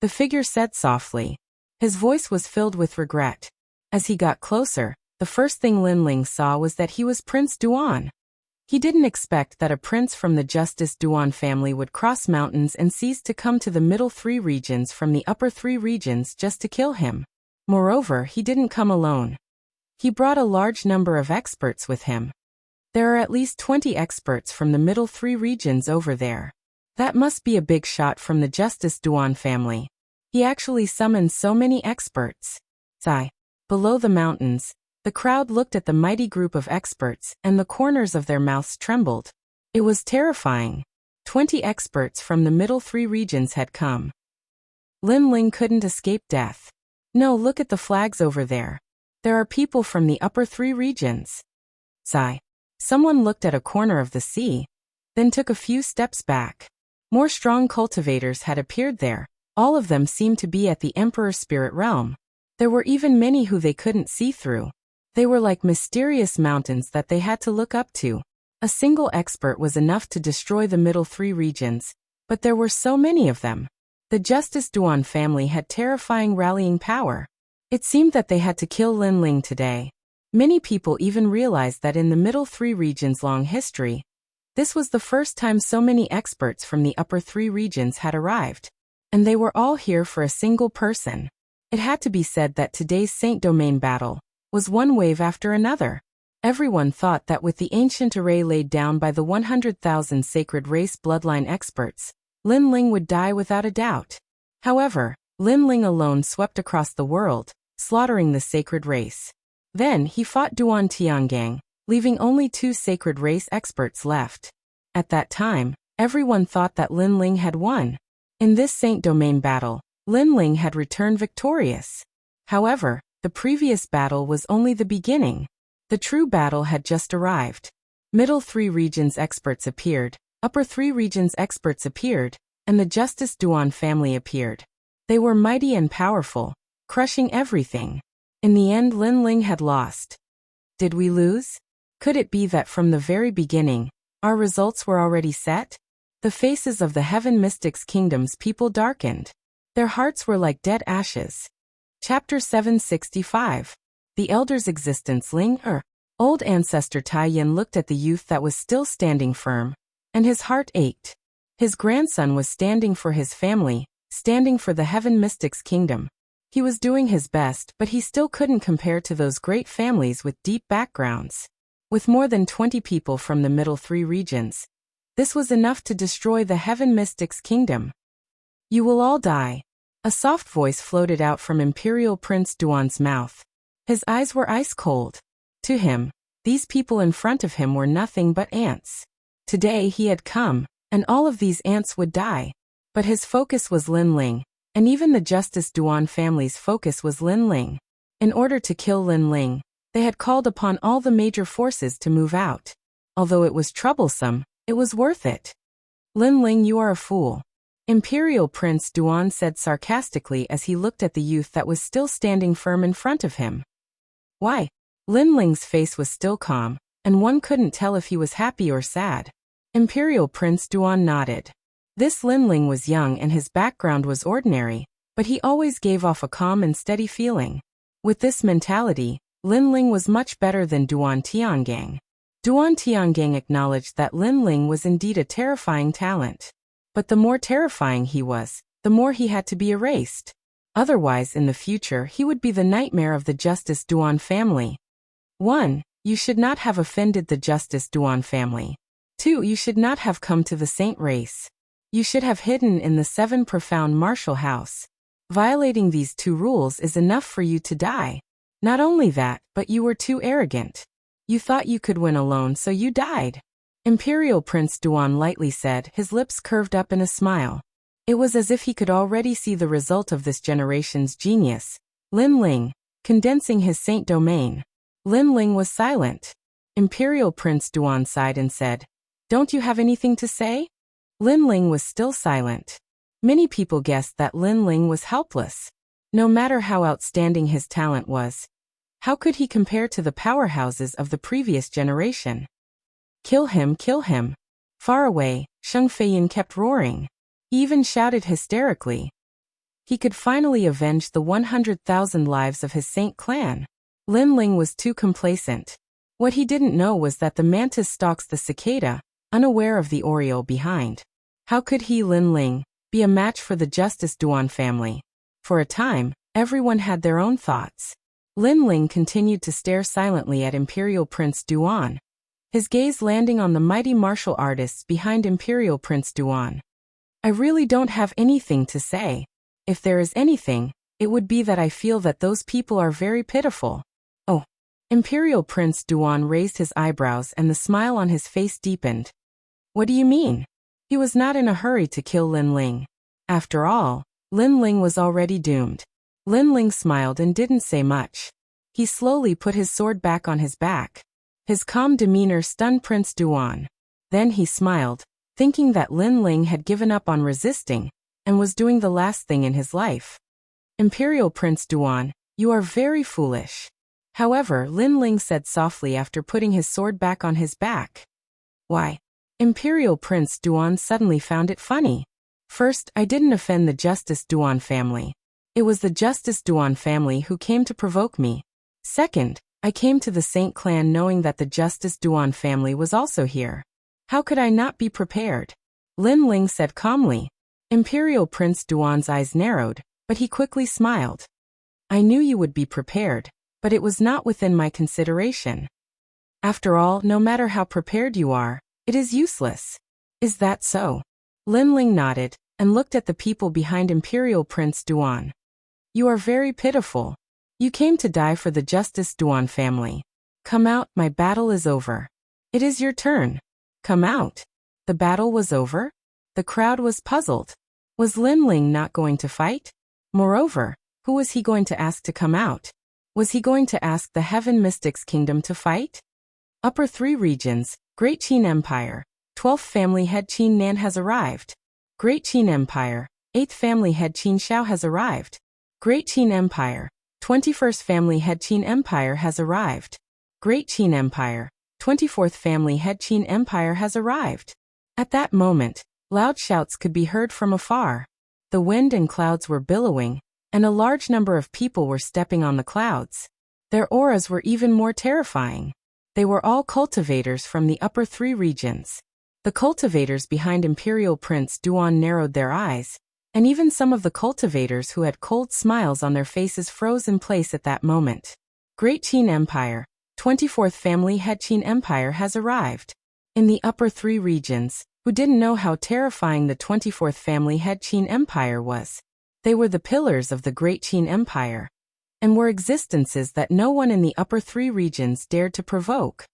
The figure said softly. His voice was filled with regret. As he got closer, the first thing Lin Ling saw was that he was Prince Duan. He didn't expect that a prince from the Justice Duan family would cross mountains and seas to come to the middle 3 regions from the upper 3 regions just to kill him. Moreover, he didn't come alone. He brought a large number of experts with him. There are at least 20 experts from the middle 3 regions over there. That must be a big shot from the Justice Duan family. He actually summoned so many experts. Sigh. Below the mountains, the crowd looked at the mighty group of experts and the corners of their mouths trembled. It was terrifying. 20 experts from the middle 3 regions had come. Lin Ling couldn't escape death. No, look at the flags over there. There are people from the upper 3 regions. Sigh. Someone looked at a corner of the sea, then took a few steps back. More strong cultivators had appeared there. All of them seemed to be at the Emperor's spirit realm. There were even many who they couldn't see through. They were like mysterious mountains that they had to look up to. A single expert was enough to destroy the middle 3 regions, but there were so many of them. The Justice Duan family had terrifying rallying power. It seemed that they had to kill Lin Ling today. Many people even realized that in the middle 3 regions' long history, this was the first time so many experts from the upper 3 regions had arrived. And they were all here for a single person. It had to be said that today's Saint Domain battle was one wave after another. Everyone thought that with the ancient array laid down by the 100,000 sacred race bloodline experts, Lin Ling would die without a doubt. However, Lin Ling alone swept across the world, slaughtering the sacred race. Then he fought Duan Tiangang, leaving only 2 sacred race experts left. At that time, everyone thought that Lin Ling had won. In this Saint Domain battle, Lin Ling had returned victorious. However, the previous battle was only the beginning. The true battle had just arrived. Middle 3 regions experts appeared, upper 3 regions experts appeared, and the Justice Duan family appeared. They were mighty and powerful, crushing everything. In the end, Lin Ling had lost. Did we lose? Could it be that from the very beginning, our results were already set? The faces of the Heaven Mystics Kingdom's people darkened. Their hearts were like dead ashes. Chapter 765. The Elder's Existence. Old ancestor Tai Yin looked at the youth that was still standing firm, and his heart ached. His grandson was standing for his family, standing for the Heaven Mystics Kingdom. He was doing his best, but he still couldn't compare to those great families with deep backgrounds. With more than 20 people from the middle 3 regions, this was enough to destroy the Heaven Mystics Kingdom. You will all die. A soft voice floated out from Imperial Prince Duan's mouth. His eyes were ice cold. To him, these people in front of him were nothing but ants. Today he had come, and all of these ants would die. But his focus was Lin Ling. And even the Justice Duan family's focus was Lin Ling. In order to kill Lin Ling, they had called upon all the major forces to move out. Although it was troublesome, it was worth it. Lin Ling, you are a fool. Imperial Prince Duan said sarcastically as he looked at the youth that was still standing firm in front of him. Why? Lin Ling's face was still calm, and one couldn't tell if he was happy or sad. Imperial Prince Duan nodded. This Lin Ling was young and his background was ordinary, but he always gave off a calm and steady feeling. With this mentality, Lin Ling was much better than Duan Tiangang. Duan Tiangang acknowledged that Lin Ling was indeed a terrifying talent. But the more terrifying he was, the more he had to be erased. Otherwise, in the future, he would be the nightmare of the Justice Duan family. 1. You should not have offended the Justice Duan family. 2. You should not have come to the Saint race. You should have hidden in the 7 profound martial house. Violating these 2 rules is enough for you to die. Not only that, but you were too arrogant. You thought you could win alone, so you died. Imperial Prince Duan lightly said, his lips curved up in a smile. It was as if he could already see the result of this generation's genius. Lin Ling, condensing his Saint Domain. Lin Ling was silent. Imperial Prince Duan sighed and said, Don't you have anything to say? Lin Ling was still silent. Many people guessed that Lin Ling was helpless. No matter how outstanding his talent was, how could he compare to the powerhouses of the previous generation? Kill him, kill him. Far away, Sheng Feiyin kept roaring. He even shouted hysterically. He could finally avenge the 100,000 lives of his Saint clan. Lin Ling was too complacent. What he didn't know was that the mantis stalks the cicada, unaware of the oriole behind. How could he, Lin Ling, be a match for the Justice Duan family? For a time, everyone had their own thoughts. Lin Ling continued to stare silently at Imperial Prince Duan, his gaze landing on the mighty martial artists behind Imperial Prince Duan. I really don't have anything to say. If there is anything, it would be that I feel that those people are very pitiful. Oh. Imperial Prince Duan raised his eyebrows and the smile on his face deepened. What do you mean? He was not in a hurry to kill Lin Ling. After all, Lin Ling was already doomed. Lin Ling smiled and didn't say much. He slowly put his sword back on his back. His calm demeanor stunned Prince Duan. Then he smiled, thinking that Lin Ling had given up on resisting, and was doing the last thing in his life. Imperial Prince Duan, you are very foolish. However, Lin Ling said softly after putting his sword back on his back. Why? Imperial Prince Duan suddenly found it funny. First, I didn't offend the Justice Duan family. It was the Justice Duan family who came to provoke me. Second, I came to the Saint clan knowing that the Justice Duan family was also here. How could I not be prepared? Lin Ling said calmly. Imperial Prince Duan's eyes narrowed, but he quickly smiled. I knew you would be prepared, but it was not within my consideration. After all, no matter how prepared you are, it is useless. Is that so? Lin Ling nodded, and looked at the people behind Imperial Prince Duan. You are very pitiful. You came to die for the Justice Duan family. Come out, my battle is over. It is your turn. Come out. The battle was over? The crowd was puzzled. Was Lin Ling not going to fight? Moreover, who was he going to ask to come out? Was he going to ask the Heaven Mystics Kingdom to fight? Upper 3 regions, Great Qin Empire. 12th family head Qin Nan has arrived. Great Qin Empire. 8th family head Qin Shao has arrived. Great Qin Empire. 21st family head Qin Empire has arrived. Great Qin Empire. 24th family head Qin Empire has arrived. At that moment, loud shouts could be heard from afar. The wind and clouds were billowing, and a large number of people were stepping on the clouds. Their auras were even more terrifying. They were all cultivators from the upper 3 regions. The cultivators behind Imperial Prince Duan narrowed their eyes, and even some of the cultivators who had cold smiles on their faces froze in place at that moment. Great Qin Empire, 24th family head Qin Empire has arrived. In the upper 3 regions, who didn't know how terrifying the 24th family head Qin Empire was. They were the pillars of the Great Qin Empire, and were existences that no one in the upper 3 regions dared to provoke.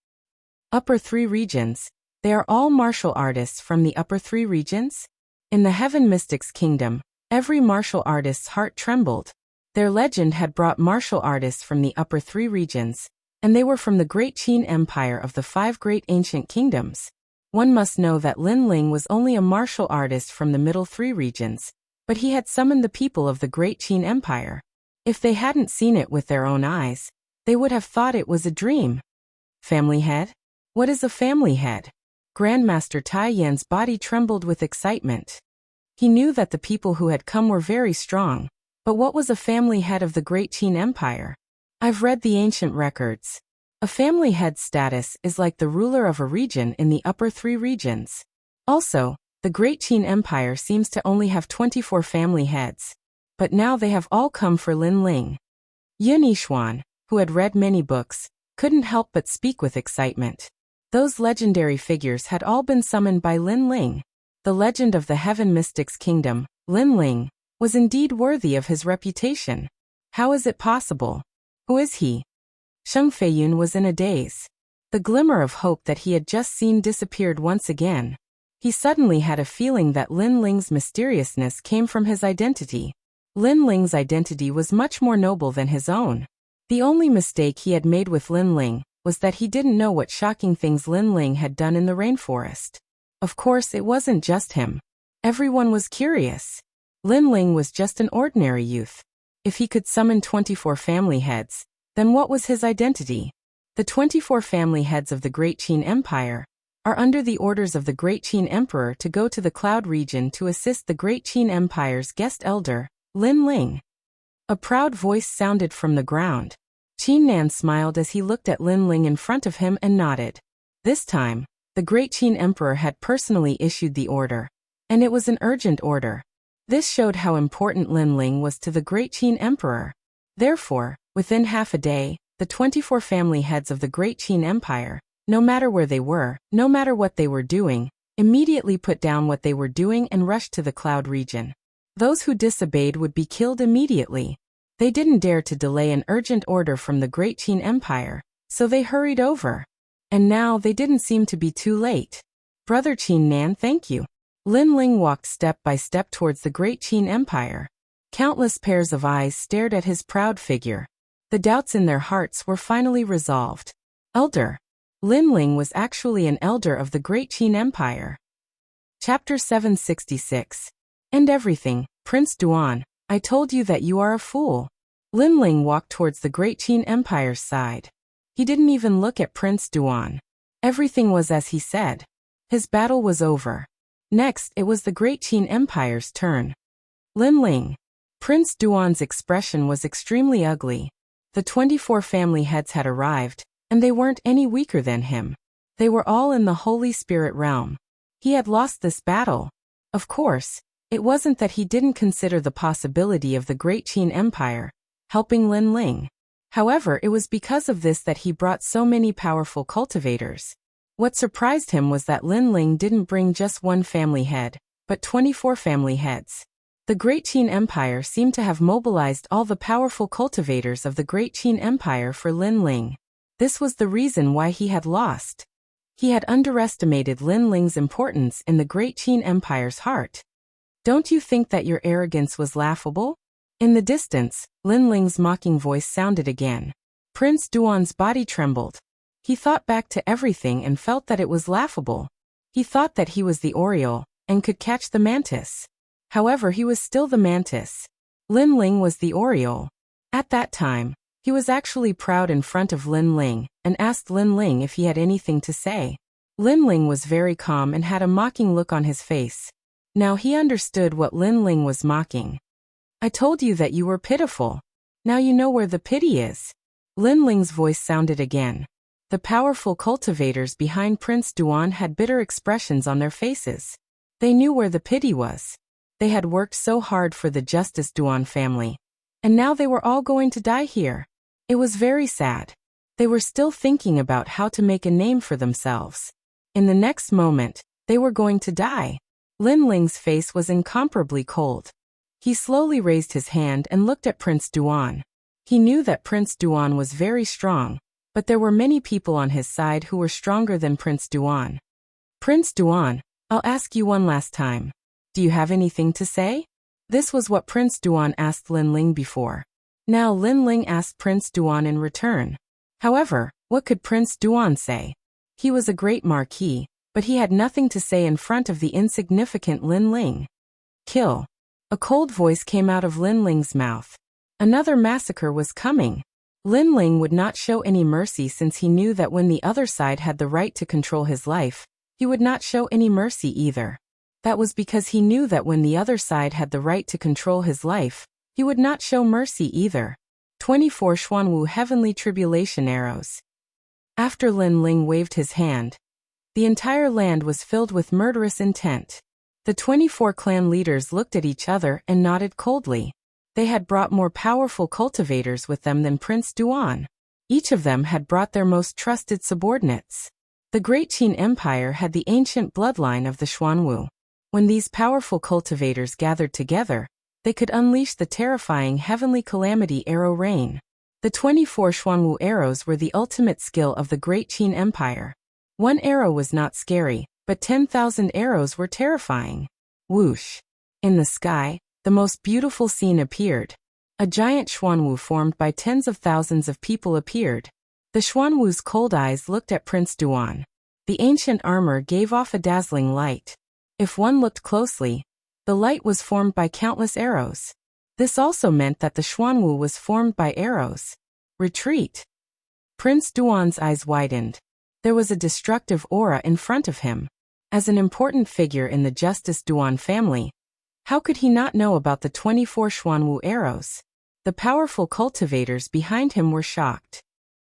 Upper 3 regions, they are all martial artists from the upper 3 regions? In the Heaven Mystics Kingdom, every martial artist's heart trembled. Their legend had brought martial artists from the upper 3 regions, and they were from the Great Qin Empire of the 5 great ancient kingdoms. One must know that Lin Ling was only a martial artist from the middle 3 regions, but he had summoned the people of the Great Qin Empire. If they hadn't seen it with their own eyes, they would have thought it was a dream. Family head? What is a family head? Grandmaster Tai Yan's body trembled with excitement. He knew that the people who had come were very strong, but what was a family head of the Great Qin Empire? I've read the ancient records. A family head's status is like the ruler of a region in the upper 3 regions. Also, the Great Qin Empire seems to only have 24 family heads. But now they have all come for Lin Ling. Yin Yishuan, who had read many books, couldn't help but speak with excitement. Those legendary figures had all been summoned by Lin Ling. The legend of the Heaven Mystics Kingdom, Lin Ling, was indeed worthy of his reputation. How is it possible? Who is he? Sheng Feiyun was in a daze. The glimmer of hope that he had just seen disappeared once again. He suddenly had a feeling that Lin Ling's mysteriousness came from his identity. Lin Ling's identity was much more noble than his own. The only mistake he had made with Lin Ling was that he didn't know what shocking things Lin Ling had done in the rainforest. Of course, it wasn't just him. Everyone was curious. Lin Ling was just an ordinary youth. If he could summon 24 family heads, then what was his identity? The 24 family heads of the Great Qin Empire are under the orders of the Great Qin Emperor to go to the Cloud region to assist the Great Qin Empire's guest elder, Lin Ling. A proud voice sounded from the ground. Qin Nan smiled as he looked at Lin Ling in front of him and nodded. This time, the Great Qin Emperor had personally issued the order, and it was an urgent order. This showed how important Lin Ling was to the Great Qin Emperor. Therefore, within half a day, the 24 family heads of the Great Qin Empire, no matter where they were, no matter what they were doing, immediately put down what they were doing and rushed to the Cloud region. Those who disobeyed would be killed immediately. They didn't dare to delay an urgent order from the Great Qin Empire, so they hurried over. And now they didn't seem to be too late. Brother Qin Nan, thank you. Lin Ling walked step by step towards the Great Qin Empire. Countless pairs of eyes stared at his proud figure. The doubts in their hearts were finally resolved. Elder. Lin Ling was actually an elder of the Great Qin Empire. Chapter 766. And everything, Prince Duan, I told you that you are a fool. Lin Ling walked towards the Great Qin Empire's side. He didn't even look at Prince Duan. Everything was as he said. His battle was over. Next, it was the Great Qin Empire's turn. Lin Ling. Prince Duan's expression was extremely ugly. The 24 family heads had arrived, and they weren't any weaker than him. They were all in the Holy Spirit realm. He had lost this battle. Of course, it wasn't that he didn't consider the possibility of the Great Qin Empire helping Lin Ling. However, it was because of this that he brought so many powerful cultivators. What surprised him was that Lin Ling didn't bring just one family head, but 24 family heads. The Great Qin Empire seemed to have mobilized all the powerful cultivators of the Great Qin Empire for Lin Ling. This was the reason why he had lost. He had underestimated Lin Ling's importance in the Great Qin Empire's heart. Don't you think that your arrogance was laughable? In the distance, Lin Ling's mocking voice sounded again. Prince Duan's body trembled. He thought back to everything and felt that it was laughable. He thought that he was the Oriole and could catch the mantis. However, he was still the mantis. Lin Ling was the Oriole. At that time, he was actually proud in front of Lin Ling and asked Lin Ling if he had anything to say. Lin Ling was very calm and had a mocking look on his face. Now he understood what Lin Ling was mocking. I told you that you were pitiful. Now you know where the pity is. Lin Ling's voice sounded again. The powerful cultivators behind Prince Duan had bitter expressions on their faces. They knew where the pity was. They had worked so hard for the Justice Duan family. And now they were all going to die here. It was very sad. They were still thinking about how to make a name for themselves. In the next moment, they were going to die. Lin Ling's face was incomparably cold. He slowly raised his hand and looked at Prince Duan. He knew that Prince Duan was very strong, but there were many people on his side who were stronger than Prince Duan. Prince Duan, I'll ask you one last time. Do you have anything to say? This was what Prince Duan asked Lin Ling before. Now Lin Ling asked Prince Duan in return. However, what could Prince Duan say? He was a great marquis, but he had nothing to say in front of the insignificant Lin Ling. Kill. A cold voice came out of Lin Ling's mouth. Another massacre was coming. Lin Ling would not show any mercy since he knew that when the other side had the right to control his life, he would not show any mercy either. That was because he knew that when the other side had the right to control his life, he would not show mercy either. 24 Xuanwu Heavenly Tribulation Arrows. After Lin Ling waved his hand, the entire land was filled with murderous intent. The 24 clan leaders looked at each other and nodded coldly. They had brought more powerful cultivators with them than Prince Duan. Each of them had brought their most trusted subordinates. The Great Qin Empire had the ancient bloodline of the Xuanwu. When these powerful cultivators gathered together, they could unleash the terrifying heavenly calamity arrow rain. The 24 Xuanwu arrows were the ultimate skill of the Great Qin Empire. One arrow was not scary, but 10,000 arrows were terrifying. Whoosh! In the sky, the most beautiful scene appeared. A giant Xuanwu formed by tens of thousands of people appeared. The Xuanwu's cold eyes looked at Prince Duan. The ancient armor gave off a dazzling light. If one looked closely, the light was formed by countless arrows. This also meant that the Xuanwu was formed by arrows. Retreat! Prince Duan's eyes widened. There was a destructive aura in front of him. As an important figure in the Justice Duan family, how could he not know about the 24 Xuanwu arrows? The powerful cultivators behind him were shocked.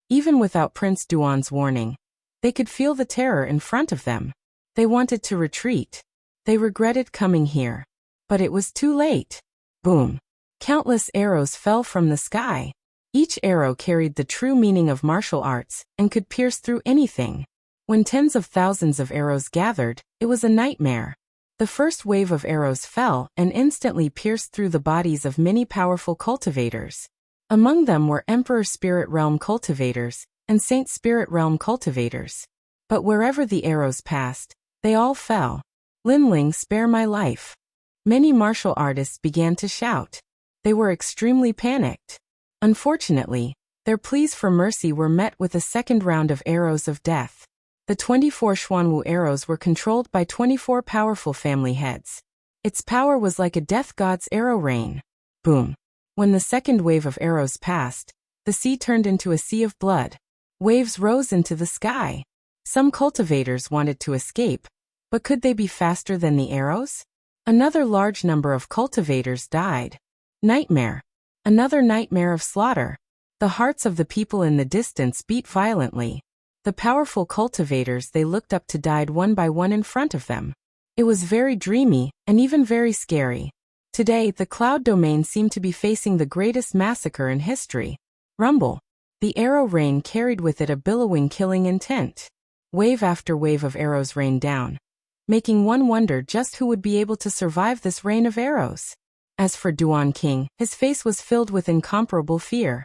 Even without Prince Duan's warning, they could feel the terror in front of them. They wanted to retreat. They regretted coming here. But it was too late. Boom! Countless arrows fell from the sky. Each arrow carried the true meaning of martial arts and could pierce through anything. When tens of thousands of arrows gathered, it was a nightmare. The first wave of arrows fell and instantly pierced through the bodies of many powerful cultivators. Among them were Emperor Spirit Realm cultivators and Saint Spirit Realm cultivators. But wherever the arrows passed, they all fell. Lin Ling, spare my life. Many martial artists began to shout. They were extremely panicked. Unfortunately, their pleas for mercy were met with a second round of arrows of death. The 24 Xuanwu arrows were controlled by 24 powerful family heads. Its power was like a death god's arrow rain. Boom. When the second wave of arrows passed, the sea turned into a sea of blood. Waves rose into the sky. Some cultivators wanted to escape, but could they be faster than the arrows? Another large number of cultivators died. Nightmare. Another nightmare of slaughter. The hearts of the people in the distance beat violently. The powerful cultivators they looked up to died one by one in front of them. It was very dreamy, and even very scary. Today, the cloud domain seemed to be facing the greatest massacre in history. Rumble. The arrow rain carried with it a billowing killing intent. Wave after wave of arrows rained down, making one wonder just who would be able to survive this rain of arrows. As for Duan King, his face was filled with incomparable fear.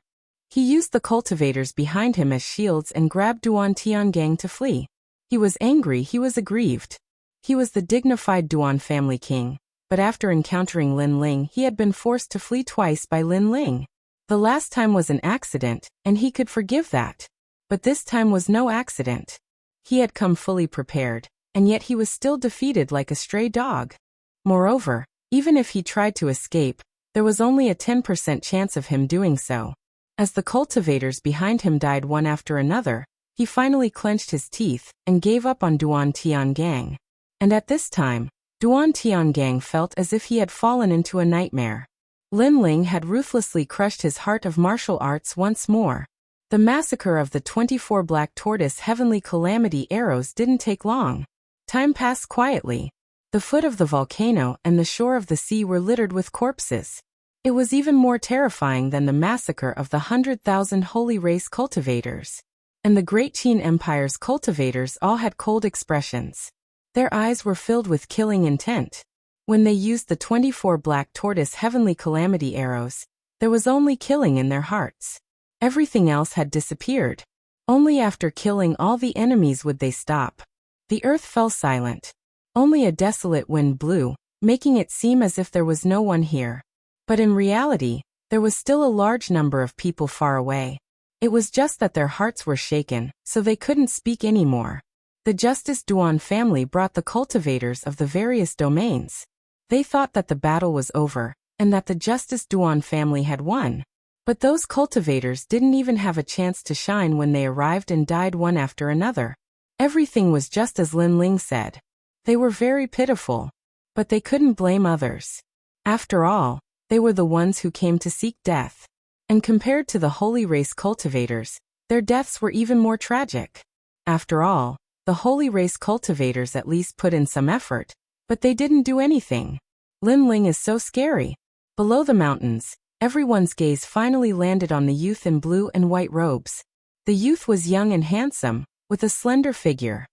He used the cultivators behind him as shields and grabbed Duan Tiangang to flee. He was angry, he was aggrieved. He was the dignified Duan family king, but after encountering Lin Ling he had been forced to flee twice by Lin Ling. The last time was an accident, and he could forgive that. But this time was no accident. He had come fully prepared, and yet he was still defeated like a stray dog. Moreover, even if he tried to escape, there was only a 10% chance of him doing so. As the cultivators behind him died one after another, he finally clenched his teeth and gave up on Duan Tiangang. And at this time, Duan Tiangang felt as if he had fallen into a nightmare. Lin Ling had ruthlessly crushed his heart of martial arts once more. The massacre of the 24 Black Tortoise Heavenly Calamity arrows didn't take long. Time passed quietly. The foot of the volcano and the shore of the sea were littered with corpses. It was even more terrifying than the massacre of the 100,000 holy race cultivators. And the Great Qin Empire's cultivators all had cold expressions. Their eyes were filled with killing intent. When they used the 24 Black Tortoise Heavenly Calamity arrows, there was only killing in their hearts. Everything else had disappeared. Only after killing all the enemies would they stop. The earth fell silent. Only a desolate wind blew, making it seem as if there was no one here. But in reality, there was still a large number of people far away. It was just that their hearts were shaken, so they couldn't speak anymore. The Justice Duan family brought the cultivators of the various domains. They thought that the battle was over, and that the Justice Duan family had won. But those cultivators didn't even have a chance to shine when they arrived and died one after another. Everything was just as Lin Ling said. They were very pitiful. But they couldn't blame others. After all, they were the ones who came to seek death. And compared to the holy race cultivators, their deaths were even more tragic. After all, the holy race cultivators at least put in some effort, but they didn't do anything. Lin Ling is so scary. Below the mountains, everyone's gaze finally landed on the youth in blue and white robes. The youth was young and handsome, with a slender figure.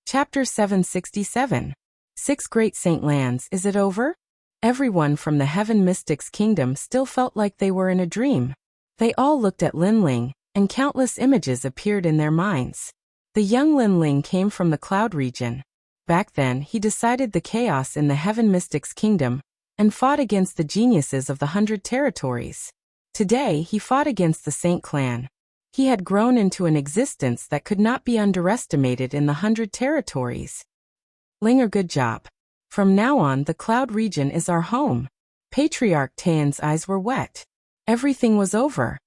Chapter 767. 6 Great Saint Lands. Is it over? Everyone from the Heaven Mystics Kingdom still felt like they were in a dream. They all looked at Lin Ling, and countless images appeared in their minds. The young Lin Ling came from the Cloud region. Back then, he decided the chaos in the Heaven Mystics Kingdom, and fought against the geniuses of the 100 territories. Today, he fought against the Saint clan. He had grown into an existence that could not be underestimated in the 100 territories. Linger, good job. From now on, the Cloud region is our home. Patriarch Tian's eyes were wet. Everything was over.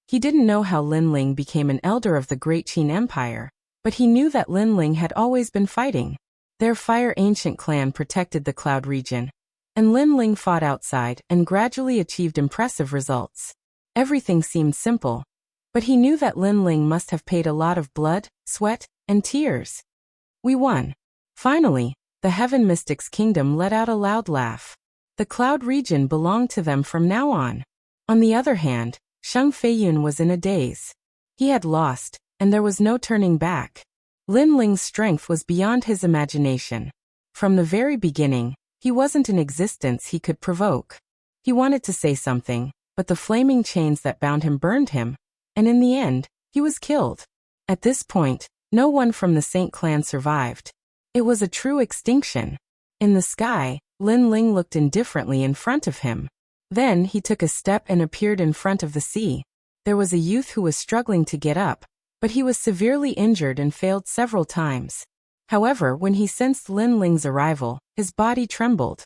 He didn't know how Lin Ling became an elder of the Great Qin Empire, but he knew that Lin Ling had always been fighting. Their Fire Ancient clan protected the Cloud region, and Lin Ling fought outside and gradually achieved impressive results. Everything seemed simple, but he knew that Lin Ling must have paid a lot of blood, sweat, and tears. We won. Finally, the Heaven Mystics Kingdom let out a loud laugh. The Cloud region belonged to them from now on. On the other hand, Sheng Feiyun was in a daze. He had lost, and there was no turning back. Lin Ling's strength was beyond his imagination. From the very beginning, he wasn't an existence he could provoke. He wanted to say something, but the flaming chains that bound him burned him, and in the end, he was killed. At this point, no one from the Saint clan survived. It was a true extinction. In the sky, Lin Ling looked indifferently in front of him. Then he took a step and appeared in front of the sea. There was a youth who was struggling to get up, but he was severely injured and failed several times. However, when he sensed Lin Ling's arrival, his body trembled.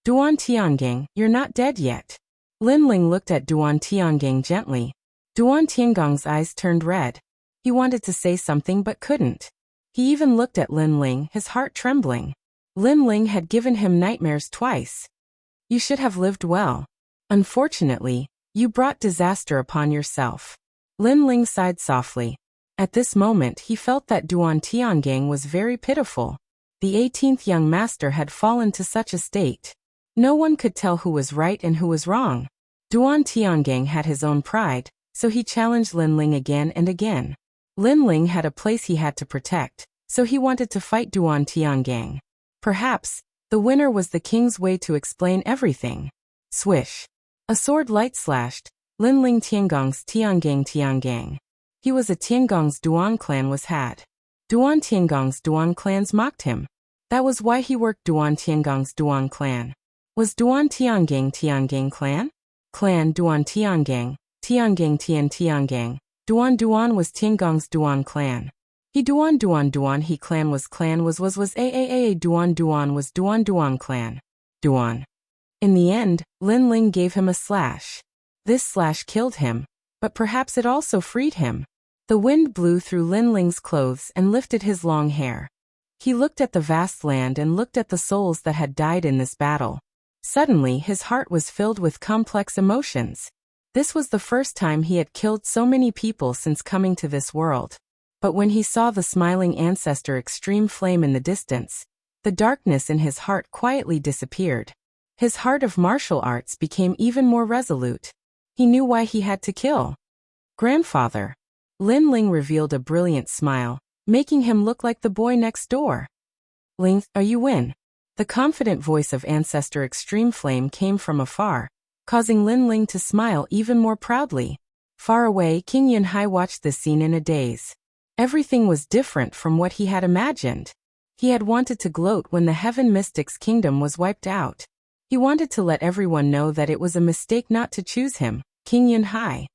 Duan Tiangang, you're not dead yet. Lin Ling looked at Duan Tiangang gently. Duan Tiangang's eyes turned red. He wanted to say something but couldn't. He even looked at Lin Ling, his heart trembling. Lin Ling had given him nightmares twice. You should have lived well. Unfortunately, you brought disaster upon yourself. Lin Ling sighed softly. At this moment he felt that Duan Tiangang was very pitiful. The 18th young master had fallen to such a state. No one could tell who was right and who was wrong. Duan Tiangang had his own pride, so he challenged Lin Ling again and again. Lin Ling had a place he had to protect, so he wanted to fight Duan Tiangang. Perhaps, the winner was the king's way to explain everything. Swish. A sword light slashed. Lin Ling Tiangang's Tiangang. He was a Tiangang's Duan clan was had. Duan Tiangang's Duan clans mocked him. That was why he worked Duan Tiangang's Duan clan. Was Duan Tiangang clan? Clan Duan Tiangang Tiangang. Duan was Tiangang's Duan clan. He Duan he clan was AAA Duan was Duan clan. Duan. In the end, Lin Ling gave him a slash. This slash killed him, but perhaps it also freed him. The wind blew through Lin Ling's clothes and lifted his long hair. He looked at the vast land and looked at the souls that had died in this battle. Suddenly his heart was filled with complex emotions. This was the first time he had killed so many people since coming to this world. But when he saw the smiling ancestor Extreme Flame in the distance, the darkness in his heart quietly disappeared. His heart of martial arts became even more resolute. He knew why he had to kill. Grandfather. Lin Ling revealed a brilliant smile, making him look like the boy next door. Ling, are you in? The confident voice of Ancestor Extreme Flame came from afar, causing Lin Ling to smile even more proudly. Far away, King Yunhai watched this scene in a daze. Everything was different from what he had imagined. He had wanted to gloat when the Heaven Mystic's kingdom was wiped out. He wanted to let everyone know that it was a mistake not to choose him, King Yunhai.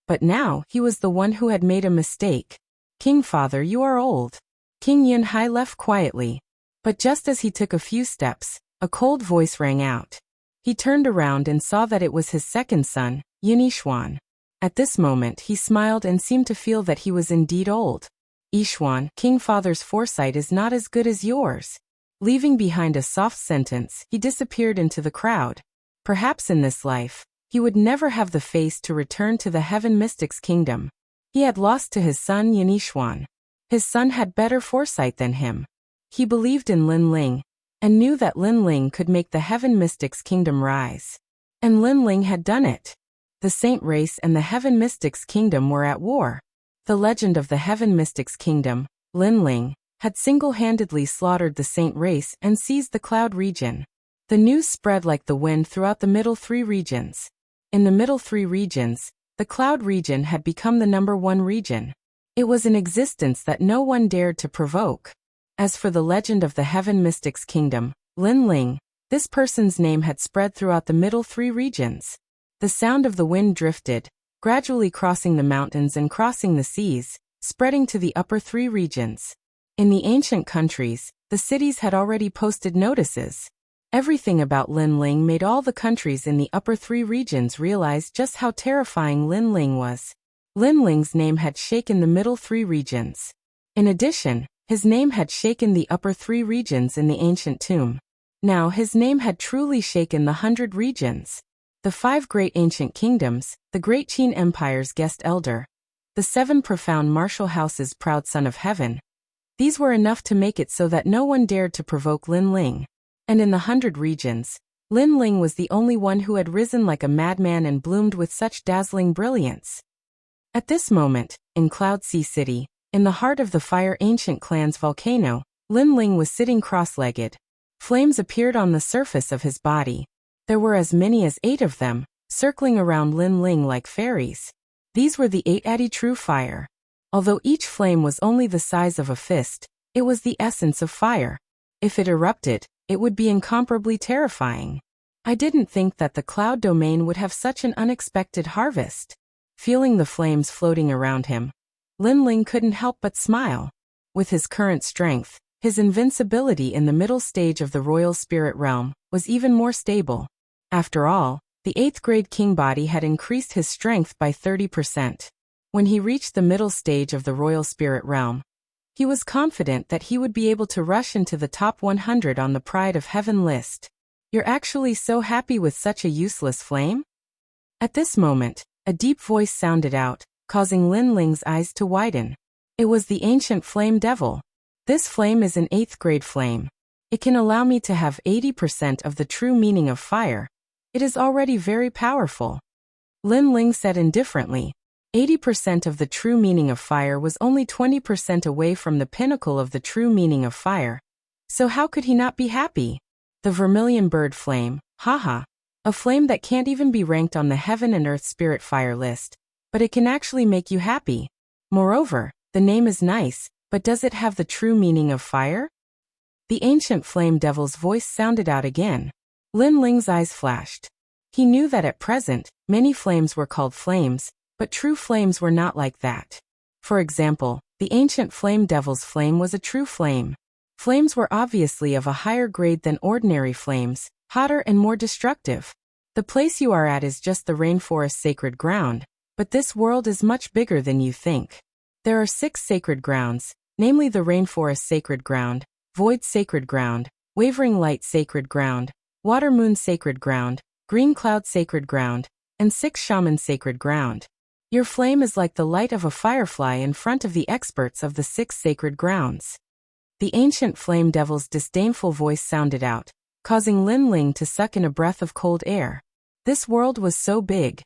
But now, he was the one who had made a mistake. King Father, you are old. King Yunhai left quietly. But just as he took a few steps, a cold voice rang out. He turned around and saw that it was his second son, Yunishwan. At this moment he smiled and seemed to feel that he was indeed old. Ishwan, King Father's foresight is not as good as yours. Leaving behind a soft sentence, he disappeared into the crowd. Perhaps in this life, he would never have the face to return to the Heaven Mystic's kingdom. He had lost to his son Yunishwan. His son had better foresight than him. He believed in Lin Ling, and knew that Lin Ling could make the Heaven Mystic's kingdom rise. And Lin Ling had done it. The Saint race and the Heaven Mystic's kingdom were at war. The legend of the Heaven Mystic's kingdom, Lin Ling, had single-handedly slaughtered the Saint race and seized the Cloud region. The news spread like the wind throughout the middle three regions. In the middle three regions, the Cloud region had become the #1 region. It was an existence that no one dared to provoke. As for the legend of the Heaven Mystic's kingdom, Lin Ling, this person's name had spread throughout the middle three regions. The sound of the wind drifted, gradually crossing the mountains and crossing the seas, spreading to the upper three regions. In the ancient countries, the cities had already posted notices. Everything about Lin Ling made all the countries in the upper three regions realize just how terrifying Lin Ling was. Lin Ling's name had shaken the middle three regions. In addition, his name had shaken the upper three regions in the ancient tomb. Now his name had truly shaken the 100 regions. The 5 great ancient kingdoms, the great Qin Empire's guest elder, the 7 profound martial houses' proud son of heaven. These were enough to make it so that no one dared to provoke Lin Ling. And in the 100 regions, Lin Ling was the only one who had risen like a madman and bloomed with such dazzling brilliance. At this moment, in Cloud Sea City, in the heart of the Fire Ancient Clan's volcano, Lin Ling was sitting cross-legged. Flames appeared on the surface of his body. There were as many as 8 of them, circling around Lin Ling like fairies. These were the 8 Adi True Fire. Although each flame was only the size of a fist, it was the essence of fire. If it erupted, it would be incomparably terrifying. I didn't think that the cloud domain would have such an unexpected harvest. Feeling the flames floating around him, Lin Ling couldn't help but smile. With his current strength, his invincibility in the middle stage of the royal spirit realm was even more stable. After all, the 8th grade king body had increased his strength by 30%. When he reached the middle stage of the royal spirit realm, he was confident that he would be able to rush into the top 100 on the Pride of Heaven list. You're actually so happy with such a useless flame? At this moment, a deep voice sounded out, causing Lin Ling's eyes to widen. It was the ancient flame devil. This flame is an 8th grade flame. It can allow me to have 80% of the true meaning of fire. It is already very powerful. Lin Ling said indifferently. 80% of the true meaning of fire was only 20% away from the pinnacle of the true meaning of fire. So how could he not be happy? The vermilion bird flame, haha. A flame that can't even be ranked on the heaven and earth spirit fire list, but it can actually make you happy. Moreover, the name is nice, but does it have the true meaning of fire? The ancient flame devil's voice sounded out again. Lin Ling's eyes flashed. He knew that at present, many flames were called flames, but true flames were not like that. For example, the ancient flame devil's flame was a true flame. Flames were obviously of a higher grade than ordinary flames, hotter and more destructive. The place you are at is just the rainforest sacred ground, but this world is much bigger than you think. There are 6 sacred grounds, namely the rainforest sacred ground, void sacred ground, wavering light sacred ground, water moon sacred ground, green cloud sacred ground, and 6 shaman sacred ground. Your flame is like the light of a firefly in front of the experts of the 6 sacred grounds. The ancient flame devil's disdainful voice sounded out, causing Lin Ling to suck in a breath of cold air. This world was so big.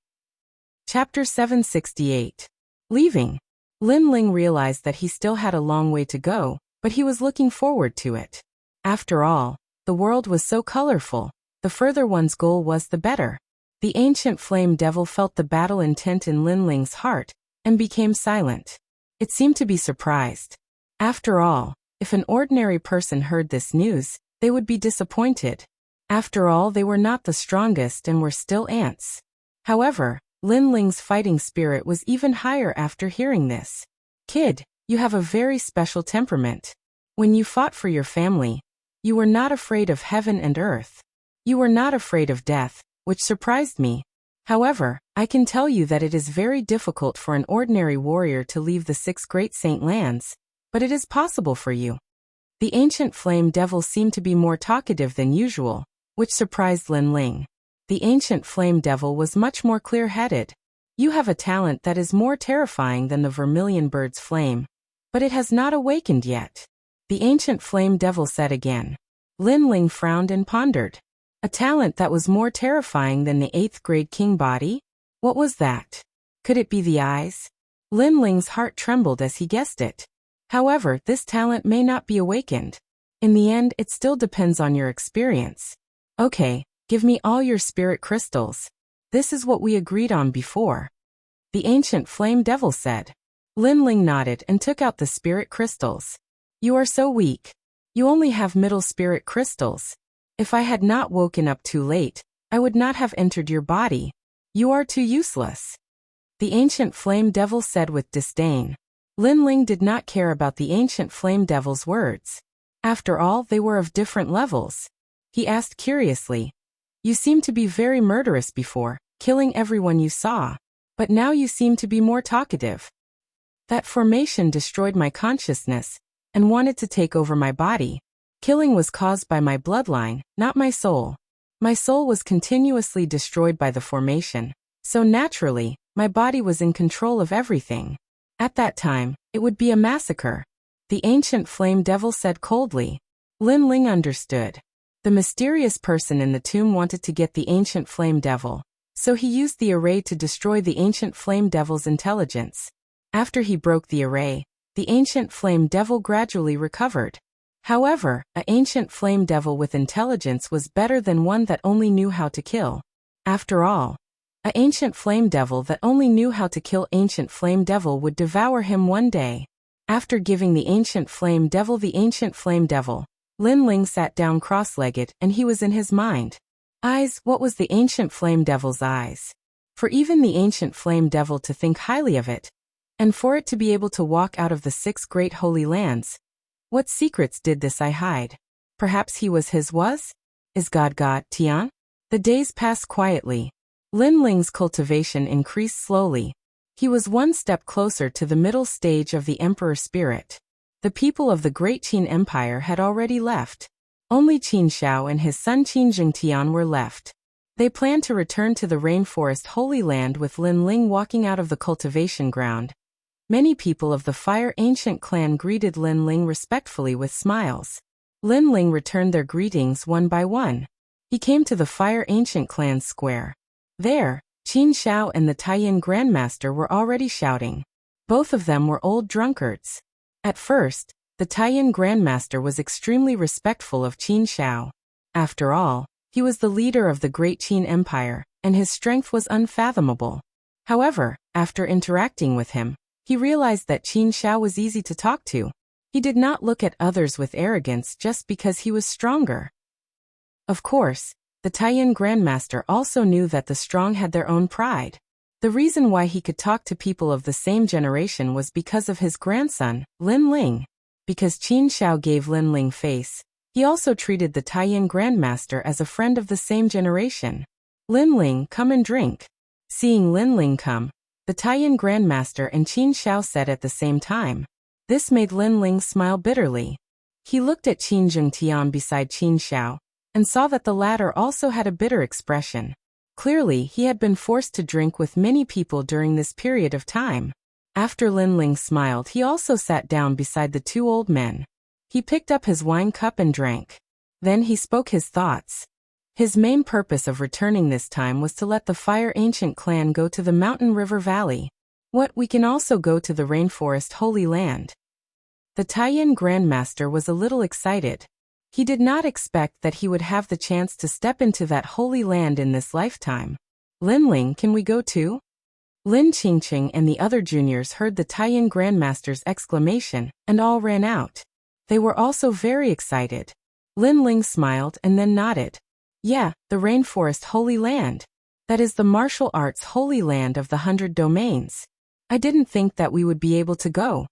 Chapter 768. Leaving. Lin Ling realized that he still had a long way to go, but he was looking forward to it. After all, the world was so colorful. The further one's goal was, the better. The ancient flame devil felt the battle intent in Lin Ling's heart, and became silent. It seemed to be surprised. After all, if an ordinary person heard this news, they would be disappointed. After all, they were not the strongest and were still ants. However, Lin Ling's fighting spirit was even higher after hearing this. Kid, you have a very special temperament. When you fought for your family, you were not afraid of heaven and earth. You were not afraid of death, which surprised me. However, I can tell you that it is very difficult for an ordinary warrior to leave the 6 great saint lands, but it is possible for you. The ancient flame devil seemed to be more talkative than usual, which surprised Lin Ling. The ancient flame devil was much more clear-headed. You have a talent that is more terrifying than the vermilion bird's flame, but it has not awakened yet. The ancient flame devil said again. Lin Ling frowned and pondered. A talent that was more terrifying than the 8th grade king body? What was that? Could it be the eyes? Lin Ling's heart trembled as he guessed it. However, this talent may not be awakened. In the end, it still depends on your experience. Okay, give me all your spirit crystals. This is what we agreed on before. The ancient flame devil said. Lin Ling nodded and took out the spirit crystals. You are so weak. You only have middle spirit crystals. If I had not woken up too late, I would not have entered your body. You are too useless. The ancient flame devil said with disdain. Lin Ling did not care about the ancient flame devil's words. After all, they were of different levels. He asked curiously. You seemed to be very murderous before, killing everyone you saw. But now you seem to be more talkative. That formation destroyed my consciousness, and wanted to take over my body. Killing was caused by my bloodline, not my soul. My soul was continuously destroyed by the formation, so naturally, my body was in control of everything. At that time, it would be a massacre. The ancient flame devil said coldly. Lin Ling understood. The mysterious person in the tomb wanted to get the ancient flame devil, so he used the array to destroy the ancient flame devil's intelligence. After he broke the array, the ancient flame devil gradually recovered. However, an ancient flame devil with intelligence was better than one that only knew how to kill. After all, an ancient flame devil that only knew how to kill ancient flame devil would devour him one day. After giving the ancient flame devil, Lin Ling sat down cross-legged and he was in his mind. Eyes, what was the ancient flame devil's eyes? For even the ancient flame devil to think highly of it, and for it to be able to walk out of the 6 great holy lands. What secrets did this eye hide? Perhaps he was his was? Is God Tian? The days passed quietly. Lin Ling's cultivation increased slowly. He was one step closer to the middle stage of the emperor spirit. The people of the great Qin Empire had already left. Only Qin Shao and his son Qin Jingtian were left. They planned to return to the rainforest Holy Land with Lin Ling walking out of the cultivation ground. Many people of the Fire Ancient clan greeted Lin Ling respectfully with smiles. Lin Ling returned their greetings one by one. He came to the Fire Ancient clan's square. There, Qin Shao and the Taiyin Grandmaster were already shouting. Both of them were old drunkards. At first, the Taiyin Grandmaster was extremely respectful of Qin Shao. After all, he was the leader of the great Qin Empire, and his strength was unfathomable. However, after interacting with him, he realized that Qin Shao was easy to talk to. He did not look at others with arrogance just because he was stronger. Of course, the Taiyin Grandmaster also knew that the strong had their own pride. The reason why he could talk to people of the same generation was because of his grandson, Lin Ling. Because Qin Shao gave Lin Ling face, he also treated the Taiyin Grandmaster as a friend of the same generation. Lin Ling, come and drink. Seeing Lin Ling come, the Taiyin Grandmaster and Qin Shao said at the same time. This made Lin Ling smile bitterly. He looked at Qin Jingtian beside Qin Shao, and saw that the latter also had a bitter expression. Clearly, he had been forced to drink with many people during this period of time. After Lin Ling smiled, he also sat down beside the 2 old men. He picked up his wine cup and drank. Then he spoke his thoughts. His main purpose of returning this time was to let the Fire Ancient clan go to the Mountain River Valley. We can also go to the Rainforest Holy Land. The Taiyin Grandmaster was a little excited. He did not expect that he would have the chance to step into that holy land in this lifetime. Lin Ling, can we go too? Lin Qingqing and the other juniors heard the Taiyin Grandmaster's exclamation, and all ran out. They were also very excited. Lin Ling smiled and then nodded. Yeah, the Rainforest Holy Land. That is the martial arts holy land of the 100 domains. I didn't think that we would be able to go.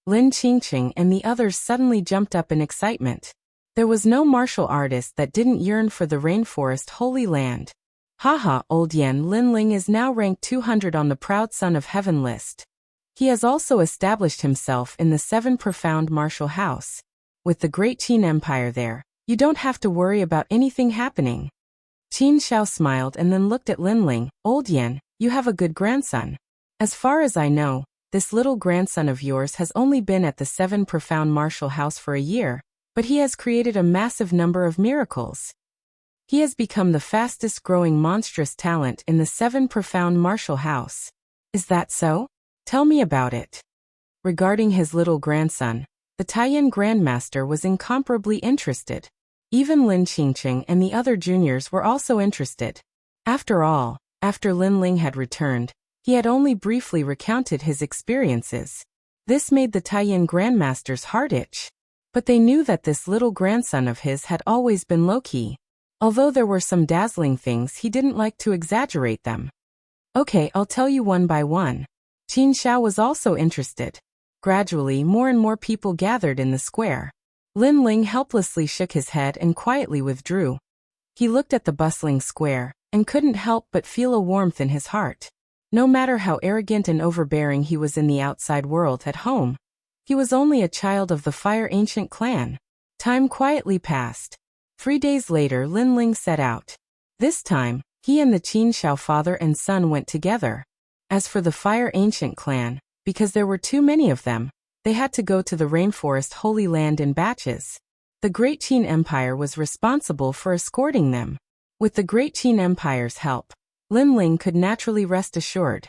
Lin Qingqing and the others suddenly jumped up in excitement. There was no martial artist that didn't yearn for the Rainforest Holy Land. Haha, old Yen, Lin Ling is now ranked 200 on the Proud Son of Heaven list. He has also established himself in the 7 profound martial house. With the great Qin Empire there, you don't have to worry about anything happening. Qin Shao smiled and then looked at Lin Ling. Old Yen, you have a good grandson. As far as I know, this little grandson of yours has only been at the 7 profound martial house for a year, but he has created a massive number of miracles. He has become the fastest growing monstrous talent in the 7 profound martial house. Is that so? Tell me about it. Regarding his little grandson, the Taiyin Grandmaster was incomparably interested. Even Lin Qingqing and the other juniors were also interested. After all, after Lin Ling had returned, he had only briefly recounted his experiences. This made the Taiyin Grandmaster's heart itch. But they knew that this little grandson of his had always been low-key. Although there were some dazzling things, he didn't like to exaggerate them. Okay, I'll tell you one by one. Qin Shao was also interested. Gradually, more and more people gathered in the square. Lin Ling helplessly shook his head and quietly withdrew. He looked at the bustling square, and couldn't help but feel a warmth in his heart. No matter how arrogant and overbearing he was in the outside world at home, he was only a child of the Fire Ancient clan. Time quietly passed. 3 days later, Lin Ling set out. This time, he and the Qin Shao father and son went together. As for the Fire Ancient clan, because there were too many of them, they had to go to the Rainforest Holy Land in batches. The Great Qin Empire was responsible for escorting them. With the Great Qin Empire's help, Lin Ling could naturally rest assured.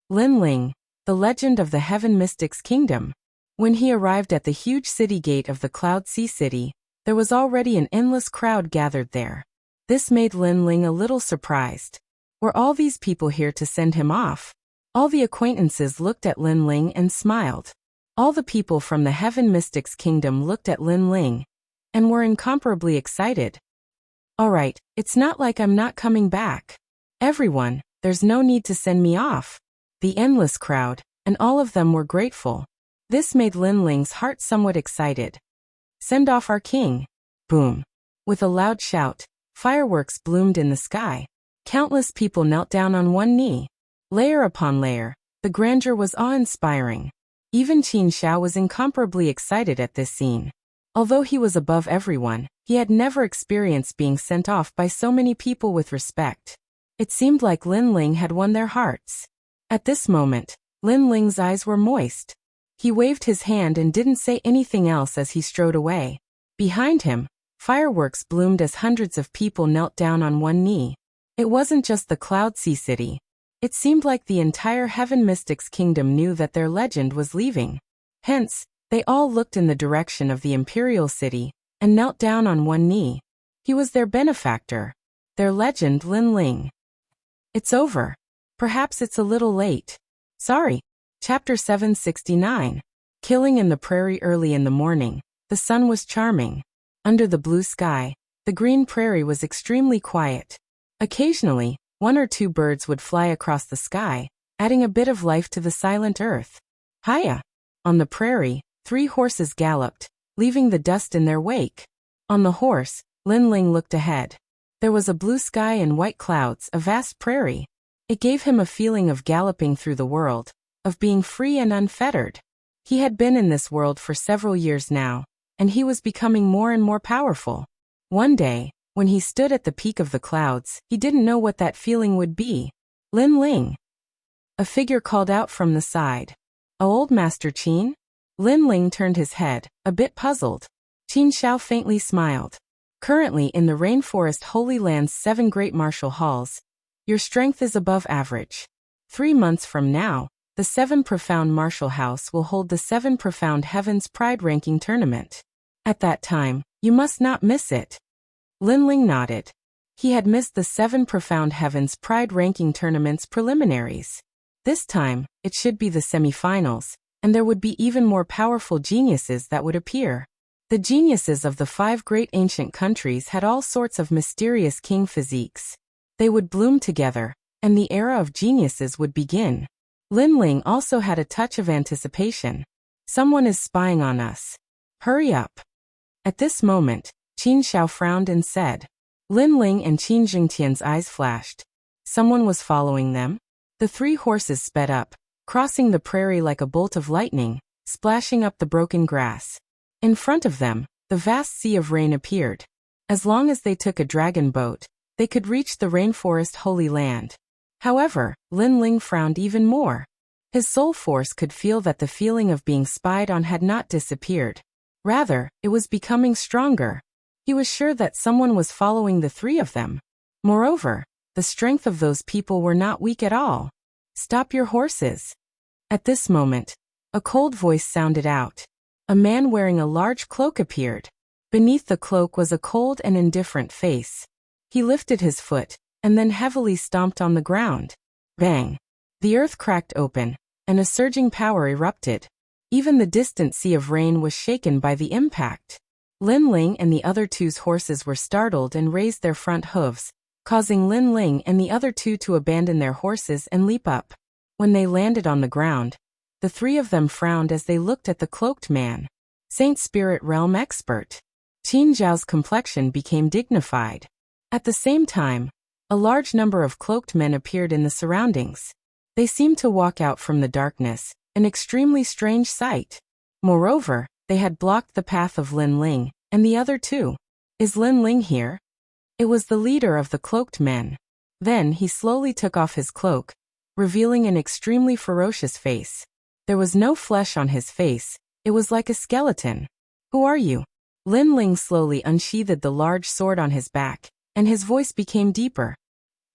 Lin Ling, the legend of the Heaven Mystic's kingdom. When he arrived at the huge city gate of the Cloud Sea City, there was already an endless crowd gathered there. This made Lin Ling a little surprised. Were all these people here to send him off? All the acquaintances looked at Lin Ling and smiled. All the people from the Heaven Mystic's kingdom looked at Lin Ling and were incomparably excited. Alright, it's not like I'm not coming back. Everyone, there's no need to send me off. The endless crowd, and all of them were grateful. This made Lin Ling's heart somewhat excited. Send off our king. Boom. With a loud shout, fireworks bloomed in the sky. Countless people knelt down on one knee. Layer upon layer, the grandeur was awe-inspiring. Even Qin Xiao was incomparably excited at this scene. Although he was above everyone, he had never experienced being sent off by so many people with respect. It seemed like Lin Ling had won their hearts. At this moment, Lin Ling's eyes were moist. He waved his hand and didn't say anything else as he strode away. Behind him, fireworks bloomed as hundreds of people knelt down on one knee. It wasn't just the Cloud Sea City. It seemed like the entire Heaven Mystics Kingdom knew that their legend was leaving. Hence, they all looked in the direction of the Imperial City and knelt down on one knee. He was their benefactor. Their legend, Lin Ling. It's over. Perhaps it's a little late. Sorry. Chapter 769. Killing in the prairie. Early in the morning, the sun was charming. Under the blue sky, the green prairie was extremely quiet. Occasionally, one or two birds would fly across the sky, adding a bit of life to the silent earth. Hiya! On the prairie, 3 horses galloped, leaving the dust in their wake. On the horse, Lin Ling looked ahead. There was a blue sky and white clouds, a vast prairie. It gave him a feeling of galloping through the world, of being free and unfettered. He had been in this world for several years now, and he was becoming more and more powerful. One day, when he stood at the peak of the clouds, he didn't know what that feeling would be. Lin Ling. A figure called out from the side. Old Master Qin? Lin Ling turned his head, a bit puzzled. Qin Xiao faintly smiled. Currently in the Rainforest Holy Land's 7 great martial halls, your strength is above average. 3 months from now, the 7 Profound Martial House will hold the 7 Profound Heavens Pride Ranking Tournament. At that time, you must not miss it. Lin Ling nodded. He had missed the 7 Profound Heavens Pride Ranking Tournament's preliminaries. This time, it should be the semifinals, and there would be even more powerful geniuses that would appear. The geniuses of the 5 great ancient countries had all sorts of mysterious king physiques. They would bloom together, and the era of geniuses would begin. Lin Ling also had a touch of anticipation. Someone is spying on us. Hurry up. At this moment, Qin Xiao frowned and said. Lin Ling and Qin Jingtian's eyes flashed. Someone was following them? The 3 horses sped up, crossing the prairie like a bolt of lightning, splashing up the broken grass. In front of them, the vast sea of rain appeared. As long as they took a dragon boat, they could reach the Rainforest Holy Land. However, Lin Ling frowned even more. His soul force could feel that the feeling of being spied on had not disappeared. Rather, it was becoming stronger. He was sure that someone was following the 3 of them. Moreover, the strength of those people were not weak at all. Stop your horses. At this moment, a cold voice sounded out. A man wearing a large cloak appeared. Beneath the cloak was a cold and indifferent face. He lifted his foot, and then heavily stomped on the ground. Bang! The earth cracked open, and a surging power erupted. Even the distant sea of rain was shaken by the impact. Lin Ling and the other 2's horses were startled and raised their front hooves, causing Lin Ling and the other 2 to abandon their horses and leap up. When they landed on the ground, the 3 of them frowned as they looked at the cloaked man. Saint Spirit Realm expert. Qin Zhao's complexion became dignified. At the same time, a large number of cloaked men appeared in the surroundings. They seemed to walk out from the darkness, an extremely strange sight. Moreover, they had blocked the path of Lin Ling and the other 2. Is Lin Ling here? It was the leader of the cloaked men. Then he slowly took off his cloak, revealing an extremely ferocious face. There was no flesh on his face, it was like a skeleton. Who are you? Lin Ling slowly unsheathed the large sword on his back, and his voice became deeper.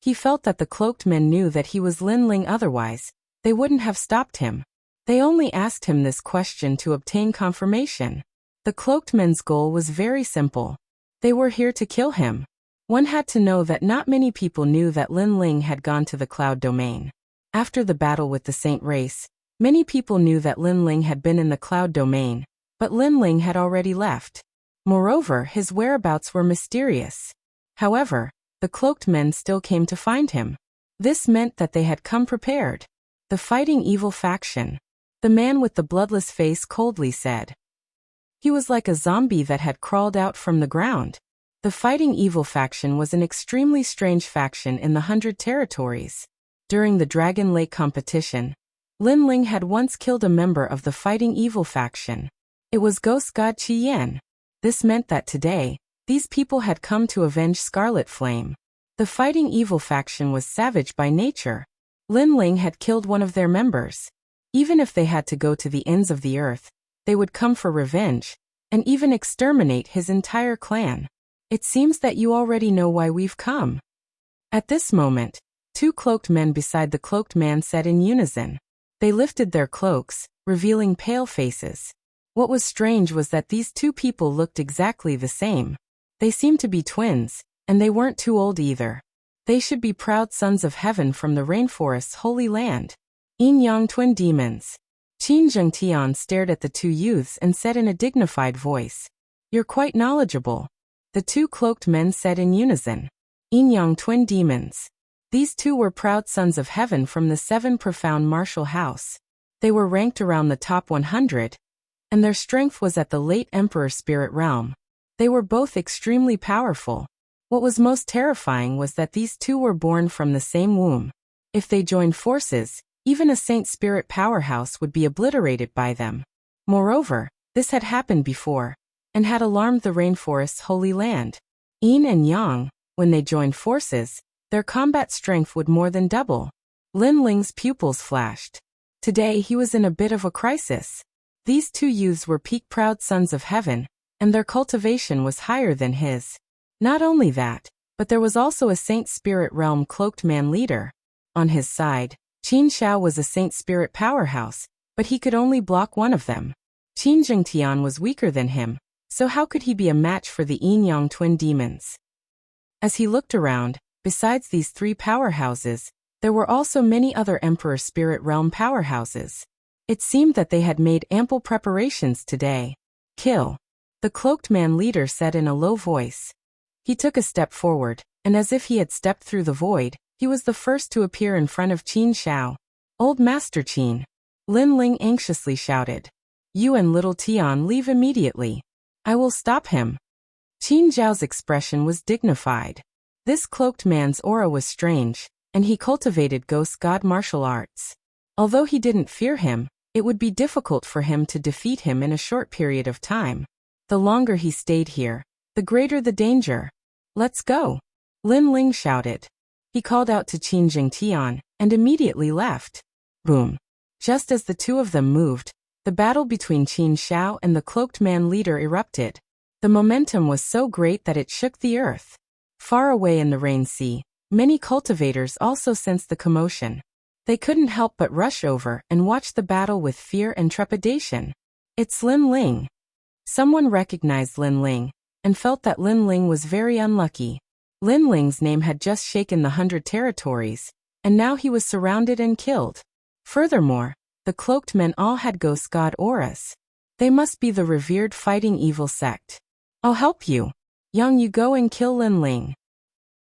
He felt that the cloaked men knew that he was Lin Ling, otherwise they wouldn't have stopped him. They only asked him this question to obtain confirmation. The cloaked men's goal was very simple. They were here to kill him. One had to know that not many people knew that Lin Ling had gone to the Cloud Domain. After the battle with the Saint Race, many people knew that Lin Ling had been in the Cloud Domain, but Lin Ling had already left. Moreover, his whereabouts were mysterious. However, the cloaked men still came to find him. This meant that they had come prepared. The fighting evil faction. The man with the bloodless face coldly said. He was like a zombie that had crawled out from the ground. The fighting evil faction was an extremely strange faction in the 100 territories. During the Dragon Lake competition, Lin Ling had once killed a member of the fighting evil faction. It was Ghost God Qi Yan. This meant that today, these people had come to avenge Scarlet Flame. The fighting evil faction was savage by nature. Lin Ling had killed one of their members. Even if they had to go to the ends of the earth, they would come for revenge, and even exterminate his entire clan. It seems that you already know why we've come. At this moment, two cloaked men beside the cloaked man said in unison. They lifted their cloaks, revealing pale faces. What was strange was that these two people looked exactly the same. They seemed to be twins, and they weren't too old either. They should be proud sons of heaven from the rainforest's holy land. Yin-yang twin demons. Qin Zhengtian stared at the two youths and said in a dignified voice, "You're quite knowledgeable." The two cloaked men said in unison. Yin-yang twin demons. These two were proud sons of heaven from the 7 profound martial house. They were ranked around the top 100, and their strength was at the late Emperor Spirit realm. They were both extremely powerful. What was most terrifying was that these two were born from the same womb. If they joined forces, even a Saint Spirit powerhouse would be obliterated by them. Moreover, this had happened before, and had alarmed the rainforest's holy land. Yin and Yang, when they joined forces, their combat strength would more than double. Lin Ling's pupils flashed. Today he was in a bit of a crisis. These two youths were peak proud sons of heaven, and their cultivation was higher than his. Not only that, but there was also a Saint Spirit realm cloaked man leader. On his side, Qin Xiao was a Saint Spirit powerhouse, but he could only block one of them. Qin Zhengtian was weaker than him, so how could he be a match for the Yin-Yang twin demons? As he looked around, besides these 3 powerhouses, there were also many other Emperor Spirit realm powerhouses. It seemed that they had made ample preparations today. Kill. The cloaked man leader said in a low voice. He took a step forward, and as if he had stepped through the void, he was the first to appear in front of Qin Xiao. "Old Master Qin." Lin Ling anxiously shouted. "You and little Tian leave immediately. I will stop him." Qin Xiao's expression was dignified. This cloaked man's aura was strange, and he cultivated ghost god martial arts. Although he didn't fear him, it would be difficult for him to defeat him in a short period of time. The longer he stayed here, the greater the danger. "Let's go," Lin Ling shouted. He called out to Qin Zhengtian, and immediately left. Boom. Just as the two of them moved, the battle between Qin Xiao and the cloaked man leader erupted. The momentum was so great that it shook the earth. Far away in the Rain Sea, many cultivators also sensed the commotion. They couldn't help but rush over and watch the battle with fear and trepidation. "It's Lin Ling." Someone recognized Lin Ling, and felt that Lin Ling was very unlucky. Lin Ling's name had just shaken the 100 territories, and now he was surrounded and killed. Furthermore, the cloaked men all had ghost god auras. They must be the revered fighting evil sect. "I'll help you. Yang, you go and kill Lin Ling."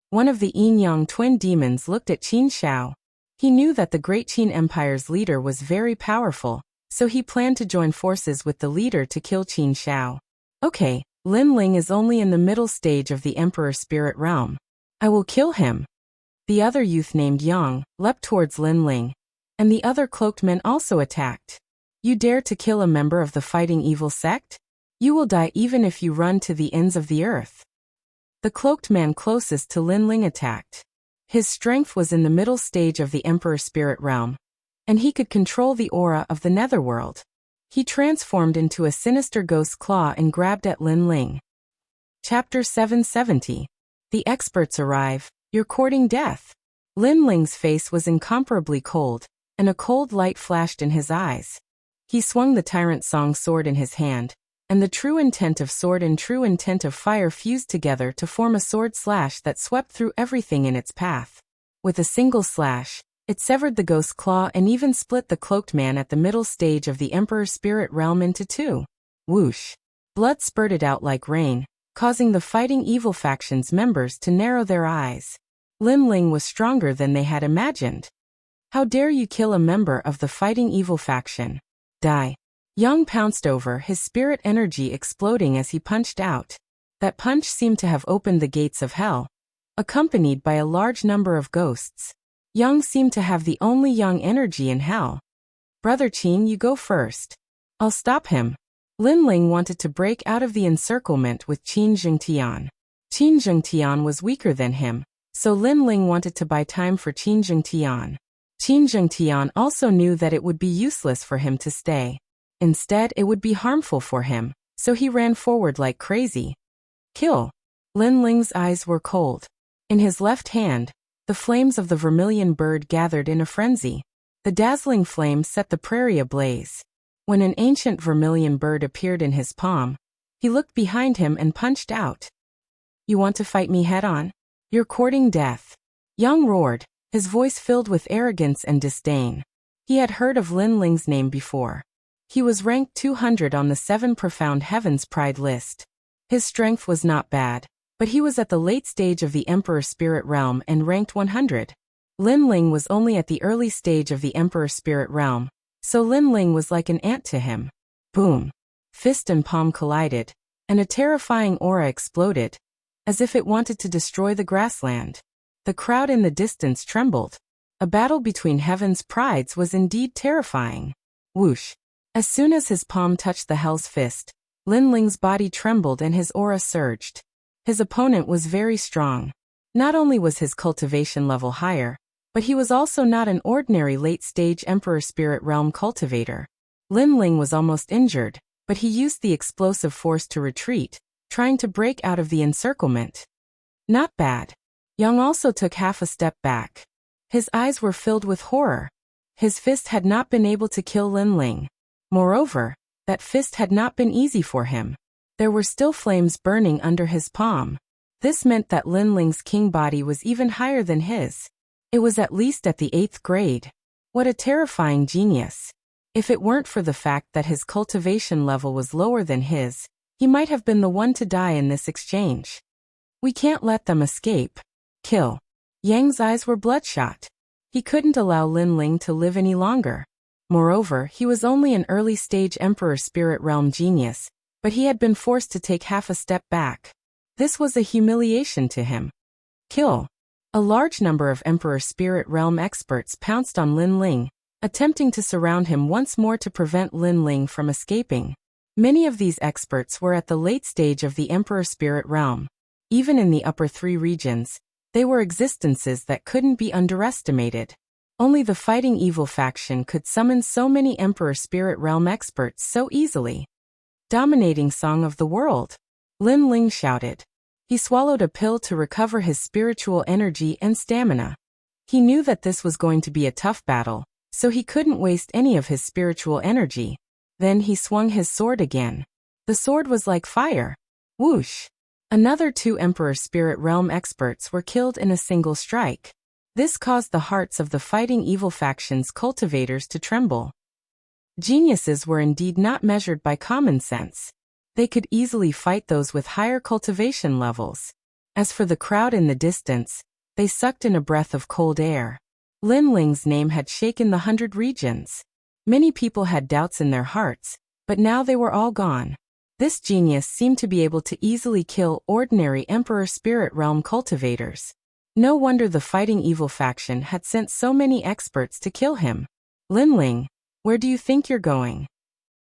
One of the Yin-Yang twin demons looked at Qin Xiao. He knew that the Great Qin Empire's leader was very powerful, so he planned to join forces with the leader to kill Qin Xiao. "Okay, Lin Ling is only in the middle stage of the Emperor Spirit realm. I will kill him." The other youth named Yang leapt towards Lin Ling, and the other cloaked men also attacked. "You dare to kill a member of the fighting evil sect? You will die even if you run to the ends of the earth." The cloaked man closest to Lin Ling attacked. His strength was in the middle stage of the Emperor Spirit realm, and he could control the aura of the netherworld. He transformed into a sinister ghost claw and grabbed at Lin Ling. Chapter 770. The experts arrive. You're courting death. Lin Ling's face was incomparably cold, and a cold light flashed in his eyes. He swung the Tyrant Song sword in his hand, and the true intent of sword and true intent of fire fused together to form a sword slash that swept through everything in its path. With a single slash, it severed the ghost claw and even split the cloaked man at the middle stage of the Emperor Spirit realm into 2. Whoosh! Blood spurted out like rain, causing the Fighting Evil faction's members to narrow their eyes. Lin Ling was stronger than they had imagined. How dare you kill a member of the Fighting Evil faction? Die. Yang pounced over, his spirit energy exploding as he punched out. That punch seemed to have opened the gates of hell, accompanied by a large number of ghosts. Yang seemed to have the only Yang energy in hell. Brother Qin, you go first. I'll stop him. Lin Ling wanted to break out of the encirclement with Qin Zhengtian. Qin Zhengtian was weaker than him, so Lin Ling wanted to buy time for Qin Zhengtian. Qin Zhengtian also knew that it would be useless for him to stay. Instead, it would be harmful for him, so he ran forward like crazy. Kill. Lin Ling's eyes were cold. In his left hand, the flames of the vermilion bird gathered in a frenzy. The dazzling flame set the prairie ablaze. When an ancient vermilion bird appeared in his palm, he looked behind him and punched out. You want to fight me head-on? You're courting death. Yang roared, his voice filled with arrogance and disdain. He had heard of Lin Ling's name before. He was ranked 200 on the 7 Profound Heavens Pride list. His strength was not bad, but he was at the late stage of the Emperor Spirit Realm and ranked 100. Lin Ling was only at the early stage of the Emperor Spirit Realm, so Lin Ling was like an ant to him. Boom! Fist and palm collided, and a terrifying aura exploded, as if it wanted to destroy the grassland. The crowd in the distance trembled. A battle between heaven's prides was indeed terrifying. Whoosh! As soon as his palm touched the Hell's Fist, Lin Ling's body trembled and his aura surged. His opponent was very strong. Not only was his cultivation level higher, but he was also not an ordinary late-stage Emperor Spirit Realm cultivator. Lin Ling was almost injured, but he used the explosive force to retreat, trying to break out of the encirclement. Not bad. Yang also took half a step back. His eyes were filled with horror. His fist had not been able to kill Lin Ling. Moreover, that fist had not been easy for him. There were still flames burning under his palm. This meant that Lin Ling's king body was even higher than his. It was at least at the 8th grade. What a terrifying genius. If it weren't for the fact that his cultivation level was lower than his, he might have been the one to die in this exchange. We can't let them escape. Kill. Yang's eyes were bloodshot. He couldn't allow Lin Ling to live any longer. Moreover, he was only an early-stage Emperor Spirit Realm genius, but he had been forced to take half a step back. This was a humiliation to him. Kill. A large number of Emperor Spirit Realm experts pounced on Lin Ling, attempting to surround him once more to prevent Lin Ling from escaping. Many of these experts were at the late stage of the Emperor Spirit Realm. Even in the upper 3 regions, they were existences that couldn't be underestimated. Only the Fighting Evil faction could summon so many Emperor Spirit Realm experts so easily. Dominating Song of the World! Lin Ling shouted. He swallowed a pill to recover his spiritual energy and stamina. He knew that this was going to be a tough battle, so he couldn't waste any of his spiritual energy. Then he swung his sword again. The sword was like fire. Whoosh! Another 2 Emperor Spirit Realm experts were killed in a single strike. This caused the hearts of the Fighting Evil faction's cultivators to tremble. Geniuses were indeed not measured by common sense. They could easily fight those with higher cultivation levels. As for the crowd in the distance, they sucked in a breath of cold air. Lin Ling's name had shaken the 100 regions. Many people had doubts in their hearts, but now they were all gone. This genius seemed to be able to easily kill ordinary Emperor Spirit Realm cultivators. No wonder the Fighting Evil faction had sent so many experts to kill him. Lin Ling, where do you think you're going?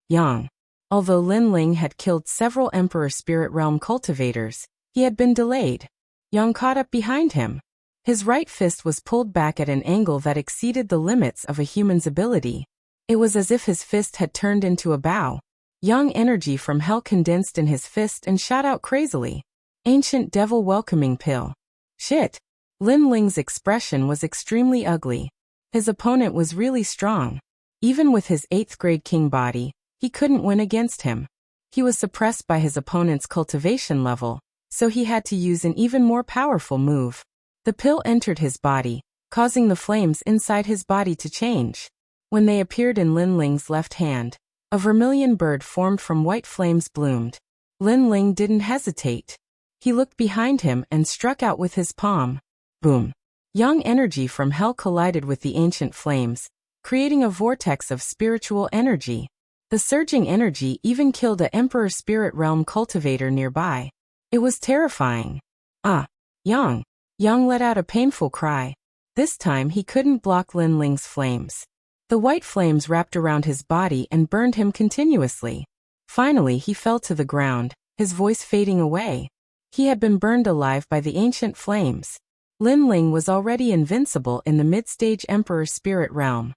Yang. Although Lin Ling had killed several Emperor Spirit Realm cultivators, he had been delayed. Yang caught up behind him. His right fist was pulled back at an angle that exceeded the limits of a human's ability. It was as if his fist had turned into a bow. Yang energy from hell condensed in his fist and shot out crazily. Ancient devil welcoming pill. Shit. Lin Ling's expression was extremely ugly. His opponent was really strong. Even with his 8th grade king body, he couldn't win against him. He was suppressed by his opponent's cultivation level, so he had to use an even more powerful move. The pill entered his body, causing the flames inside his body to change. When they appeared in Lin Ling's left hand, a vermilion bird formed from white flames bloomed. Lin Ling didn't hesitate. He looked behind him and struck out with his palm. Boom! Yang energy from hell collided with the ancient flames, creating a vortex of spiritual energy. The surging energy even killed a Emperor Spirit Realm cultivator nearby. It was terrifying. Ah! Yang! Yang let out a painful cry. This time he couldn't block Lin Ling's flames. The white flames wrapped around his body and burned him continuously. Finally he fell to the ground, his voice fading away. He had been burned alive by the ancient flames. Lin Ling was already invincible in the mid-stage Emperor Spirit Realm.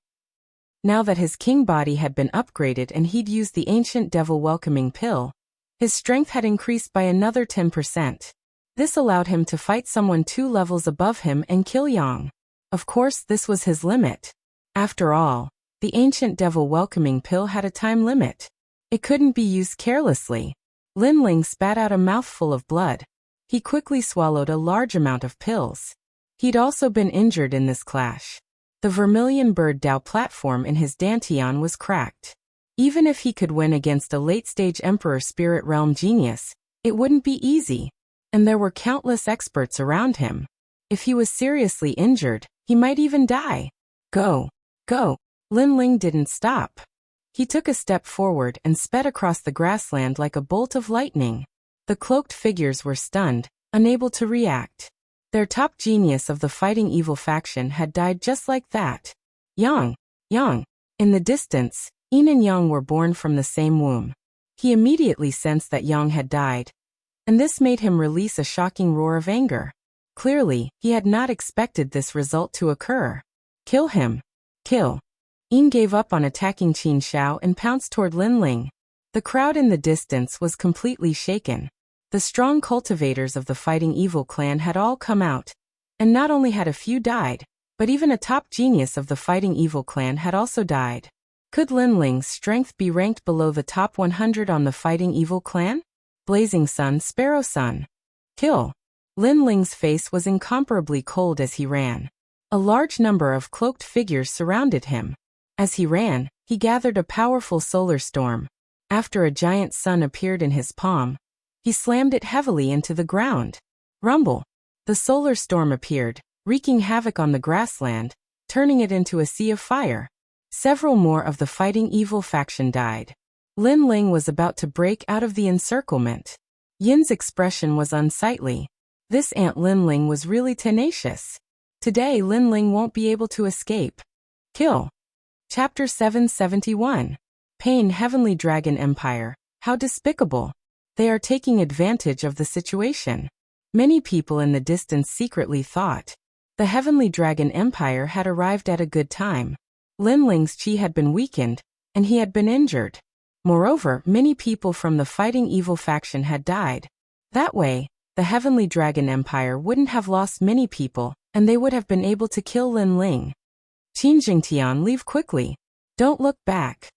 Now that his king body had been upgraded and he'd used the ancient devil welcoming pill, his strength had increased by another 10%. This allowed him to fight someone 2 levels above him and kill Yang. Of course, this was his limit. After all, the ancient devil welcoming pill had a time limit. It couldn't be used carelessly. Lin Ling spat out a mouthful of blood. He quickly swallowed a large amount of pills. He'd also been injured in this clash. The vermilion bird Dao platform in his dantian was cracked. Even if he could win against a late-stage Emperor Spirit Realm genius, it wouldn't be easy. And there were countless experts around him. If he was seriously injured, he might even die. Go! Go! Lin Ling didn't stop. He took a step forward and sped across the grassland like a bolt of lightning. The cloaked figures were stunned, unable to react. Their top genius of the fighting evil faction had died just like that. Yang! Yang! In the distance, Yin and Yang were born from the same womb. He immediately sensed that Yang had died, and this made him release a shocking roar of anger. Clearly, he had not expected this result to occur. Kill him! Kill! Yin gave up on attacking Qin Xiao and pounced toward Lin Ling. The crowd in the distance was completely shaken. The strong cultivators of the Fighting Evil clan had all come out, and not only had a few died, but even a top genius of the Fighting Evil clan had also died. Could Lin Ling's strength be ranked below the top 100 on the Fighting Evil clan? Blazing Sun, Sparrow Sun. Kill! Lin Ling's face was incomparably cold as he ran. A large number of cloaked figures surrounded him. As he ran, he gathered a powerful solar storm. After a giant sun appeared in his palm, he slammed it heavily into the ground. Rumble! The solar storm appeared, wreaking havoc on the grassland, turning it into a sea of fire. Several more of the Fighting Evil faction died. Lin Ling was about to break out of the encirclement. Yin's expression was unsightly. This Aunt Lin Ling was really tenacious. Today Lin Ling won't be able to escape. Kill! Chapter 771. Pain Heavenly Dragon Empire. How despicable! They are taking advantage of the situation. Many people in the distance secretly thought the Heavenly Dragon Empire had arrived at a good time. Lin Ling's chi had been weakened, and he had been injured. Moreover, many people from the Fighting Evil faction had died. That way, the Heavenly Dragon Empire wouldn't have lost many people, and they would have been able to kill Lin Ling. Qin Jingtian, leave quickly. Don't look back.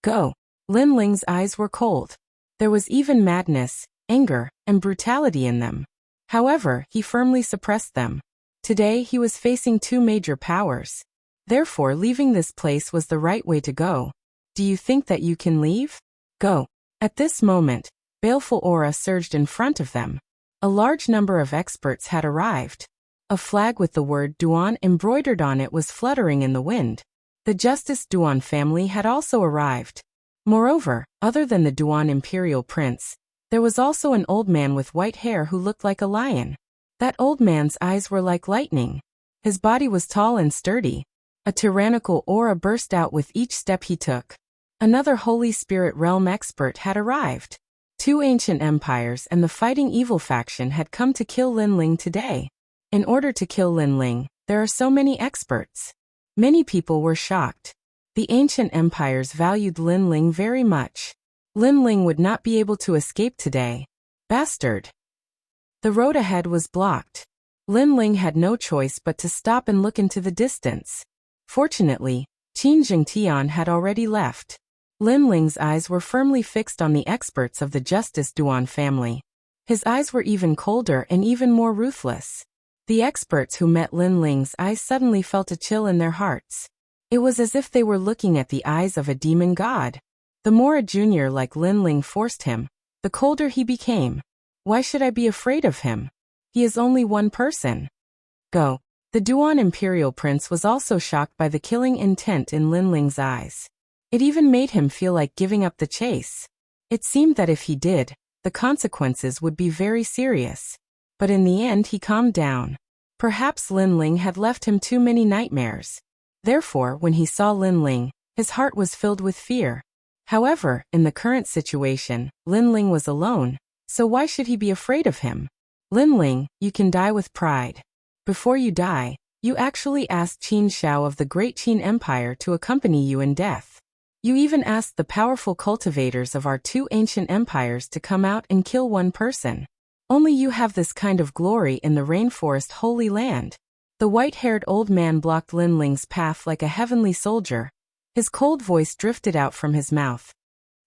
Go. Lin Ling's eyes were cold. There was even madness, anger, and brutality in them. However, he firmly suppressed them. Today he was facing 2 major powers. Therefore, leaving this place was the right way to go. Do you think that you can leave? Go. At this moment, baleful aura surged in front of them. A large number of experts had arrived. A flag with the word Duan embroidered on it was fluttering in the wind. The Justice Duan family had also arrived. Moreover, other than the Duan Imperial Prince, there was also an old man with white hair who looked like a lion. That old man's eyes were like lightning. His body was tall and sturdy. A tyrannical aura burst out with each step he took. Another Holy Spirit Realm expert had arrived. 2 ancient empires and the Fighting Evil faction had come to kill Lin Ling today. In order to kill Lin Ling, there are so many experts. Many people were shocked. The ancient empires valued Lin Ling very much. Lin Ling would not be able to escape today. Bastard! The road ahead was blocked. Lin Ling had no choice but to stop and look into the distance. Fortunately, Qin Jingtian had already left. Lin Ling's eyes were firmly fixed on the experts of the Justice Duan family. His eyes were even colder and even more ruthless. The experts who met Lin Ling's eyes suddenly felt a chill in their hearts. It was as if they were looking at the eyes of a demon god. The more a junior like Lin Ling forced him, the the colder he became. Why should I be afraid of him? He is only one person. Go. The Duan imperial prince was also shocked by the killing intent in Lin Ling's eyes. It even made him feel like giving up the chase. It seemed that if he did, the consequences would be very serious. But in the end he calmed down. Perhaps Lin Ling had left him too many nightmares. Therefore, when he saw Lin Ling, his heart was filled with fear. However, in the current situation, Lin Ling was alone, so why should he be afraid of him? Lin Ling, you can die with pride. Before you die, you actually asked Qin Shao of the Great Qin Empire to accompany you in death. You even asked the powerful cultivators of our two ancient empires to come out and kill one person. Only you have this kind of glory in the rainforest Holy Land. The white-haired old man blocked Lin Ling's path like a heavenly soldier. His cold voice drifted out from his mouth.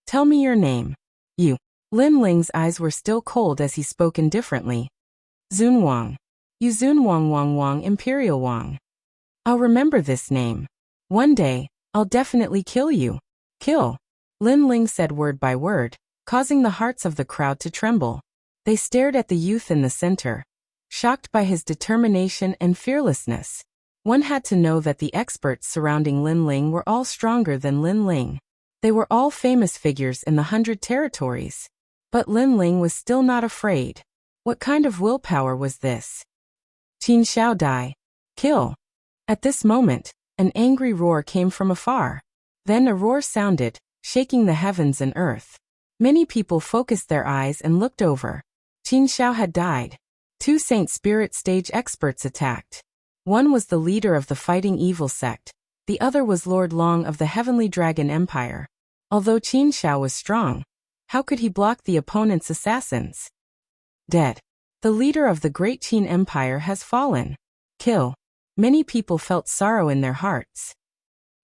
Tell me your name. You. Lin Ling's eyes were still cold as he spoke indifferently. Zun Wang. You Zun Wang Imperial Wang. I'll remember this name. One day, I'll definitely kill you. Kill. Lin Ling said word by word, causing the hearts of the crowd to tremble. They stared at the youth in the center, shocked by his determination and fearlessness. One had to know that the experts surrounding Lin Ling were all stronger than Lin Ling. They were all famous figures in the 100 territories. But Lin Ling was still not afraid. What kind of willpower was this? Qin Shao die. Kill. At this moment, an angry roar came from afar. Then a roar sounded, shaking the heavens and earth. Many people focused their eyes and looked over. Qin Shao had died. Two Saint Spirit stage experts attacked. One was the leader of the Fighting Evil sect. The other was Lord Long of the Heavenly Dragon Empire. Although Qin Shao was strong, how could he block the opponent's assassins? Dead. The leader of the Great Qin Empire has fallen. Kill. Many people felt sorrow in their hearts.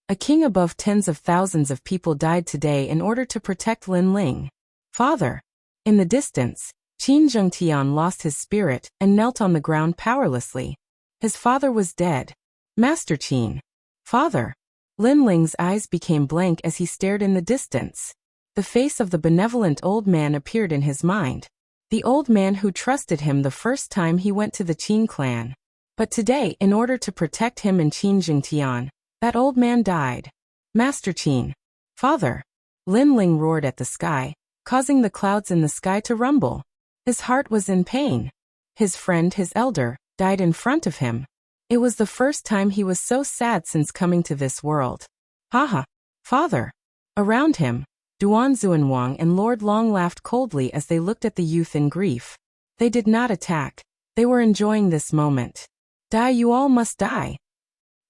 A king above tens of thousands of people died today in order to protect Lin Ling. Father. In the distance, Qin Zhengtian lost his spirit and knelt on the ground powerlessly. His father was dead. Master Qin. Father. Lin Ling's eyes became blank as he stared in the distance. The face of the benevolent old man appeared in his mind. The old man who trusted him the first time he went to the Qin clan. But today, in order to protect him and Qin Zhengtian, that old man died. Master Qin. Father. Lin Ling roared at the sky, causing the clouds in the sky to rumble. His heart was in pain. His friend, his elder, died in front of him. It was the first time he was so sad since coming to this world. Haha. Father. Around him, Duan Zuanwang and Lord Long laughed coldly as they looked at the youth in grief. They did not attack. They were enjoying this moment. Die, you all must die.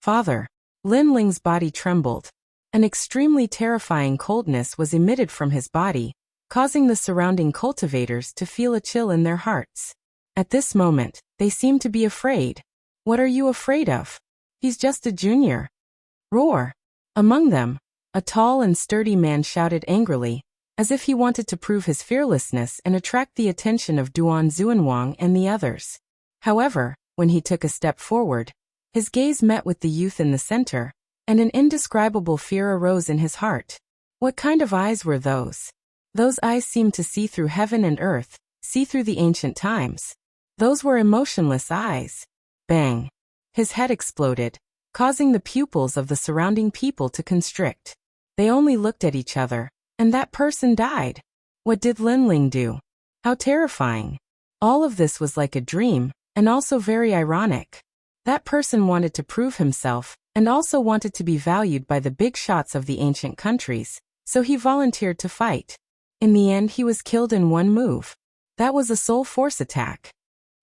Father. Lin Ling's body trembled. An extremely terrifying coldness was emitted from his body, causing the surrounding cultivators to feel a chill in their hearts. At this moment, they seemed to be afraid. What are you afraid of? He's just a junior. Roar. Among them, a tall and sturdy man shouted angrily, as if he wanted to prove his fearlessness and attract the attention of Duan Zuanwang and the others. However, when he took a step forward, his gaze met with the youth in the center, and an indescribable fear arose in his heart. What kind of eyes were those? Those eyes seemed to see through heaven and earth, see through the ancient times. Those were emotionless eyes. Bang! His head exploded, causing the pupils of the surrounding people to constrict. They only looked at each other, and that person died. What did Lin Ling do? How terrifying. All of this was like a dream, and also very ironic. That person wanted to prove himself, and also wanted to be valued by the big shots of the ancient countries, so he volunteered to fight. In the end, he was killed in one move. That was a soul force attack.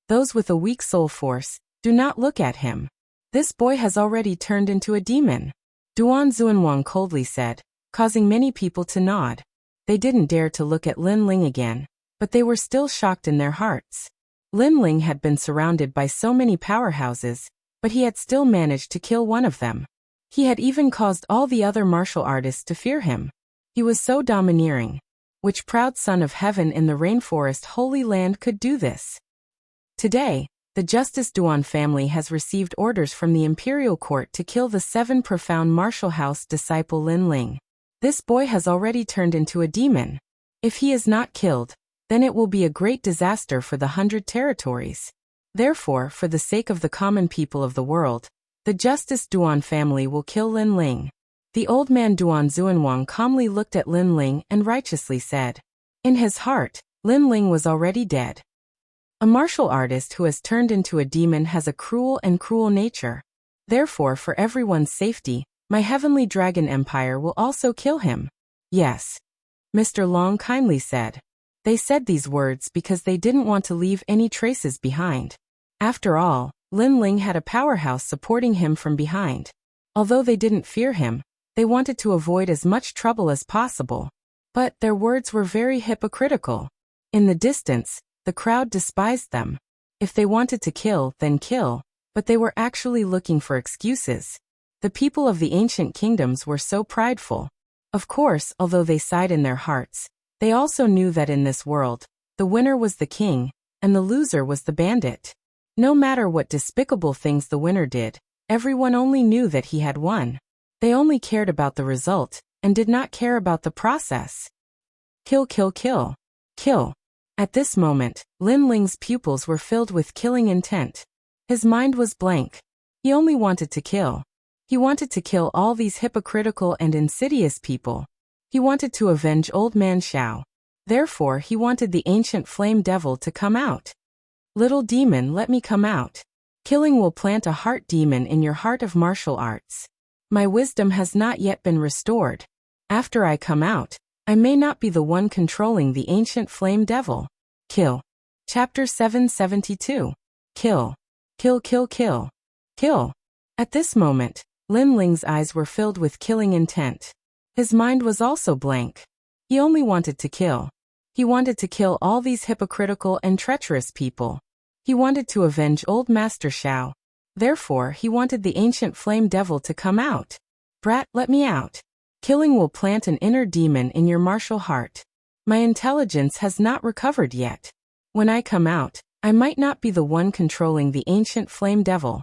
Those with a weak soul force, do not look at him. This boy has already turned into a demon. Duan Zuanwang coldly said, causing many people to nod. They didn't dare to look at Lin Ling again, but they were still shocked in their hearts. Lin Ling had been surrounded by so many powerhouses, but he had still managed to kill one of them. He had even caused all the other martial artists to fear him. He was so domineering. Which proud son of heaven in the rainforest Holy Land could do this? Today, the Justice Duan family has received orders from the imperial court to kill the 7 profound martial house disciple Lin Ling. This boy has already turned into a demon. If he is not killed, then it will be a great disaster for the 100 territories. Therefore, for the sake of the common people of the world, the Justice Duan family will kill Lin Ling. The old man Duan Xuanwang calmly looked at Lin Ling and righteously said. In his heart, Lin Ling was already dead. A martial artist who has turned into a demon has a cruel nature. Therefore, for everyone's safety, my heavenly dragon empire will also kill him. Yes. Mr. Long kindly said. They said these words because they didn't want to leave any traces behind. After all, Lin Ling had a powerhouse supporting him from behind. Although they didn't fear him, they wanted to avoid as much trouble as possible. But their words were very hypocritical. In the distance, the crowd despised them. If they wanted to kill, then kill, but they were actually looking for excuses. The people of the ancient kingdoms were so prideful. Of course, although they sighed in their hearts, they also knew that in this world, the winner was the king, and the loser was the bandit. No matter what despicable things the winner did, everyone only knew that he had won. They only cared about the result, and did not care about the process. Kill, kill, kill. Kill. At this moment, Lin Ling's pupils were filled with killing intent. His mind was blank. He only wanted to kill. He wanted to kill all these hypocritical and insidious people. He wanted to avenge old man Xiao. Therefore, he wanted the ancient flame devil to come out. Little demon, let me come out. Killing will plant a heart demon in your heart of martial arts. My wisdom has not yet been restored. After I come out, I may not be the one controlling the ancient flame devil. Kill. Chapter 772. Kill. Kill, kill, kill. Kill. At this moment, Lin Ling's eyes were filled with killing intent. His mind was also blank. He only wanted to kill. He wanted to kill all these hypocritical and treacherous people. He wanted to avenge old Master Xiao. Therefore, he wanted the ancient flame devil to come out. Brat, let me out. Killing will plant an inner demon in your martial heart. My intelligence has not recovered yet. When I come out, I might not be the one controlling the ancient flame devil.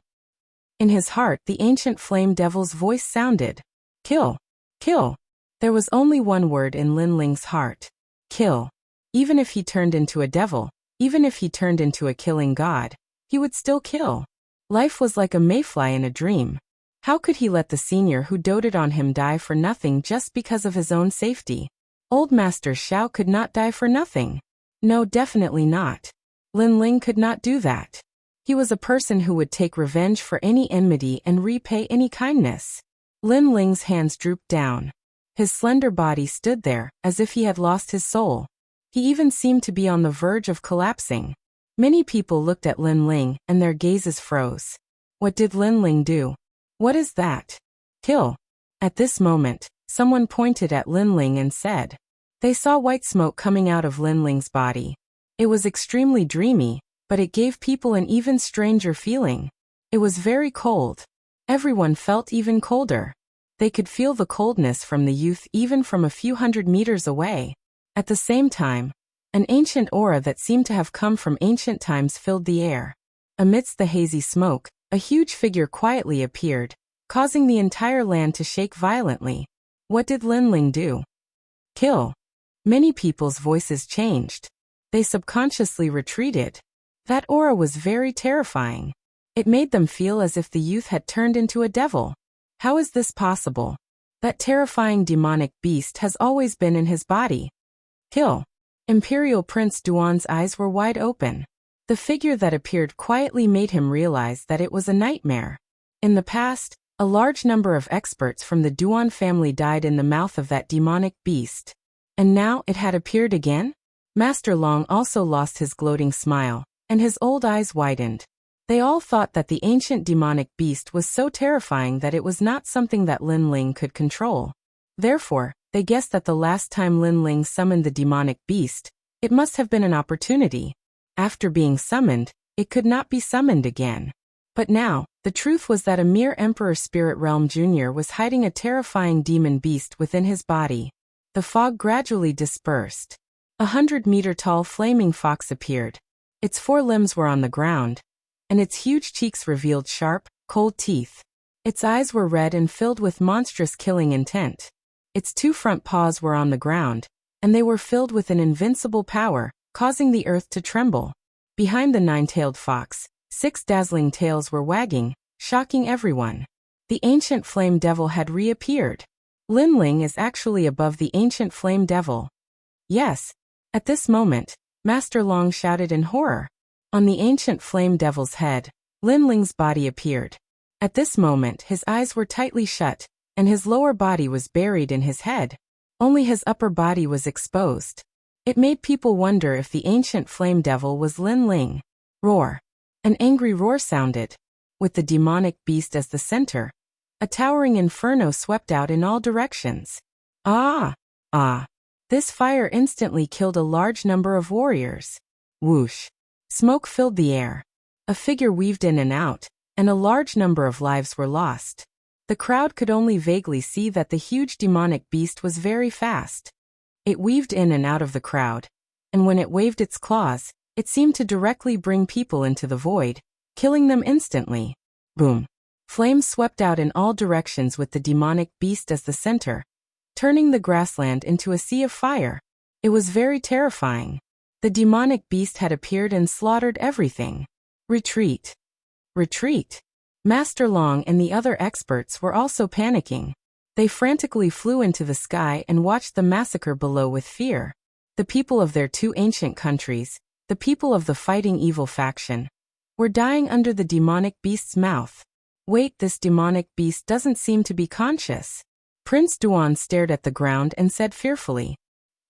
In his heart, the ancient flame devil's voice sounded. Kill. Kill. There was only one word in Lin Ling's heart. Kill. Even if he turned into a devil, even if he turned into a killing god, he would still kill. Life was like a mayfly in a dream. How could he let the senior who doted on him die for nothing just because of his own safety? Old Master Xiao could not die for nothing. No, definitely not. Lin Ling could not do that. He was a person who would take revenge for any enmity and repay any kindness. Lin Ling's hands drooped down. His slender body stood there, as if he had lost his soul. He even seemed to be on the verge of collapsing. Many people looked at Lin Ling, and their gazes froze. What did Lin Ling do? What is that? Kill. At this moment, someone pointed at Lin Ling and said. They saw white smoke coming out of Lin Ling's body. It was extremely dreamy, but it gave people an even stranger feeling. It was very cold. Everyone felt even colder. They could feel the coldness from the youth even from a few hundred meters away. At the same time, an ancient aura that seemed to have come from ancient times filled the air. Amidst the hazy smoke, a huge figure quietly appeared, causing the entire land to shake violently. What did Lin Ling do? Kill. Many people's voices changed. They subconsciously retreated. That aura was very terrifying. It made them feel as if the youth had turned into a devil. How is this possible? That terrifying demonic beast has always been in his body. Kill. Imperial Prince Duan's eyes were wide open. The figure that appeared quietly made him realize that it was a nightmare. In the past, a large number of experts from the Duan family died in the mouth of that demonic beast. And now it had appeared again? Master Long also lost his gloating smile, and his old eyes widened. They all thought that the ancient demonic beast was so terrifying that it was not something that Lin Ling could control. Therefore, they guessed that the last time Lin Ling summoned the demonic beast, it must have been an opportunity. After being summoned, it could not be summoned again. But now, the truth was that a mere Emperor Spirit Realm Jr. was hiding a terrifying demon beast within his body. The fog gradually dispersed. 100-meter-tall flaming fox appeared. Its 4 limbs were on the ground, and its huge cheeks revealed sharp, cold teeth. Its eyes were red and filled with monstrous killing intent. Its 2 front paws were on the ground, and they were filled with an invincible power, causing the earth to tremble. Behind the nine-tailed fox, 6 dazzling tails were wagging, shocking everyone. The ancient flame devil had reappeared. Lin Ling is actually above the ancient flame devil. Yes. At this moment, Master Long shouted in horror. On the ancient flame devil's head, Lin Ling's body appeared. At this moment his eyes were tightly shut, and his lower body was buried in his head. Only his upper body was exposed. It made people wonder if the ancient flame devil was Lin Ling. Roar. An angry roar sounded. With the demonic beast as the center, a towering inferno swept out in all directions. Ah! Ah! This fire instantly killed a large number of warriors. Whoosh! Smoke filled the air. A figure weaved in and out, and a large number of lives were lost. The crowd could only vaguely see that the huge demonic beast was very fast. It weaved in and out of the crowd, and when it waved its claws, it seemed to directly bring people into the void, killing them instantly. Boom! Flames swept out in all directions with the demonic beast as the center, turning the grassland into a sea of fire. It was very terrifying. The demonic beast had appeared and slaughtered everything. Retreat! Retreat! Master Long and the other experts were also panicking. They frantically flew into the sky and watched the massacre below with fear. The people of their 2 ancient countries, the people of the fighting evil faction, were dying under the demonic beast's mouth. Wait, this demonic beast doesn't seem to be conscious. Prince Duan stared at the ground and said fearfully.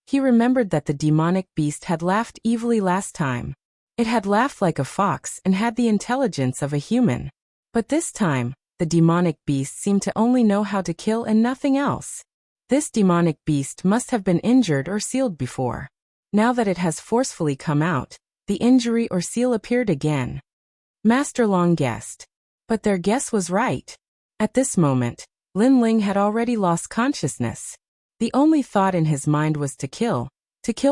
He remembered that the demonic beast had laughed evilly last time. It had laughed like a fox and had the intelligence of a human. But this time, the demonic beast seemed to only know how to kill and nothing else. This demonic beast must have been injured or sealed before. Now that it has forcefully come out, the injury or seal appeared again. Master Long guessed. But their guess was right. At this moment, Lin Ling had already lost consciousness. The only thought in his mind was to kill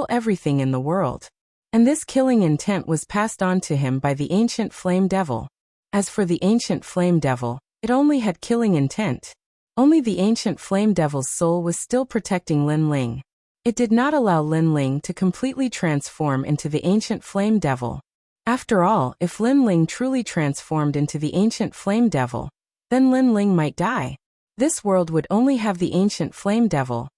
everything in the world. And this killing intent was passed on to him by the ancient flame devil. As for the ancient flame devil, it only had killing intent. Only the ancient flame devil's soul was still protecting Lin Ling. It did not allow Lin Ling to completely transform into the ancient flame devil. After all, if Lin Ling truly transformed into the ancient flame devil, then Lin Ling might die. This world would only have the ancient flame devil,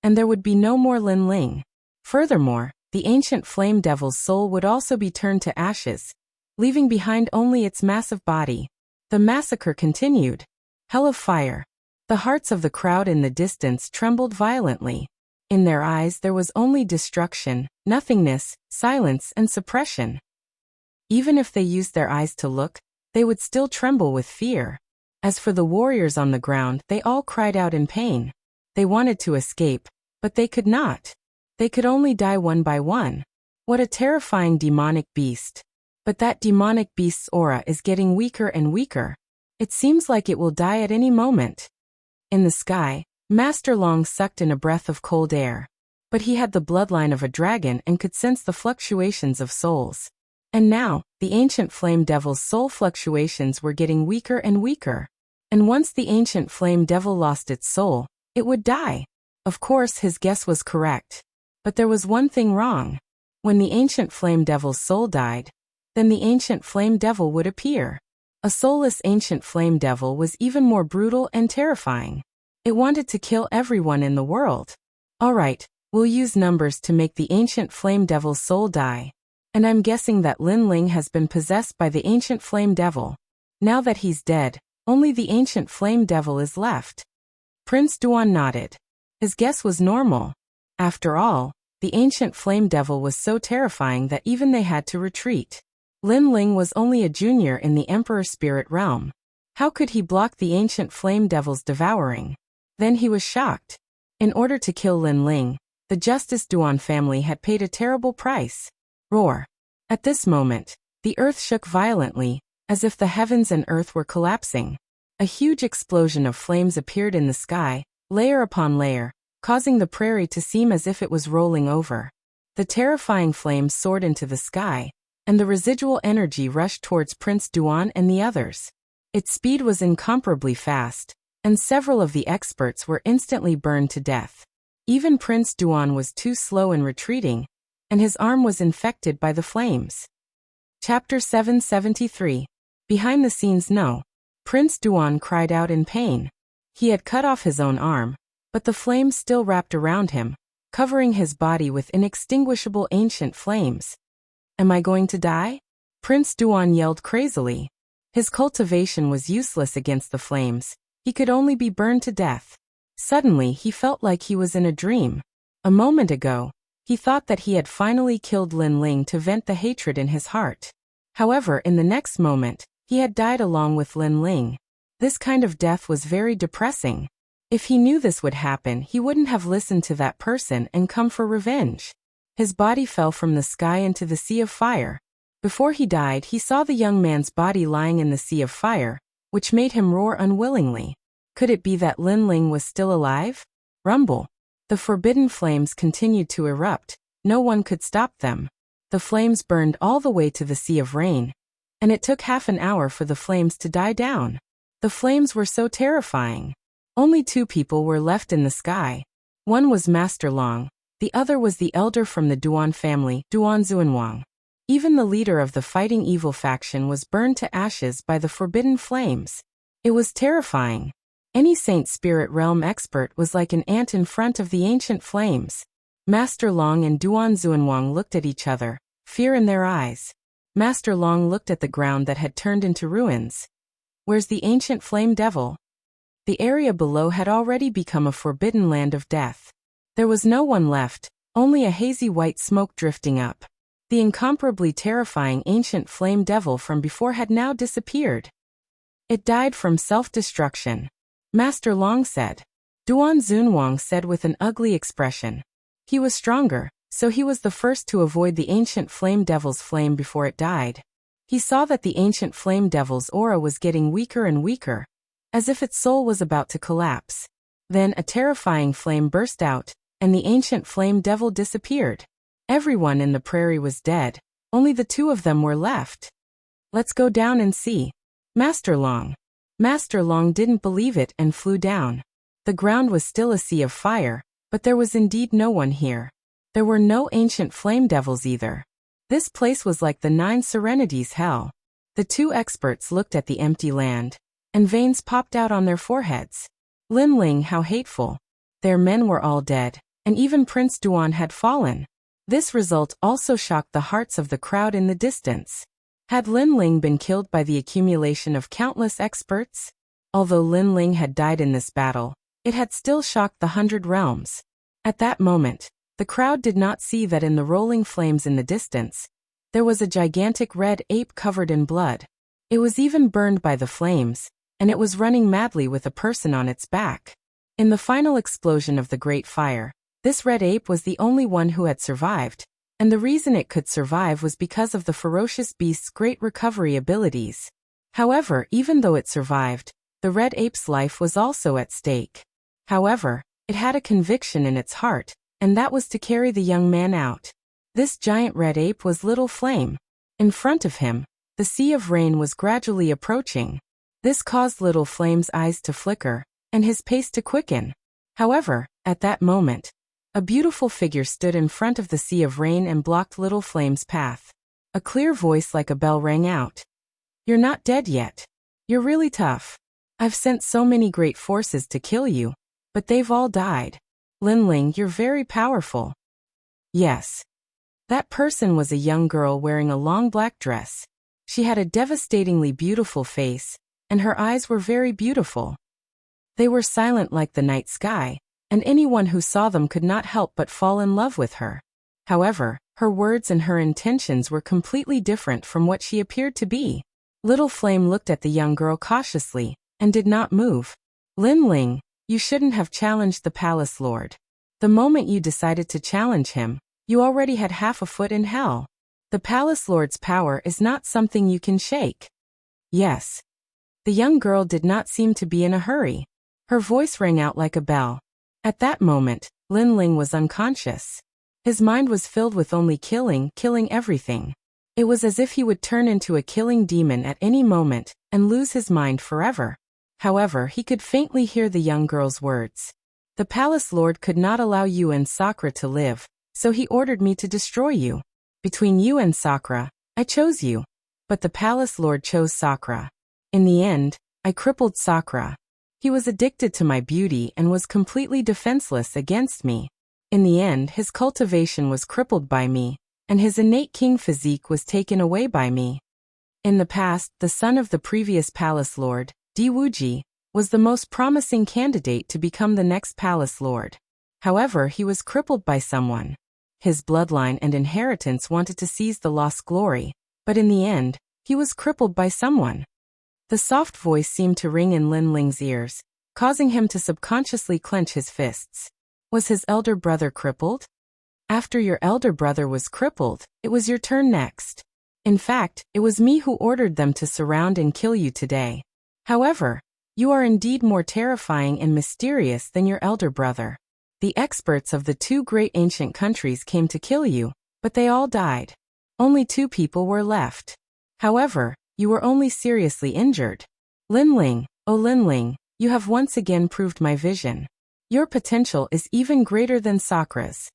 and there would be no more Lin Ling. Furthermore, the ancient flame devil's soul would also be turned to ashes, leaving behind only its massive body. The massacre continued. Hell of fire. The hearts of the crowd in the distance trembled violently. In their eyes there was only destruction, nothingness, silence and suppression. Even if they used their eyes to look, they would still tremble with fear. As for the warriors on the ground, they all cried out in pain. They wanted to escape, but they could not. They could only die one by one. What a terrifying demonic beast. But that demonic beast's aura is getting weaker and weaker. It seems like it will die at any moment. In the sky, Master Long sucked in a breath of cold air. But he had the bloodline of a dragon and could sense the fluctuations of souls. And now, the ancient flame devil's soul fluctuations were getting weaker and weaker. And once the ancient flame devil lost its soul, it would die. Of course, his guess was correct. But there was one thing wrong. When the ancient flame devil's soul died, then the ancient flame devil would appear. A soulless ancient flame devil was even more brutal and terrifying. It wanted to kill everyone in the world. Alright, we'll use numbers to make the ancient flame devil's soul die. And I'm guessing that Lin Ling has been possessed by the ancient flame devil. Now that he's dead, only the ancient flame devil is left. Prince Duan nodded. His guess was normal. After all, the ancient flame devil was so terrifying that even they had to retreat. Lin Ling was only a junior in the Emperor Spirit realm. How could he block the ancient flame devil's devouring? Then he was shocked. In order to kill Lin Ling, the Justice Duan family had paid a terrible price. Roar. At this moment, the earth shook violently, as if the heavens and earth were collapsing. A huge explosion of flames appeared in the sky, layer upon layer, causing the prairie to seem as if it was rolling over. The terrifying flames soared into the sky, and the residual energy rushed towards Prince Duan and the others. Its speed was incomparably fast, and several of the experts were instantly burned to death. Even Prince Duan was too slow in retreating, and his arm was infected by the flames. Chapter 773. Behind the scenes. No. Prince Duan cried out in pain. He had cut off his own arm, but the flames still wrapped around him, covering his body with inextinguishable ancient flames. Am I going to die? Prince Duan yelled crazily. His cultivation was useless against the flames. He could only be burned to death. Suddenly he felt like he was in a dream. A moment ago, he thought that he had finally killed Lin Ling to vent the hatred in his heart. However, in the next moment, he had died along with Lin Ling. This kind of death was very depressing. If he knew this would happen, he wouldn't have listened to that person and come for revenge. His body fell from the sky into the sea of fire. Before he died, he saw the young man's body lying in the sea of fire, which made him roar unwillingly. Could it be that Lin Ling was still alive? Rumble. The forbidden flames continued to erupt. No one could stop them. The flames burned all the way to the Sea of Rain, and it took half an hour for the flames to die down. The flames were so terrifying. Only 2 people were left in the sky. One was Master Long, the other was the elder from the Duan family, Duan Xuanwang. Even the leader of the fighting evil faction was burned to ashes by the forbidden flames. It was terrifying. Any Saint Spirit Realm expert was like an ant in front of the ancient flames. Master Long and Duan Xuanwang looked at each other, fear in their eyes. Master Long looked at the ground that had turned into ruins. Where's the ancient flame devil? The area below had already become a forbidden land of death. There was no one left, only a hazy white smoke drifting up. The incomparably terrifying ancient flame devil from before had now disappeared. It died from self-destruction, Master Long said. Duan Xuanwang said with an ugly expression. He was stronger, so he was the first to avoid the ancient flame devil's flame before it died. He saw that the ancient flame devil's aura was getting weaker and weaker, as if its soul was about to collapse. Then a terrifying flame burst out, and the ancient flame devil disappeared. Everyone in the prairie was dead. Only the 2 of them were left. Let's go down and see. Master Long. Master Long didn't believe it and flew down. The ground was still a sea of fire, but there was indeed no one here. There were no ancient flame devils either. This place was like the 9 Serenities hell. The 2 experts looked at the empty land, and veins popped out on their foreheads. Lin Ling, how hateful. Their men were all dead, and even Prince Duan had fallen. This result also shocked the hearts of the crowd in the distance. Had Lin Ling been killed by the accumulation of countless experts? Although Lin Ling had died in this battle, it had still shocked the 100 realms. At that moment, the crowd did not see that in the rolling flames in the distance, there was a gigantic red ape covered in blood. It was even burned by the flames, and it was running madly with a person on its back. In the final explosion of the Great Fire, this red ape was the only one who had survived, and the reason it could survive was because of the ferocious beast's great recovery abilities. However, even though it survived, the red ape's life was also at stake. However, it had a conviction in its heart, and that was to carry the young man out. This giant red ape was Little Flame. In front of him, the Sea of Rain was gradually approaching. This caused Little Flame's eyes to flicker, and his pace to quicken. However, at that moment, a beautiful figure stood in front of the Sea of Rain and blocked Little Flame's path. A clear voice like a bell rang out. You're not dead yet. You're really tough. I've sent so many great forces to kill you, but they've all died. Lin Ling, you're very powerful. Yes. That person was a young girl wearing a long black dress. She had a devastatingly beautiful face, and her eyes were very beautiful. They were silent like the night sky, and anyone who saw them could not help but fall in love with her. However, her words and her intentions were completely different from what she appeared to be. Little Flame looked at the young girl cautiously, and did not move. Lin Ling, you shouldn't have challenged the palace lord. The moment you decided to challenge him, you already had half a foot in hell. The palace lord's power is not something you can shake. Yes. The young girl did not seem to be in a hurry. Her voice rang out like a bell. At that moment, Lin Ling was unconscious. His mind was filled with only killing everything. It was as if he would turn into a killing demon at any moment, and lose his mind forever. However, he could faintly hear the young girl's words. The palace lord could not allow you and Sakura to live, So he ordered me to destroy you. Between you and Sakura, I chose you. But the palace lord chose Sakura. In the end, I crippled Sakura. He was addicted to my beauty and was completely defenseless against me. In the end, his cultivation was crippled by me, and his innate king physique was taken away by me. In the past, the son of the previous palace lord, Wuxia, was the most promising candidate to become the next palace lord. However, he was crippled by someone. His bloodline and inheritance wanted to seize the lost glory, but in the end, he was crippled by someone. The soft voice seemed to ring in Lin Ling's ears, causing him to subconsciously clench his fists. Was his elder brother crippled? After your elder brother was crippled, it was your turn next. In fact, it was me who ordered them to surround and kill you today. However, you are indeed more terrifying and mysterious than your elder brother. The experts of the two great ancient countries came to kill you, but they all died. Only 2 people were left. However, you were only seriously injured. Lin Ling, oh Lin Ling, you have once again proved my vision. Your potential is even greater than Sakura's.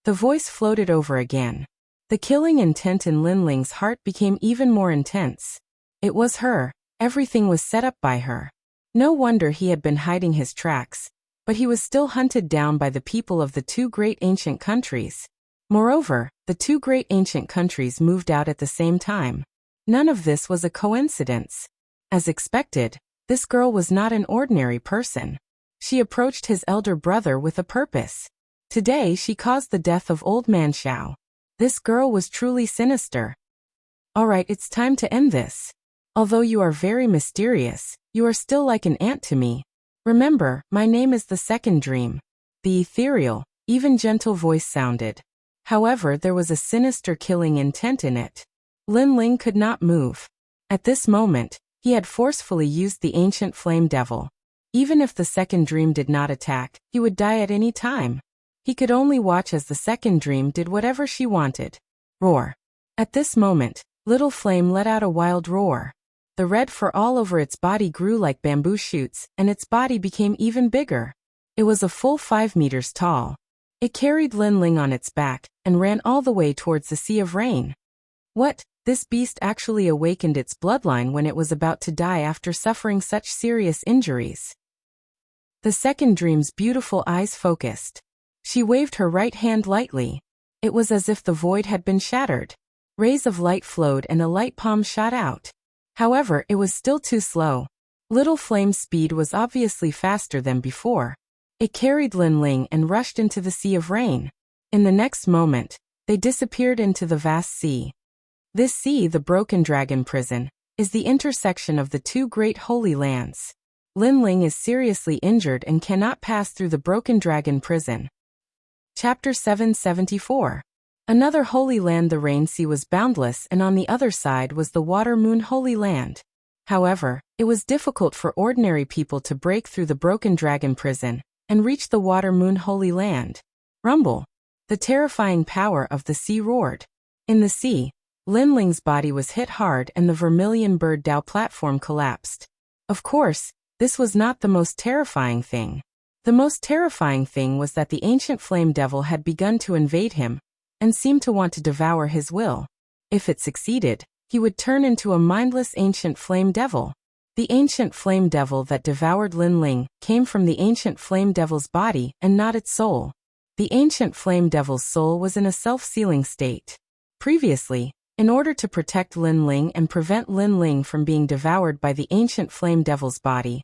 The voice floated over again. The killing intent in Lin Ling's heart became even more intense. It was her. Everything was set up by her. No wonder he had been hiding his tracks, but he was still hunted down by the people of the 2 great ancient countries. Moreover, the 2 great ancient countries moved out at the same time. None of this was a coincidence. As expected, this girl was not an ordinary person. She approached his elder brother with a purpose. Today she caused the death of Old Man Xiao. This girl was truly sinister. Alright, it's time to end this. Although you are very mysterious, you are still like an ant to me. Remember, my name is the Second Dream. The ethereal, even gentle voice sounded. However, there was a sinister killing intent in it. Lin Ling could not move. At this moment, he had forcefully used the ancient flame devil. Even if the Second Dream did not attack, he would die at any time. He could only watch as the Second Dream did whatever she wanted. Roar. At this moment, Little Flame let out a wild roar. The red fur all over its body grew like bamboo shoots, and its body became even bigger. It was a full 5 meters tall. It carried Lin Ling on its back, and ran all the way towards the Sea of Rain. What? This beast actually awakened its bloodline when it was about to die after suffering such serious injuries. The Second Dream's beautiful eyes focused. She waved her right hand lightly. It was as if the void had been shattered. Rays of light flowed and a light palm shot out. However, it was still too slow. Little Flame's speed was obviously faster than before. It carried Lin Ling and rushed into the Sea of Rain. In the next moment, they disappeared into the vast sea. This sea, the Broken Dragon Prison, is the intersection of the 2 great holy lands. Lin Ling is seriously injured and cannot pass through the Broken Dragon Prison. Chapter 774. Another holy land. The Rain Sea was boundless, and on the other side was the Water Moon Holy Land. However, it was difficult for ordinary people to break through the Broken Dragon Prison and reach the Water Moon Holy Land. Rumble. The terrifying power of the sea roared. In the sea, Lin Ling's body was hit hard and the Vermilion Bird Dao platform collapsed. Of course, this was not the most terrifying thing. The most terrifying thing was that the ancient flame devil had begun to invade him, and seemed to want to devour his will. If it succeeded, he would turn into a mindless ancient flame devil. The ancient flame devil that devoured Lin Ling came from the ancient flame devil's body and not its soul. The ancient flame devil's soul was in a self-sealing state. Previously, in order to protect Lin Ling and prevent Lin Ling from being devoured by the ancient flame devil's body,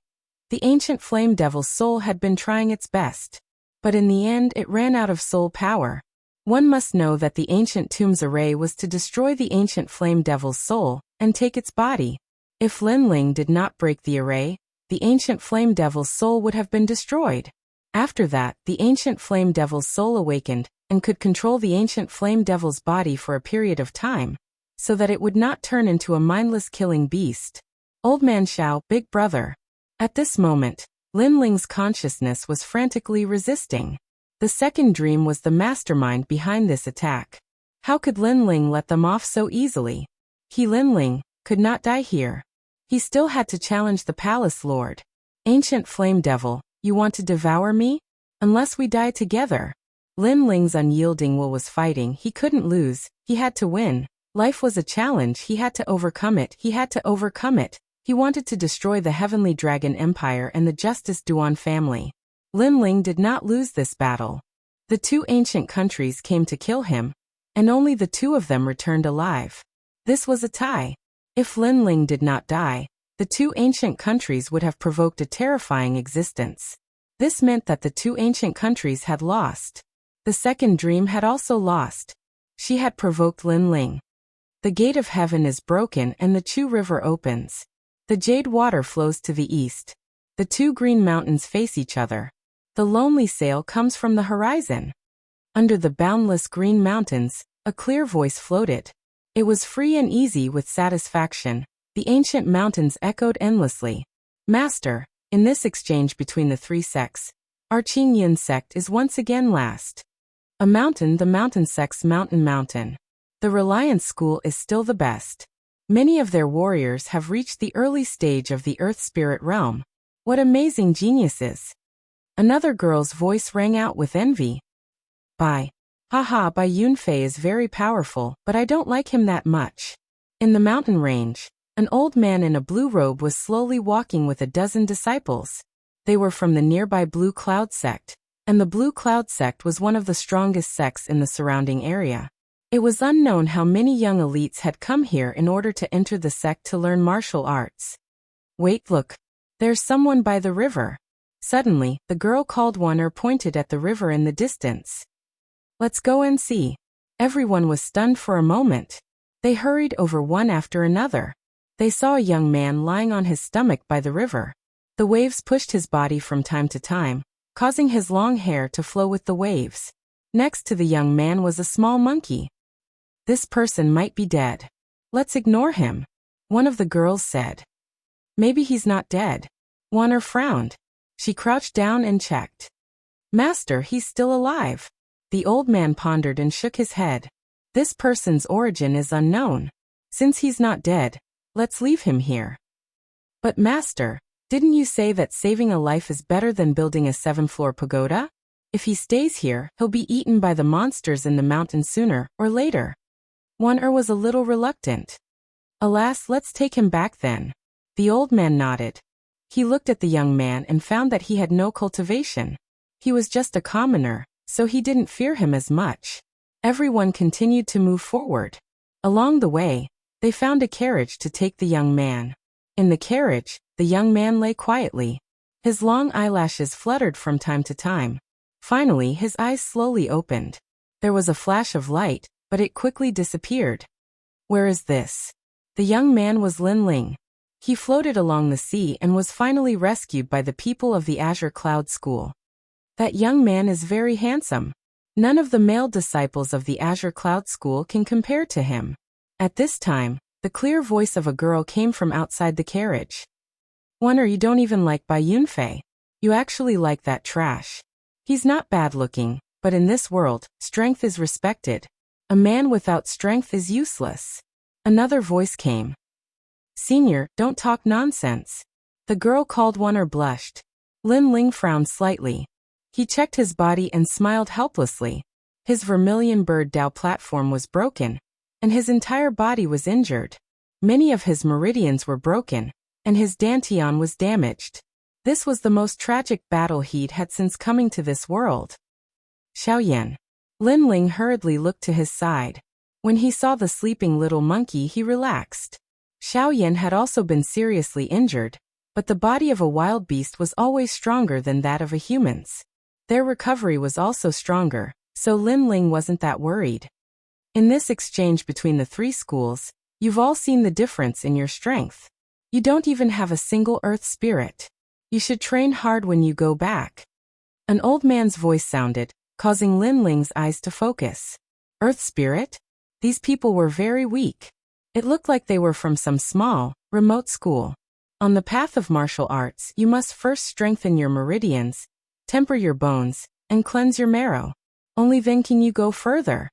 the ancient flame devil's soul had been trying its best. But in the end it ran out of soul power. One must know that the ancient tomb's array was to destroy the ancient flame devil's soul and take its body. If Lin Ling did not break the array, the ancient flame devil's soul would have been destroyed. After that, the ancient flame devil's soul awakened and could control the ancient flame devil's body for a period of time, so that it would not turn into a mindless killing beast. Old Man Xiao, big brother. At this moment, Lin Ling's consciousness was frantically resisting. The Second Dream was the mastermind behind this attack. How could Lin Ling let them off so easily? Lin Ling, could not die here. He still had to challenge the palace lord. Ancient flame devil, you want to devour me? Unless we die together. Lin Ling's unyielding will was fighting. He couldn't lose. He had to win. Life was a challenge. He had to overcome it. He had to overcome it. He wanted to destroy the Heavenly Dragon Empire and the Justice Duan family. Lin Ling did not lose this battle. The two ancient countries came to kill him, and only the two of them returned alive. This was a tie. If Lin Ling did not die, the two ancient countries would have provoked a terrifying existence. This meant that the two ancient countries had lost. The second dream had also lost. She had provoked Lin Ling. The gate of heaven is broken and the Chu River opens. The jade water flows to the east. The two green mountains face each other. The lonely sail comes from the horizon. Under the boundless green mountains, a clear voice floated. It was free and easy with satisfaction. The ancient mountains echoed endlessly. Master, in this exchange between the three sects, our Qingyun sect is once again last. A mountain, the mountain sect's mountain. The Reliance School is still the best. Many of their warriors have reached the early stage of the Earth Spirit realm. What amazing geniuses! Another girl's voice rang out with envy. Bai Yunfei is very powerful, but I don't like him that much. In the mountain range, an old man in a blue robe was slowly walking with a dozen disciples. They were from the nearby Blue Cloud sect, and the Blue Cloud sect was one of the strongest sects in the surrounding area. It was unknown how many young elites had come here in order to enter the sect to learn martial arts. Wait, look. There's someone by the river. Suddenly, the girl called one or pointed at the river in the distance. Let's go and see. Everyone was stunned for a moment. They hurried over one after another. They saw a young man lying on his stomach by the river. The waves pushed his body from time to time, causing his long hair to flow with the waves. Next to the young man was a small monkey. This person might be dead. Let's ignore him, one of the girls said. Maybe he's not dead. Wanner frowned. She crouched down and checked. Master, he's still alive. The old man pondered and shook his head. This person's origin is unknown. Since he's not dead, let's leave him here. But master, didn't you say that saving a life is better than building a 7-floor pagoda? If he stays here, he'll be eaten by the monsters in the mountain sooner or later. Wanner was a little reluctant. Alas, let's take him back then. The old man nodded. He looked at the young man and found that he had no cultivation. He was just a commoner, so he didn't fear him as much. Everyone continued to move forward. Along the way, they found a carriage to take the young man. In the carriage, the young man lay quietly. His long eyelashes fluttered from time to time. Finally, his eyes slowly opened. There was a flash of light, but it quickly disappeared. Where is this? The young man was Lin Ling. He floated along the sea and was finally rescued by the people of the Azure Cloud School. That young man is very handsome. None of the male disciples of the Azure Cloud School can compare to him. At this time, the clear voice of a girl came from outside the carriage. Wonder you don't even like Bai Yunfei. You actually like that trash. He's not bad looking, but in this world, strength is respected. A man without strength is useless. Another voice came. Senior, don't talk nonsense. The girl called one or blushed. Lin Ling frowned slightly. He checked his body and smiled helplessly. His vermilion bird Dao platform was broken, and his entire body was injured. Many of his meridians were broken, and his dantian was damaged. This was the most tragic battle he'd had since coming to this world. Xiaoyan. Lin Ling hurriedly looked to his side. When he saw the sleeping little monkey, he relaxed. Xiaoyan had also been seriously injured, but the body of a wild beast was always stronger than that of a human's. Their recovery was also stronger, so Lin Ling wasn't that worried. In this exchange between the three schools, you've all seen the difference in your strength. You don't even have a single earth spirit. You should train hard when you go back. An old man's voice sounded, causing Lin Ling's eyes to focus. Earth spirit? These people were very weak. It looked like they were from some small, remote school. On the path of martial arts, you must first strengthen your meridians, temper your bones, and cleanse your marrow. Only then can you go further.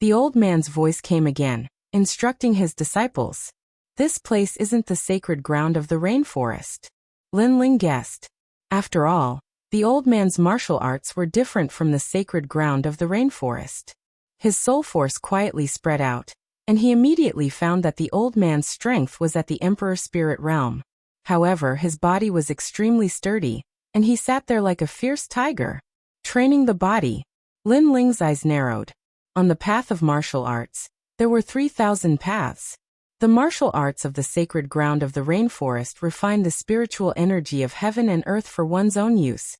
The old man's voice came again, instructing his disciples. This place isn't the sacred ground of the rainforest. Lin Ling guessed. After all, The old man's martial arts were different from the sacred ground of the rainforest. His soul force quietly spread out, and he immediately found that the old man's strength was at the Emperor Spirit realm. However, his body was extremely sturdy, and he sat there like a fierce tiger. Training the body. Lin Ling's eyes narrowed. On the path of martial arts, there were 3,000 paths. The martial arts of the sacred ground of the rainforest refine the spiritual energy of heaven and earth for one's own use,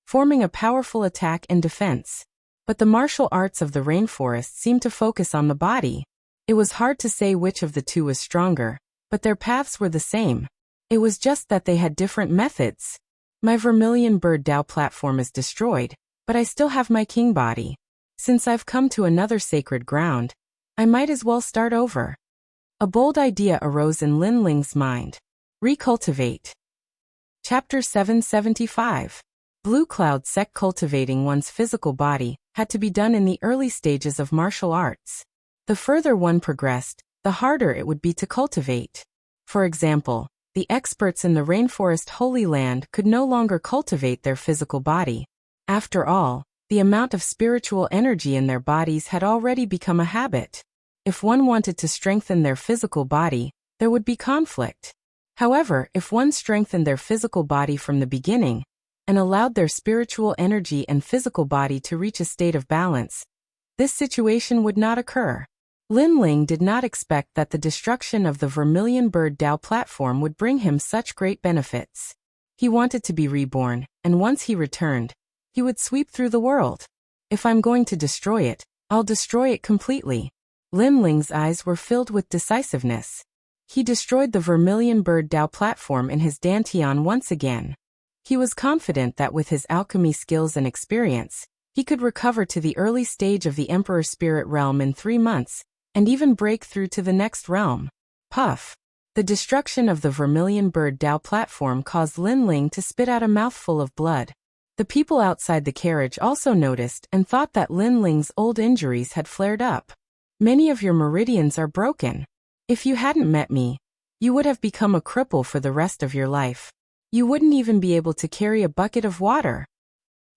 forming a powerful attack and defense. But the martial arts of the rainforest seemed to focus on the body. It was hard to say which of the two was stronger, but their paths were the same. It was just that they had different methods. My vermilion bird Tao platform is destroyed, but I still have my king body. Since I've come to another sacred ground, I might as well start over. A bold idea arose in Lin Ling's mind. Recultivate. Chapter 775. Blue Cloud Sect. Cultivating one's physical body had to be done in the early stages of martial arts. The further one progressed, the harder it would be to cultivate. For example, the experts in the rainforest Holy Land could no longer cultivate their physical body. After all, the amount of spiritual energy in their bodies had already become a habit. If one wanted to strengthen their physical body, there would be conflict. However, if one strengthened their physical body from the beginning, and allowed their spiritual energy and physical body to reach a state of balance, this situation would not occur. Lin Ling did not expect that the destruction of the Vermilion Bird Tao platform would bring him such great benefits. He wanted to be reborn, and once he returned, he would sweep through the world. If I'm going to destroy it, I'll destroy it completely. Lin Ling's eyes were filled with decisiveness. He destroyed the Vermilion Bird Tao platform in his Dantian once again. He was confident that with his alchemy skills and experience, he could recover to the early stage of the Emperor Spirit realm in 3 months, and even break through to the next realm. Puff. The destruction of the Vermilion Bird Tao platform caused Lin Ling to spit out a mouthful of blood. The people outside the carriage also noticed and thought that Lin Ling's old injuries had flared up. Many of your meridians are broken. If you hadn't met me, you would have become a cripple for the rest of your life. You wouldn't even be able to carry a bucket of water.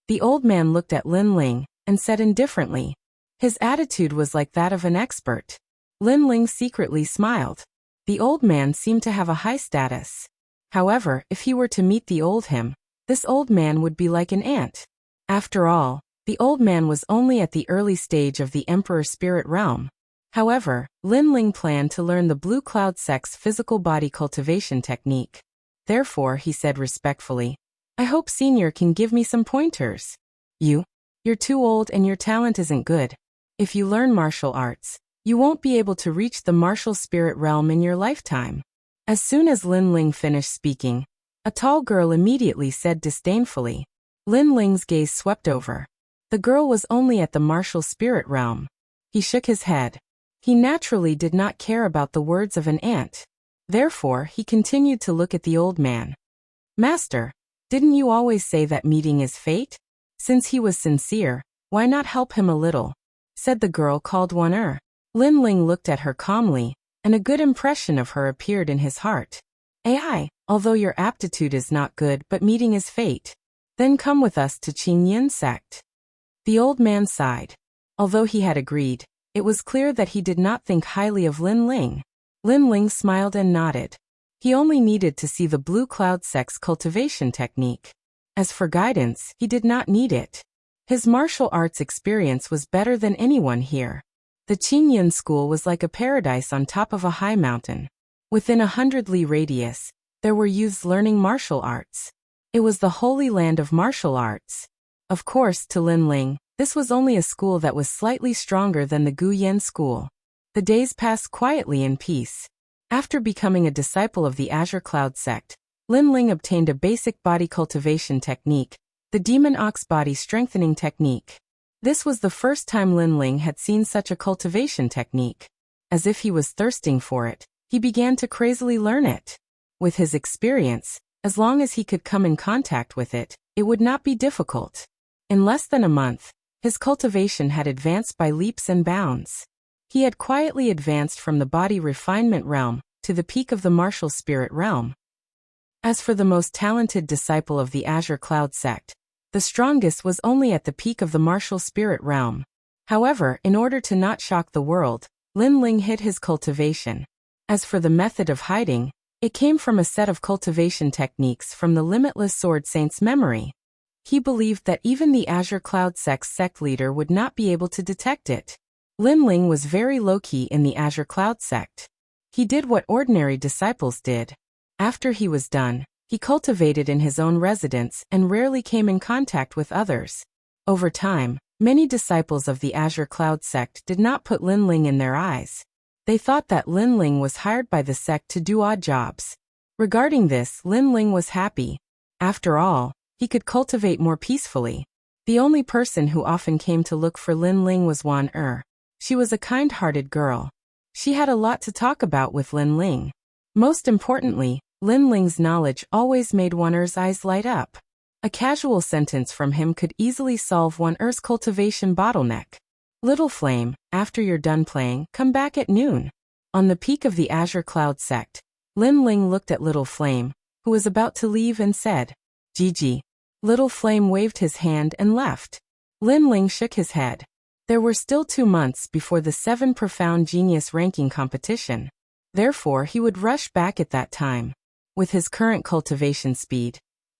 The old man looked at Lin Ling and said indifferently. His attitude was like that of an expert. Lin Ling secretly smiled. The old man seemed to have a high status. However, if he were to meet the old him, this old man would be like an ant. After all, the old man was only at the early stage of the Emperor Spirit realm. However, Lin Ling planned to learn the Blue Cloud Sect's physical body cultivation technique. Therefore, he said respectfully, I hope Senior can give me some pointers. You're too old and your talent isn't good. If you learn martial arts, you won't be able to reach the martial spirit realm in your lifetime. As soon as Lin Ling finished speaking, a tall girl immediately said disdainfully. Lin Ling's gaze swept over. The girl was only at the martial spirit realm. He shook his head. He naturally did not care about the words of an ant. Therefore, he continued to look at the old man. Master, didn't you always say that meeting is fate? Since he was sincere, why not help him a little? Said the girl called Wan. Lin Ling looked at her calmly, and a good impression of her appeared in his heart. Ai, although your aptitude is not good but meeting is fate, then come with us to Qin Yin sect. The old man sighed. Although he had agreed, it was clear that he did not think highly of Lin Ling. Lin Ling smiled and nodded. He only needed to see the Blue Cloud Sect's cultivation technique. As for guidance, he did not need it. His martial arts experience was better than anyone here. The Qin Yin school was like a paradise on top of a high mountain. Within 100 li radius, there were youths learning martial arts. It was the holy land of martial arts. Of course, to Lin Ling, this was only a school that was slightly stronger than the Gu Yen school. The days passed quietly in peace. After becoming a disciple of the Azure Cloud sect, Lin Ling obtained a basic body cultivation technique, the Demon Ox Body Strengthening Technique. This was the first time Lin Ling had seen such a cultivation technique. As if he was thirsting for it, he began to crazily learn it. With his experience, as long as he could come in contact with it, it would not be difficult. In less than a month, his cultivation had advanced by leaps and bounds. He had quietly advanced from the body refinement realm to the peak of the martial spirit realm. As for the most talented disciple of the Azure Cloud sect, The strongest was only at the peak of the martial spirit realm. However, in order to not shock the world, Lin Ling hid his cultivation. As for the method of hiding, it came from a set of cultivation techniques from the Limitless Sword Saint's memory. He believed that even the Azure Cloud Sect's sect leader would not be able to detect it. Lin Ling was very low-key in the Azure Cloud sect. He did what ordinary disciples did. After he was done, he cultivated in his own residence and rarely came in contact with others. Over time, many disciples of the Azure Cloud sect did not put Lin Ling in their eyes. They thought that Lin Ling was hired by the sect to do odd jobs. Regarding this, Lin Ling was happy. After all, he could cultivate more peacefully. The only person who often came to look for Lin Ling was Wan Er. She was a kind-hearted girl. She had a lot to talk about with Lin Ling. Most importantly, Lin Ling's knowledge always made Wan Er's eyes light up. A casual sentence from him could easily solve Wan Er's cultivation bottleneck. Little Flame, after you're done playing, come back at noon. On the peak of the Azure Cloud sect, Lin Ling looked at Little Flame, who was about to leave, and said, "Gigi." Little Flame waved his hand and left. Lin Ling shook his head. There were still 2 months before the 7 Profound Genius ranking competition. Therefore, he would rush back at that time. With his current cultivation speed,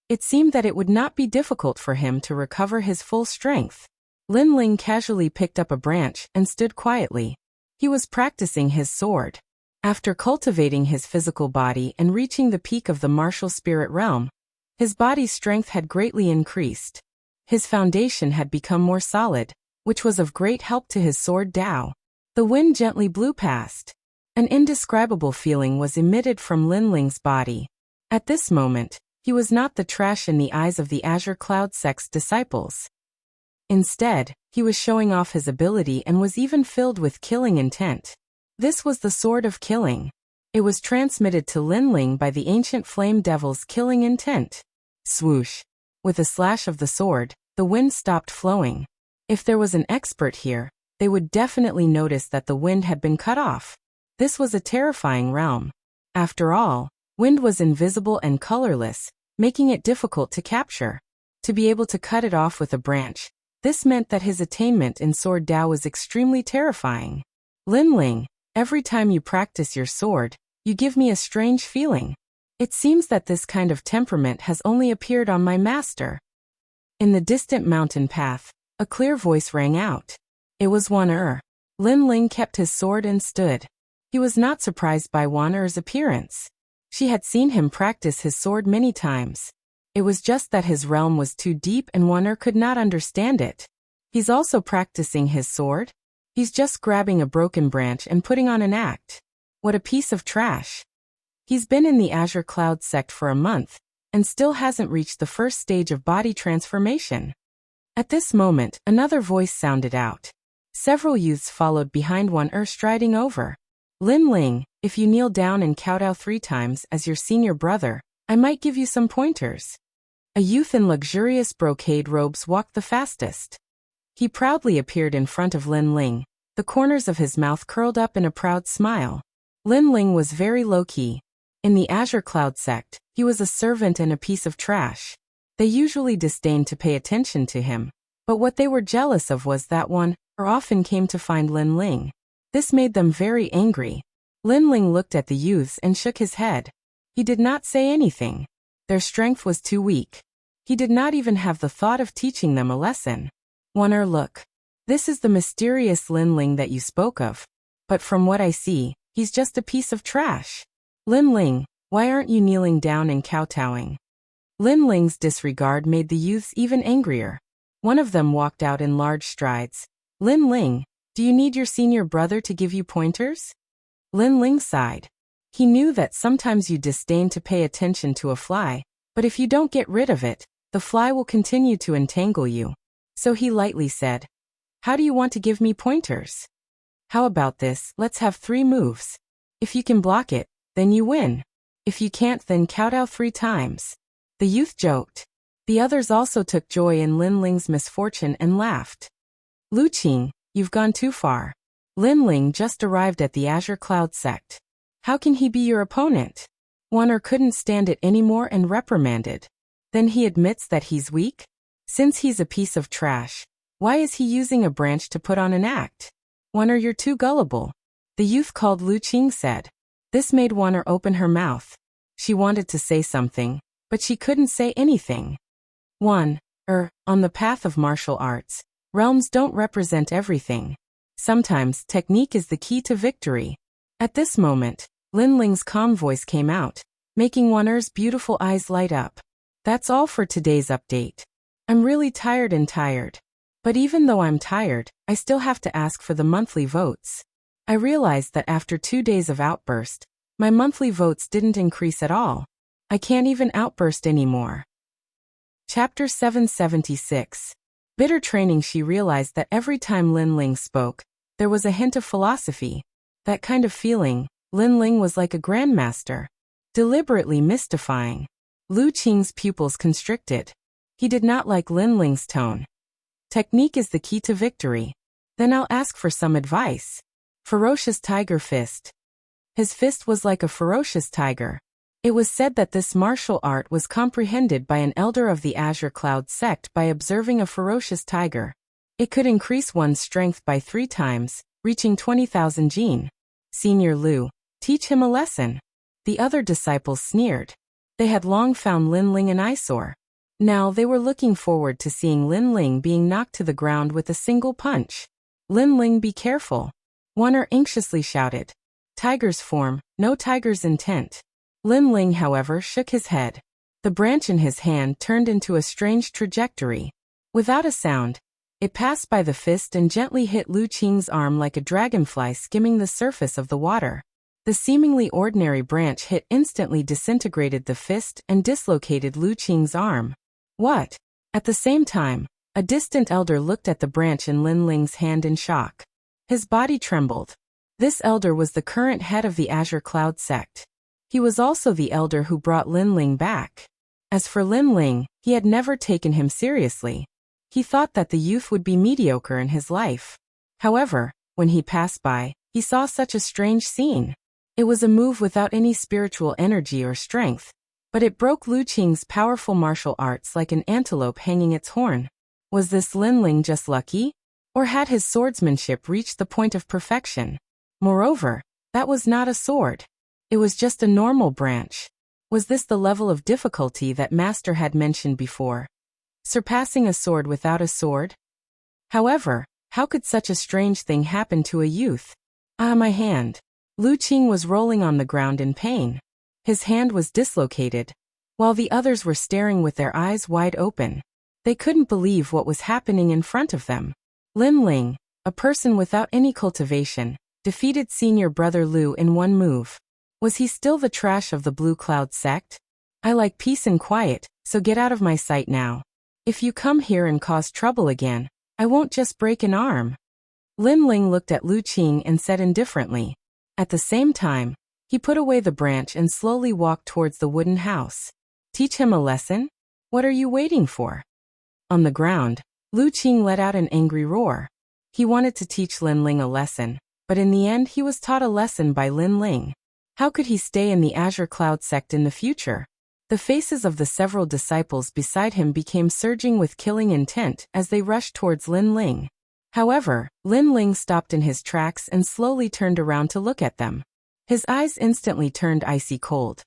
it seemed that it would not be difficult for him to recover his full strength. Lin Ling casually picked up a branch and stood quietly. He was practicing his sword. After cultivating his physical body and reaching the peak of the martial spirit realm, his body's strength had greatly increased. His foundation had become more solid, which was of great help to his sword Dao. The wind gently blew past. An indescribable feeling was emitted from Lin Ling's body. At this moment, he was not the trash in the eyes of the Azure Cloud sect's disciples. Instead, he was showing off his ability and was even filled with killing intent. This was the Sword of Killing. It was transmitted to Lin Ling by the ancient flame devil's killing intent. Swoosh. With a slash of the sword, the wind stopped flowing. If there was an expert here, they would definitely notice that the wind had been cut off. This was a terrifying realm. After all, wind was invisible and colorless, making it difficult to capture. To be able to cut it off with a branch, this meant that his attainment in Sword Dao was extremely terrifying. Lin Ling, every time you practice your sword, you give me a strange feeling. It seems that this kind of temperament has only appeared on my master. In the distant mountain path, a clear voice rang out. It was Wan Er. Lin Ling kept his sword and stood. He was not surprised by Wan Er's appearance. She had seen him practice his sword many times. It was just that his realm was too deep and Wan Er could not understand it. He's also practicing his sword? He's just grabbing a broken branch and putting on an act. What a piece of trash. He's been in the Azure Cloud sect for a month, and still hasn't reached the first stage of body transformation. At this moment, another voice sounded out. Several youths followed behind Wan Er, striding over. Lin Ling, if you kneel down and kowtow 3 times as your senior brother, I might give you some pointers. A youth in luxurious brocade robes walked the fastest. He proudly appeared in front of Lin Ling, the corners of his mouth curled up in a proud smile. Lin Ling was very low-key. In the Azure Cloud sect, he was a servant and a piece of trash. They usually disdained to pay attention to him, but what they were jealous of was that Wan Er often came to find Lin Ling. This made them very angry. Lin Ling looked at the youths and shook his head. He did not say anything. Their strength was too weak. He did not even have the thought of teaching them a lesson. Wan Er, look. This is the mysterious Lin Ling that you spoke of. But from what I see, he's just a piece of trash. Lin Ling, why aren't you kneeling down and kowtowing? Lin Ling's disregard made the youths even angrier. One of them walked out in large strides. Lin Ling, do you need your senior brother to give you pointers? Lin Ling sighed. He knew that sometimes you disdain to pay attention to a fly, but if you don't get rid of it, the fly will continue to entangle you. So he lightly said, how do you want to give me pointers? How about this, let's have 3 moves. If you can block it, then you win. If you can't, then kowtow 3 times. The youth joked. The others also took joy in Lin Ling's misfortune and laughed. Lu Qing, you've gone too far. Lin Ling just arrived at the Azure Cloud sect. How can he be your opponent? Wan Er couldn't stand it anymore and reprimanded. Then he admits that he's weak? Since he's a piece of trash, why is he using a branch to put on an act? Wonder you're too gullible. The youth called Lu Qing said. This made Wonder open her mouth. She wanted to say something, but she couldn't say anything. 1. On the path of martial arts, realms don't represent everything. Sometimes technique is the key to victory. At this moment, Lin Ling's calm voice came out, making Wonder's beautiful eyes light up. That's all for today's update. I'm really tired. But even though I'm tired, I still have to ask for the monthly votes. I realized that after 2 days of outburst, my monthly votes didn't increase at all. I can't even outburst anymore. Chapter 776. Bitter training. She realized that every time Lin Ling spoke, there was a hint of philosophy. That kind of feeling, Lin Ling was like a grandmaster, deliberately mystifying. Lu Qing's pupils constricted. He did not like Lin Ling's tone. Technique is the key to victory. Then I'll ask for some advice. Ferocious tiger fist. His fist was like a ferocious tiger. It was said that this martial art was comprehended by an elder of the Azure Cloud sect by observing a ferocious tiger. It could increase one's strength by 3 times, reaching 20,000 jin. Senior Lu, teach him a lesson. The other disciples sneered. They had long found Lin Ling an eyesore. Now they were looking forward to seeing Lin Ling being knocked to the ground with a single punch. Lin Ling, be careful. Wonder anxiously shouted. Tiger's form, no tiger's intent. Lin Ling, however, shook his head. The branch in his hand turned into a strange trajectory. Without a sound, it passed by the fist and gently hit Lu Qing's arm like a dragonfly skimming the surface of the water. The seemingly ordinary branch hit instantly disintegrated the fist and dislocated Lu Qing's arm. What? At the same time, a distant elder looked at the branch in Lin Ling's hand in shock. His body trembled. This elder was the current head of the Azure Cloud sect. He was also the elder who brought Lin Ling back. As for Lin Ling, he had never taken him seriously. He thought that the youth would be mediocre in his life. However, when he passed by, he saw such a strange scene. It was a move without any spiritual energy or strength, but it broke Lu Qing's powerful martial arts like an antelope hanging its horn. Was this Lin Ling just lucky? Or had his swordsmanship reached the point of perfection? Moreover, that was not a sword. It was just a normal branch. Was this the level of difficulty that Master had mentioned before? Surpassing a sword without a sword? However, how could such a strange thing happen to a youth? Ah, my hand. Lu Qing was rolling on the ground in pain. His hand was dislocated, while the others were staring with their eyes wide open. They couldn't believe what was happening in front of them. Lin Ling, a person without any cultivation, defeated senior brother Lu in one move. Was he still the trash of the Blue Cloud sect? I like peace and quiet, so get out of my sight now. If you come here and cause trouble again, I won't just break an arm. Lin Ling looked at Lu Qing and said indifferently. At the same time, he put away the branch and slowly walked towards the wooden house. Teach him a lesson? What are you waiting for? On the ground, Lu Qing let out an angry roar. He wanted to teach Lin Ling a lesson, but in the end he was taught a lesson by Lin Ling. How could he stay in the Azure Cloud sect in the future? The faces of the several disciples beside him became surging with killing intent as they rushed towards Lin Ling. However, Lin Ling stopped in his tracks and slowly turned around to look at them. His eyes instantly turned icy cold.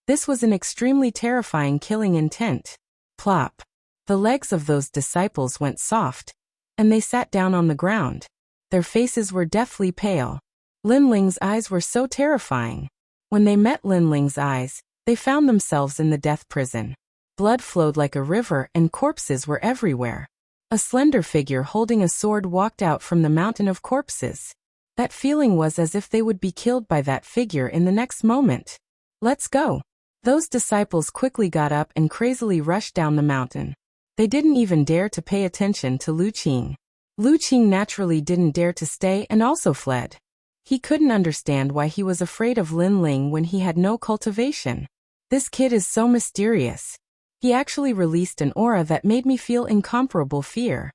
This was an extremely terrifying killing intent. Plop. The legs of those disciples went soft, and they sat down on the ground. Their faces were deathly pale. Lin Ling's eyes were so terrifying. When they met Lin Ling's eyes, they found themselves in the death prison. Blood flowed like a river and corpses were everywhere. A slender figure holding a sword walked out from the mountain of corpses. That feeling was as if they would be killed by that figure in the next moment. Let's go. Those disciples quickly got up and crazily rushed down the mountain. They didn't even dare to pay attention to Lu Qing. Lu Qing naturally didn't dare to stay and also fled. He couldn't understand why he was afraid of Lin Ling when he had no cultivation. This kid is so mysterious. He actually released an aura that made me feel incomparable fear.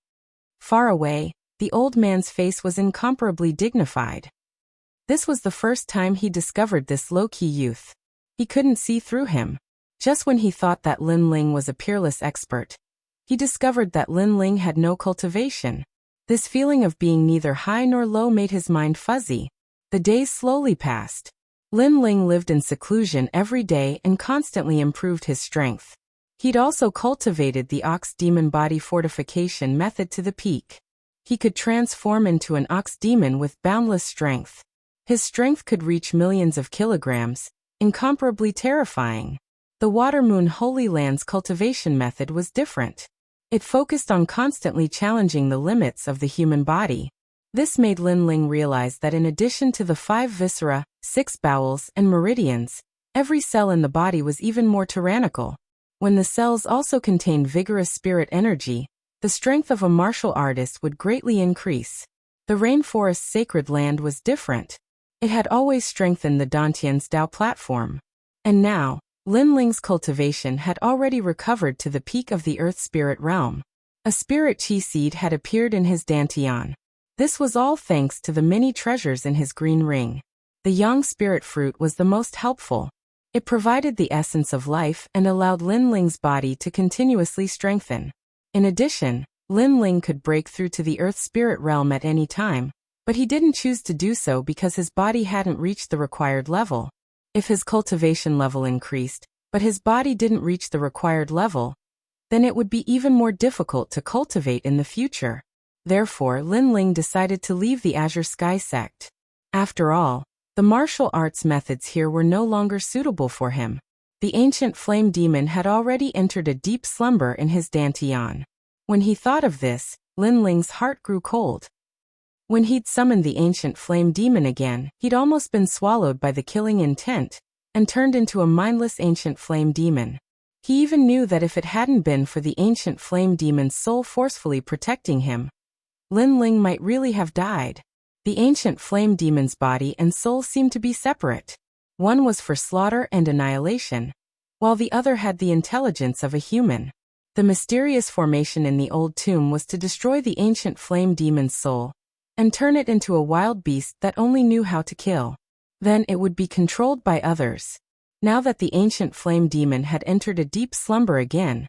Far away, the old man's face was incomparably dignified. This was the first time he discovered this low-key youth. He couldn't see through him. Just when he thought that Lin Ling was a peerless expert, he discovered that Lin Ling had no cultivation. This feeling of being neither high nor low made his mind fuzzy. The days slowly passed. Lin Ling lived in seclusion every day and constantly improved his strength. He'd also cultivated the ox demon body fortification method to the peak. He could transform into an ox demon with boundless strength. His strength could reach millions of kilograms, incomparably terrifying. The Water Moon Holy Land's cultivation method was different. It focused on constantly challenging the limits of the human body. This made Lin Ling realize that in addition to the 5 viscera, 6 bowels, and meridians, every cell in the body was even more tyrannical. When the cells also contained vigorous spirit energy, the strength of a martial artist would greatly increase. The rainforest's sacred land was different. It had always strengthened the Dantian's Dao platform. And now, Lin Ling's cultivation had already recovered to the peak of the earth spirit realm. A spirit chi seed had appeared in his Dantian. This was all thanks to the many treasures in his green ring. The yang spirit fruit was the most helpful. It provided the essence of life and allowed Lin Ling's body to continuously strengthen. In addition, Lin Ling could break through to the earth spirit realm at any time, but he didn't choose to do so because his body hadn't reached the required level. If his cultivation level increased, but his body didn't reach the required level, then it would be even more difficult to cultivate in the future. Therefore, Lin Ling decided to leave the Azure Sky sect. After all, the martial arts methods here were no longer suitable for him. The ancient flame demon had already entered a deep slumber in his Dantian. When he thought of this, Lin Ling's heart grew cold. When he'd summoned the ancient flame demon again, he'd almost been swallowed by the killing intent, and turned into a mindless ancient flame demon. He even knew that if it hadn't been for the ancient flame demon's soul forcefully protecting him, Lin Ling might really have died. The ancient flame demon's body and soul seemed to be separate. One was for slaughter and annihilation, while the other had the intelligence of a human. The mysterious formation in the old tomb was to destroy the ancient flame demon's soul, and turn it into a wild beast that only knew how to kill. Then it would be controlled by others. Now that the ancient flame demon had entered a deep slumber again,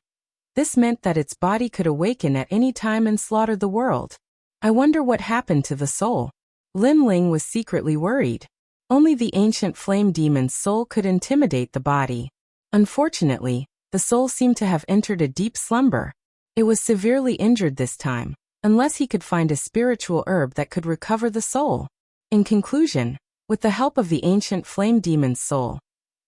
this meant that its body could awaken at any time and slaughter the world. I wonder what happened to the soul. Lin Ling was secretly worried. Only the ancient flame demon's soul could intimidate the body. Unfortunately, the soul seemed to have entered a deep slumber. It was severely injured this time, unless he could find a spiritual herb that could recover the soul. In conclusion, with the help of the ancient flame demon's soul,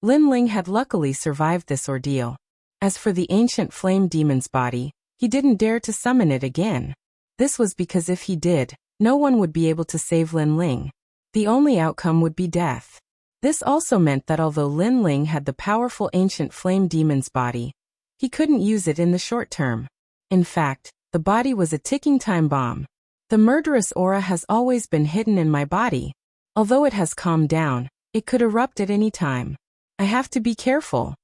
Lin Ling had luckily survived this ordeal. As for the ancient flame demon's body, he didn't dare to summon it again. This was because if he did, no one would be able to save Lin Ling. The only outcome would be death. This also meant that although Lin Ling had the powerful ancient flame demon's body, he couldn't use it in the short term. In fact, the body was a ticking time bomb. The murderous aura has always been hidden in my body. Although it has calmed down, it could erupt at any time. I have to be careful.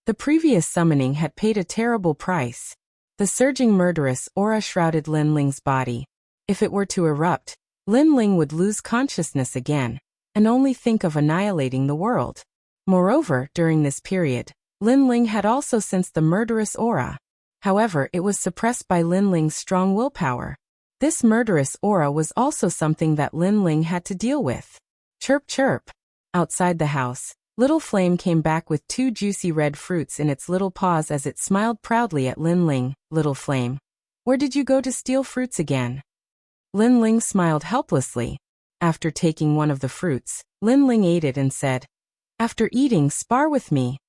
The previous summoning had paid a terrible price. The surging murderous aura shrouded Lin Ling's body. If it were to erupt, Lin Ling would lose consciousness again, and only think of annihilating the world. Moreover, during this period, Lin Ling had also sensed the murderous aura. However, it was suppressed by Lin Ling's strong willpower. This murderous aura was also something that Lin Ling had to deal with. Chirp chirp. Outside the house, Little Flame came back with 2 juicy red fruits in its little paws as it smiled proudly at Lin Ling. Little Flame, where did you go to steal fruits again? Lin Ling smiled helplessly. After taking one of the fruits, Lin Ling ate it and said, "After eating, spar with me."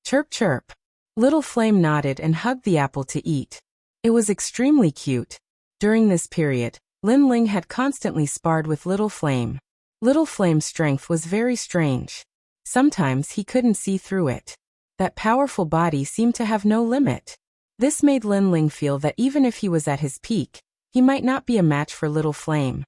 Chirp chirp. Little Flame nodded and hugged the apple to eat. It was extremely cute. During this period, Lin Ling had constantly sparred with Little Flame. Little Flame's strength was very strange. Sometimes he couldn't see through it. That powerful body seemed to have no limit. This made Lin Ling feel that even if he was at his peak, he might not be a match for Little Flame.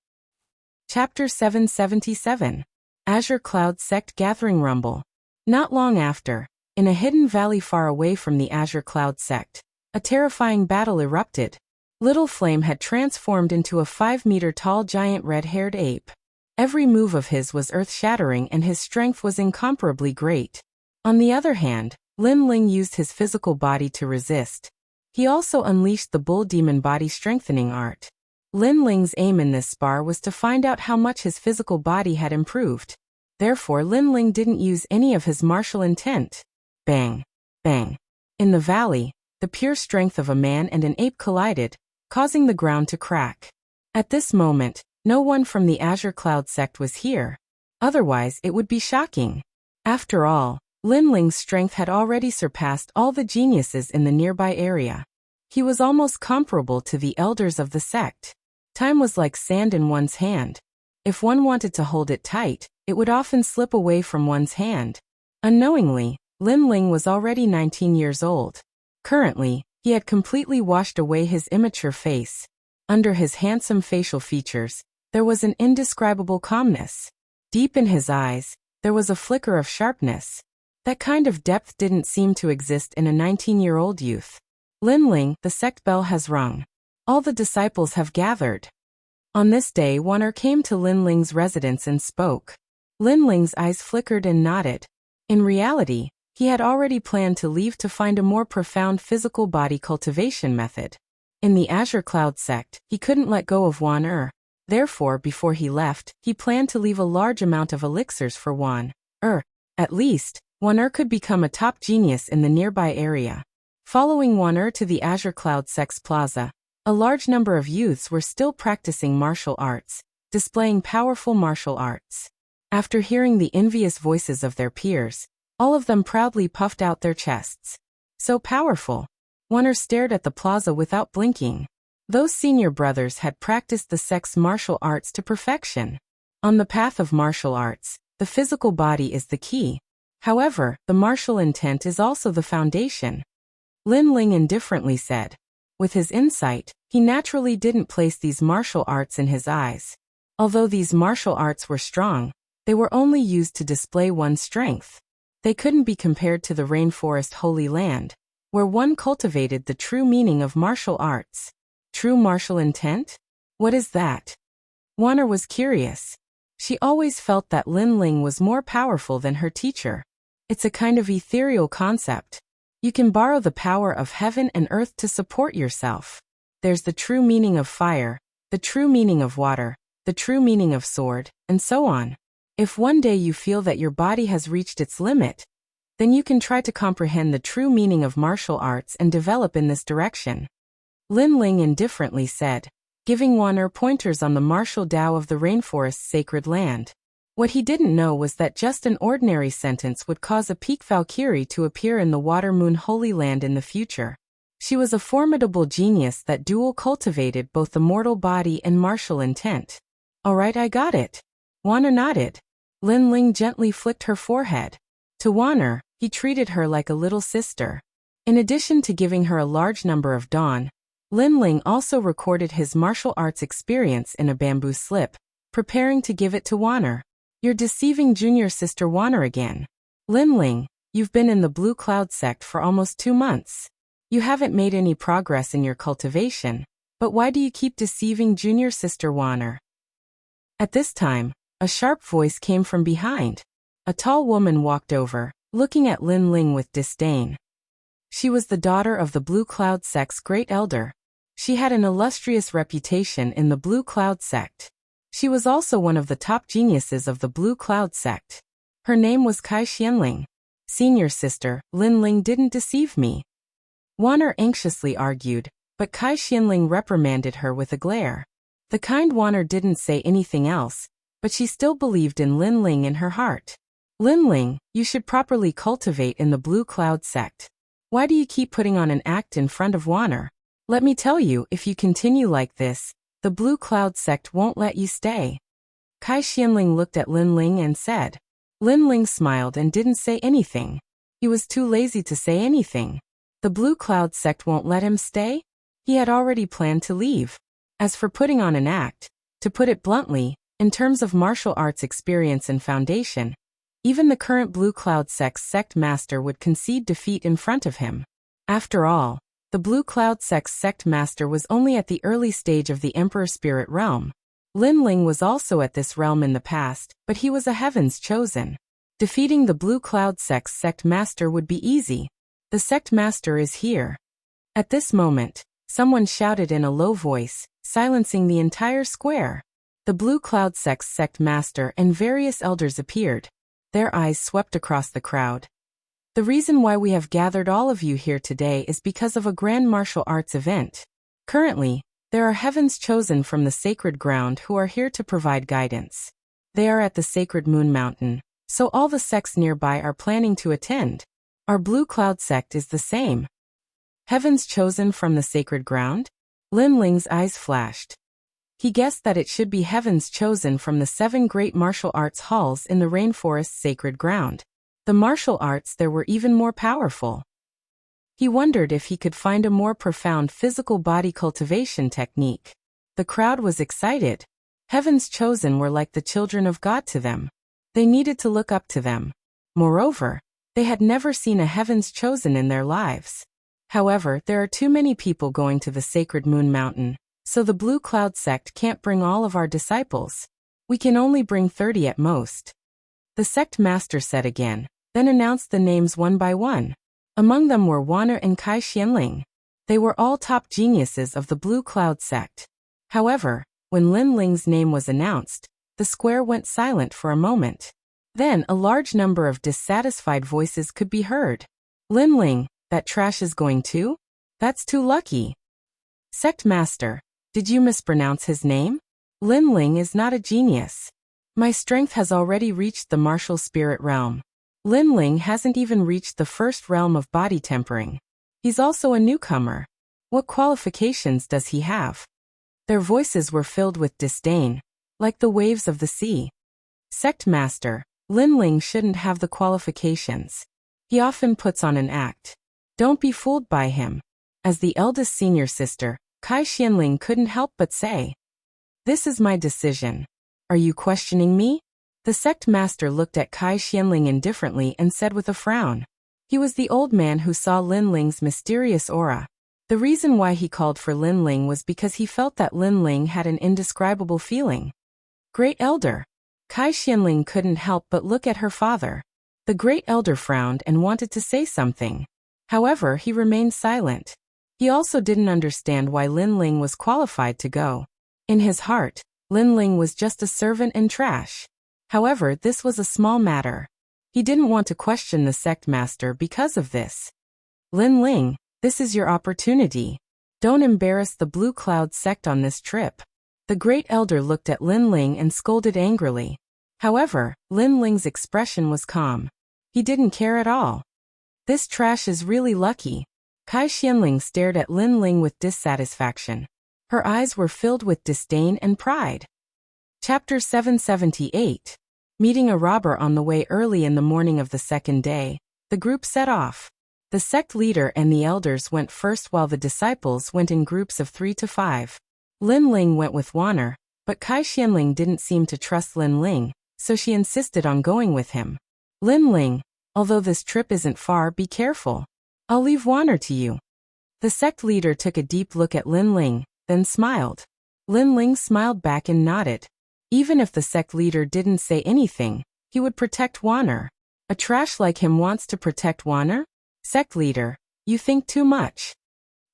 Chapter 777. Azure Cloud Sect Gathering Rumble. Not long after, in a hidden valley far away from the Azure Cloud Sect, a terrifying battle erupted. Little Flame had transformed into a 5-meter-tall giant red-haired ape. Every move of his was earth-shattering and his strength was incomparably great. On the other hand, Lin Ling used his physical body to resist. He also unleashed the bull demon body strengthening art. Lin Ling's aim in this spar was to find out how much his physical body had improved. Therefore, Lin Ling didn't use any of his martial intent. Bang! Bang! In the valley, the pure strength of a man and an ape collided, causing the ground to crack. At this moment, no one from the Azure Cloud sect was here. Otherwise, it would be shocking. After all, Lin Ling's strength had already surpassed all the geniuses in the nearby area. He was almost comparable to the elders of the sect. Time was like sand in one's hand. If one wanted to hold it tight, it would often slip away from one's hand. Unknowingly, Lin Ling was already 19 years old. Currently, he had completely washed away his immature face. Under his handsome facial features, there was an indescribable calmness. Deep in his eyes, there was a flicker of sharpness. That kind of depth didn't seem to exist in a 19-year-old youth. Lin Ling, the sect bell has rung. All the disciples have gathered. On this day, Wan'er came to Lin Ling's residence and spoke. Lin Ling's eyes flickered and nodded. In reality, he had already planned to leave to find a more profound physical body cultivation method. In the Azure Cloud sect, he couldn't let go of Wan'er. Therefore, before he left, he planned to leave a large amount of elixirs for Wan'er. At least, Wan'er could become a top genius in the nearby area. Following Wan'er to the Azure Cloud sect's plaza, a large number of youths were still practicing martial arts, displaying powerful martial arts. After hearing the envious voices of their peers, all of them proudly puffed out their chests. So powerful. Wan'er stared at the plaza without blinking. Those senior brothers had practiced the sect's martial arts to perfection. On the path of martial arts, the physical body is the key. However, the martial intent is also the foundation. Lin Ling indifferently said. With his insight, he naturally didn't place these martial arts in his eyes. Although these martial arts were strong, they were only used to display one's strength. They couldn't be compared to the rainforest Holy Land, where one cultivated the true meaning of martial arts. True martial intent? What is that? Wan'er was curious. She always felt that Lin Ling was more powerful than her teacher. It's a kind of ethereal concept. You can borrow the power of heaven and earth to support yourself. There's the true meaning of fire, the true meaning of water, the true meaning of sword, and so on. If one day you feel that your body has reached its limit, then you can try to comprehend the true meaning of martial arts and develop in this direction. Lin Ling indifferently said, giving Wan'er pointers on the martial Tao of the rainforest's sacred land. What he didn't know was that just an ordinary sentence would cause a peak Valkyrie to appear in the Water Moon Holy Land in the future. She was a formidable genius that dual cultivated both the mortal body and martial intent. Alright, I got it. Wan'er nodded. Lin Ling gently flicked her forehead. To Wan'er, he treated her like a little sister. In addition to giving her a large number of dawn, Lin Ling also recorded his martial arts experience in a bamboo slip, preparing to give it to Wan'er. You're deceiving junior sister Wan'er again. Lin Ling, you've been in the Blue Cloud sect for almost 2 months. You haven't made any progress in your cultivation, but why do you keep deceiving junior sister Wan'er? At this time, a sharp voice came from behind. A tall woman walked over, looking at Lin Ling with disdain. She was the daughter of the Blue Cloud sect's great elder. She had an illustrious reputation in the Blue Cloud sect. She was also one of the top geniuses of the Blue Cloud sect. Her name was Kai Xianling. Senior sister, Lin Ling didn't deceive me. Wan'er anxiously argued, but Kai Xianling reprimanded her with a glare. The kind Wan'er didn't say anything else, but she still believed in Lin Ling in her heart. Lin Ling, you should properly cultivate in the Blue Cloud sect. Why do you keep putting on an act in front of Wan'er? Let me tell you, if you continue like this, the Blue Cloud sect won't let you stay. Kai Xianling looked at Lin Ling and said. Lin Ling smiled and didn't say anything. He was too lazy to say anything. The Blue Cloud sect won't let him stay? He had already planned to leave. As for putting on an act, to put it bluntly, in terms of martial arts experience and foundation, even the current Blue Cloud sect's sect master would concede defeat in front of him. After all, the Blue Cloud sect's sect master was only at the early stage of the Emperor Spirit realm. Lin Ling was also at this realm in the past, but he was a heaven's chosen. Defeating the Blue Cloud sect's sect master would be easy. The sect master is here. At this moment, someone shouted in a low voice, silencing the entire square. The Blue Cloud Sect's sect master and various elders appeared. Their eyes swept across the crowd. The reason why we have gathered all of you here today is because of a grand martial arts event. Currently, there are heavens chosen from the sacred ground who are here to provide guidance. They are at the sacred Moon Mountain, so all the sects nearby are planning to attend. Our Blue Cloud Sect is the same. Heavens chosen from the sacred ground? Lin Ling's eyes flashed. He guessed that it should be heavens chosen from the 7 great martial arts halls in the rainforest's sacred ground. The martial arts there were even more powerful. He wondered if he could find a more profound physical body cultivation technique. The crowd was excited. Heavens chosen were like the children of God to them. They needed to look up to them. Moreover, they had never seen a heavens chosen in their lives. However, there are too many people going to the sacred Moon Mountain, so the Blue Cloud Sect can't bring all of our disciples. We can only bring 30 at most. The sect master said again, then announced the names one by one. Among them were Wanner and Kai Xianling. They were all top geniuses of the Blue Cloud Sect. However, when Lin Ling's name was announced, the square went silent for a moment. Then a large number of dissatisfied voices could be heard. Lin Ling, that trash is going too? That's too lucky. Sect Master, did you mispronounce his name? Lin Ling is not a genius. My strength has already reached the martial spirit realm. Lin Ling hasn't even reached the first realm of body tempering. He's also a newcomer. What qualifications does he have? Their voices were filled with disdain, like the waves of the sea. Sect Master, Lin Ling shouldn't have the qualifications. He often puts on an act. Don't be fooled by him. As the eldest senior sister, Kai Xianling couldn't help but say, "This is my decision. Are you questioning me?" The sect master looked at Kai Xianling indifferently and said with a frown. He was the old man who saw Lin Ling's mysterious aura. The reason why he called for Lin Ling was because he felt that Lin Ling had an indescribable feeling. Great Elder. Kai Xianling couldn't help but look at her father. The Great Elder frowned and wanted to say something. However, he remained silent. He also didn't understand why Lin Ling was qualified to go. In his heart, Lin Ling was just a servant and trash. However, this was a small matter. He didn't want to question the sect master because of this. Lin Ling, this is your opportunity. Don't embarrass the Blue Cloud Sect on this trip. The Great Elder looked at Lin Ling and scolded angrily. However, Lin Ling's expression was calm. He didn't care at all. This trash is really lucky. Kai Xianling stared at Lin Ling with dissatisfaction. Her eyes were filled with disdain and pride. Chapter 778. Meeting a robber on the way early in the morning of the second day, the group set off. The sect leader and the elders went first while the disciples went in groups of 3 to 5. Lin Ling went with Wanner, but Kai Xianling didn't seem to trust Lin Ling, so she insisted on going with him. Lin Ling, although this trip isn't far, be careful. I'll leave Wanner to you. The sect leader took a deep look at Lin Ling, then smiled. Lin Ling smiled back and nodded. Even if the sect leader didn't say anything, he would protect Wanner. A trash like him wants to protect Wanner? Sect leader, you think too much.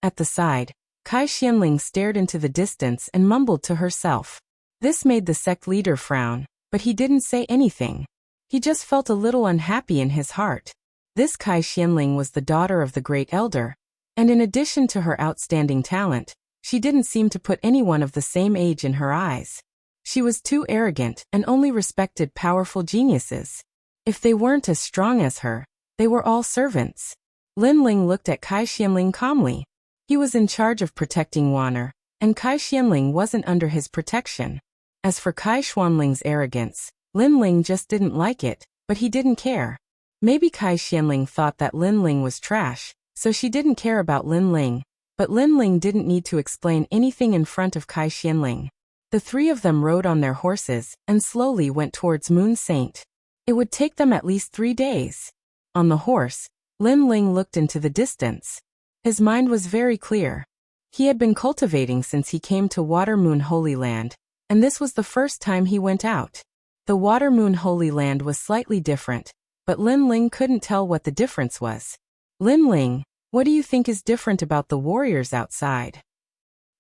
At the side, Kai Xianling stared into the distance and mumbled to herself. This made the sect leader frown, but he didn't say anything. He just felt a little unhappy in his heart. This Kai Xianling was the daughter of the Great Elder, and in addition to her outstanding talent, she didn't seem to put anyone of the same age in her eyes. She was too arrogant and only respected powerful geniuses. If they weren't as strong as her, they were all servants. Lin Ling looked at Kai Xianling calmly. He was in charge of protecting Wanner, and Kai Xianling wasn't under his protection. As for Kai Xianling's arrogance, Lin Ling just didn't like it, but he didn't care. Maybe Kai Xianling thought that Lin Ling was trash, so she didn't care about Lin Ling, but Lin Ling didn't need to explain anything in front of Kai Xianling. The 3 of them rode on their horses and slowly went towards Moon Saint. It would take them at least 3 days. On the horse, Lin Ling looked into the distance. His mind was very clear. He had been cultivating since he came to Water Moon Holy Land, and this was the first time he went out. The Water Moon Holy Land was slightly different, but Lin Ling couldn't tell what the difference was. Lin Ling, What do you think is different about the warriors outside?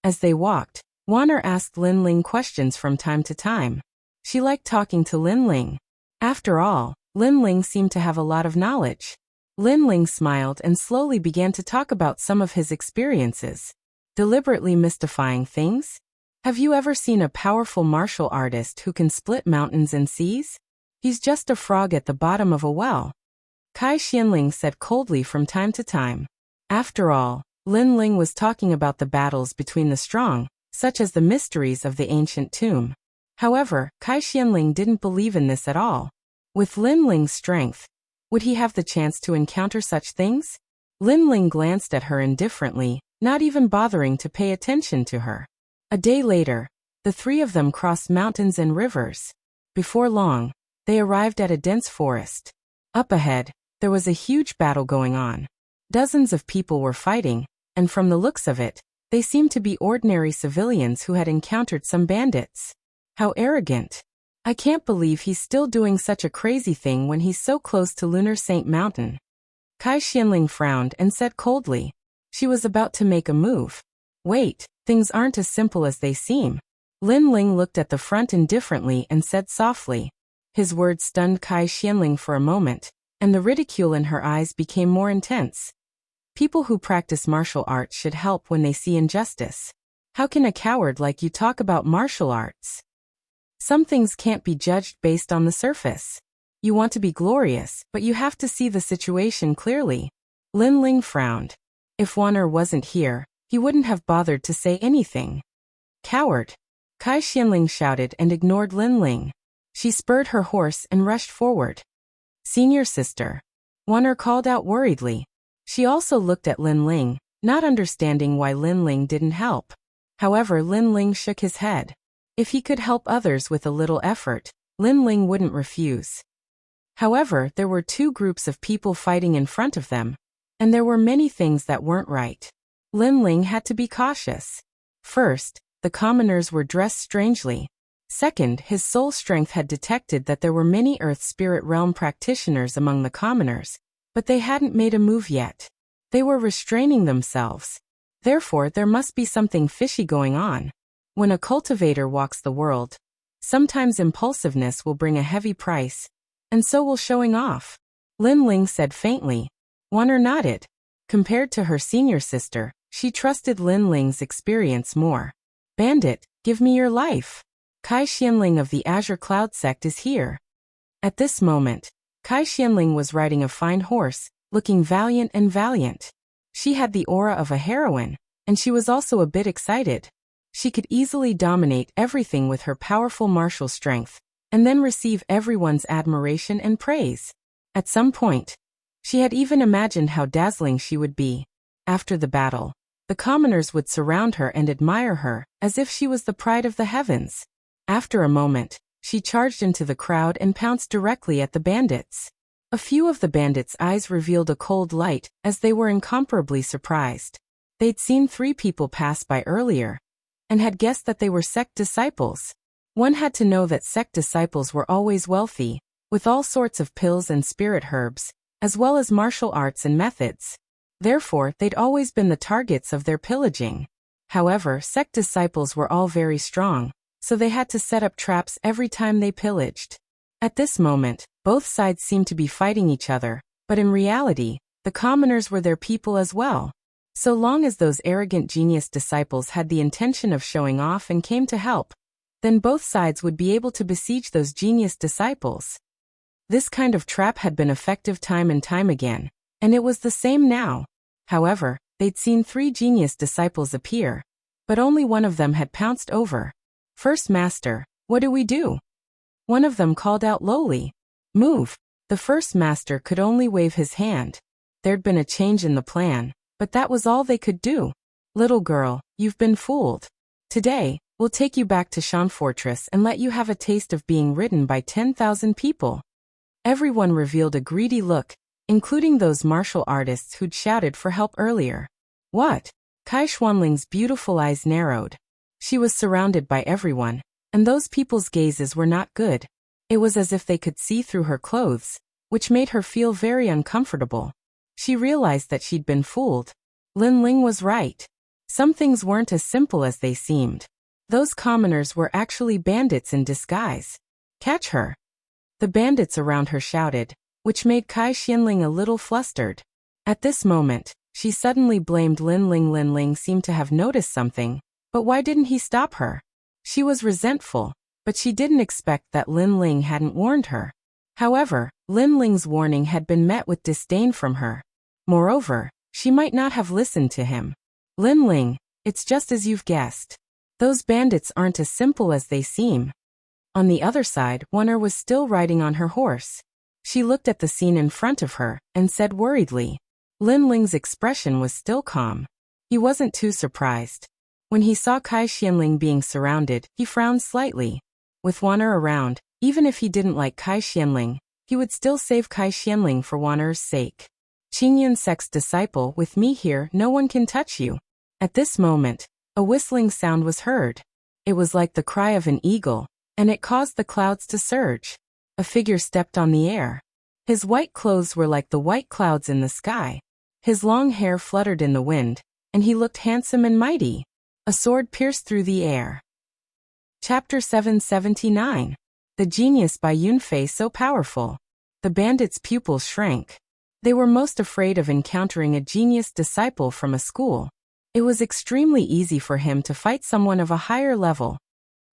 As they walked, Wanner asked Lin Ling questions from time to time. She liked talking to Lin Ling. After all, Lin Ling seemed to have a lot of knowledge. Lin Ling smiled and slowly began to talk about some of his experiences. Deliberately mystifying things? Have you ever seen a powerful martial artist who can split mountains and seas? He's just a frog at the bottom of a well. Kai Xianling said coldly from time to time. After all, Lin Ling was talking about the battles between the strong, such as the mysteries of the ancient tomb. However, Kai Xianling didn't believe in this at all. With Lin Ling's strength, would he have the chance to encounter such things? Lin Ling glanced at her indifferently, not even bothering to pay attention to her. A day later, the three of them crossed mountains and rivers. Before long, they arrived at a dense forest. Up ahead, there was a huge battle going on. Dozens of people were fighting, and from the looks of it, they seemed to be ordinary civilians who had encountered some bandits. How arrogant. I can't believe he's still doing such a crazy thing when he's so close to Lunar Saint Mountain. Kai Xianling frowned and said coldly. She was about to make a move. Wait, things aren't as simple as they seem. Lin Ling looked at the front indifferently and said softly. His words stunned Kai Xianling for a moment, and the ridicule in her eyes became more intense. People who practice martial arts should help when they see injustice. How can a coward like you talk about martial arts? Some things can't be judged based on the surface. You want to be glorious, but you have to see the situation clearly. Lin Ling frowned. If Wanner wasn't here, he wouldn't have bothered to say anything. Coward! Kai Xianling shouted and ignored Lin Ling. She spurred her horse and rushed forward. Senior sister. Wanner called out worriedly. She also looked at Lin Ling, not understanding why Lin Ling didn't help. However, Lin Ling shook his head. If he could help others with a little effort, Lin Ling wouldn't refuse. However, there were two groups of people fighting in front of them, and there were many things that weren't right. Lin Ling had to be cautious. First, the commoners were dressed strangely. Second, his soul strength had detected that there were many Earth Spirit Realm practitioners among the commoners, but they hadn't made a move yet. They were restraining themselves. Therefore, there must be something fishy going on. When a cultivator walks the world, sometimes impulsiveness will bring a heavy price, and so will showing off. Lin Ling said faintly. Wanner nodded. Compared to her senior sister, she trusted Lin Ling's experience more. Bandit, give me your life. Kai Xianling of the Azure Cloud sect is here. At this moment, Kai Xianling was riding a fine horse, looking valiant and valiant. She had the aura of a heroine, and she was also a bit excited. She could easily dominate everything with her powerful martial strength, and then receive everyone's admiration and praise. At some point, she had even imagined how dazzling she would be. After the battle, the commoners would surround her and admire her, as if she was the pride of the heavens. After a moment, she charged into the crowd and pounced directly at the bandits. A few of the bandits' eyes revealed a cold light, as they were incomparably surprised. They'd seen 3 people pass by earlier, and had guessed that they were sect disciples. One had to know that sect disciples were always wealthy, with all sorts of pills and spirit herbs, as well as martial arts and methods. Therefore, they'd always been the targets of their pillaging. However, sect disciples were all very strong, so they had to set up traps every time they pillaged. At this moment, both sides seemed to be fighting each other, but in reality, the commoners were their people as well. So long as those arrogant genius disciples had the intention of showing off and came to help, then both sides would be able to besiege those genius disciples. This kind of trap had been effective time and time again, and it was the same now. However, they'd seen 3 genius disciples appear, but only one of them had pounced over. First Master, what do we do? One of them called out lowly. Move. The first master could only wave his hand. There'd been a change in the plan, but that was all they could do. Little girl, you've been fooled. Today, we'll take you back to Shan Fortress and let you have a taste of being ridden by 10,000 people. Everyone revealed a greedy look, including those martial artists who'd shouted for help earlier. What? Kai Xuanling's beautiful eyes narrowed. She was surrounded by everyone, and those people's gazes were not good. It was as if they could see through her clothes, which made her feel very uncomfortable. She realized that she'd been fooled. Lin Ling was right. Some things weren't as simple as they seemed. Those commoners were actually bandits in disguise. Catch her! The bandits around her shouted, which made Kai Xianling a little flustered. At this moment, she suddenly blamed Lin Ling. Lin Ling seemed to have noticed something, but why didn't he stop her? She was resentful, but she didn't expect that Lin Ling hadn't warned her. However, Lin Ling's warning had been met with disdain from her. Moreover, she might not have listened to him. Lin Ling, it's just as you've guessed. Those bandits aren't as simple as they seem. On the other side, Wunner was still riding on her horse. She looked at the scene in front of her and said worriedly. Lin Ling's expression was still calm. He wasn't too surprised. When he saw Kai Xianling being surrounded, he frowned slightly. With Wunner around, even if he didn't like Kai Xianling, he would still save Kai Xianling for Wunner's sake. Qingyun Sect's disciple, with me here, no one can touch you. At this moment, a whistling sound was heard. It was like the cry of an eagle, and it caused the clouds to surge. A figure stepped on the air. His white clothes were like the white clouds in the sky. His long hair fluttered in the wind, and he looked handsome and mighty. A sword pierced through the air. Chapter 779. The genius by Yunfei so powerful. The bandits' pupils shrank. They were most afraid of encountering a genius disciple from a school. It was extremely easy for him to fight someone of a higher level.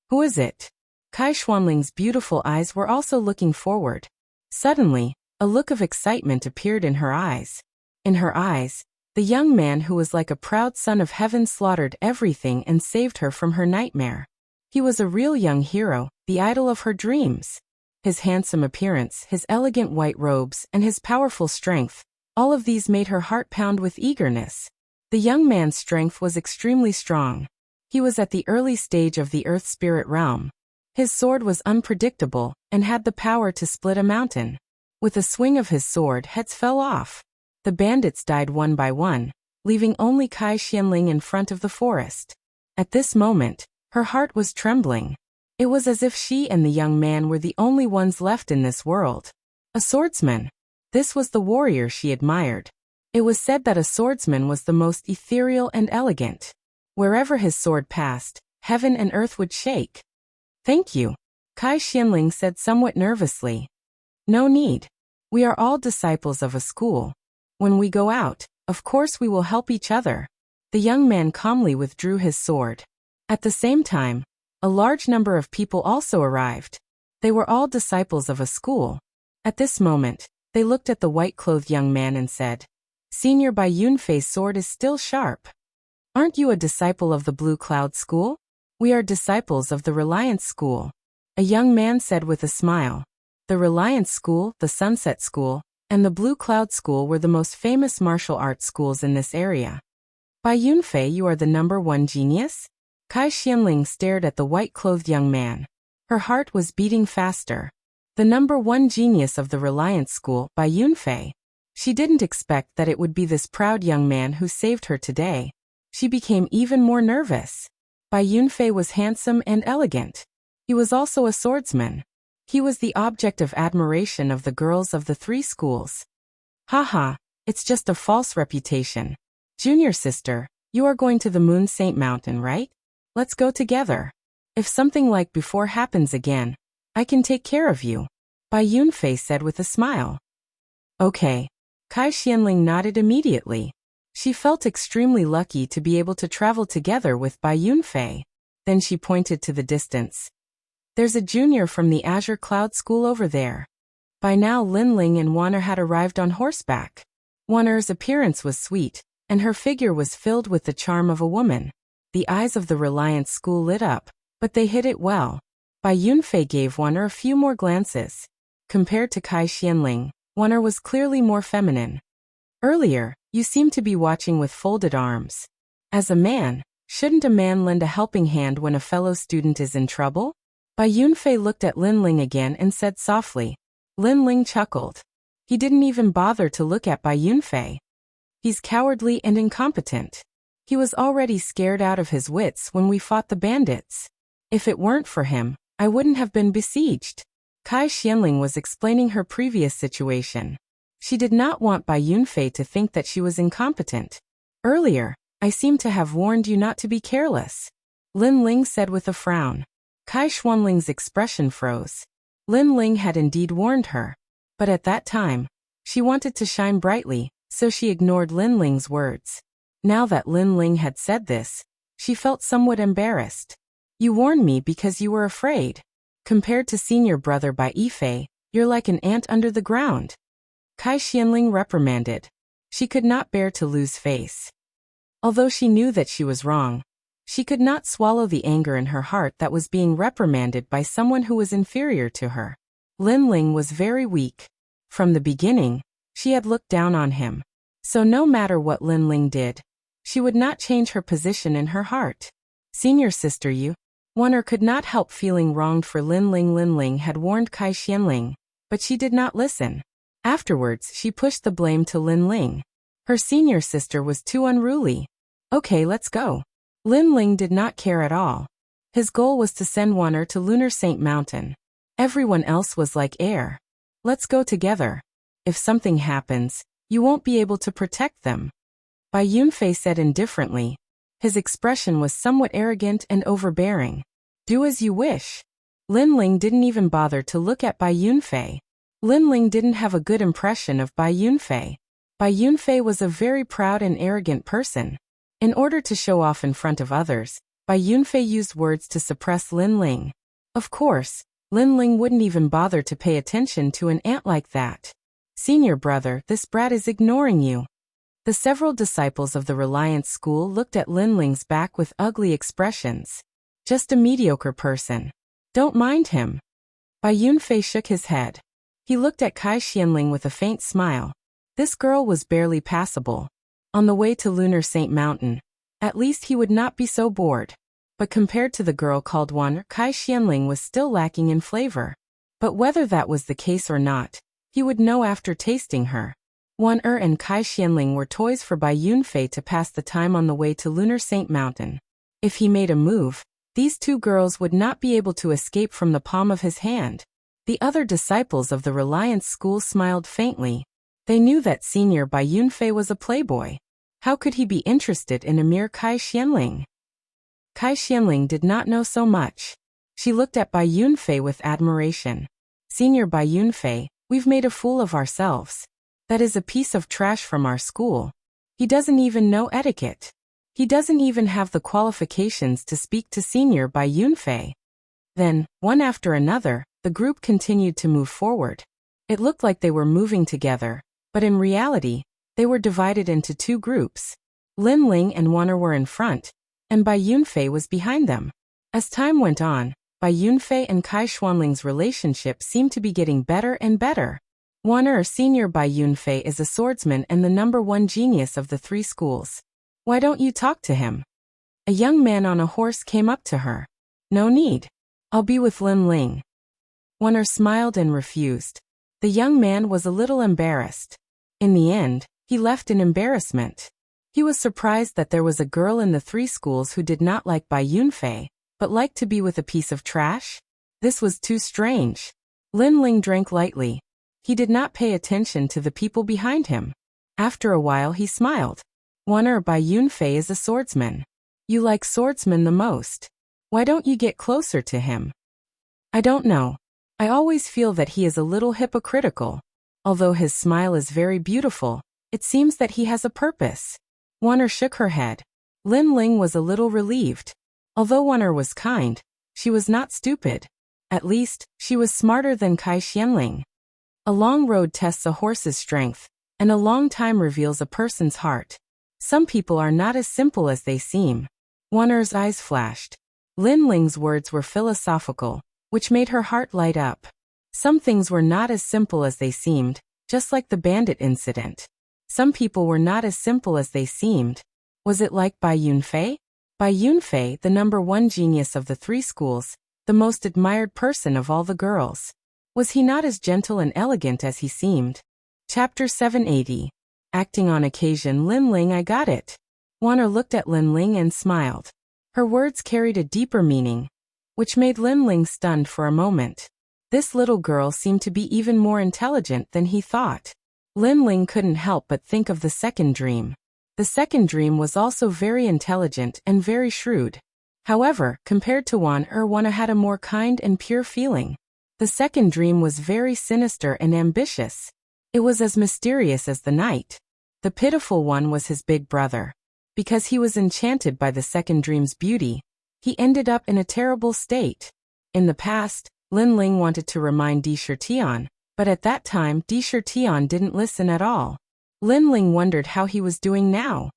Who is it? Kai Xuanling's beautiful eyes were also looking forward. Suddenly, a look of excitement appeared in her eyes. In her eyes, the young man who was like a proud son of heaven slaughtered everything and saved her from her nightmare. He was a real young hero, the idol of her dreams. His handsome appearance, his elegant white robes, and his powerful strength, all of these made her heart pound with eagerness. The young man's strength was extremely strong. He was at the early stage of the earth spirit realm. His sword was unpredictable and had the power to split a mountain. With a swing of his sword, heads fell off. The bandits died one by one, leaving only Kai Xianling in front of the forest. At this moment, her heart was trembling. It was as if she and the young man were the only ones left in this world. A swordsman. This was the warrior she admired. It was said that a swordsman was the most ethereal and elegant. Wherever his sword passed, heaven and earth would shake. Thank you, Kai Xianling said somewhat nervously. No need. We are all disciples of a school. When we go out, of course we will help each other. The young man calmly withdrew his sword. At the same time, a large number of people also arrived. They were all disciples of a school. At this moment, they looked at the white-clothed young man and said, Senior Bai Yunfei's sword is still sharp. Aren't you a disciple of the Blue Cloud School? We are disciples of the Reliance School. A young man said with a smile. The Reliance School, the Sunset School, and the Blue Cloud School were the most famous martial arts schools in this area. Bai Yunfei, you are the #1 genius? Kai Xianling stared at the white-clothed young man. Her heart was beating faster. The #1 genius of the Reliance School, Bai Yunfei. She didn't expect that it would be this proud young man who saved her today. She became even more nervous. Bai Yunfei was handsome and elegant. He was also a swordsman. He was the object of admiration of the girls of the 3 schools. Haha, it's just a false reputation. Junior sister, you are going to the Moon Saint Mountain, right? Let's go together. If something like before happens again, I can take care of you, Bai Yunfei said with a smile. Okay. Kai Xianling nodded immediately. She felt extremely lucky to be able to travel together with Bai Yunfei. Then she pointed to the distance. There's a junior from the Azure Cloud School over there. By now Lin Ling and Wunner had arrived on horseback. Wunner's appearance was sweet, and her figure was filled with the charm of a woman. The eyes of the Reliance School lit up, but they hid it well. Bai Yunfei gave Wunner a few more glances. Compared to Kai Xianling, Wunner was clearly more feminine. Earlier, you seemed to be watching with folded arms. As a man, shouldn't a man lend a helping hand when a fellow student is in trouble? Bai Yunfei looked at Lin Ling again and said softly. Lin Ling chuckled. He didn't even bother to look at Bai Yunfei. He's cowardly and incompetent. He was already scared out of his wits when we fought the bandits. If it weren't for him, I wouldn't have been besieged. Kai Xianling was explaining her previous situation. She did not want Bai Yunfei to think that she was incompetent. Earlier, I seem to have warned you not to be careless, Lin Ling said with a frown. Kai Xuanling's expression froze. Lin Ling had indeed warned her. But at that time, she wanted to shine brightly, so she ignored Lin Ling's words. Now that Lin Ling had said this, she felt somewhat embarrassed. You warned me because you were afraid. Compared to senior brother Bai Yifei, you're like an ant under the ground, Kai Xianling reprimanded. She could not bear to lose face. Although she knew that she was wrong, she could not swallow the anger in her heart that was being reprimanded by someone who was inferior to her. Lin Ling was very weak. From the beginning, she had looked down on him. So no matter what Lin Ling did, she would not change her position in her heart. Senior sister Yu. Wonder could not help feeling wronged for Lin Ling. Lin Ling had warned Kai Xianling, but she did not listen. Afterwards, she pushed the blame to Lin Ling. Her senior sister was too unruly. Okay, let's go. Lin Ling did not care at all. His goal was to send Wonder to Lunar Saint Mountain. Everyone else was like air. Let's go together. If something happens, you won't be able to protect them, Bai Yunfei said indifferently. His expression was somewhat arrogant and overbearing. Do as you wish. Lin Ling didn't even bother to look at Bai Yunfei. Lin Ling didn't have a good impression of Bai Yunfei. Bai Yunfei was a very proud and arrogant person. In order to show off in front of others, Bai Yunfei used words to suppress Lin Ling. Of course, Lin Ling wouldn't even bother to pay attention to an ant like that. Senior brother, this brat is ignoring you. The several disciples of the Reliance School looked at Lin Ling's back with ugly expressions. Just a mediocre person. Don't mind him. Bai Yunfei shook his head. He looked at Kai Xianling with a faint smile. This girl was barely passable. On the way to Lunar Saint Mountain, at least he would not be so bored. But compared to the girl called Wan, Kai Xianling was still lacking in flavor. But whether that was the case or not, he would know after tasting her. Wan and Kai Xianling were toys for Bai Yunfei to pass the time on the way to Lunar Saint Mountain. If he made a move, these two girls would not be able to escape from the palm of his hand. The other disciples of the Reliance School smiled faintly. They knew that senior Bai Yunfei was a playboy. How could he be interested in a mere Kai Xianling? Kai Xianling did not know so much. She looked at Bai Yunfei with admiration. Senior Bai Yunfei, we've made a fool of ourselves. That is a piece of trash from our school. He doesn't even know etiquette. He doesn't even have the qualifications to speak to senior Bai Yunfei. Then, one after another, the group continued to move forward. It looked like they were moving together, but in reality, they were divided into two groups. Lin Ling and Wanner were in front, and Bai Yunfei was behind them. As time went on, Bai Yunfei and Kai Xuanling's relationship seemed to be getting better and better. Wanner senior Bai Yunfei is a swordsman and the #1 genius of the 3 schools. Why don't you talk to him? A young man on a horse came up to her. No need. I'll be with Lin Ling. Wanner smiled and refused. The young man was a little embarrassed. In the end, he left in embarrassment. He was surprised that there was a girl in the 3 schools who did not like Bai Yunfei, but liked to be with a piece of trash. This was too strange. Lin Ling drank lightly. He did not pay attention to the people behind him. After a while he smiled. Wanner Bai Yunfei is a swordsman. You like swordsmen the most. Why don't you get closer to him? I don't know. I always feel that he is a little hypocritical. Although his smile is very beautiful, it seems that he has a purpose. Wanner shook her head. Lin Ling was a little relieved. Although Wanner was kind, she was not stupid. At least, she was smarter than Kai Xianling. A long road tests a horse's strength, and a long time reveals a person's heart. Some people are not as simple as they seem. Wanner's eyes flashed. Lin Ling's words were philosophical, which made her heart light up. Some things were not as simple as they seemed, just like the bandit incident. Some people were not as simple as they seemed. Was it like Bai Yunfei? Bai Yunfei, the #1 genius of the 3 schools, the most admired person of all the girls. Was he not as gentle and elegant as he seemed? Chapter 780. Acting on occasion. Lin Ling, I got it. Wanner looked at Lin Ling and smiled. Her words carried a deeper meaning, which made Lin Ling stunned for a moment. This little girl seemed to be even more intelligent than he thought. Lin Ling couldn't help but think of the second dream. The second dream was also very intelligent and very shrewd. However, compared to Wana had a more kind and pure feeling. The second dream was very sinister and ambitious. It was as mysterious as the night. The pitiful one was his big brother. Because he was enchanted by the second dream's beauty, he ended up in a terrible state. In the past, Lin Ling wanted to remind Di Shirtian, but at that time Di Shirtian didn't listen at all. Lin Ling wondered how he was doing now.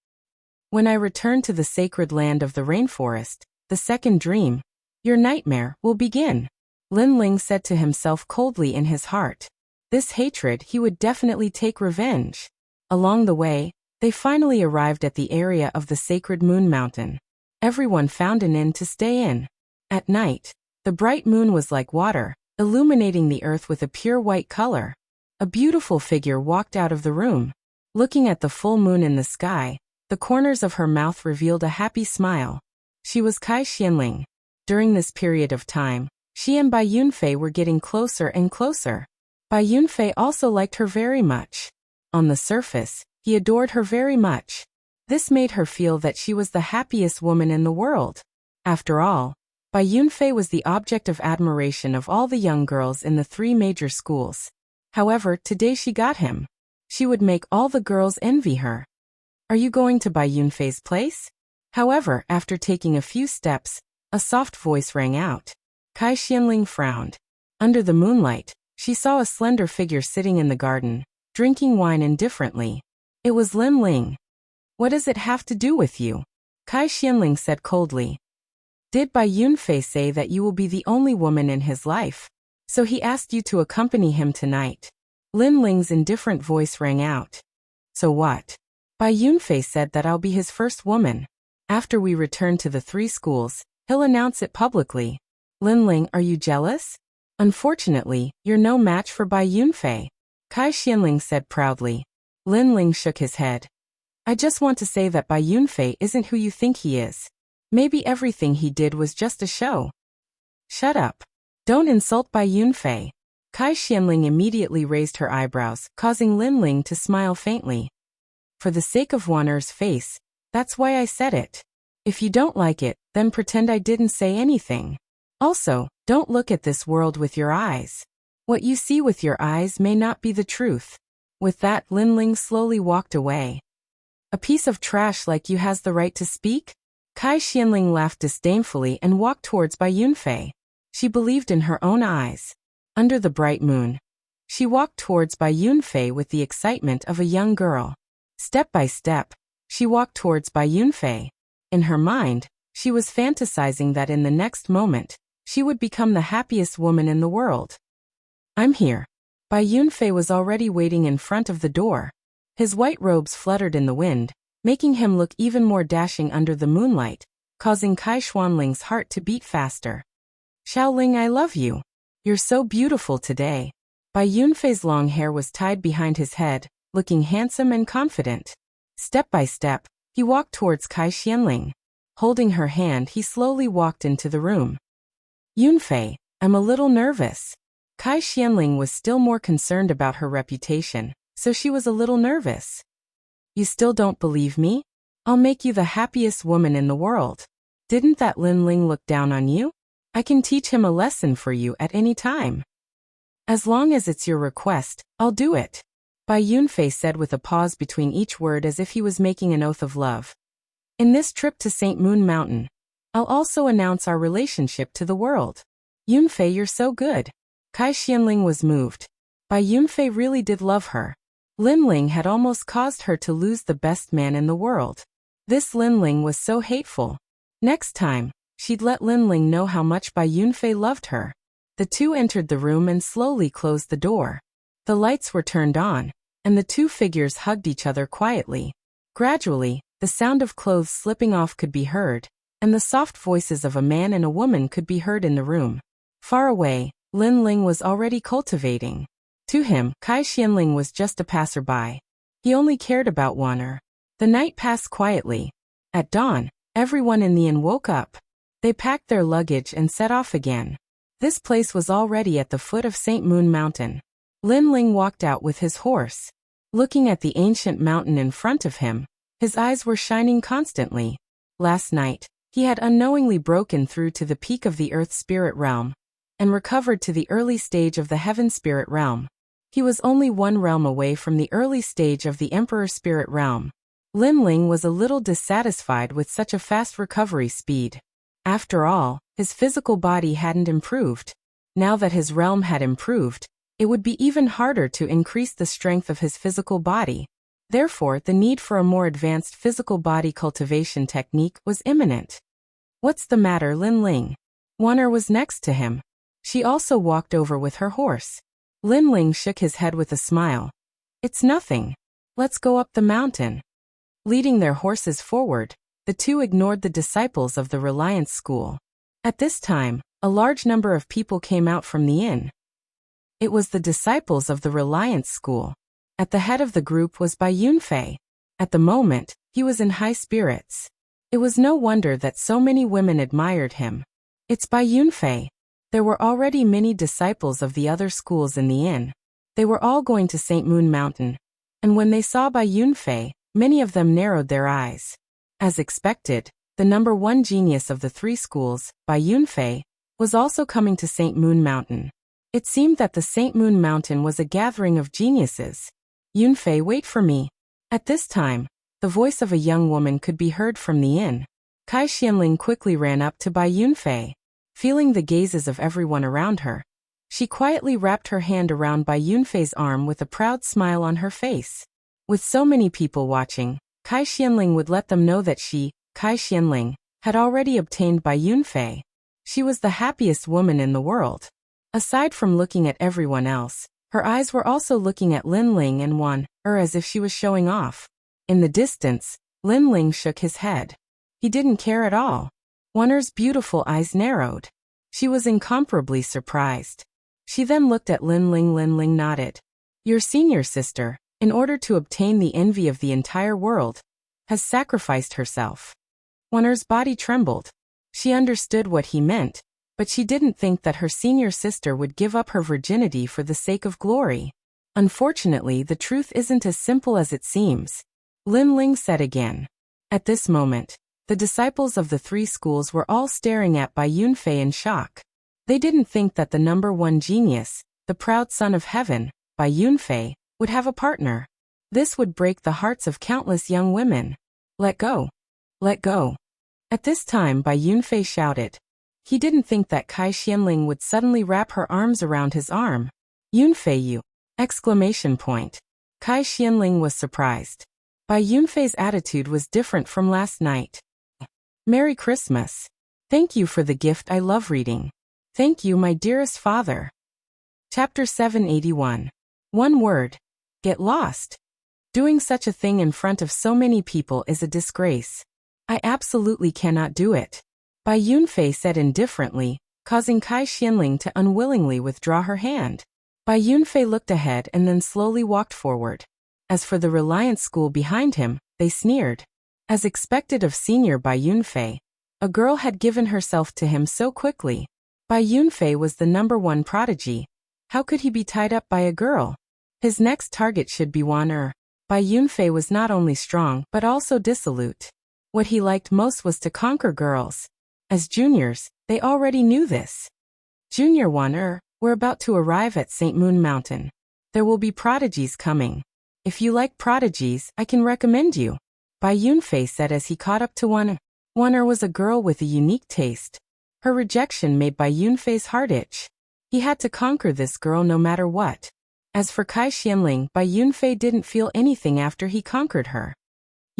When I return to the sacred land of the rainforest, the second dream, your nightmare, will begin. Lin Ling said to himself coldly in his heart. This hatred, he would definitely take revenge. Along the way, they finally arrived at the area of the sacred moon mountain. Everyone found an inn to stay in. At night, the bright moon was like water, illuminating the earth with a pure white color. A beautiful figure walked out of the room. Looking at the full moon in the sky, the corners of her mouth revealed a happy smile. She was Kai Xianling. During this period of time, she and Bai Yunfei were getting closer and closer. Bai Yunfei also liked her very much. On the surface, he adored her very much. This made her feel that she was the happiest woman in the world. After all, Bai Yunfei was the object of admiration of all the young girls in the 3 major schools. However, today she got him. She would make all the girls envy her. Are you going to Bai Yunfei's place? However, after taking a few steps, a soft voice rang out. Kai Xianling frowned. Under the moonlight, she saw a slender figure sitting in the garden, drinking wine indifferently. It was Lin Ling. What does it have to do with you? Kai Xianling said coldly. Did Bai Yunfei say that you will be the only woman in his life? So he asked you to accompany him tonight. Lin Ling's indifferent voice rang out. So what? Bai Yunfei said that I'll be his first woman. After we return to the 3 schools, he'll announce it publicly. Lin Ling, are you jealous? Unfortunately, you're no match for Bai Yunfei. Kai Xianling said proudly. Lin Ling shook his head. I just want to say that Bai Yunfei isn't who you think he is. Maybe everything he did was just a show. Shut up. Don't insult Bai Yunfei. Kai Xianling immediately raised her eyebrows, causing Lin Ling to smile faintly. For the sake of Wan'er's face, that's why I said it. If you don't like it, then pretend I didn't say anything. Also, don't look at this world with your eyes. What you see with your eyes may not be the truth. With that, Lin Ling slowly walked away. A piece of trash like you has the right to speak? Kai Xianling laughed disdainfully and walked towards Bai Yunfei. She believed in her own eyes. Under the bright moon, she walked towards Bai Yunfei with the excitement of a young girl. Step by step, she walked towards Bai Yunfei. In her mind, she was fantasizing that in the next moment, she would become the happiest woman in the world. I'm here. Bai Yunfei was already waiting in front of the door. His white robes fluttered in the wind, making him look even more dashing under the moonlight, causing Kai Xianling's heart to beat faster. Xiaoling, I love you. You're so beautiful today. Bai Yunfei's long hair was tied behind his head, looking handsome and confident. Step by step, he walked towards Kai Xianling. Holding her hand, he slowly walked into the room. Yunfei, I'm a little nervous. Kai Xianling was still more concerned about her reputation, so she was a little nervous. You still don't believe me? I'll make you the happiest woman in the world. Didn't that Lin Ling look down on you? I can teach him a lesson for you at any time. As long as it's your request, I'll do it. Bai Yunfei said with a pause between each word as if he was making an oath of love. In this trip to St. Moon Mountain, I'll also announce our relationship to the world. Yunfei, you're so good. Kai Xianling was moved. Bai Yunfei really did love her. Lin Ling had almost caused her to lose the best man in the world. This Lin Ling was so hateful. Next time, she'd let Lin Ling know how much Bai Yunfei loved her. The two entered the room and slowly closed the door. The lights were turned on, and the 2 figures hugged each other quietly. Gradually, the sound of clothes slipping off could be heard, and the soft voices of a man and a woman could be heard in the room. Far away, Lin Ling was already cultivating. To him, Kai Xianling was just a passerby. He only cared about Wan'er. The night passed quietly. At dawn, everyone in the inn woke up. They packed their luggage and set off again. This place was already at the foot of St. Moon Mountain. Lin Ling walked out with his horse. Looking at the ancient mountain in front of him, his eyes were shining constantly. Last night, he had unknowingly broken through to the peak of the Earth Spirit Realm and recovered to the early stage of the Heaven Spirit Realm. He was only one realm away from the early stage of the Emperor Spirit Realm. Lin Ling was a little dissatisfied with such a fast recovery speed. After all, his physical body hadn't improved. Now that his realm had improved, it would be even harder to increase the strength of his physical body. Therefore, the need for a more advanced physical body cultivation technique was imminent. What's the matter, Lin Ling? Wan'er was next to him. She also walked over with her horse. Lin Ling shook his head with a smile. It's nothing. Let's go up the mountain. Leading their horses forward, the two ignored the disciples of the Reliance School. At this time, a large number of people came out from the inn. It was the disciples of the Reliance School. At the head of the group was Bai Yunfei. At the moment, he was in high spirits. It was no wonder that so many women admired him. It's Bai Yunfei. There were already many disciples of the other schools in the inn. They were all going to St. Moon Mountain. And when they saw Bai Yunfei, many of them narrowed their eyes. As expected, the number one genius of the three schools, Bai Yunfei, was also coming to St. Moon Mountain. It seemed that the St. Moon Mountain was a gathering of geniuses. Yunfei, wait for me. At this time, the voice of a young woman could be heard from the inn. Kai Xianling quickly ran up to Bai Yunfei. Feeling the gazes of everyone around her, she quietly wrapped her hand around Bai Yunfei's arm with a proud smile on her face. With so many people watching, Kai Xianling would let them know that she, Kai Xianling, had already obtained Bai Yunfei. She was the happiest woman in the world. Aside from looking at everyone else, her eyes were also looking at Lin Ling and Wan'er as if she was showing off. In the distance, Lin Ling shook his head. He didn't care at all. Wan'er's beautiful eyes narrowed. She was incomparably surprised. She then looked at Lin Ling. Lin Ling nodded. Your senior sister, in order to obtain the envy of the entire world, has sacrificed herself. Wan'er's body trembled. She understood what he meant, but she didn't think that her senior sister would give up her virginity for the sake of glory. Unfortunately, the truth isn't as simple as it seems. Lin Ling said again. At this moment, the disciples of the three schools were all staring at Bai Yunfei in shock. They didn't think that the number one genius, the proud son of heaven, Bai Yunfei, would have a partner. This would break the hearts of countless young women. Let go. Let go. At this time, Bai Yunfei shouted. He didn't think that Kai Xianling would suddenly wrap her arms around his arm. Yunfei, you! Exclamation point. Kai Xianling was surprised. Bai Yunfei's attitude was different from last night. Merry Christmas. Thank you for the gift. I love reading. Thank you, my dearest father. Chapter 781. One word. Get lost. Doing such a thing in front of so many people is a disgrace. I absolutely cannot do it. Bai Yunfei said indifferently, causing Kai Xianling to unwillingly withdraw her hand. Bai Yunfei looked ahead and then slowly walked forward. As for the Reliance School behind him, they sneered. As expected of senior Bai Yunfei, a girl had given herself to him so quickly. Bai Yunfei was the number one prodigy. How could he be tied up by a girl? His next target should be Wan'er. Bai Yunfei was not only strong but also dissolute. What he liked most was to conquer girls. As juniors, they already knew this. Junior Wan'er, we're about to arrive at St. Moon Mountain. There will be prodigies coming. If you like prodigies, I can recommend you. Bai Yunfei said as he caught up to Wan'er. Wan'er was a girl with a unique taste. Her rejection made Bai Yunfei's heart itch. He had to conquer this girl no matter what. As for Kai Xianling, Bai Yunfei didn't feel anything after he conquered her.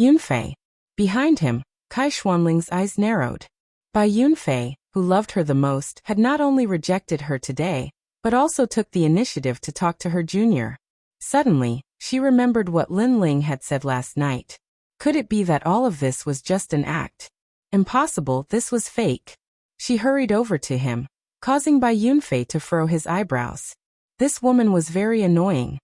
Yunfei. Behind him, Kai Xuanling's eyes narrowed. Bai Yunfei, who loved her the most, had not only rejected her today, but also took the initiative to talk to her junior. Suddenly, she remembered what Lin Ling had said last night. Could it be that all of this was just an act? Impossible, this was fake. She hurried over to him, causing Bai Yunfei to furrow his eyebrows. This woman was very annoying.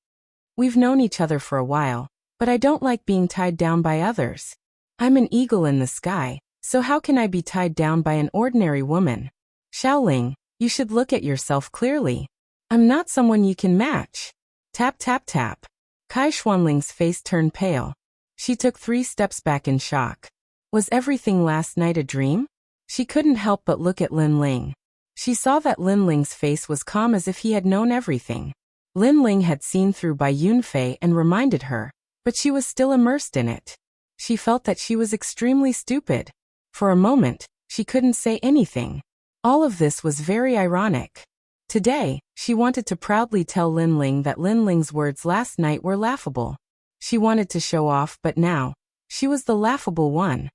We've known each other for a while, but I don't like being tied down by others. I'm an eagle in the sky, so how can I be tied down by an ordinary woman? Xiaoling, you should look at yourself clearly. I'm not someone you can match. Tap tap tap. Kai Xuanling's face turned pale. She took 3 steps back in shock. Was everything last night a dream? She couldn't help but look at Lin Ling. She saw that Lin Ling's face was calm as if he had known everything. Lin Ling had seen through Bai Yunfei and reminded her, but she was still immersed in it. She felt that she was extremely stupid. For a moment, she couldn't say anything. All of this was very ironic. Today, she wanted to proudly tell Lin Ling that Lin Ling's words last night were laughable. She wanted to show off, but now, she was the laughable one.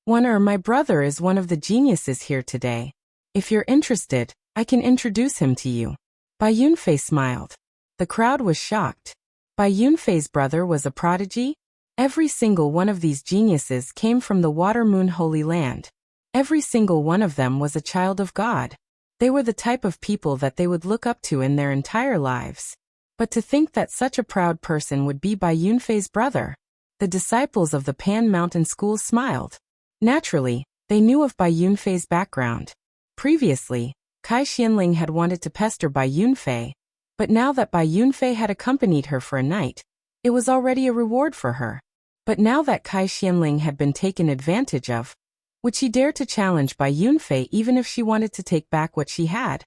My brother is one of the geniuses here today. If you're interested, I can introduce him to you. Bai Yunfei smiled. The crowd was shocked. Bai Yunfei's brother was a prodigy? Every single one of these geniuses came from the Water Moon Holy Land. Every single one of them was a child of God. They were the type of people that they would look up to in their entire lives. But to think that such a proud person would be Bai Yunfei's brother. The disciples of the Pan Mountain School smiled. Naturally, they knew of Bai Yunfei's background. Previously, Kai Xianling had wanted to pester Bai Yunfei, but now that Bai Yunfei had accompanied her for a night, it was already a reward for her. But now that Kai Xianling had been taken advantage of, would she dare to challenge Bai Yunfei even if she wanted to take back what she had?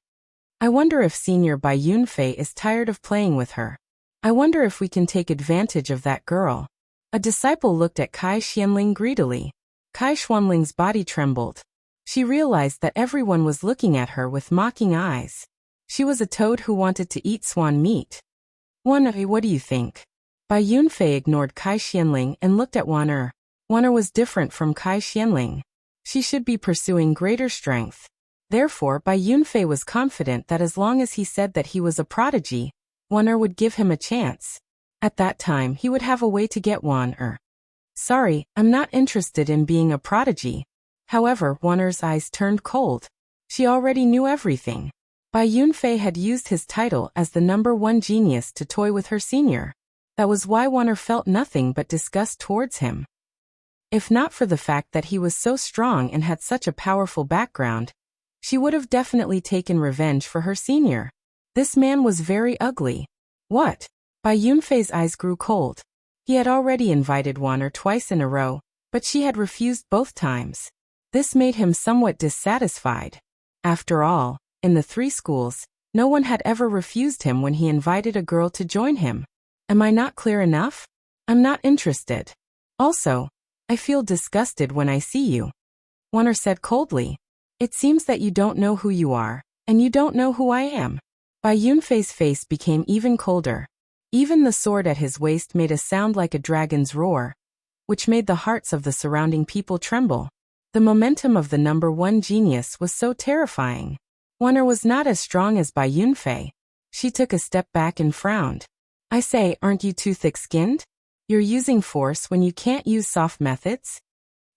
I wonder if Senior Bai Yunfei is tired of playing with her. I wonder if we can take advantage of that girl. A disciple looked at Kai Xianling greedily. Kai Xuanling's body trembled. She realized that everyone was looking at her with mocking eyes. She was a toad who wanted to eat swan meat. What do you think? Bai Yunfei ignored Kai Xianling and looked at Wan was different from Kai Xianling. She should be pursuing greater strength. Therefore, Bai Yunfei was confident that as long as he said that he was a prodigy, Wan would give him a chance. At that time, he would have a way to get Wan. Sorry, I'm not interested in being a prodigy. However, Wan's eyes turned cold. She already knew everything. Bai Yunfei had used his title as the #1 genius to toy with her senior. That was why Wan felt nothing but disgust towards him. If not for the fact that he was so strong and had such a powerful background, she would have definitely taken revenge for her senior. This man was very ugly. What? Bai Yunfei's eyes grew cold. He had already invited Wan twice in a row, but she had refused both times. This made him somewhat dissatisfied. After all, in the 3 schools, no one had ever refused him when he invited a girl to join him. Am I not clear enough? I'm not interested. Also, I feel disgusted when I see you. Wan said coldly. It seems that you don't know who you are, and you don't know who I am. Bai Yunfei's face became even colder. Even the sword at his waist made a sound like a dragon's roar, which made the hearts of the surrounding people tremble. The momentum of the #1 genius was so terrifying. Wan was not as strong as Bai Yunfei. She took a step back and frowned. I say, aren't you too thick-skinned? You're using force when you can't use soft methods?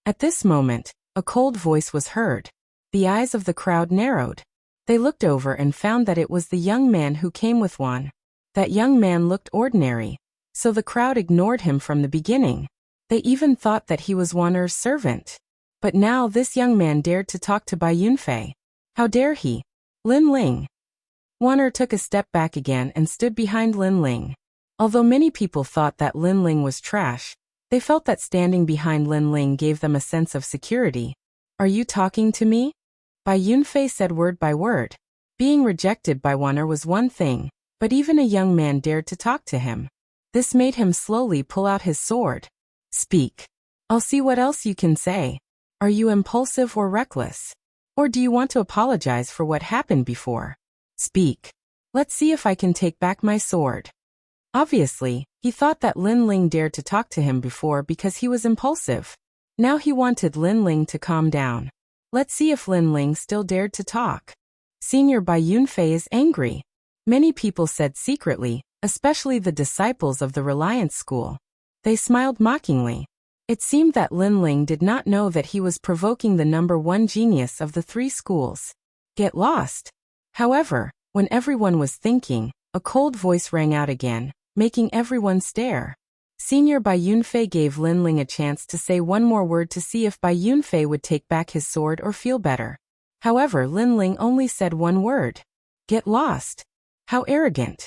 At this moment, a cold voice was heard. The eyes of the crowd narrowed. They looked over and found that it was the young man who came with Wan. That young man looked ordinary, so the crowd ignored him from the beginning. They even thought that he was Wan's servant. But now this young man dared to talk to Bai Yunfei. How dare he? Lin Ling. Wan took a step back again and stood behind Lin Ling. Although many people thought that Lin Ling was trash, they felt that standing behind Lin Ling gave them a sense of security. Are you talking to me? Bai Yunfei said word by word. Being rejected by Wan was one thing, but even a young man dared to talk to him. This made him slowly pull out his sword. Speak. I'll see what else you can say. Are you impulsive or reckless? Or do you want to apologize for what happened before? Speak. Let's see if I can take back my sword. Obviously, he thought that Lin Ling dared to talk to him before because he was impulsive. Now he wanted Lin Ling to calm down. Let's see if Lin Ling still dared to talk. Senior Bai Yunfei is angry. Many people said secretly, especially the disciples of the Reliance School. They smiled mockingly. It seemed that Lin Ling did not know that he was provoking the #1 genius of the 3 schools. Get lost. However, when everyone was thinking, a cold voice rang out again, making everyone stare. Senior Bai Yunfei gave Lin Ling a chance to say one more word to see if Bai Yunfei would take back his sword or feel better. However, Lin Ling only said one word. Get lost. How arrogant.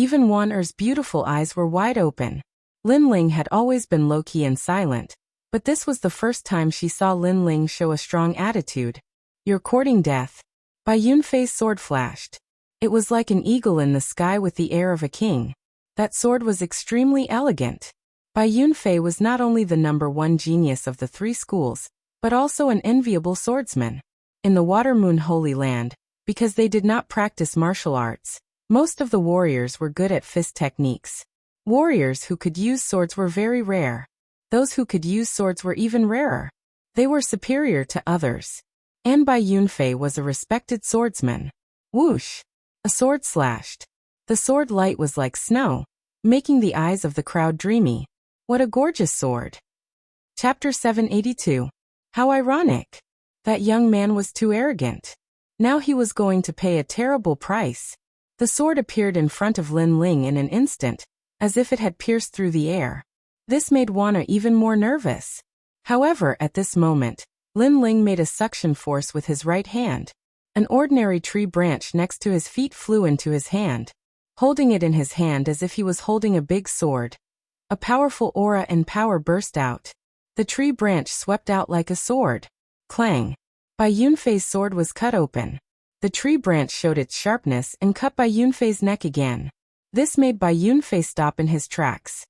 Even Wan Er's beautiful eyes were wide open. Lin Ling had always been low-key and silent, but this was the first time she saw Lin Ling show a strong attitude. "You're courting death." Bai Yunfei's sword flashed. It was like an eagle in the sky with the air of a king. That sword was extremely elegant. Bai Yunfei was not only the #1 genius of the 3 schools, but also an enviable swordsman. In the Water Moon Holy Land, because they did not practice martial arts, most of the warriors were good at fist techniques. Warriors who could use swords were very rare. Those who could use swords were even rarer. They were superior to others. And Bai Yunfei was a respected swordsman. Whoosh! A sword slashed. The sword light was like snow, making the eyes of the crowd dreamy. What a gorgeous sword! Chapter 782. How ironic! That young man was too arrogant. Now he was going to pay a terrible price. The sword appeared in front of Lin Ling in an instant, as if it had pierced through the air. This made Wana even more nervous. However, at this moment, Lin Ling made a suction force with his right hand. An ordinary tree branch next to his feet flew into his hand. Holding it in his hand as if he was holding a big sword, a powerful aura and power burst out. The tree branch swept out like a sword. Clang! Bai Yunfei's sword was cut open. The tree branch showed its sharpness and cut Bai Yunfei's neck again. This made Bai Yunfei stop in his tracks.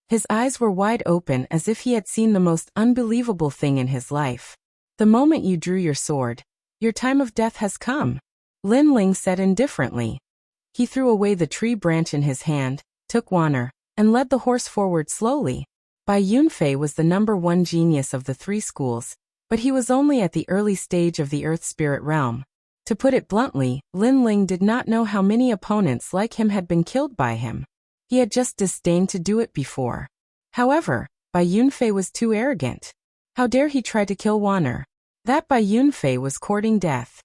His eyes were wide open as if he had seen the most unbelievable thing in his life. "The moment you drew your sword, your time of death has come," Lin Ling said indifferently. He threw away the tree branch in his hand, took Wan'er, and led the horse forward slowly. Bai Yunfei was the #1 genius of the 3 schools, but he was only at the early stage of the Earth Spirit realm. To put it bluntly, Lin Ling did not know how many opponents like him had been killed by him. He had just disdained to do it before. However, Bai Yunfei was too arrogant. How dare he try to kill Wan'er? That Bai Yunfei was courting death.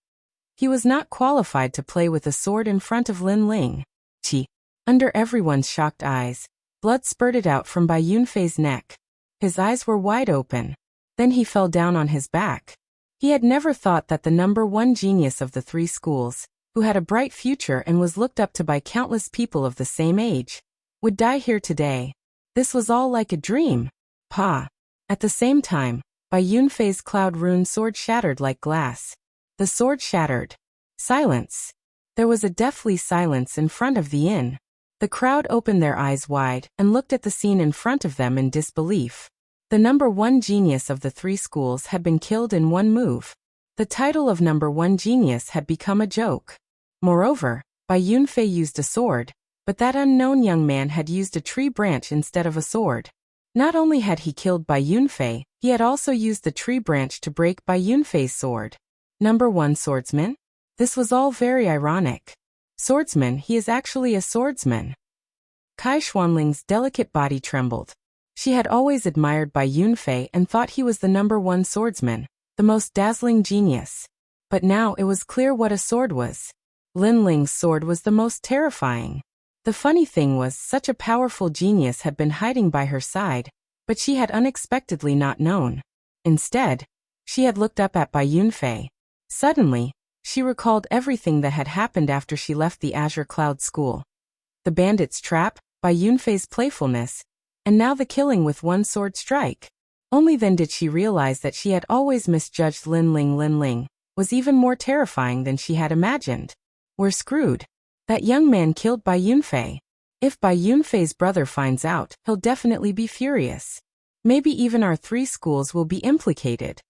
He was not qualified to play with a sword in front of Lin Ling. Chi! Under everyone's shocked eyes, blood spurted out from Bai Yunfei's neck. His eyes were wide open. Then he fell down on his back. He had never thought that the #1 genius of the 3 schools, who had a bright future and was looked up to by countless people of the same age, would die here today. This was all like a dream. Pa! At the same time, Bai Yunfei's cloud rune sword shattered like glass. The sword shattered. Silence. There was a deathly silence in front of the inn. The crowd opened their eyes wide and looked at the scene in front of them in disbelief. The #1 genius of the 3 schools had been killed in one move. The title of #1 genius had become a joke. Moreover, Bai Yunfei used a sword, but that unknown young man had used a tree branch instead of a sword. Not only had he killed Bai Yunfei, he had also used the tree branch to break Bai Yunfei's sword. #1 swordsman? This was all very ironic. Swordsman, he is actually a swordsman. Kai Xuanling's delicate body trembled. She had always admired Bai Yunfei and thought he was the #1 swordsman, the most dazzling genius. But now it was clear what a sword was. Lin Ling's sword was the most terrifying. The funny thing was, such a powerful genius had been hiding by her side, but she had unexpectedly not known. Instead, she had looked up at Bai Yunfei. Suddenly, she recalled everything that had happened after she left the Azure Cloud School. The bandit's trap, Bai Yunfei's playfulness, and now the killing with one sword strike. Only then did she realize that she had always misjudged Lin Ling. Lin Ling was even more terrifying than she had imagined. We're screwed. That young man killed Bai Yunfei. If Bai Yunfei's brother finds out, he'll definitely be furious. Maybe even our 3 schools will be implicated.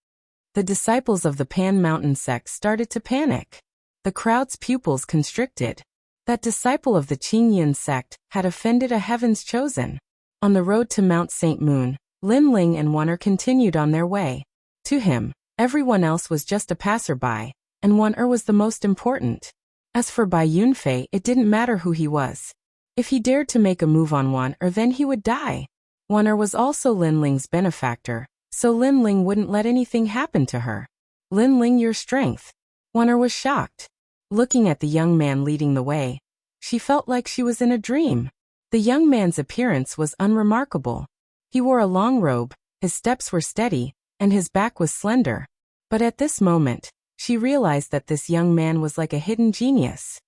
The disciples of the Pan Mountain sect started to panic. The crowd's pupils constricted. That disciple of the Qingyan sect had offended a heavens chosen. On the road to Mount St. Moon, Lin Ling and Wan'er continued on their way. To him, everyone else was just a passerby, and Wan'er was the most important. As for Bai Yunfei, it didn't matter who he was. If he dared to make a move on Wan'er, then he would die. Wan'er was also Lin Ling's benefactor, so Lin Ling wouldn't let anything happen to her. Lin Ling, your strength. Wan'er was shocked. Looking at the young man leading the way, she felt like she was in a dream. The young man's appearance was unremarkable. He wore a long robe, his steps were steady, and his back was slender. But at this moment, she realized that this young man was like a hidden genius.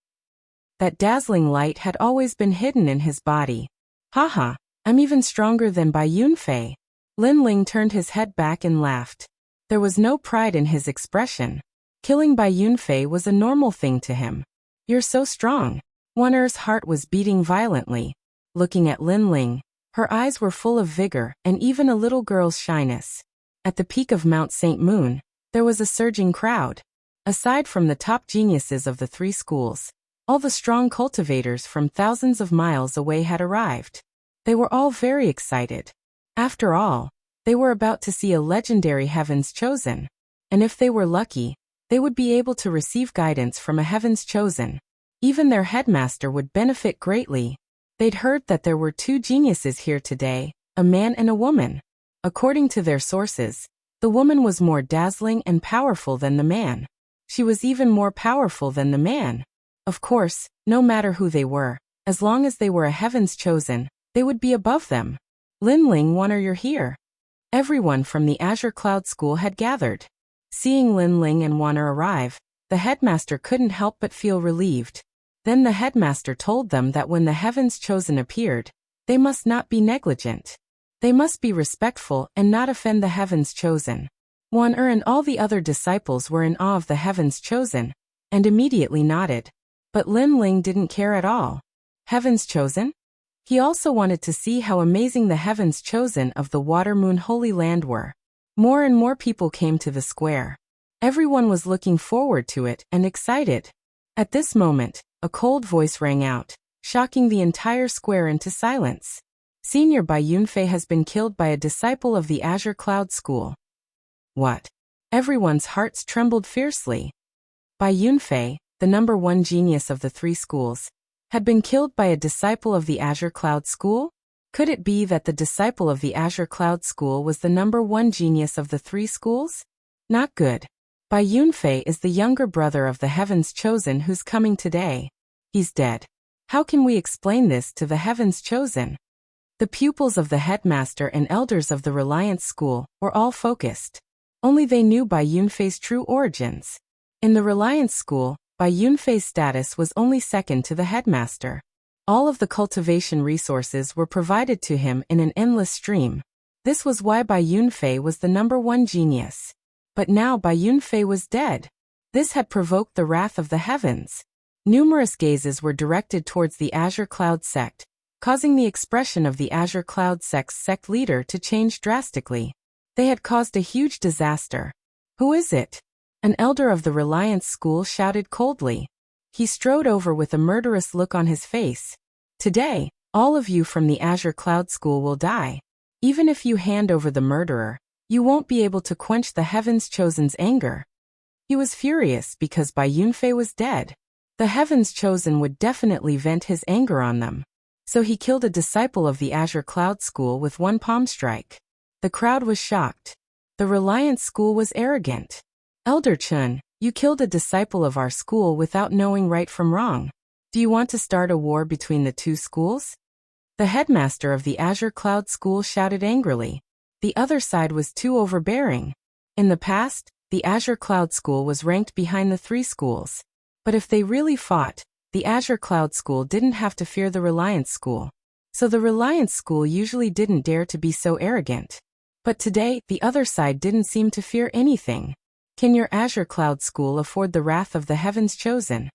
That dazzling light had always been hidden in his body. Haha, I'm even stronger than Bai Yunfei. Lin Ling turned his head back and laughed. There was no pride in his expression. Killing Bai Yunfei was a normal thing to him. You're so strong. Wan Er's heart was beating violently. Looking at Lin Ling, her eyes were full of vigor and even a little girl's shyness. At the peak of Mount St. Moon, there was a surging crowd. Aside from the top geniuses of the 3 schools, all the strong cultivators from thousands of miles away had arrived. They were all very excited. After all, they were about to see a legendary Heaven's Chosen. And if they were lucky, they would be able to receive guidance from a Heaven's Chosen. Even their headmaster would benefit greatly. They'd heard that there were 2 geniuses here today, a man and a woman. According to their sources, the woman was more dazzling and powerful than the man. She was even more powerful than the man. Of course, no matter who they were, as long as they were a Heaven's Chosen, they would be above them. Lin Ling, Wan Er, you're here. Everyone from the Azure Cloud School had gathered. Seeing Lin Ling and Wan Er arrive, the headmaster couldn't help but feel relieved. Then the headmaster told them that when the Heaven's Chosen appeared, they must not be negligent. They must be respectful and not offend the Heaven's Chosen. Wan Er and all the other disciples were in awe of the Heaven's Chosen, and immediately nodded. But Lin Ling didn't care at all. Heaven's Chosen? He also wanted to see how amazing the Heaven's Chosen of the Water Moon Holy Land were. More and more people came to the square. Everyone was looking forward to it and excited. At this moment, a cold voice rang out, shocking the entire square into silence. Senior Bai Yunfei has been killed by a disciple of the Azure Cloud School. What? Everyone's hearts trembled fiercely. Bai Yunfei, the number 1 genius of the 3 schools, had been killed by a disciple of the Azure Cloud School? Could it be that the disciple of the Azure Cloud School was the number 1 genius of the 3 schools? Not good. Bai Yunfei is the younger brother of the Heaven's Chosen who's coming today. He's dead. How can we explain this to the Heaven's Chosen? The pupils of the headmaster and elders of the Reliance School were all focused. Only they knew Bai Yunfei's true origins. In the Reliance School, Bai Yunfei's status was only second to the headmaster. All of the cultivation resources were provided to him in an endless stream. This was why Bai Yunfei was the number 1 genius. But now Bai Yunfei was dead. This had provoked the wrath of the heavens. Numerous gazes were directed towards the Azure Cloud sect, causing the expression of the Azure Cloud sect's sect leader to change drastically. They had caused a huge disaster. Who is it? An elder of the Reliance School shouted coldly. He strode over with a murderous look on his face. Today, all of you from the Azure Cloud School will die. Even if you hand over the murderer, you won't be able to quench the Heaven's Chosen's anger. He was furious because Bai Yunfei was dead. The Heaven's Chosen would definitely vent his anger on them. So he killed a disciple of the Azure Cloud School with 1 palm strike. The crowd was shocked. The Reliance School was arrogant. Elder Chun, you killed a disciple of our school without knowing right from wrong. Do you want to start a war between the 2 schools? The headmaster of the Azure Cloud School shouted angrily. The other side was too overbearing. In the past, the Azure Cloud School was ranked behind the 3 schools. But if they really fought, the Azure Cloud School didn't have to fear the Reliance School. So the Reliance School usually didn't dare to be so arrogant. But today, the other side didn't seem to fear anything. Can your Azure Cloud School afford the wrath of the Heaven's Chosen?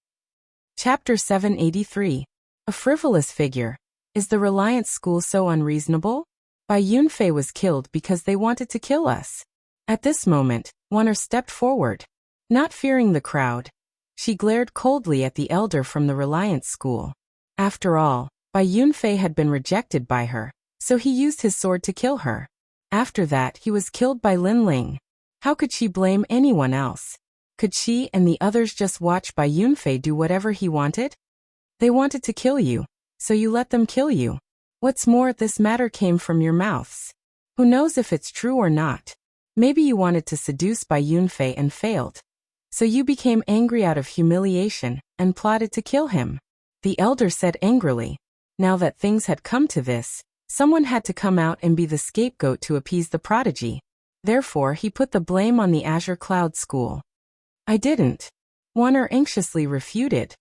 Chapter 783. A frivolous figure. Is the Reliance School so unreasonable? Bai Yunfei was killed because they wanted to kill us. At this moment, Wan Er stepped forward. Not fearing the crowd, she glared coldly at the elder from the Reliance School. After all, Bai Yunfei had been rejected by her, so he used his sword to kill her. After that, he was killed by Lin Ling. How could she blame anyone else? Could she and the others just watch Bai Yunfei do whatever he wanted? They wanted to kill you, so you let them kill you. What's more, this matter came from your mouths. Who knows if it's true or not? Maybe you wanted to seduce Bai Yunfei and failed. So you became angry out of humiliation and plotted to kill him. The elder said angrily. Now that things had come to this, someone had to come out and be the scapegoat to appease the prodigy. Therefore, he put the blame on the Azure Cloud School. I didn't. Wan Er anxiously refuted.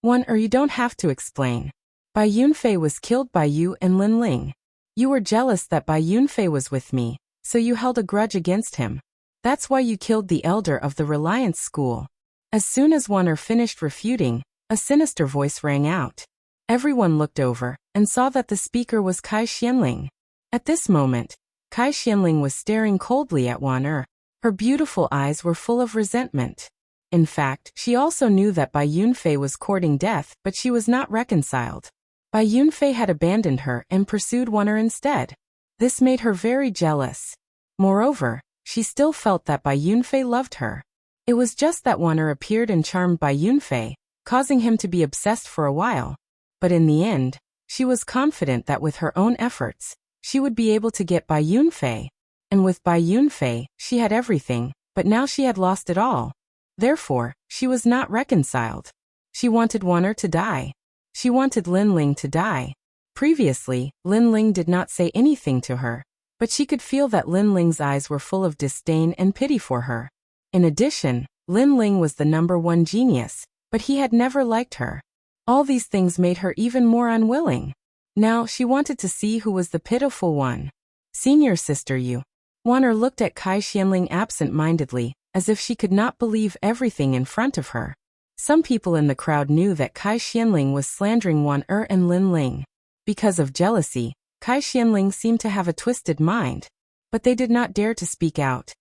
You don't have to explain. Bai Yunfei was killed by you and Lin Ling. You were jealous that Bai Yunfei was with me, so you held a grudge against him. That's why you killed the elder of the Reliance School. As soon as Wan'er finished refuting, a sinister voice rang out. Everyone looked over and saw that the speaker was Kai Xianling. At this moment, Kai Xianling was staring coldly at Wan'er. Her beautiful eyes were full of resentment. In fact, she also knew that Bai Yunfei was courting death, but she was not reconciled. Bai Yunfei had abandoned her and pursued Wan'er instead. This made her very jealous. Moreover, she still felt that Bai Yunfei loved her. It was just that Wan'er appeared and charmed Bai Yunfei, causing him to be obsessed for a while. But in the end, she was confident that with her own efforts, she would be able to get Bai Yunfei. And with Bai Yunfei, she had everything, but now she had lost it all. Therefore, she was not reconciled. She wanted Wan'er to die. She wanted Lin Ling to die. Previously, Lin Ling did not say anything to her, but she could feel that Lin Ling's eyes were full of disdain and pity for her. In addition, Lin Ling was the #1 genius, but he had never liked her. All these things made her even more unwilling. Now she wanted to see who was the pitiful one. Senior sister Yu. Wan'er looked at Kai Xianling absent-mindedly, as if she could not believe everything in front of her. Some people in the crowd knew that Kai Xianling was slandering Wan'er and Lin Ling. Because of jealousy, Kai Xianling seemed to have a twisted mind. But they did not dare to speak out.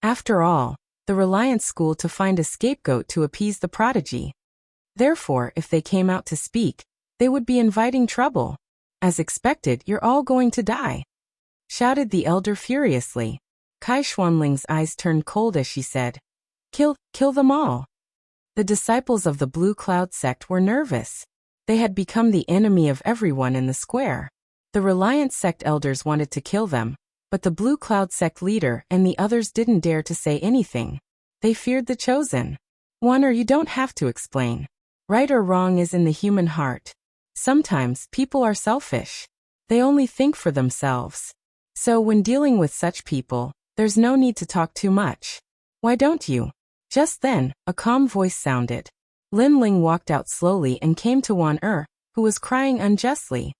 After all, the Reliance School to find a scapegoat to appease the prodigy. Therefore, if they came out to speak, they would be inviting trouble. As expected, you're all going to die, shouted the elder furiously. Kai Xianling's eyes turned cold as she said, Kill them all. The disciples of the Blue Cloud sect were nervous. They had become the enemy of everyone in the square. The Reliance sect elders wanted to kill them, but the Blue Cloud sect leader and the others didn't dare to say anything. They feared the chosen. Wan'er, you don't have to explain. Right or wrong is in the human heart. Sometimes people are selfish. They only think for themselves. So when dealing with such people, there's no need to talk too much. Why don't you? Just then, a calm voice sounded. Lin Ling walked out slowly and came to Wan'er, who was crying unjustly.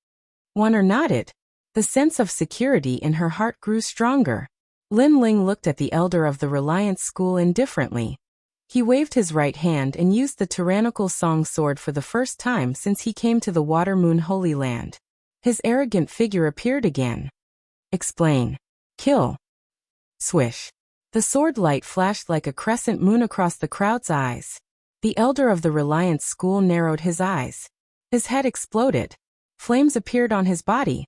Wan'er nodded. The sense of security in her heart grew stronger. Lin Ling looked at the elder of the Reliance School indifferently. He waved his right hand and used the tyrannical song sword for the first time since he came to the Water Moon Holy Land. His arrogant figure appeared again. Explain. Kill. Swish. The sword light flashed like a crescent moon across the crowd's eyes. The elder of the Reliance School narrowed his eyes. His head exploded. Flames appeared on his body.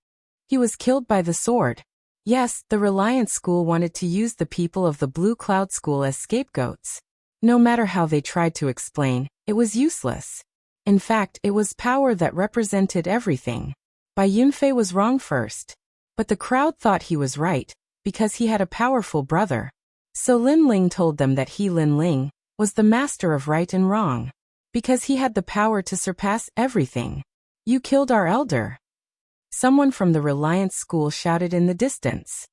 He was killed by the sword. Yes, the Reliance School wanted to use the people of the Blue Cloud School as scapegoats. No matter how they tried to explain, it was useless. In fact, it was power that represented everything. Bai Yunfei was wrong first. But the crowd thought he was right, because he had a powerful brother. So Lin Ling told them that he, Lin Ling, was the master of right and wrong. Because he had the power to surpass everything. You killed our elder. Someone from the Reliance School shouted in the distance.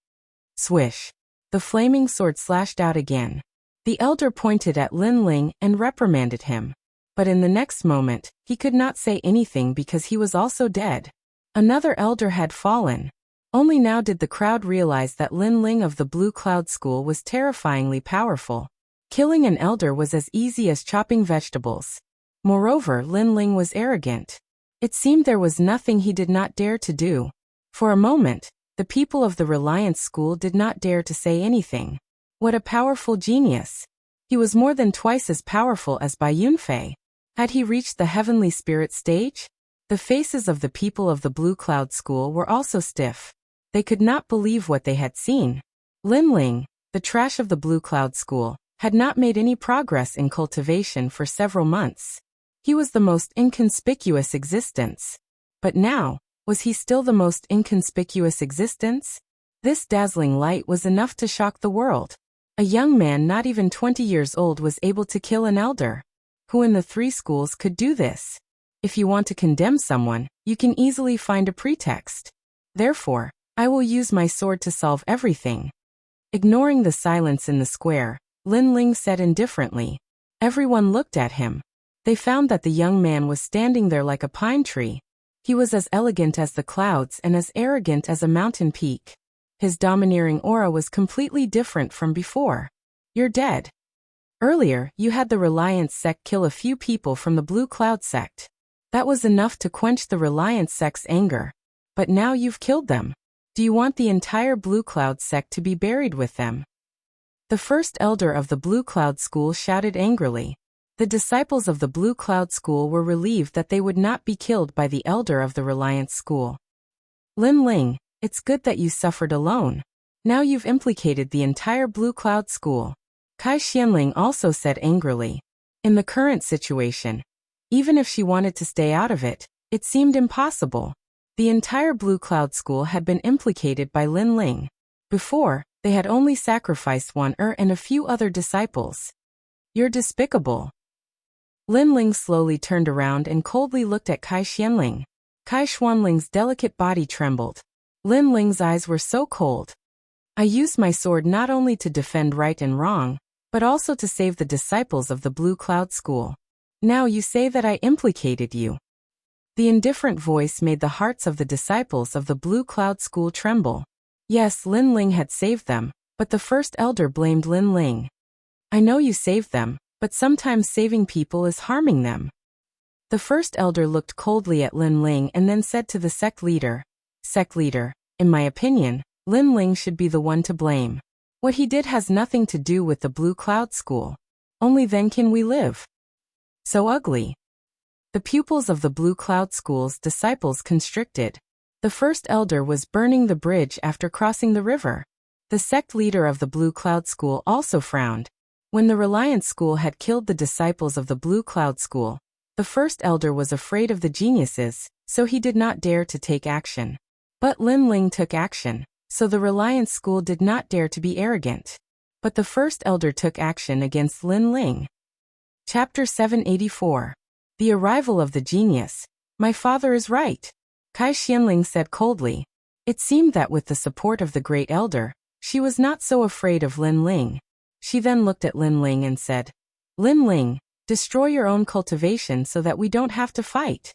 Swish. The flaming sword slashed out again. The elder pointed at Lin Ling and reprimanded him. But in the next moment, he could not say anything because he was also dead. Another elder had fallen. Only now did the crowd realize that Lin Ling of the Blue Cloud School was terrifyingly powerful. Killing an elder was as easy as chopping vegetables. Moreover, Lin Ling was arrogant. It seemed there was nothing he did not dare to do. For a moment, the people of the Reliance School did not dare to say anything. What a powerful genius. He was more than twice as powerful as Bai Yunfei. Had he reached the heavenly spirit stage? The faces of the people of the Blue Cloud School were also stiff. They could not believe what they had seen. Lin Ling, the trash of the Blue Cloud School, had not made any progress in cultivation for several months. He was the most inconspicuous existence. But now, was he still the most inconspicuous existence? This dazzling light was enough to shock the world. A young man not even 20 years old was able to kill an elder. Who in the 3 schools could do this? If you want to condemn someone, you can easily find a pretext. Therefore, I will use my sword to solve everything. Ignoring the silence in the square, Lin Ling said indifferently. Everyone looked at him. They found that the young man was standing there like a pine tree. He was as elegant as the clouds and as arrogant as a mountain peak. His domineering aura was completely different from before. You're dead. Earlier, you had the Reliance sect kill a few people from the Blue Cloud sect. That was enough to quench the Reliance sect's anger. But now you've killed them. Do you want the entire Blue Cloud sect to be buried with them? The first elder of the Blue Cloud school shouted angrily. The disciples of the Blue Cloud school were relieved that they would not be killed by the elder of the Reliance school. Lin Ling, it's good that you suffered alone. Now you've implicated the entire Blue Cloud school. Kai Xianling also said angrily. In the current situation, even if she wanted to stay out of it, it seemed impossible. The entire Blue Cloud school had been implicated by Lin Ling. Before, they had only sacrificed one and a few other disciples. You're despicable. Lin Ling slowly turned around and coldly looked at Kai Xianling. Kai Xuanling's delicate body trembled. Lin Ling's eyes were so cold. I used my sword not only to defend right and wrong, but also to save the disciples of the Blue Cloud school. Now you say that I implicated you. The indifferent voice made the hearts of the disciples of the Blue Cloud school tremble. Yes, Lin Ling had saved them, but the first elder blamed Lin Ling. I know you saved them, but sometimes saving people is harming them. The first elder looked coldly at Lin Ling and then said to the sect leader, Sect leader, in my opinion, Lin Ling should be the one to blame. What he did has nothing to do with the Blue Cloud school. Only then can we live. So ugly. The pupils of the Blue Cloud school's disciples constricted. The first elder was burning the bridge after crossing the river. The sect leader of the Blue Cloud school also frowned. When the Reliance school had killed the disciples of the Blue Cloud school, the first elder was afraid of the geniuses, so he did not dare to take action. But Lin Ling took action, so the Reliance school did not dare to be arrogant. But the first elder took action against Lin Ling. Chapter 784. The Arrival of the Genius. My father is right. Kai Xianling said coldly. It seemed that with the support of the great elder, she was not so afraid of Lin Ling. She then looked at Lin Ling and said, Lin Ling, destroy your own cultivation so that we don't have to fight.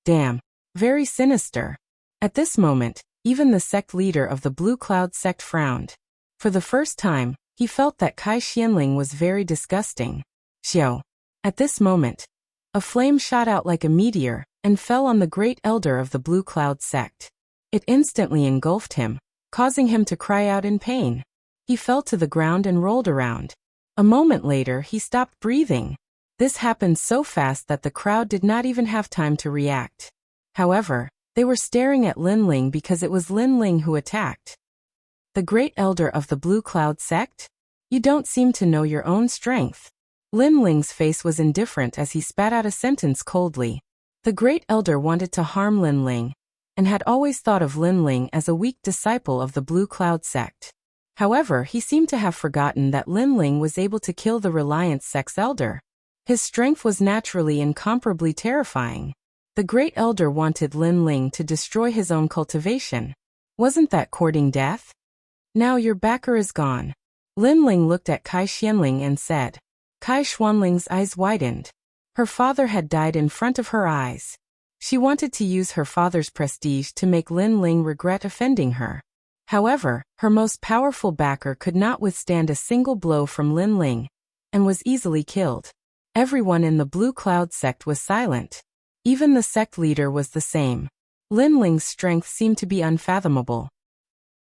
Damn. Very sinister. At this moment, even the sect leader of the Blue Cloud sect frowned. For the first time, he felt that Kai Xianling was very disgusting. Xiao. At this moment, a flame shot out like a meteor and fell on the great elder of the Blue Cloud sect. It instantly engulfed him, causing him to cry out in pain. He fell to the ground and rolled around. A moment later, he stopped breathing. This happened so fast that the crowd did not even have time to react. However, they were staring at Lin Ling because it was Lin Ling who attacked. The great elder of the Blue Cloud sect? You don't seem to know your own strength. Lin Ling's face was indifferent as he spat out a sentence coldly. The great elder wanted to harm Lin Ling, and had always thought of Lin Ling as a weak disciple of the Blue Cloud sect. However, he seemed to have forgotten that Lin Ling was able to kill the Reliance sect's elder. His strength was naturally incomparably terrifying. The great elder wanted Lin Ling to destroy his own cultivation. Wasn't that courting death? Now your backer is gone. Lin Ling looked at Kai Xianling and said. Kai Xuanling's eyes widened. Her father had died in front of her eyes. She wanted to use her father's prestige to make Lin Ling regret offending her. However, her most powerful backer could not withstand a single blow from Lin Ling, and was easily killed. Everyone in the Blue Cloud sect was silent. Even the sect leader was the same. Lin Ling's strength seemed to be unfathomable.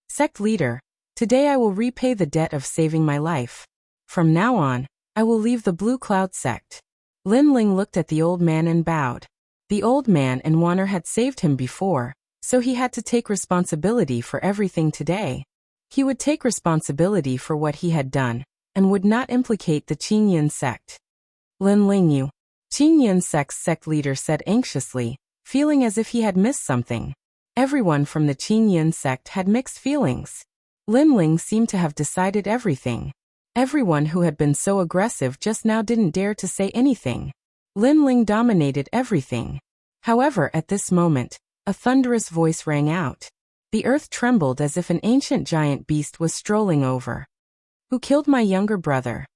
Sect leader, today I will repay the debt of saving my life. From now on, I will leave the Blue Cloud sect. Lin Ling looked at the old man and bowed. The old man and Wanner had saved him before, so he had to take responsibility for everything today. He would take responsibility for what he had done, and would not implicate the Qingyan sect. Lin Ling, you. Qingyan sect's sect leader said anxiously, feeling as if he had missed something. Everyone from the Qingyan sect had mixed feelings. Lin Ling seemed to have decided everything. Everyone who had been so aggressive just now didn't dare to say anything. Lin Ling dominated everything. However, at this moment, a thunderous voice rang out. The earth trembled as if an ancient giant beast was strolling over. Who killed my younger brother?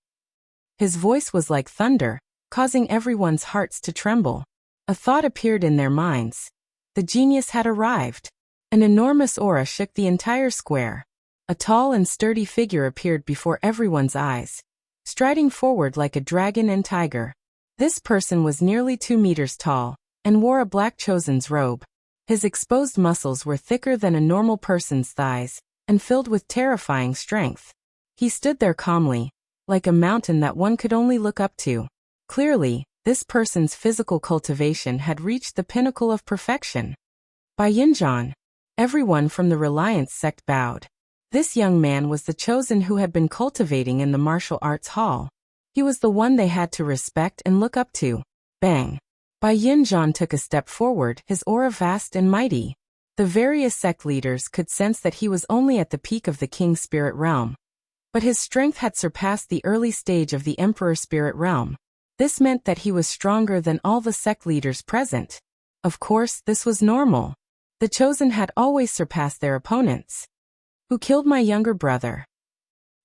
His voice was like thunder, causing everyone's hearts to tremble. A thought appeared in their minds. The genius had arrived. An enormous aura shook the entire square. A tall and sturdy figure appeared before everyone's eyes, striding forward like a dragon and tiger. This person was nearly 2 meters tall, and wore a black chosen's robe. His exposed muscles were thicker than a normal person's thighs, and filled with terrifying strength. He stood there calmly, like a mountain that one could only look up to. Clearly, this person's physical cultivation had reached the pinnacle of perfection. Bai Yinzhan. Everyone from the Reliance sect bowed. This young man was the chosen who had been cultivating in the martial arts hall. He was the one they had to respect and look up to. Bang! Bai Yinzhan took a step forward, his aura vast and mighty. The various sect leaders could sense that he was only at the peak of the King Spirit Realm. But his strength had surpassed the early stage of the Emperor Spirit Realm. This meant that he was stronger than all the sect leaders present. Of course, this was normal. The chosen had always surpassed their opponents. Who killed my younger brother?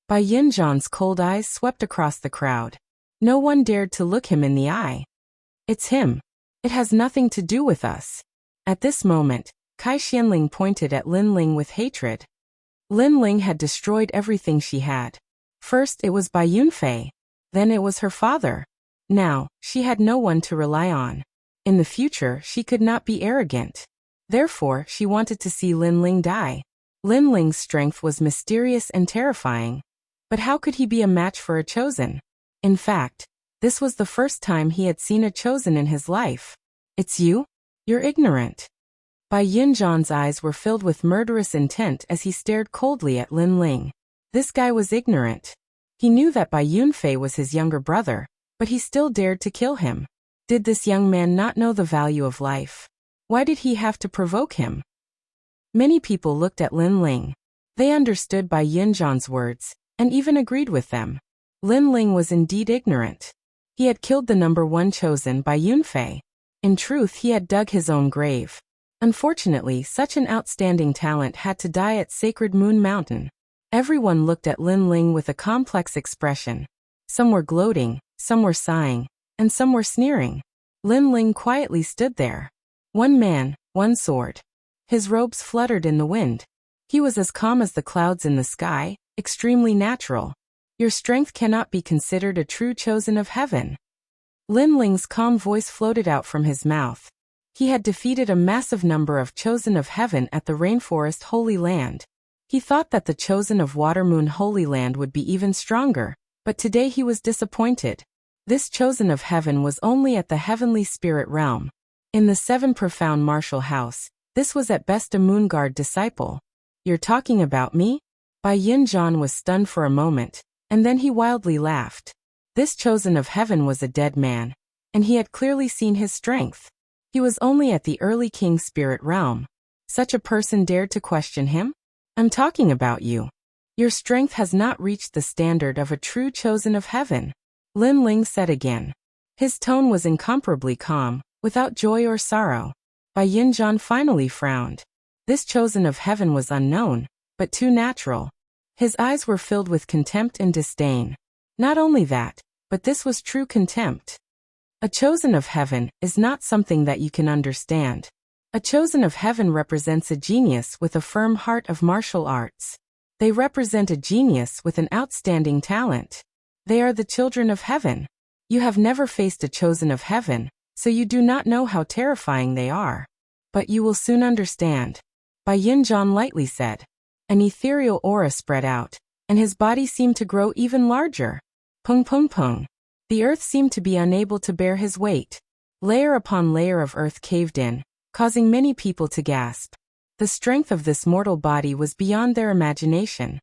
Bai Yinzhan's cold eyes swept across the crowd. No one dared to look him in the eye. It's him. It has nothing to do with us. At this moment, Kai Xianling pointed at Lin Ling with hatred. Lin Ling had destroyed everything she had. First it was Bai Yunfei. Then it was her father. Now, she had no one to rely on. In the future, she could not be arrogant. Therefore, she wanted to see Lin Ling die. Lin Ling's strength was mysterious and terrifying. But how could he be a match for a chosen? In fact, this was the first time he had seen a chosen in his life. It's you? You're ignorant. Bai Yinzhan's eyes were filled with murderous intent as he stared coldly at Lin Ling. This guy was ignorant. He knew that Bai Yunfei was his younger brother, but he still dared to kill him. Did this young man not know the value of life? Why did he have to provoke him? Many people looked at Lin Ling. They understood Bai Yinzhan's words, and even agreed with them. Lin Ling was indeed ignorant. He had killed the number 1 chosen Bai Yunfei. In truth, he had dug his own grave. Unfortunately, such an outstanding talent had to die at Sacred Moon Mountain. Everyone looked at Lin Ling with a complex expression. Some were gloating, some were sighing, and some were sneering. Lin Ling quietly stood there. One man, one sword. His robes fluttered in the wind. He was as calm as the clouds in the sky, extremely natural. Your strength cannot be considered a true chosen of heaven. Lin Ling's calm voice floated out from his mouth. He had defeated a massive number of chosen of heaven at the Rainforest Holy Land. He thought that the chosen of Watermoon Holy Land would be even stronger, but today he was disappointed. This chosen of heaven was only at the Heavenly Spirit Realm. In the 7 Profound Martial House, this was at best a Moon Guard disciple. You're talking about me? Bai Yinzhan was stunned for a moment, and then he wildly laughed. This chosen of heaven was a dead man, and he had clearly seen his strength. He was only at the early King Spirit Realm. Such a person dared to question him? I'm talking about you. Your strength has not reached the standard of a true chosen of heaven. Lin Ling said again. His tone was incomparably calm, without joy or sorrow. Bai Yinzhan finally frowned. This chosen of heaven was unknown, but too natural. His eyes were filled with contempt and disdain. Not only that, but this was true contempt. A chosen of heaven is not something that you can understand. A chosen of heaven represents a genius with a firm heart of martial arts. They represent a genius with an outstanding talent. They are the children of heaven. You have never faced a chosen of heaven, so you do not know how terrifying they are. But you will soon understand. Bai Yinzhan lightly said. An ethereal aura spread out, and his body seemed to grow even larger. Pung pung pung. The earth seemed to be unable to bear his weight. Layer upon layer of earth caved in, causing many people to gasp. The strength of this mortal body was beyond their imagination.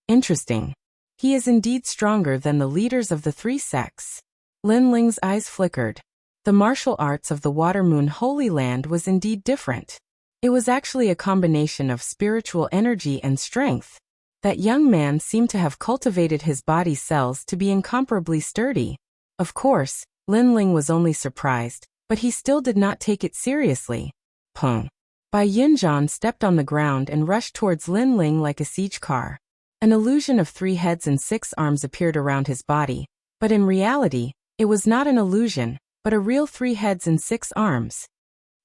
Interesting. He is indeed stronger than the leaders of the 3 sects. Lin Ling's eyes flickered. The martial arts of the Watermoon Holy Land was indeed different. It was actually a combination of spiritual energy and strength. That young man seemed to have cultivated his body cells to be incomparably sturdy. Of course, Lin Ling was only surprised, but he still did not take it seriously. Pung. Bai Yinzhan stepped on the ground and rushed towards Lin Ling like a siege car. An illusion of 3 heads and 6 arms appeared around his body, but in reality, It was not an illusion, but a real 3 heads and 6 arms.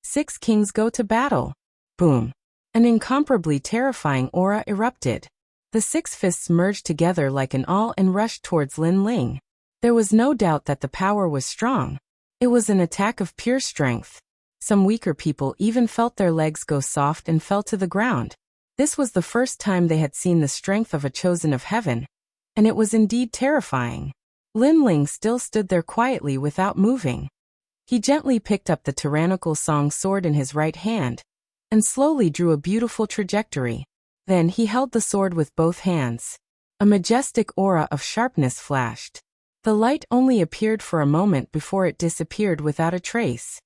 6 kings go to battle. Boom. An incomparably terrifying aura erupted. The 6 fists merged together like an awl and rushed towards Lin Ling. There was no doubt that the power was strong. It was an attack of pure strength. Some weaker people even felt their legs go soft and fell to the ground. This was the first time they had seen the strength of a chosen of heaven, and it was indeed terrifying. Lin Ling still stood there quietly without moving. He gently picked up the tyrannical Song sword in his right hand, and slowly drew a beautiful trajectory. Then he held the sword with both hands. A majestic aura of sharpness flashed. The light only appeared for a moment before it disappeared without a trace.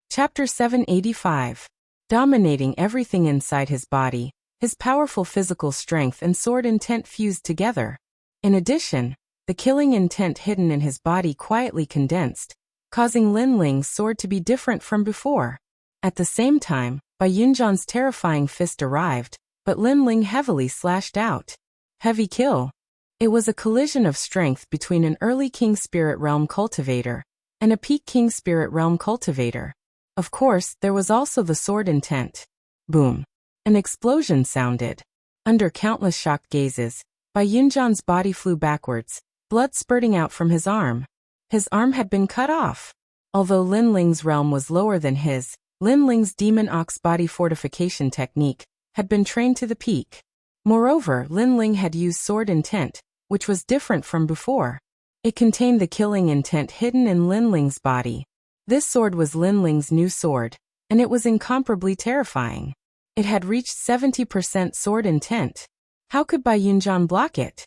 Chapter 785. Dominating everything inside his body, his powerful physical strength and sword intent fused together. In addition, the killing intent hidden in his body quietly condensed, causing Lin Ling's sword to be different from before. At the same time, Bai Yunjan's terrifying fist arrived, but Lin Ling heavily slashed out. Heavy kill. It was a collision of strength between an early King Spirit Realm cultivator and a peak King Spirit Realm cultivator. Of course, there was also the sword intent. Boom. An explosion sounded. Under countless shocked gazes, Bai Yunjan's body flew backwards, blood spurting out from his arm. His arm had been cut off. Although Lin Ling's realm was lower than his, Lin Ling's Demon Ox body fortification technique had been trained to the peak. Moreover, Lin Ling had used sword intent, which was different from before. It contained the killing intent hidden in Lin Ling's body. This sword was Lin Ling's new sword, and it was incomparably terrifying. It had reached 70% sword intent. How could Bai Yunjan block it?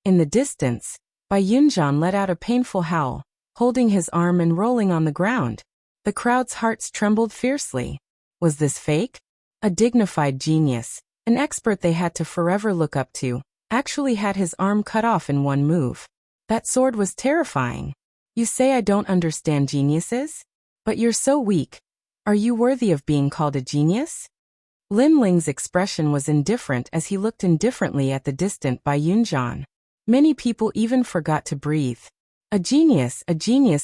In the distance, Bai Yunjan let out a painful howl, holding his arm and rolling on the ground. The crowd's hearts trembled fiercely. Was this fake? A dignified genius, an expert they had to forever look up to, actually had his arm cut off in one move. That sword was terrifying. You say I don't understand geniuses? But you're so weak. Are you worthy of being called a genius? Lin Ling's expression was indifferent as he looked indifferently at the distant Bai Yunjan. Many people even forgot to breathe. A genius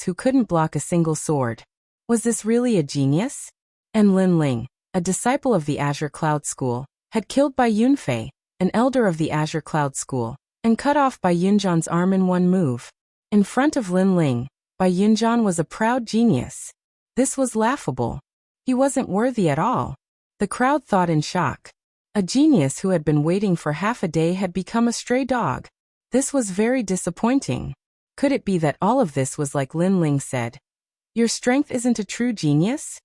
who couldn't block a single sword. Was this really a genius? And Lin Ling, a disciple of the Azure Cloud School, had killed Bai Yunfei, an elder of the Azure Cloud School, and cut off Bai Yunjan's arm in one move. In front of Lin Ling, Bai Yunjan was a proud genius. This was laughable. He wasn't worthy at all. The crowd thought in shock. A genius who had been waiting for half a day had become a stray dog. This was very disappointing. Could it be that all of this was like Lin Ling said? Your strength isn't a true genius?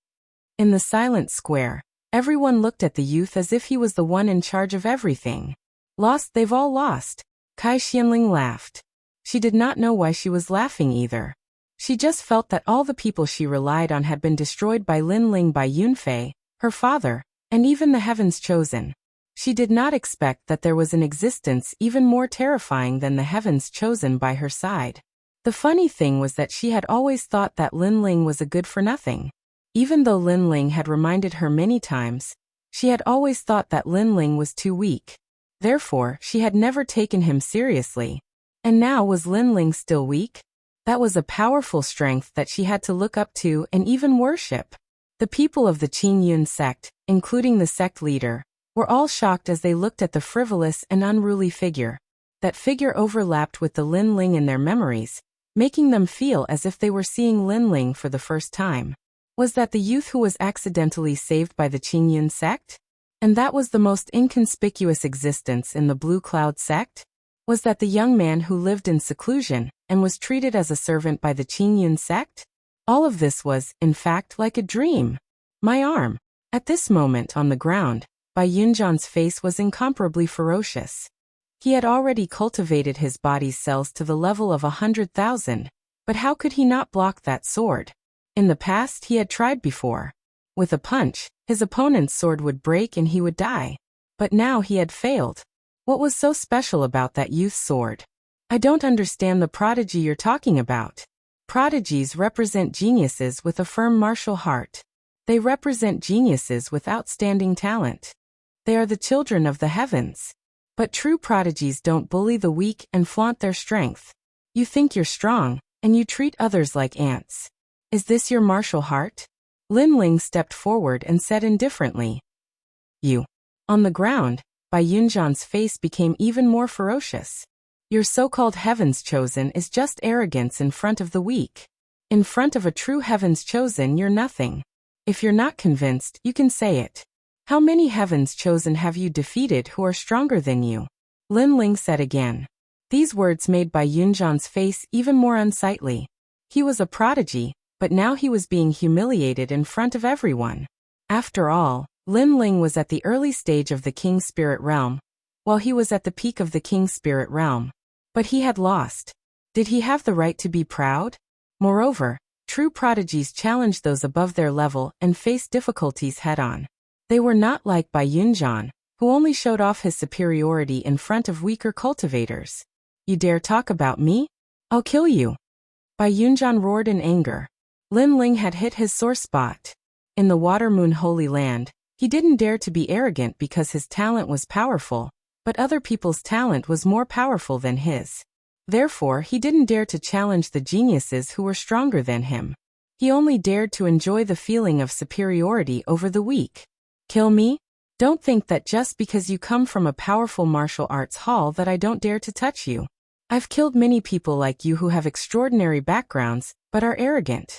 In the silent square, everyone looked at the youth as if he was the one in charge of everything. Lost, they've all lost. Kai Xianling laughed. She did not know why she was laughing either. She just felt that all the people she relied on had been destroyed by Lin Ling, Bai Yunfei, her father, and even the Heavens Chosen. She did not expect that there was an existence even more terrifying than the Heavens Chosen by her side. The funny thing was that she had always thought that Lin Ling was a good-for-nothing. Even though Lin Ling had reminded her many times, she had always thought that Lin Ling was too weak. Therefore, she had never taken him seriously. And now was Lin Ling still weak? That was a powerful strength that she had to look up to and even worship. The people of the Qing Yun sect, including the sect leader, were all shocked as they looked at the frivolous and unruly figure. That figure overlapped with the Lin Ling in their memories, making them feel as if they were seeing Lin Ling for the first time. Was that the youth who was accidentally saved by the Qing Yun sect? And that was the most inconspicuous existence in the Blue Cloud sect? Was that the young man who lived in seclusion and was treated as a servant by the Qing Yun sect? All of this was, in fact, like a dream. My arm. At this moment on the ground, Bai Yunjan's face was incomparably ferocious. He had already cultivated his body's cells to the level of 100,000, but how could he not block that sword? In the past he had tried before. With a punch, his opponent's sword would break and he would die. But now he had failed. What was so special about that youth's sword? I don't understand the prodigy you're talking about. Prodigies represent geniuses with a firm martial heart. They represent geniuses with outstanding talent. They are the children of the heavens. But true prodigies don't bully the weak and flaunt their strength. You think you're strong, and you treat others like ants. Is this your martial heart? Lin Ling stepped forward and said indifferently. You. On the ground, Bai Yunjan's face became even more ferocious. Your so-called heavens chosen is just arrogance in front of the weak. In front of a true heavens chosen, you're nothing. If you're not convinced, you can say it. How many heavens chosen have you defeated who are stronger than you? Lin Ling said again. These words made Bai Yunjan's face even more unsightly. He was a prodigy, but now he was being humiliated in front of everyone. After all, Lin Ling was at the early stage of the King's Spirit Realm, while he was at the peak of the King's Spirit Realm. But he had lost. Did he have the right to be proud? Moreover, true prodigies challenge those above their level and face difficulties head-on. They were not like Bai Yunjan, who only showed off his superiority in front of weaker cultivators. You dare talk about me? I'll kill you. Bai Yunjan roared in anger. Lin Ling had hit his sore spot. In the Water Moon Holy Land, he didn't dare to be arrogant because his talent was powerful, but other people's talent was more powerful than his. Therefore, he didn't dare to challenge the geniuses who were stronger than him. He only dared to enjoy the feeling of superiority over the weak. Kill me? Don't think that just because you come from a powerful martial arts hall that I don't dare to touch you. I've killed many people like you who have extraordinary backgrounds, but are arrogant.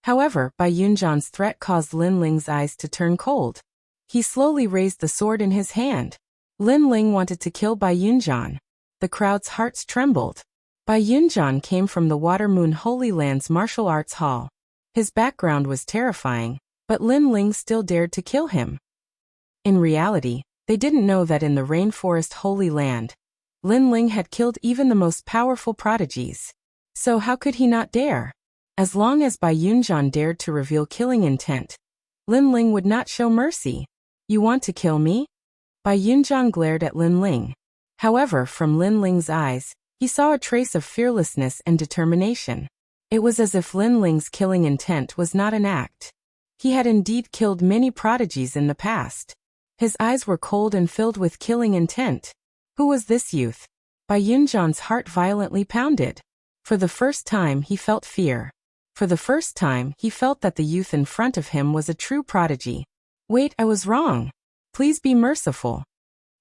However, Bai Yunjan's threat caused Lin Ling's eyes to turn cold. He slowly raised the sword in his hand. Lin Ling wanted to kill Bai Yunjan. The crowd's hearts trembled. Bai Yunjan came from the Water Moon Holy Land's martial arts hall. His background was terrifying, but Lin Ling still dared to kill him. In reality, they didn't know that in the Rainforest Holy Land, Lin Ling had killed even the most powerful prodigies. So how could he not dare? As long as Bai Yunjan dared to reveal killing intent, Lin Ling would not show mercy. You want to kill me? Bai Yunjan glared at Lin Ling. However, from Lin Ling's eyes, he saw a trace of fearlessness and determination. It was as if Lin Ling's killing intent was not an act. He had indeed killed many prodigies in the past. His eyes were cold and filled with killing intent. Who was this youth? Bai Yunjan's heart violently pounded. For the first time he felt fear. For the first time he felt that the youth in front of him was a true prodigy. Wait, I was wrong. Please be merciful.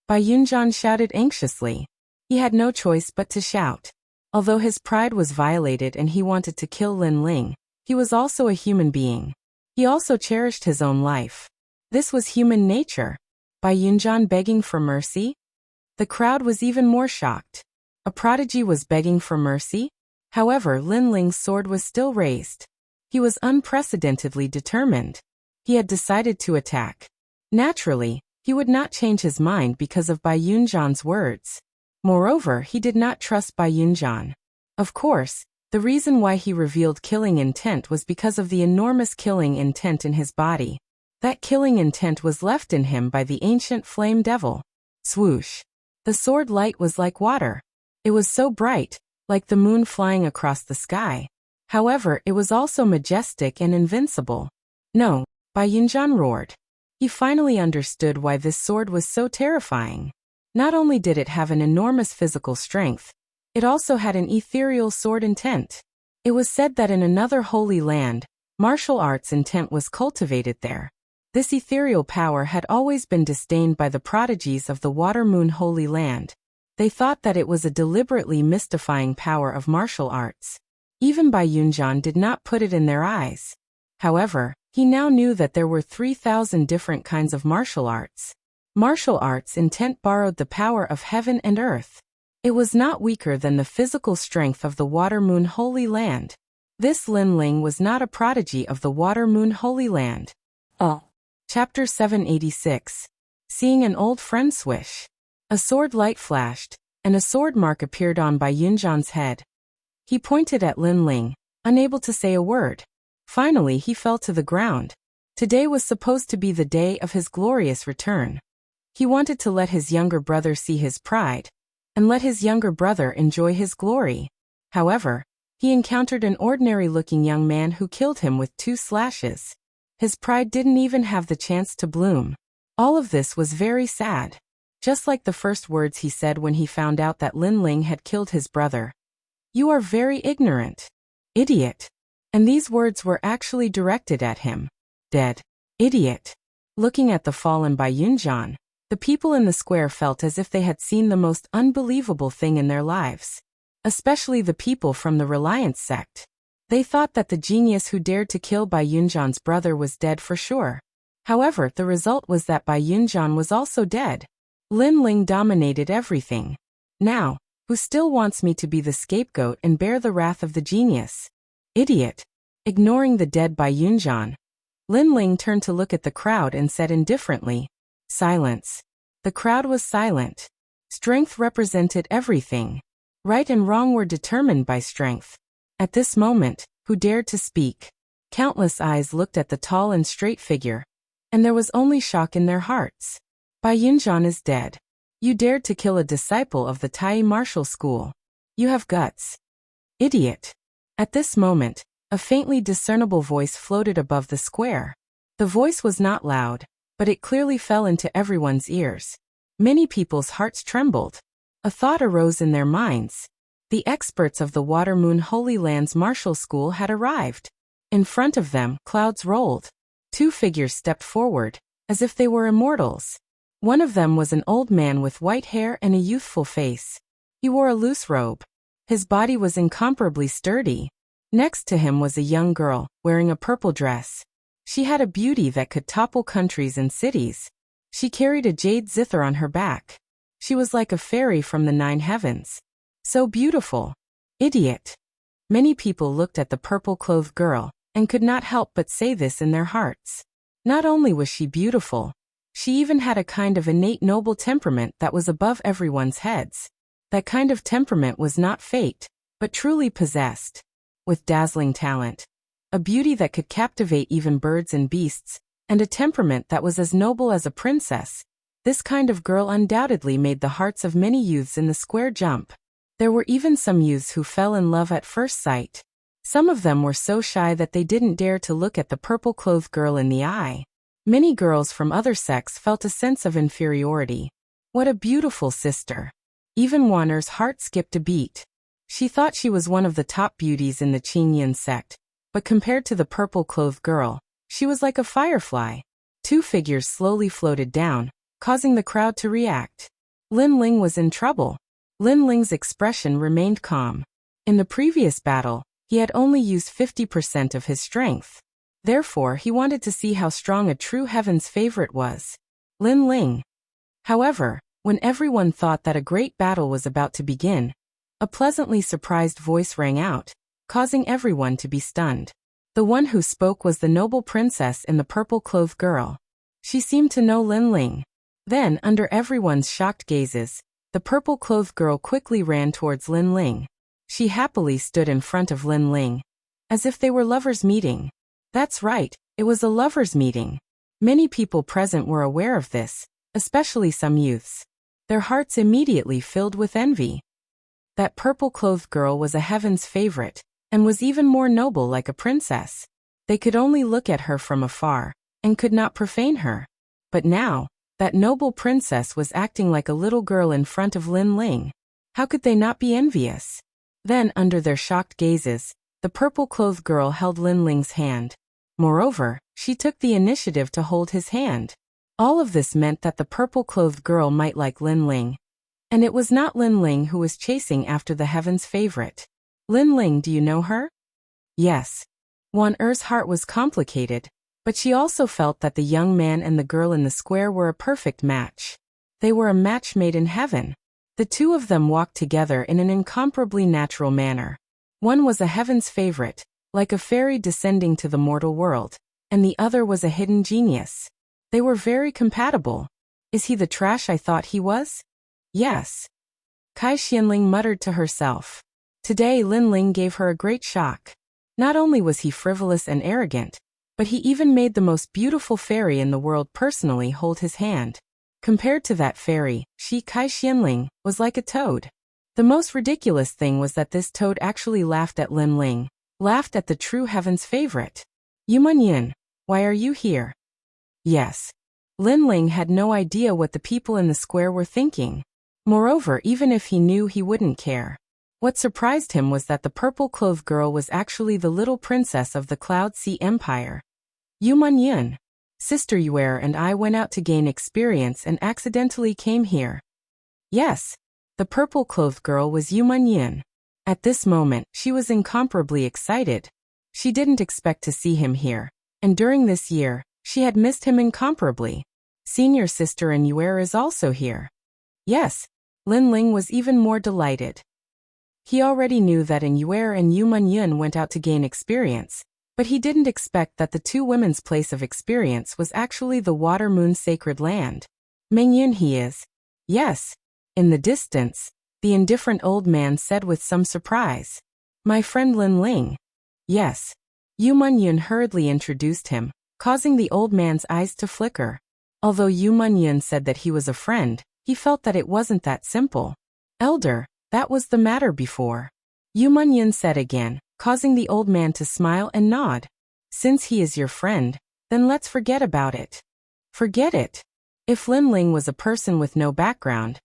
Bai Yunjan shouted anxiously. He had no choice but to shout. Although his pride was violated and he wanted to kill Lin Ling, he was also a human being. He also cherished his own life. This was human nature. Bai Yunjan begging for mercy? The crowd was even more shocked. A prodigy was begging for mercy? However, Lin Ling's sword was still raised. He was unprecedentedly determined. He had decided to attack. Naturally, he would not change his mind because of Bai Yunjan's words. Moreover, he did not trust Bai Yunjan. Of course, the reason why he revealed killing intent was because of the enormous killing intent in his body. That killing intent was left in him by the ancient flame devil. Swoosh. The sword light was like water. It was so bright, like the moon flying across the sky. However, it was also majestic and invincible. No, Bai Yunjan roared. He finally understood why this sword was so terrifying. Not only did it have an enormous physical strength, it also had an ethereal sword intent. It was said that in another holy land, martial arts intent was cultivated there. This ethereal power had always been disdained by the prodigies of the Water Moon Holy Land. They thought that it was a deliberately mystifying power of martial arts. Even Bai Yunjan did not put it in their eyes. However, he now knew that there were 3,000 different kinds of martial arts. Martial arts intent borrowed the power of heaven and earth. It was not weaker than the physical strength of the Water Moon Holy Land. This Lin Ling was not a prodigy of the Water Moon Holy Land. Oh. Chapter 786. Seeing an old friend swish. A sword light flashed, and a sword mark appeared on Bai Yunjan's head. He pointed at Lin Ling, unable to say a word. Finally he fell to the ground. Today was supposed to be the day of his glorious return. He wanted to let his younger brother see his pride, and let his younger brother enjoy his glory. However, he encountered an ordinary-looking young man who killed him with 2 slashes. His pride didn't even have the chance to bloom. All of this was very sad. Just like the first words he said when he found out that Lin Ling had killed his brother. You are very ignorant. Idiot. And these words were actually directed at him. Dead. Idiot. Looking at the fallen Bai Yunjian, the people in the square felt as if they had seen the most unbelievable thing in their lives. Especially the people from the Reliance sect. They thought that the genius who dared to kill Bai Yunjian's brother was dead for sure. However, the result was that Bai Yunjian was also dead. Lin Ling dominated everything. Now, who still wants me to be the scapegoat and bear the wrath of the genius? Idiot. Ignoring the dead Bai Yunjian, Lin Ling turned to look at the crowd and said indifferently, "Silence." The crowd was silent. Strength represented everything. Right and wrong were determined by strength. At this moment, who dared to speak? Countless eyes looked at the tall and straight figure, and there was only shock in their hearts. Bai Yunjian is dead. You dared to kill a disciple of the Tai martial school. You have guts. Idiot. At this moment, a faintly discernible voice floated above the square. The voice was not loud, but it clearly fell into everyone's ears. Many people's hearts trembled. A thought arose in their minds. The experts of the Water Moon Holy Lands Martial School had arrived. In front of them, clouds rolled. Two figures stepped forward, as if they were immortals. One of them was an old man with white hair and a youthful face. He wore a loose robe. His body was incomparably sturdy. Next to him was a young girl, wearing a purple dress. She had a beauty that could topple countries and cities. She carried a jade zither on her back. She was like a fairy from the 9 heavens. So beautiful. Idiot. Many people looked at the purple-clothed girl, and could not help but say this in their hearts. Not only was she beautiful, she even had a kind of innate noble temperament that was above everyone's heads. That kind of temperament was not fate, but truly possessed. With dazzling talent, a beauty that could captivate even birds and beasts, and a temperament that was as noble as a princess, this kind of girl undoubtedly made the hearts of many youths in the square jump. There were even some youths who fell in love at first sight. Some of them were so shy that they didn't dare to look at the purple-clothed girl in the eye. Many girls from other sects felt a sense of inferiority. What a beautiful sister. Even Wanner's heart skipped a beat. She thought she was one of the top beauties in the Qingyan sect, but compared to the purple-clothed girl, she was like a firefly. Two figures slowly floated down, causing the crowd to react. Lin Ling was in trouble. Lin Ling's expression remained calm. In the previous battle, he had only used 50% of his strength. Therefore, he wanted to see how strong a true heaven's favorite was. Lin Ling. However, when everyone thought that a great battle was about to begin, a pleasantly surprised voice rang out, causing everyone to be stunned. The one who spoke was the noble princess in the purple-clothed girl. She seemed to know Lin Ling. Then, under everyone's shocked gazes, the purple-clothed girl quickly ran towards Lin Ling. She happily stood in front of Lin Ling, as if they were lovers meeting. That's right, it was a lovers meeting. Many people present were aware of this, especially some youths. Their hearts immediately filled with envy. That purple-clothed girl was a heaven's favorite, and was even more noble like a princess. They could only look at her from afar, and could not profane her. But now, that noble princess was acting like a little girl in front of Lin Ling. How could they not be envious? Then, under their shocked gazes, the purple-clothed girl held Lin Ling's hand. Moreover, she took the initiative to hold his hand. All of this meant that the purple-clothed girl might like Lin Ling. And it was not Lin Ling who was chasing after the heaven's favorite. Lin Ling, do you know her? Yes. Wan Er's heart was complicated, but she also felt that the young man and the girl in the square were a perfect match. They were a match made in heaven. The two of them walked together in an incomparably natural manner. One was a heaven's favorite, like a fairy descending to the mortal world, and the other was a hidden genius. They were very compatible. Is he the trash I thought he was? Yes. Kai Xianling muttered to herself. Today Lin Ling gave her a great shock. Not only was he frivolous and arrogant, but he even made the most beautiful fairy in the world personally hold his hand. Compared to that fairy, she, Kai Xianling, was like a toad. The most ridiculous thing was that this toad actually laughed at Lin Ling, laughed at the true heaven's favorite. Yumanyin, why are you here? Yes. Lin Ling had no idea what the people in the square were thinking. Moreover, even if he knew, he wouldn't care. What surprised him was that the purple-clothed girl was actually the little princess of the Cloud Sea Empire. Yu Yun. Sister Yuer and I went out to gain experience and accidentally came here. Yes. The purple-clothed girl was Yu Yun. At this moment, she was incomparably excited. She didn't expect to see him here, and during this year, she had missed him incomparably. Senior sister and Yuer is also here. Yes. Lin Ling was even more delighted. He already knew that Yuer and Yu Yun went out to gain experience, but he didn't expect that the two women's place of experience was actually the Water Moon Sacred Land. Mengyun he is. Yes. In the distance, the indifferent old man said with some surprise. My friend Lin Ling. Yes. Yu Yun hurriedly introduced him, causing the old man's eyes to flicker. Although Yu Yun said that he was a friend, he felt that it wasn't that simple. Elder, that was the matter before. Yu Yun said again, causing the old man to smile and nod. Since he is your friend, then let's forget about it. Forget it. If Lin Ling was a person with no background,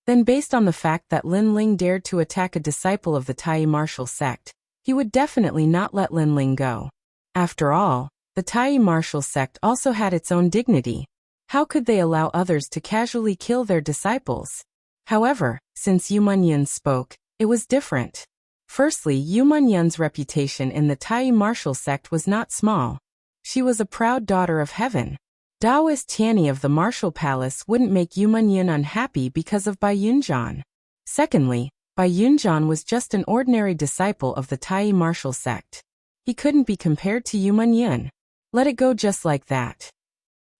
then based on the fact that Lin Ling dared to attack a disciple of the Tai martial sect, he would definitely not let Lin Ling go. After all, the Tai martial sect also had its own dignity. How could they allow others to casually kill their disciples? However, since Yu Yun spoke, it was different. Firstly, Yu Yun's reputation in the Tai martial sect was not small. She was a proud daughter of heaven. Taoist Tianyi of the martial palace wouldn't make Yu Yun unhappy because of Bai Yunjian. Secondly, Bai Yunjian was just an ordinary disciple of the Tai martial sect. He couldn't be compared to Yu Yun. Let it go just like that.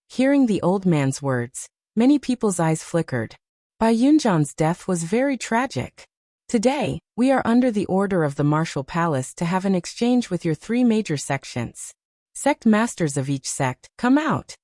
Hearing the old man's words, many people's eyes flickered. Bai Yunjian's death was very tragic. Today, we are under the order of the martial palace to have an exchange with your three major sections. Sect masters of each sect, come out.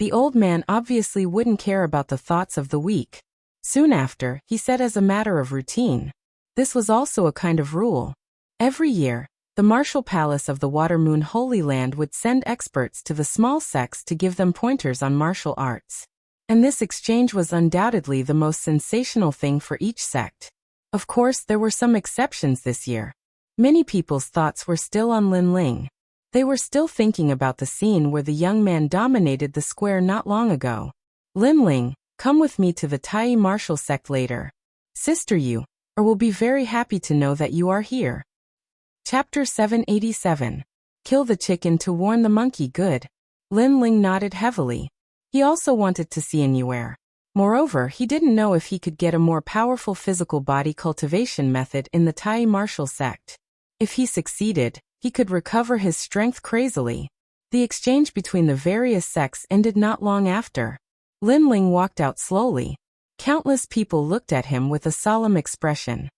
The old man obviously wouldn't care about the thoughts of the weak. Soon after, he said as a matter of routine. This was also a kind of rule. Every year, the martial palace of the Water Moon Holy Land would send experts to the small sects to give them pointers on martial arts. And this exchange was undoubtedly the most sensational thing for each sect. Of course, there were some exceptions this year. Many people's thoughts were still on Lin Ling. They were still thinking about the scene where the young man dominated the square not long ago. Lin Ling, come with me to the Tai martial sect later. Sister Yu, or will be very happy to know that you are here. Chapter 787. Kill the chicken to warn the monkey good. Lin Ling nodded heavily. He also wanted to see Yuer. Moreover, he didn't know if he could get a more powerful physical body cultivation method in the Tai martial sect. If he succeeded, he could recover his strength crazily. The exchange between the various sects ended not long after. Lin Ling walked out slowly. Countless people looked at him with a solemn expression.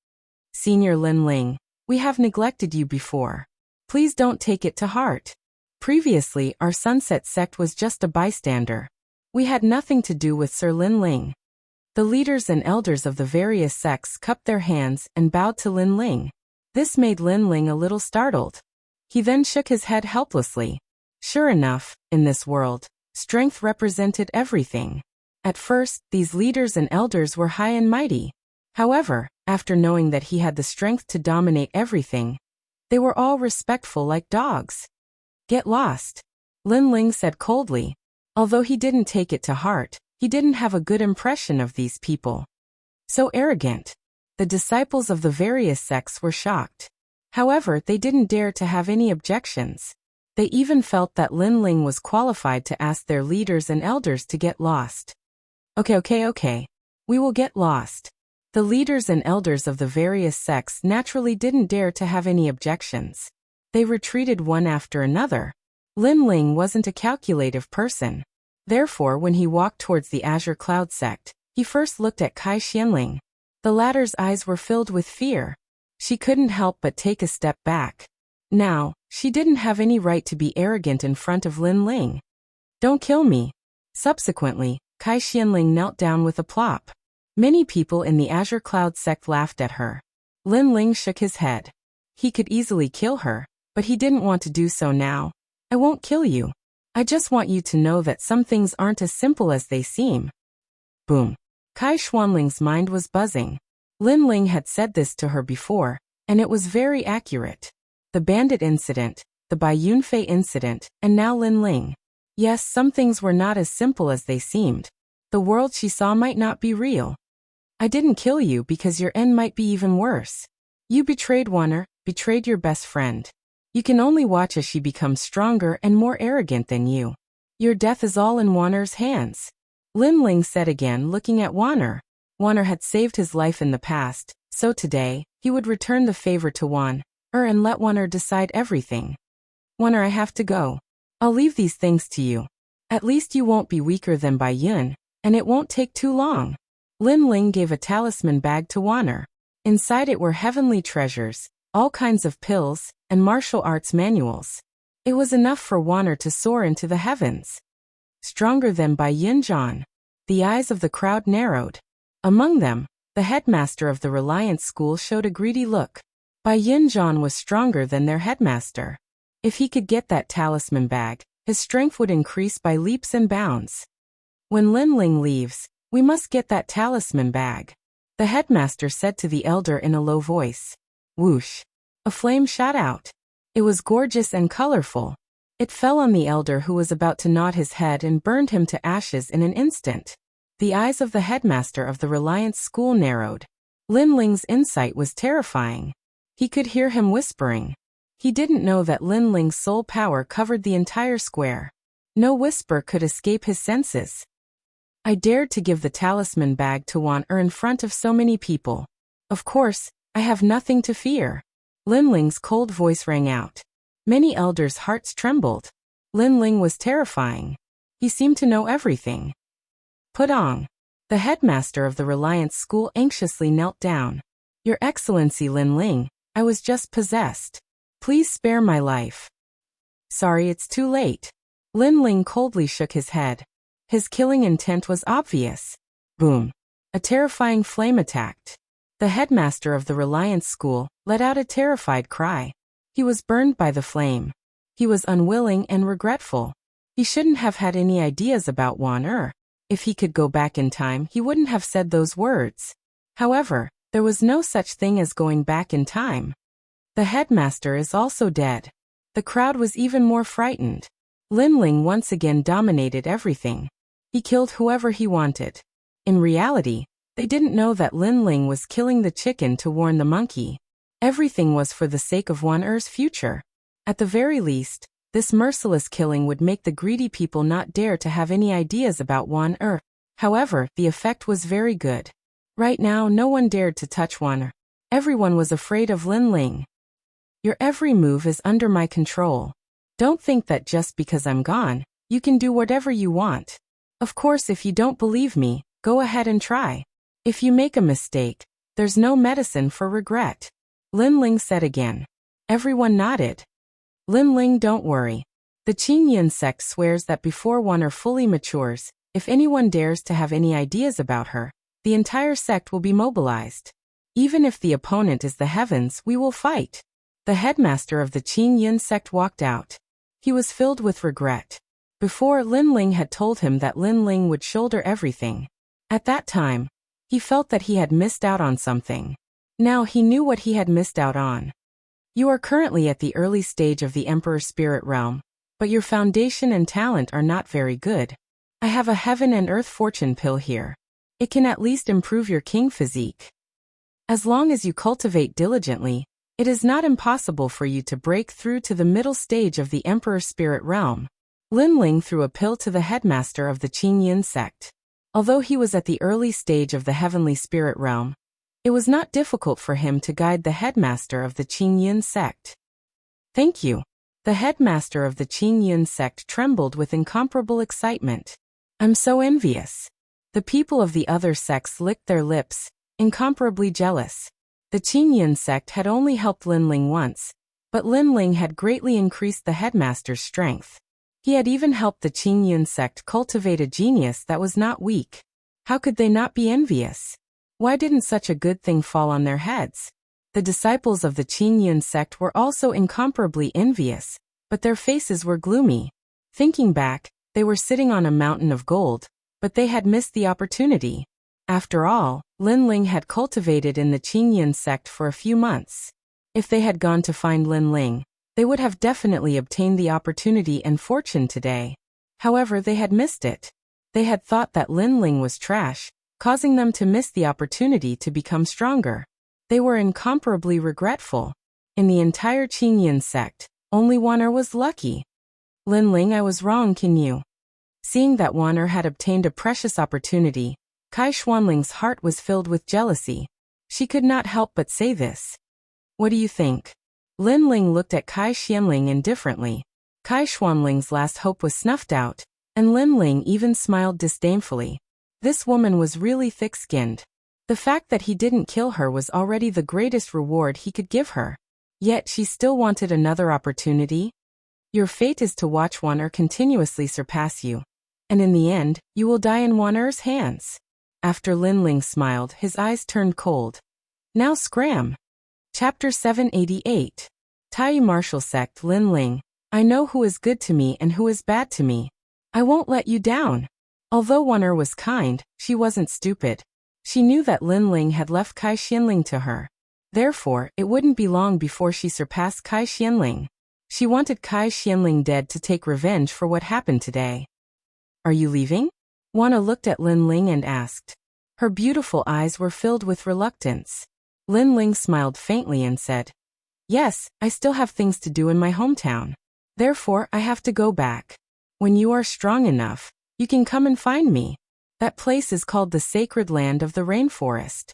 Senior Lin Ling, we have neglected you before. Please don't take it to heart. Previously, our Sunset sect was just a bystander. We had nothing to do with Sir Lin Ling. The leaders and elders of the various sects cupped their hands and bowed to Lin Ling. This made Lin Ling a little startled. He then shook his head helplessly. Sure enough, in this world, strength represented everything. At first, these leaders and elders were high and mighty. However, after knowing that he had the strength to dominate everything, they were all respectful like dogs. Get lost, Lin Ling said coldly. Although he didn't take it to heart, he didn't have a good impression of these people. So arrogant. The disciples of the various sects were shocked. However, they didn't dare to have any objections. They even felt that Lin Ling was qualified to ask their leaders and elders to get lost. Okay. We will get lost. The leaders and elders of the various sects naturally didn't dare to have any objections. They retreated one after another. Lin Ling wasn't a calculative person. Therefore, when he walked towards the Azure Cloud sect, he first looked at Kai Xianling. The latter's eyes were filled with fear. She couldn't help but take a step back. Now, she didn't have any right to be arrogant in front of Lin Ling. Don't kill me. Subsequently, Kai Xianling knelt down with a plop. Many people in the Azure Cloud sect laughed at her. Lin Ling shook his head. He could easily kill her, but he didn't want to do so now. I won't kill you. I just want you to know that some things aren't as simple as they seem. Boom. Kai Xuanling's mind was buzzing. Lin Ling had said this to her before, and it was very accurate. The bandit incident, the Bai Yunfei incident, and now Lin Ling. Yes, some things were not as simple as they seemed. The world she saw might not be real. I didn't kill you because your end might be even worse. You betrayed Wan'er, betrayed your best friend. You can only watch as she becomes stronger and more arrogant than you. Your death is all in Wan'er's hands. Lin Ling said again, looking at Wan'er. Wan'er had saved his life in the past, so today, he would return the favor to Wan'er and let Wan'er decide everything. Wan'er, I have to go. I'll leave these things to you. At least you won't be weaker than Bai Yun, and it won't take too long. Lin Ling gave a talisman bag to Wan'er. Inside it were heavenly treasures, all kinds of pills, and martial arts manuals. It was enough for Wan'er to soar into the heavens. Stronger than Bai Yunjan. The eyes of the crowd narrowed. Among them, the headmaster of the Reliance School showed a greedy look. Bai Yunjan was stronger than their headmaster. If he could get that talisman bag, his strength would increase by leaps and bounds. When Lin Ling leaves, we must get that talisman bag, the headmaster said to the elder in a low voice. Whoosh! A flame shot out. It was gorgeous and colorful. It fell on the elder, who was about to nod his head, and burned him to ashes in an instant. The eyes of the headmaster of the Reliance School narrowed. Lin Ling's insight was terrifying. He could hear him whispering. He didn't know that Lin Ling's soul power covered the entire square. No whisper could escape his senses. I dared to give the talisman bag to Wan'er in front of so many people. Of course, I have nothing to fear. Lin Ling's cold voice rang out. Many elders' hearts trembled. Lin Ling was terrifying. He seemed to know everything. Pudong. The headmaster of the Reliance School anxiously knelt down. Your Excellency Lin Ling, I was just possessed. Please spare my life. Sorry, it's too late. Lin Ling coldly shook his head. His killing intent was obvious. Boom. A terrifying flame attacked. The headmaster of the Reliance School let out a terrified cry. He was burned by the flame. He was unwilling and regretful. He shouldn't have had any ideas about Wan'er. If he could go back in time, he wouldn't have said those words. However, there was no such thing as going back in time. The headmaster is also dead. The crowd was even more frightened. Lin Ling once again dominated everything. He killed whoever he wanted. In reality, they didn't know that Lin Ling was killing the chicken to warn the monkey. Everything was for the sake of Wan'er's future. At the very least, this merciless killing would make the greedy people not dare to have any ideas about Wan'er. However, the effect was very good. Right now, no one dared to touch Wan'er. Everyone was afraid of Lin Ling. Your every move is under my control. Don't think that just because I'm gone, you can do whatever you want. Of course, if you don't believe me, go ahead and try. If you make a mistake, there's no medicine for regret. Lin Ling said again. Everyone nodded. Lin Ling, don't worry. The Qingyun sect swears that before Wan'er fully matures, if anyone dares to have any ideas about her, the entire sect will be mobilized. Even if the opponent is the heavens, we will fight. The headmaster of the Qingyun sect walked out. He was filled with regret. Before, Lin Ling had told him that Lin Ling would shoulder everything. At that time, he felt that he had missed out on something. Now he knew what he had missed out on. You are currently at the early stage of the Emperor's Spirit Realm, but your foundation and talent are not very good. I have a heaven and earth fortune pill here. It can at least improve your king physique. As long as you cultivate diligently, it is not impossible for you to break through to the middle stage of the Emperor's Spirit Realm. Lin Ling threw a pill to the headmaster of the Qingyun sect. Although he was at the early stage of the Heavenly Spirit Realm, it was not difficult for him to guide the headmaster of the Qingyun sect. Thank you. The headmaster of the Qingyun sect trembled with incomparable excitement. I'm so envious. The people of the other sects licked their lips, incomparably jealous. The Qingyun sect had only helped Lin Ling once, but Lin Ling had greatly increased the headmaster's strength. He had even helped the Qingyun sect cultivate a genius that was not weak. How could they not be envious? Why didn't such a good thing fall on their heads? The disciples of the Qingyun sect were also incomparably envious, but their faces were gloomy. Thinking back, they were sitting on a mountain of gold, but they had missed the opportunity. After all, Lin Ling had cultivated in the Qingyun sect for a few months. If they had gone to find Lin Ling, they would have definitely obtained the opportunity and fortune today. However, they had missed it. They had thought that Lin Ling was trash, causing them to miss the opportunity to become stronger. They were incomparably regretful. In the entire Qingyun sect, only Wan'er was lucky. Lin Ling, I was wrong, can you? Seeing that Wan'er had obtained a precious opportunity, Kai Xuanling's heart was filled with jealousy. She could not help but say this. What do you think? Lin Ling looked at Kai Xianling indifferently. Kai Xuanling's last hope was snuffed out, and Lin Ling even smiled disdainfully. This woman was really thick-skinned. The fact that he didn't kill her was already the greatest reward he could give her. Yet she still wanted another opportunity. Your fate is to watch Wan'er continuously surpass you. And in the end, you will die in Wan'er's hands. After Lin Ling smiled, his eyes turned cold. Now scram! Chapter 788. Tai Martial Sect. Lin Ling, I know who is good to me and who is bad to me. I won't let you down. Although Wan'er was kind, she wasn't stupid. She knew that Lin Ling had left Kai Xianling to her. Therefore, it wouldn't be long before she surpassed Kai Xianling. She wanted Kai Xianling dead to take revenge for what happened today. Are you leaving? Wan'er looked at Lin Ling and asked. Her beautiful eyes were filled with reluctance. Lin Ling smiled faintly and said, Yes, I still have things to do in my hometown. Therefore, I have to go back. When you are strong enough, you can come and find me. That place is called the Sacred Land of the Rainforest.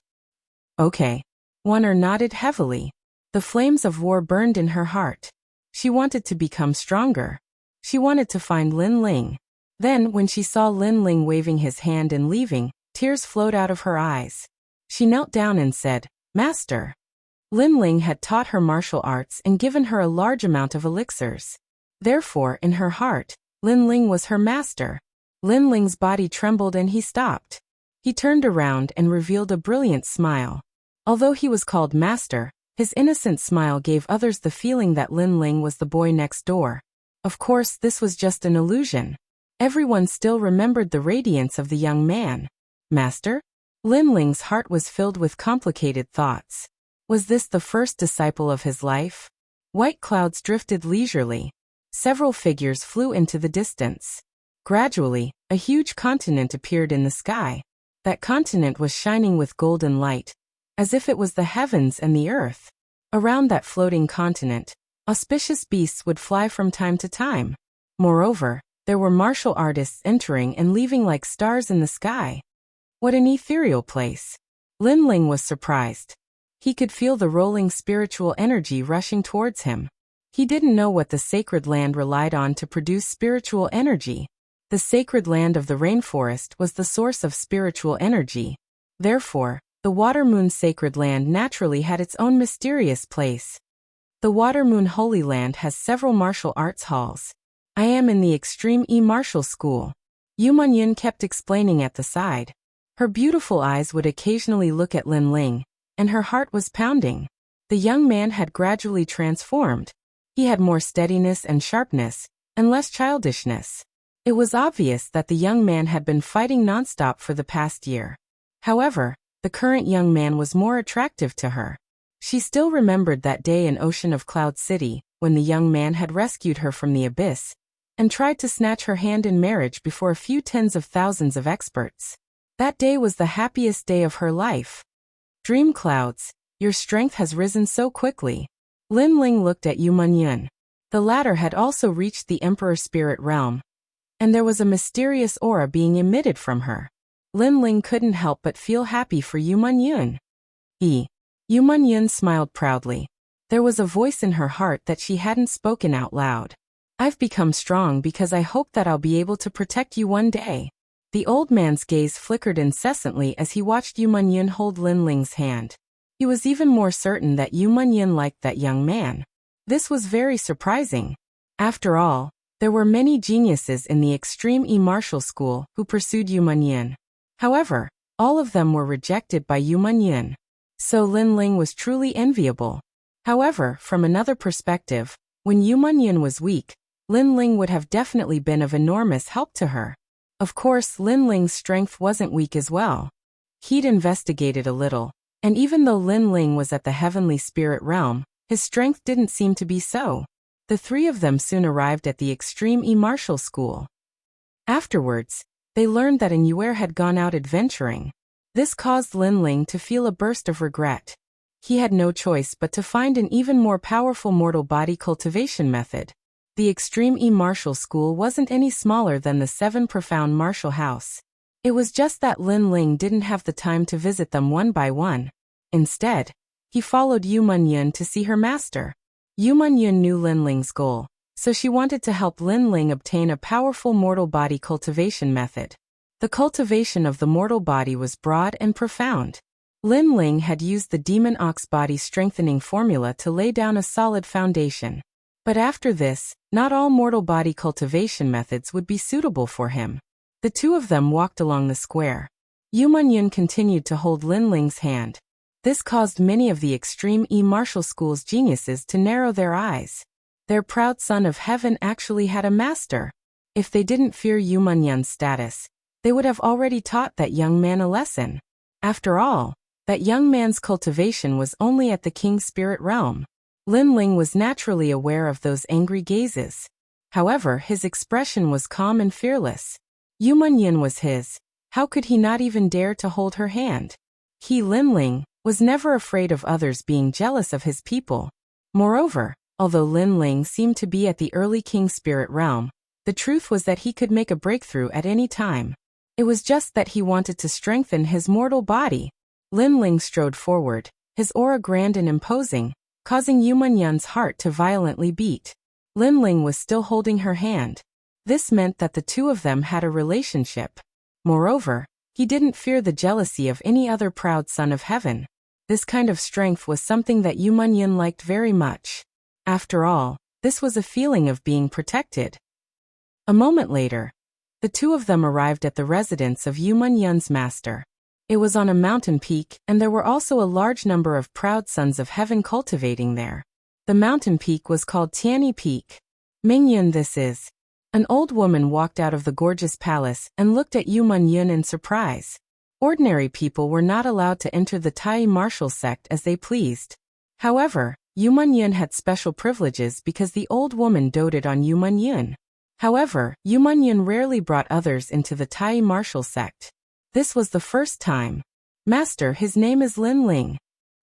Okay. Wan'er nodded heavily. The flames of war burned in her heart. She wanted to become stronger. She wanted to find Lin Ling. Then, when she saw Lin Ling waving his hand and leaving, tears flowed out of her eyes. She knelt down and said, Master. Lin Ling had taught her martial arts and given her a large amount of elixirs. Therefore, in her heart, Lin Ling was her master. Lin Ling's body trembled and he stopped. He turned around and revealed a brilliant smile. Although he was called master, his innocent smile gave others the feeling that Lin Ling was the boy next door. Of course, this was just an illusion. Everyone still remembered the radiance of the young man. Master? Lin Ling's heart was filled with complicated thoughts. Was this the first disciple of his life? White clouds drifted leisurely. Several figures flew into the distance. Gradually, a huge continent appeared in the sky. That continent was shining with golden light, as if it was the heavens and the earth. Around that floating continent, auspicious beasts would fly from time to time. Moreover, there were martial artists entering and leaving like stars in the sky. What an ethereal place! Lin Ling was surprised. He could feel the rolling spiritual energy rushing towards him. He didn't know what the sacred land relied on to produce spiritual energy. The sacred land of the rainforest was the source of spiritual energy. Therefore, the Water Moon sacred land naturally had its own mysterious place. The Water Moon Holy Land has several martial arts halls. I am in the Extreme E Martial School. Yu Manyun kept explaining at the side. Her beautiful eyes would occasionally look at Lin Ling, and her heart was pounding. The young man had gradually transformed. He had more steadiness and sharpness, and less childishness. It was obvious that the young man had been fighting nonstop for the past year. However, the current young man was more attractive to her. She still remembered that day in Ocean of Cloud City, when the young man had rescued her from the abyss, and tried to snatch her hand in marriage before a few tens of thousands of experts. That day was the happiest day of her life. Dream Clouds, your strength has risen so quickly. Lin Ling looked at Yu Manyun. The latter had also reached the Emperor Spirit Realm, and there was a mysterious aura being emitted from her. Lin Ling couldn't help but feel happy for Yu Manyun. Yu Manyun smiled proudly. There was a voice in her heart that she hadn't spoken out loud. I've become strong because I hope that I'll be able to protect you one day. The old man's gaze flickered incessantly as he watched Yu Manyun hold Lin Ling's hand. He was even more certain that Yu Manyun liked that young man. This was very surprising. After all, there were many geniuses in the Extreme E Martial School who pursued Yu Manyun. However, all of them were rejected by Yu Manyun. So Lin Ling was truly enviable. However, from another perspective, when Yu Manyun was weak, Lin Ling would have definitely been of enormous help to her. Of course, Lin Ling's strength wasn't weak as well. He'd investigated a little, and even though Lin Ling was at the heavenly spirit realm, his strength didn't seem to be so. The three of them soon arrived at the Extreme E-Martial School. Afterwards, they learned that an Yuer had gone out adventuring. This caused Lin Ling to feel a burst of regret. He had no choice but to find an even more powerful mortal body cultivation method. The Extreme E-Martial School wasn't any smaller than the 7 Profound Martial House. It was just that Lin Ling didn't have the time to visit them one by one. Instead, he followed Yu Munyun to see her master. Yu Munyun knew Lin Ling's goal, so she wanted to help Lin Ling obtain a powerful mortal body cultivation method. The cultivation of the mortal body was broad and profound. Lin Ling had used the Demon Ox body strengthening formula to lay down a solid foundation. But after this, not all mortal body cultivation methods would be suitable for him. The two of them walked along the square. Yu Munyun continued to hold Lin Ling's hand. This caused many of the Extreme E-Martial School's geniuses to narrow their eyes. Their proud son of heaven actually had a master. If they didn't fear Yu Munyun's status, they would have already taught that young man a lesson. After all, that young man's cultivation was only at the King's spirit realm. Lin Ling was naturally aware of those angry gazes. However, his expression was calm and fearless. Yu Munyun was his. How could he not even dare to hold her hand? He, Lin Ling, was never afraid of others being jealous of his people. Moreover, although Lin Ling seemed to be at the early King's spirit realm, the truth was that he could make a breakthrough at any time. It was just that he wanted to strengthen his mortal body. Lin Ling strode forward, his aura grand and imposing, causing Yu Munyun's heart to violently beat. Lin Ling was still holding her hand. This meant that the two of them had a relationship. Moreover, he didn't fear the jealousy of any other proud son of heaven. This kind of strength was something that Yu Munyun liked very much. After all, this was a feeling of being protected. A moment later, the two of them arrived at the residence of Yu Munyun's master. It was on a mountain peak, and there were also a large number of proud sons of heaven cultivating there. The mountain peak was called Tianyi Peak. Mingyun, this is. An old woman walked out of the gorgeous palace and looked at Yu Munyun in surprise. Ordinary people were not allowed to enter the Tai martial sect as they pleased. However, Yu Munyun had special privileges because the old woman doted on Yu Munyun. However, Yu Munyun rarely brought others into the Tai martial sect. This was the first time. Master, his name is Lin Ling.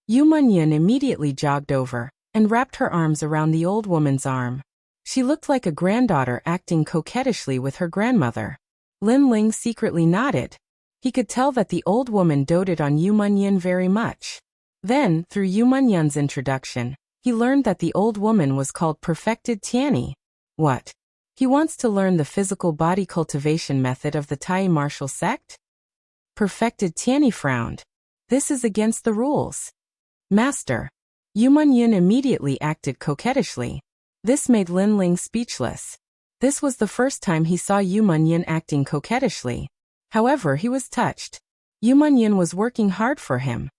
Yu Munyun immediately jogged over and wrapped her arms around the old woman's arm. She looked like a granddaughter acting coquettishly with her grandmother. Lin Ling secretly nodded. He could tell that the old woman doted on Yu Munyun very much. Then, through Yu Munyun's introduction, he learned that the old woman was called Perfected Tianyi. What? He wants to learn the physical body cultivation method of the Tai martial sect? Perfected Tianyi frowned. This is against the rules. Master. Yu Munyun immediately acted coquettishly. This made Lin Ling speechless. This was the first time he saw Yu Munyun acting coquettishly. However, he was touched. Yu Munyun was working hard for him.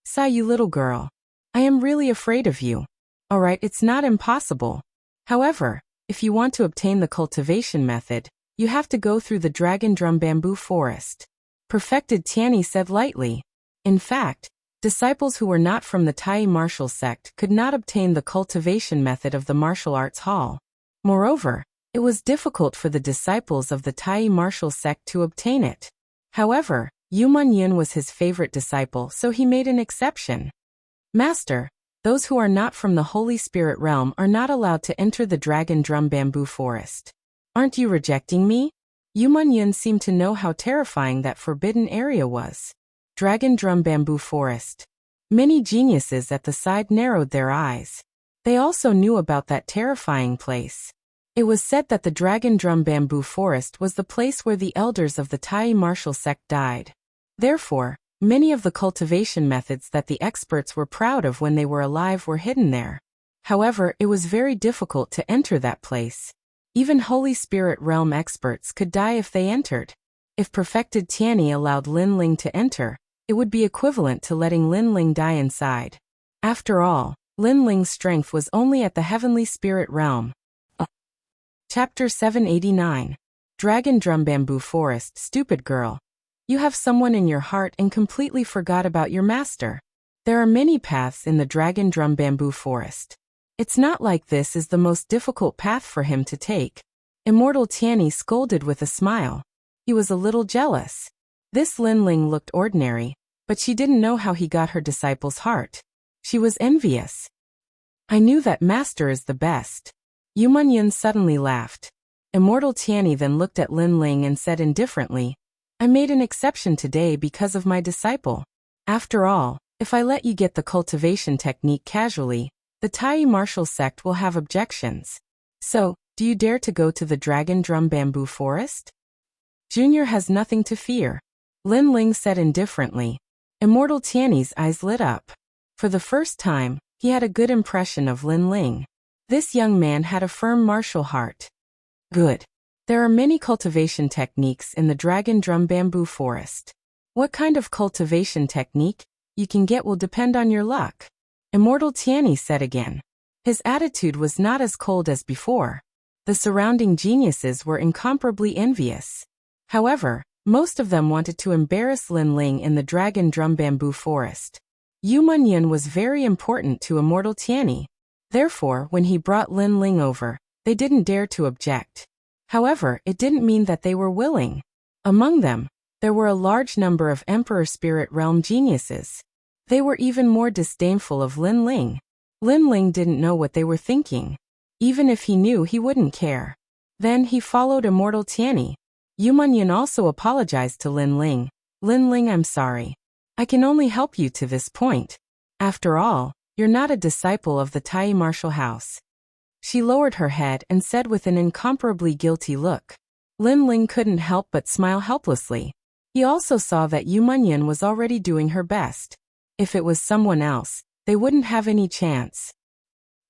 Sigh, you little girl. I am really afraid of you. Alright, it's not impossible. However, if you want to obtain the cultivation method, you have to go through the Dragon Drum Bamboo Forest. Perfected Tianyi said lightly. In fact, disciples who were not from the Tai martial sect could not obtain the cultivation method of the martial arts hall. Moreover, it was difficult for the disciples of the Tai martial sect to obtain it. However, Yu Munyun was his favorite disciple, so he made an exception. Master, those who are not from the Holy Spirit realm are not allowed to enter the Dragon Drum Bamboo Forest. Aren't you rejecting me? Yu Munyun seemed to know how terrifying that forbidden area was. Dragon Drum Bamboo Forest. Many geniuses at the side narrowed their eyes. They also knew about that terrifying place. It was said that the Dragon Drum Bamboo Forest was the place where the elders of the Tai martial sect died. Therefore, many of the cultivation methods that the experts were proud of when they were alive were hidden there. However, it was very difficult to enter that place. Even Holy Spirit realm experts could die if they entered. If Perfected Tianyi allowed Lin Ling to enter, it would be equivalent to letting Lin Ling die inside. After all, Lin Ling's strength was only at the Heavenly Spirit realm. Chapter 789. Dragon Drum Bamboo Forest. Stupid girl. You have someone in your heart and completely forgot about your master. There are many paths in the Dragon Drum Bamboo Forest. It's not like this is the most difficult path for him to take. Immortal Tianyi scolded with a smile. He was a little jealous. This Linling looked ordinary, but she didn't know how he got her disciple's heart. She was envious. I knew that master is the best. Yu Munyan suddenly laughed. Immortal Tianyi then looked at Linling and said indifferently, I made an exception today because of my disciple. After all, if I let you get the cultivation technique casually, the Tai martial sect will have objections. So, do you dare to go to the Dragon Drum Bamboo Forest? Junior has nothing to fear. Linling said indifferently. Immortal Tianyi's eyes lit up. For the first time, he had a good impression of Linling. This young man had a firm martial heart. Good. There are many cultivation techniques in the Dragon Drum Bamboo Forest. What kind of cultivation technique you can get will depend on your luck. Immortal Tianyi said again. His attitude was not as cold as before. The surrounding geniuses were incomparably envious. However, most of them wanted to embarrass Linling in the Dragon Drum Bamboo Forest. Yu Munyan was very important to Immortal Tianyi. Therefore, when he brought Linling over, they didn't dare to object. However, it didn't mean that they were willing. Among them, there were a large number of Emperor Spirit Realm geniuses. They were even more disdainful of Linling. Linling didn't know what they were thinking. Even if he knew, he wouldn't care. Then he followed Immortal Tianyi. Yu Munyan also apologized to Linling. Linling, I'm sorry. I can only help you to this point. After all, you're not a disciple of the Tai martial house. She lowered her head and said with an incomparably guilty look. Linling couldn't help but smile helplessly. He also saw that Yu Munyan was already doing her best. If it was someone else, they wouldn't have any chance.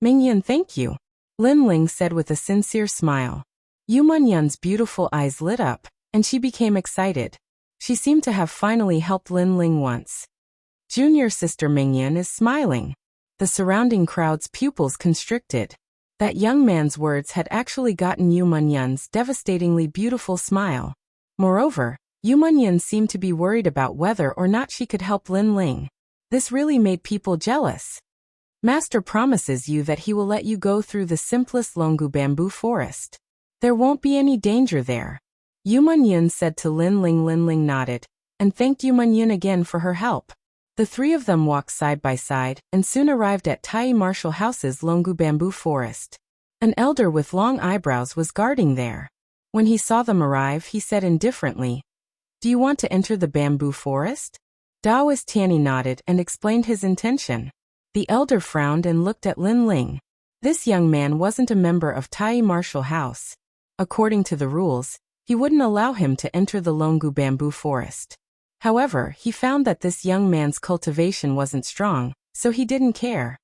Mingyan, thank you, Linling said with a sincere smile. Yu Munyan's beautiful eyes lit up, and she became excited. She seemed to have finally helped Linling once. Junior sister Mingyan is smiling. The surrounding crowd's pupils constricted. That young man's words had actually gotten Yu Munyan's devastatingly beautiful smile. Moreover, Yu Munyan seemed to be worried about whether or not she could help Linling. This really made people jealous. Master promises you that he will let you go through the simplest Longu Bamboo Forest. There won't be any danger there. Yu Munyan said to Linling. Linling nodded, and thanked Yu Munyan again for her help. The three of them walked side by side, and soon arrived at Tai Martial House's Longu Bamboo Forest. An elder with long eyebrows was guarding there. When he saw them arrive, he said indifferently, Do you want to enter the bamboo forest? Taoist Tianyi nodded and explained his intention. The elder frowned and looked at Linling. This young man wasn't a member of Tai Martial House. According to the rules, he wouldn't allow him to enter the Longu Bamboo Forest. However, he found that this young man's cultivation wasn't strong, so he didn't care.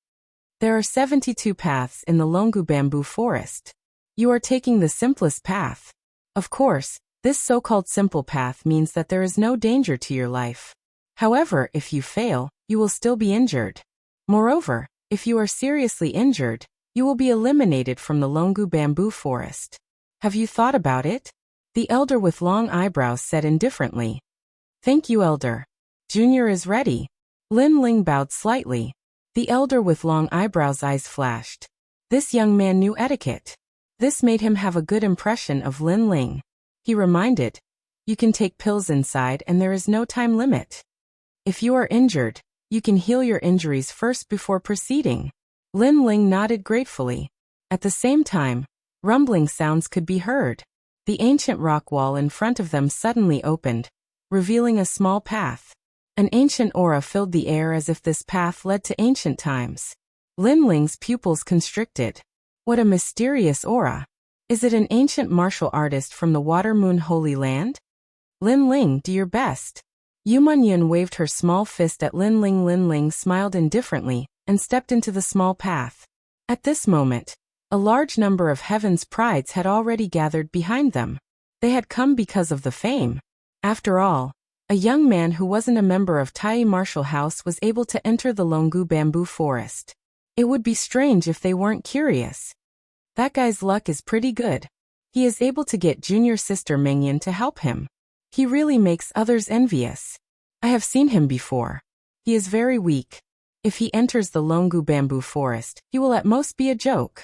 There are 72 paths in the Longu Bamboo Forest. You are taking the simplest path. Of course, this so-called simple path means that there is no danger to your life. However, if you fail, you will still be injured. Moreover, if you are seriously injured, you will be eliminated from the Longu Bamboo Forest. Have you thought about it? The elder with long eyebrows said indifferently. Thank you, elder. Junior is ready. Linling bowed slightly. The elder with long eyebrows' eyes flashed. This young man knew etiquette. This made him have a good impression of Linling. He reminded, You can take pills inside and there is no time limit. If you are injured, you can heal your injuries first before proceeding. Linling nodded gratefully. At the same time, rumbling sounds could be heard. The ancient rock wall in front of them suddenly opened, revealing a small path. An ancient aura filled the air as if this path led to ancient times. Linling's pupils constricted. What a mysterious aura. Is it an ancient martial artist from the Water Moon Holy Land? Linling, do your best. Yu Munyan waved her small fist at Linling. Linling smiled indifferently and stepped into the small path. At this moment, a large number of Heaven's Prides had already gathered behind them. They had come because of the fame. After all, a young man who wasn't a member of Tai Martial House was able to enter the Longu Bamboo Forest. It would be strange if they weren't curious. That guy's luck is pretty good. He is able to get junior sister Mingyan to help him. He really makes others envious. I have seen him before. He is very weak. If he enters the Longu bamboo forest, he will at most be a joke.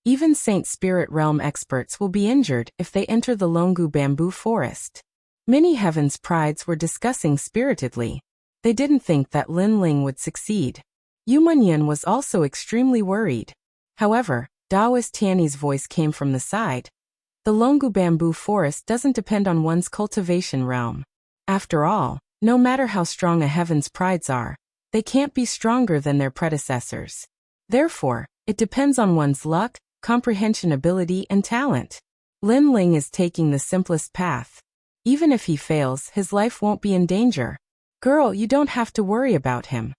Even Saint Spirit Realm experts will be injured if they enter the Longu bamboo forest. Many Heaven's Prides were discussing spiritedly. They didn't think that Lin Ling would succeed. Yu Munyan was also extremely worried. However, Daoist Tianyi's voice came from the side. The Longu bamboo forest doesn't depend on one's cultivation realm. After all, no matter how strong a Heaven's Prides are, they can't be stronger than their predecessors. Therefore, it depends on one's luck, comprehension ability, and talent. Lin Ling is taking the simplest path. Even if he fails, his life won't be in danger. Girl, you don't have to worry about him.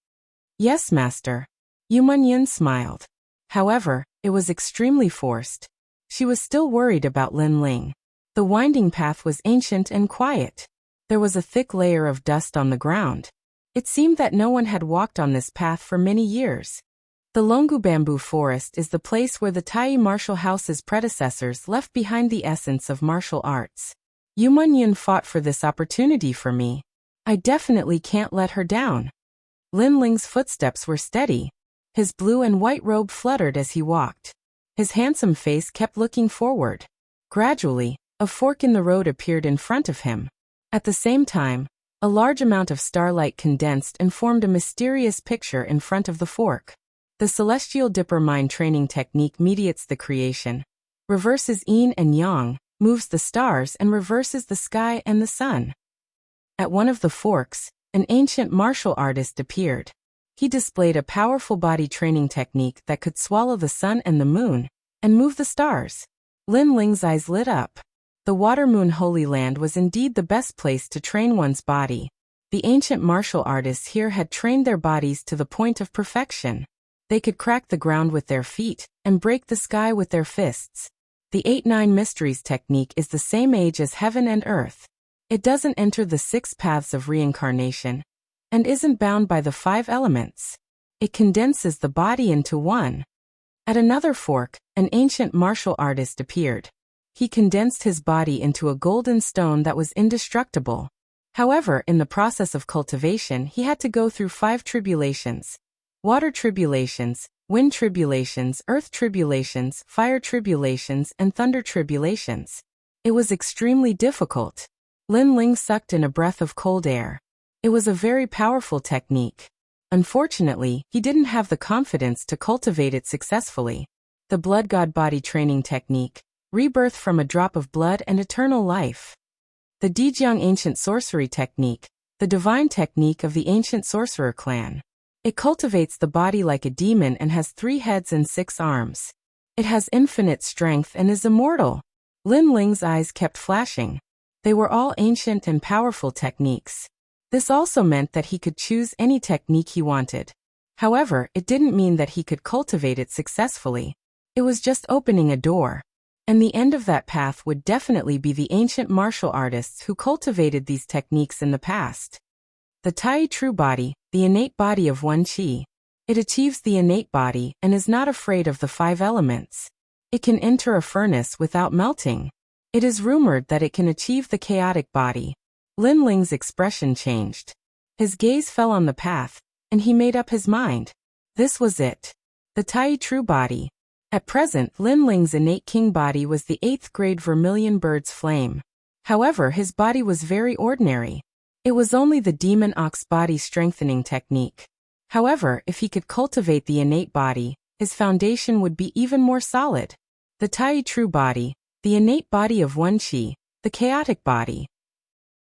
Yes, master. Yu Munyan smiled. However, it was extremely forced. She was still worried about Lin Ling. The winding path was ancient and quiet. There was a thick layer of dust on the ground. It seemed that no one had walked on this path for many years. The Longu bamboo forest is the place where the Tai martial house's predecessors left behind the essence of martial arts. Yu Munyan fought for this opportunity for me. I definitely can't let her down. Lin Ling's footsteps were steady. His blue and white robe fluttered as he walked. His handsome face kept looking forward. Gradually, a fork in the road appeared in front of him. At the same time, a large amount of starlight condensed and formed a mysterious picture in front of the fork. The Celestial Dipper mind training technique mediates the creation, reverses yin and yang, moves the stars and reverses the sky and the sun. At one of the forks, an ancient martial artist appeared. He displayed a powerful body training technique that could swallow the sun and the moon, and move the stars. Lin Ling's eyes lit up. The Water Moon Holy Land was indeed the best place to train one's body. The ancient martial artists here had trained their bodies to the point of perfection. They could crack the ground with their feet, and break the sky with their fists. The 8-9 Mysteries technique is the same age as heaven and earth. It doesn't enter the 6 paths of reincarnation, and isn't bound by the 5 elements. It condenses the body into one. At another fork, an ancient martial artist appeared. He condensed his body into a golden stone that was indestructible. However, in the process of cultivation, he had to go through 5 tribulations. Water tribulations, wind tribulations, earth tribulations, fire tribulations, and thunder tribulations. It was extremely difficult. Lin Ling sucked in a breath of cold air. It was a very powerful technique. Unfortunately, he didn't have the confidence to cultivate it successfully. The Blood God Body Training Technique. Rebirth from a drop of blood and eternal life. The Dijiang Ancient Sorcery Technique. The divine technique of the Ancient Sorcerer Clan. It cultivates the body like a demon and has 3 heads and 6 arms. It has infinite strength and is immortal. Lin Ling's eyes kept flashing. They were all ancient and powerful techniques. This also meant that he could choose any technique he wanted. However, it didn't mean that he could cultivate it successfully. It was just opening a door. And the end of that path would definitely be the ancient martial artists who cultivated these techniques in the past. The Tai True Body, the innate body of one Qi. It achieves the innate body and is not afraid of the 5 elements. It can enter a furnace without melting. It is rumored that it can achieve the chaotic body. Lin Ling's expression changed. His gaze fell on the path, and he made up his mind. This was it. The Tai True Body. At present, Lin Ling's innate king body was the 8th grade vermilion bird's flame. However, his body was very ordinary. It was only the demon ox body strengthening technique. However, if he could cultivate the innate body, his foundation would be even more solid. The Tai True Body, the innate body of one Qi, the chaotic body.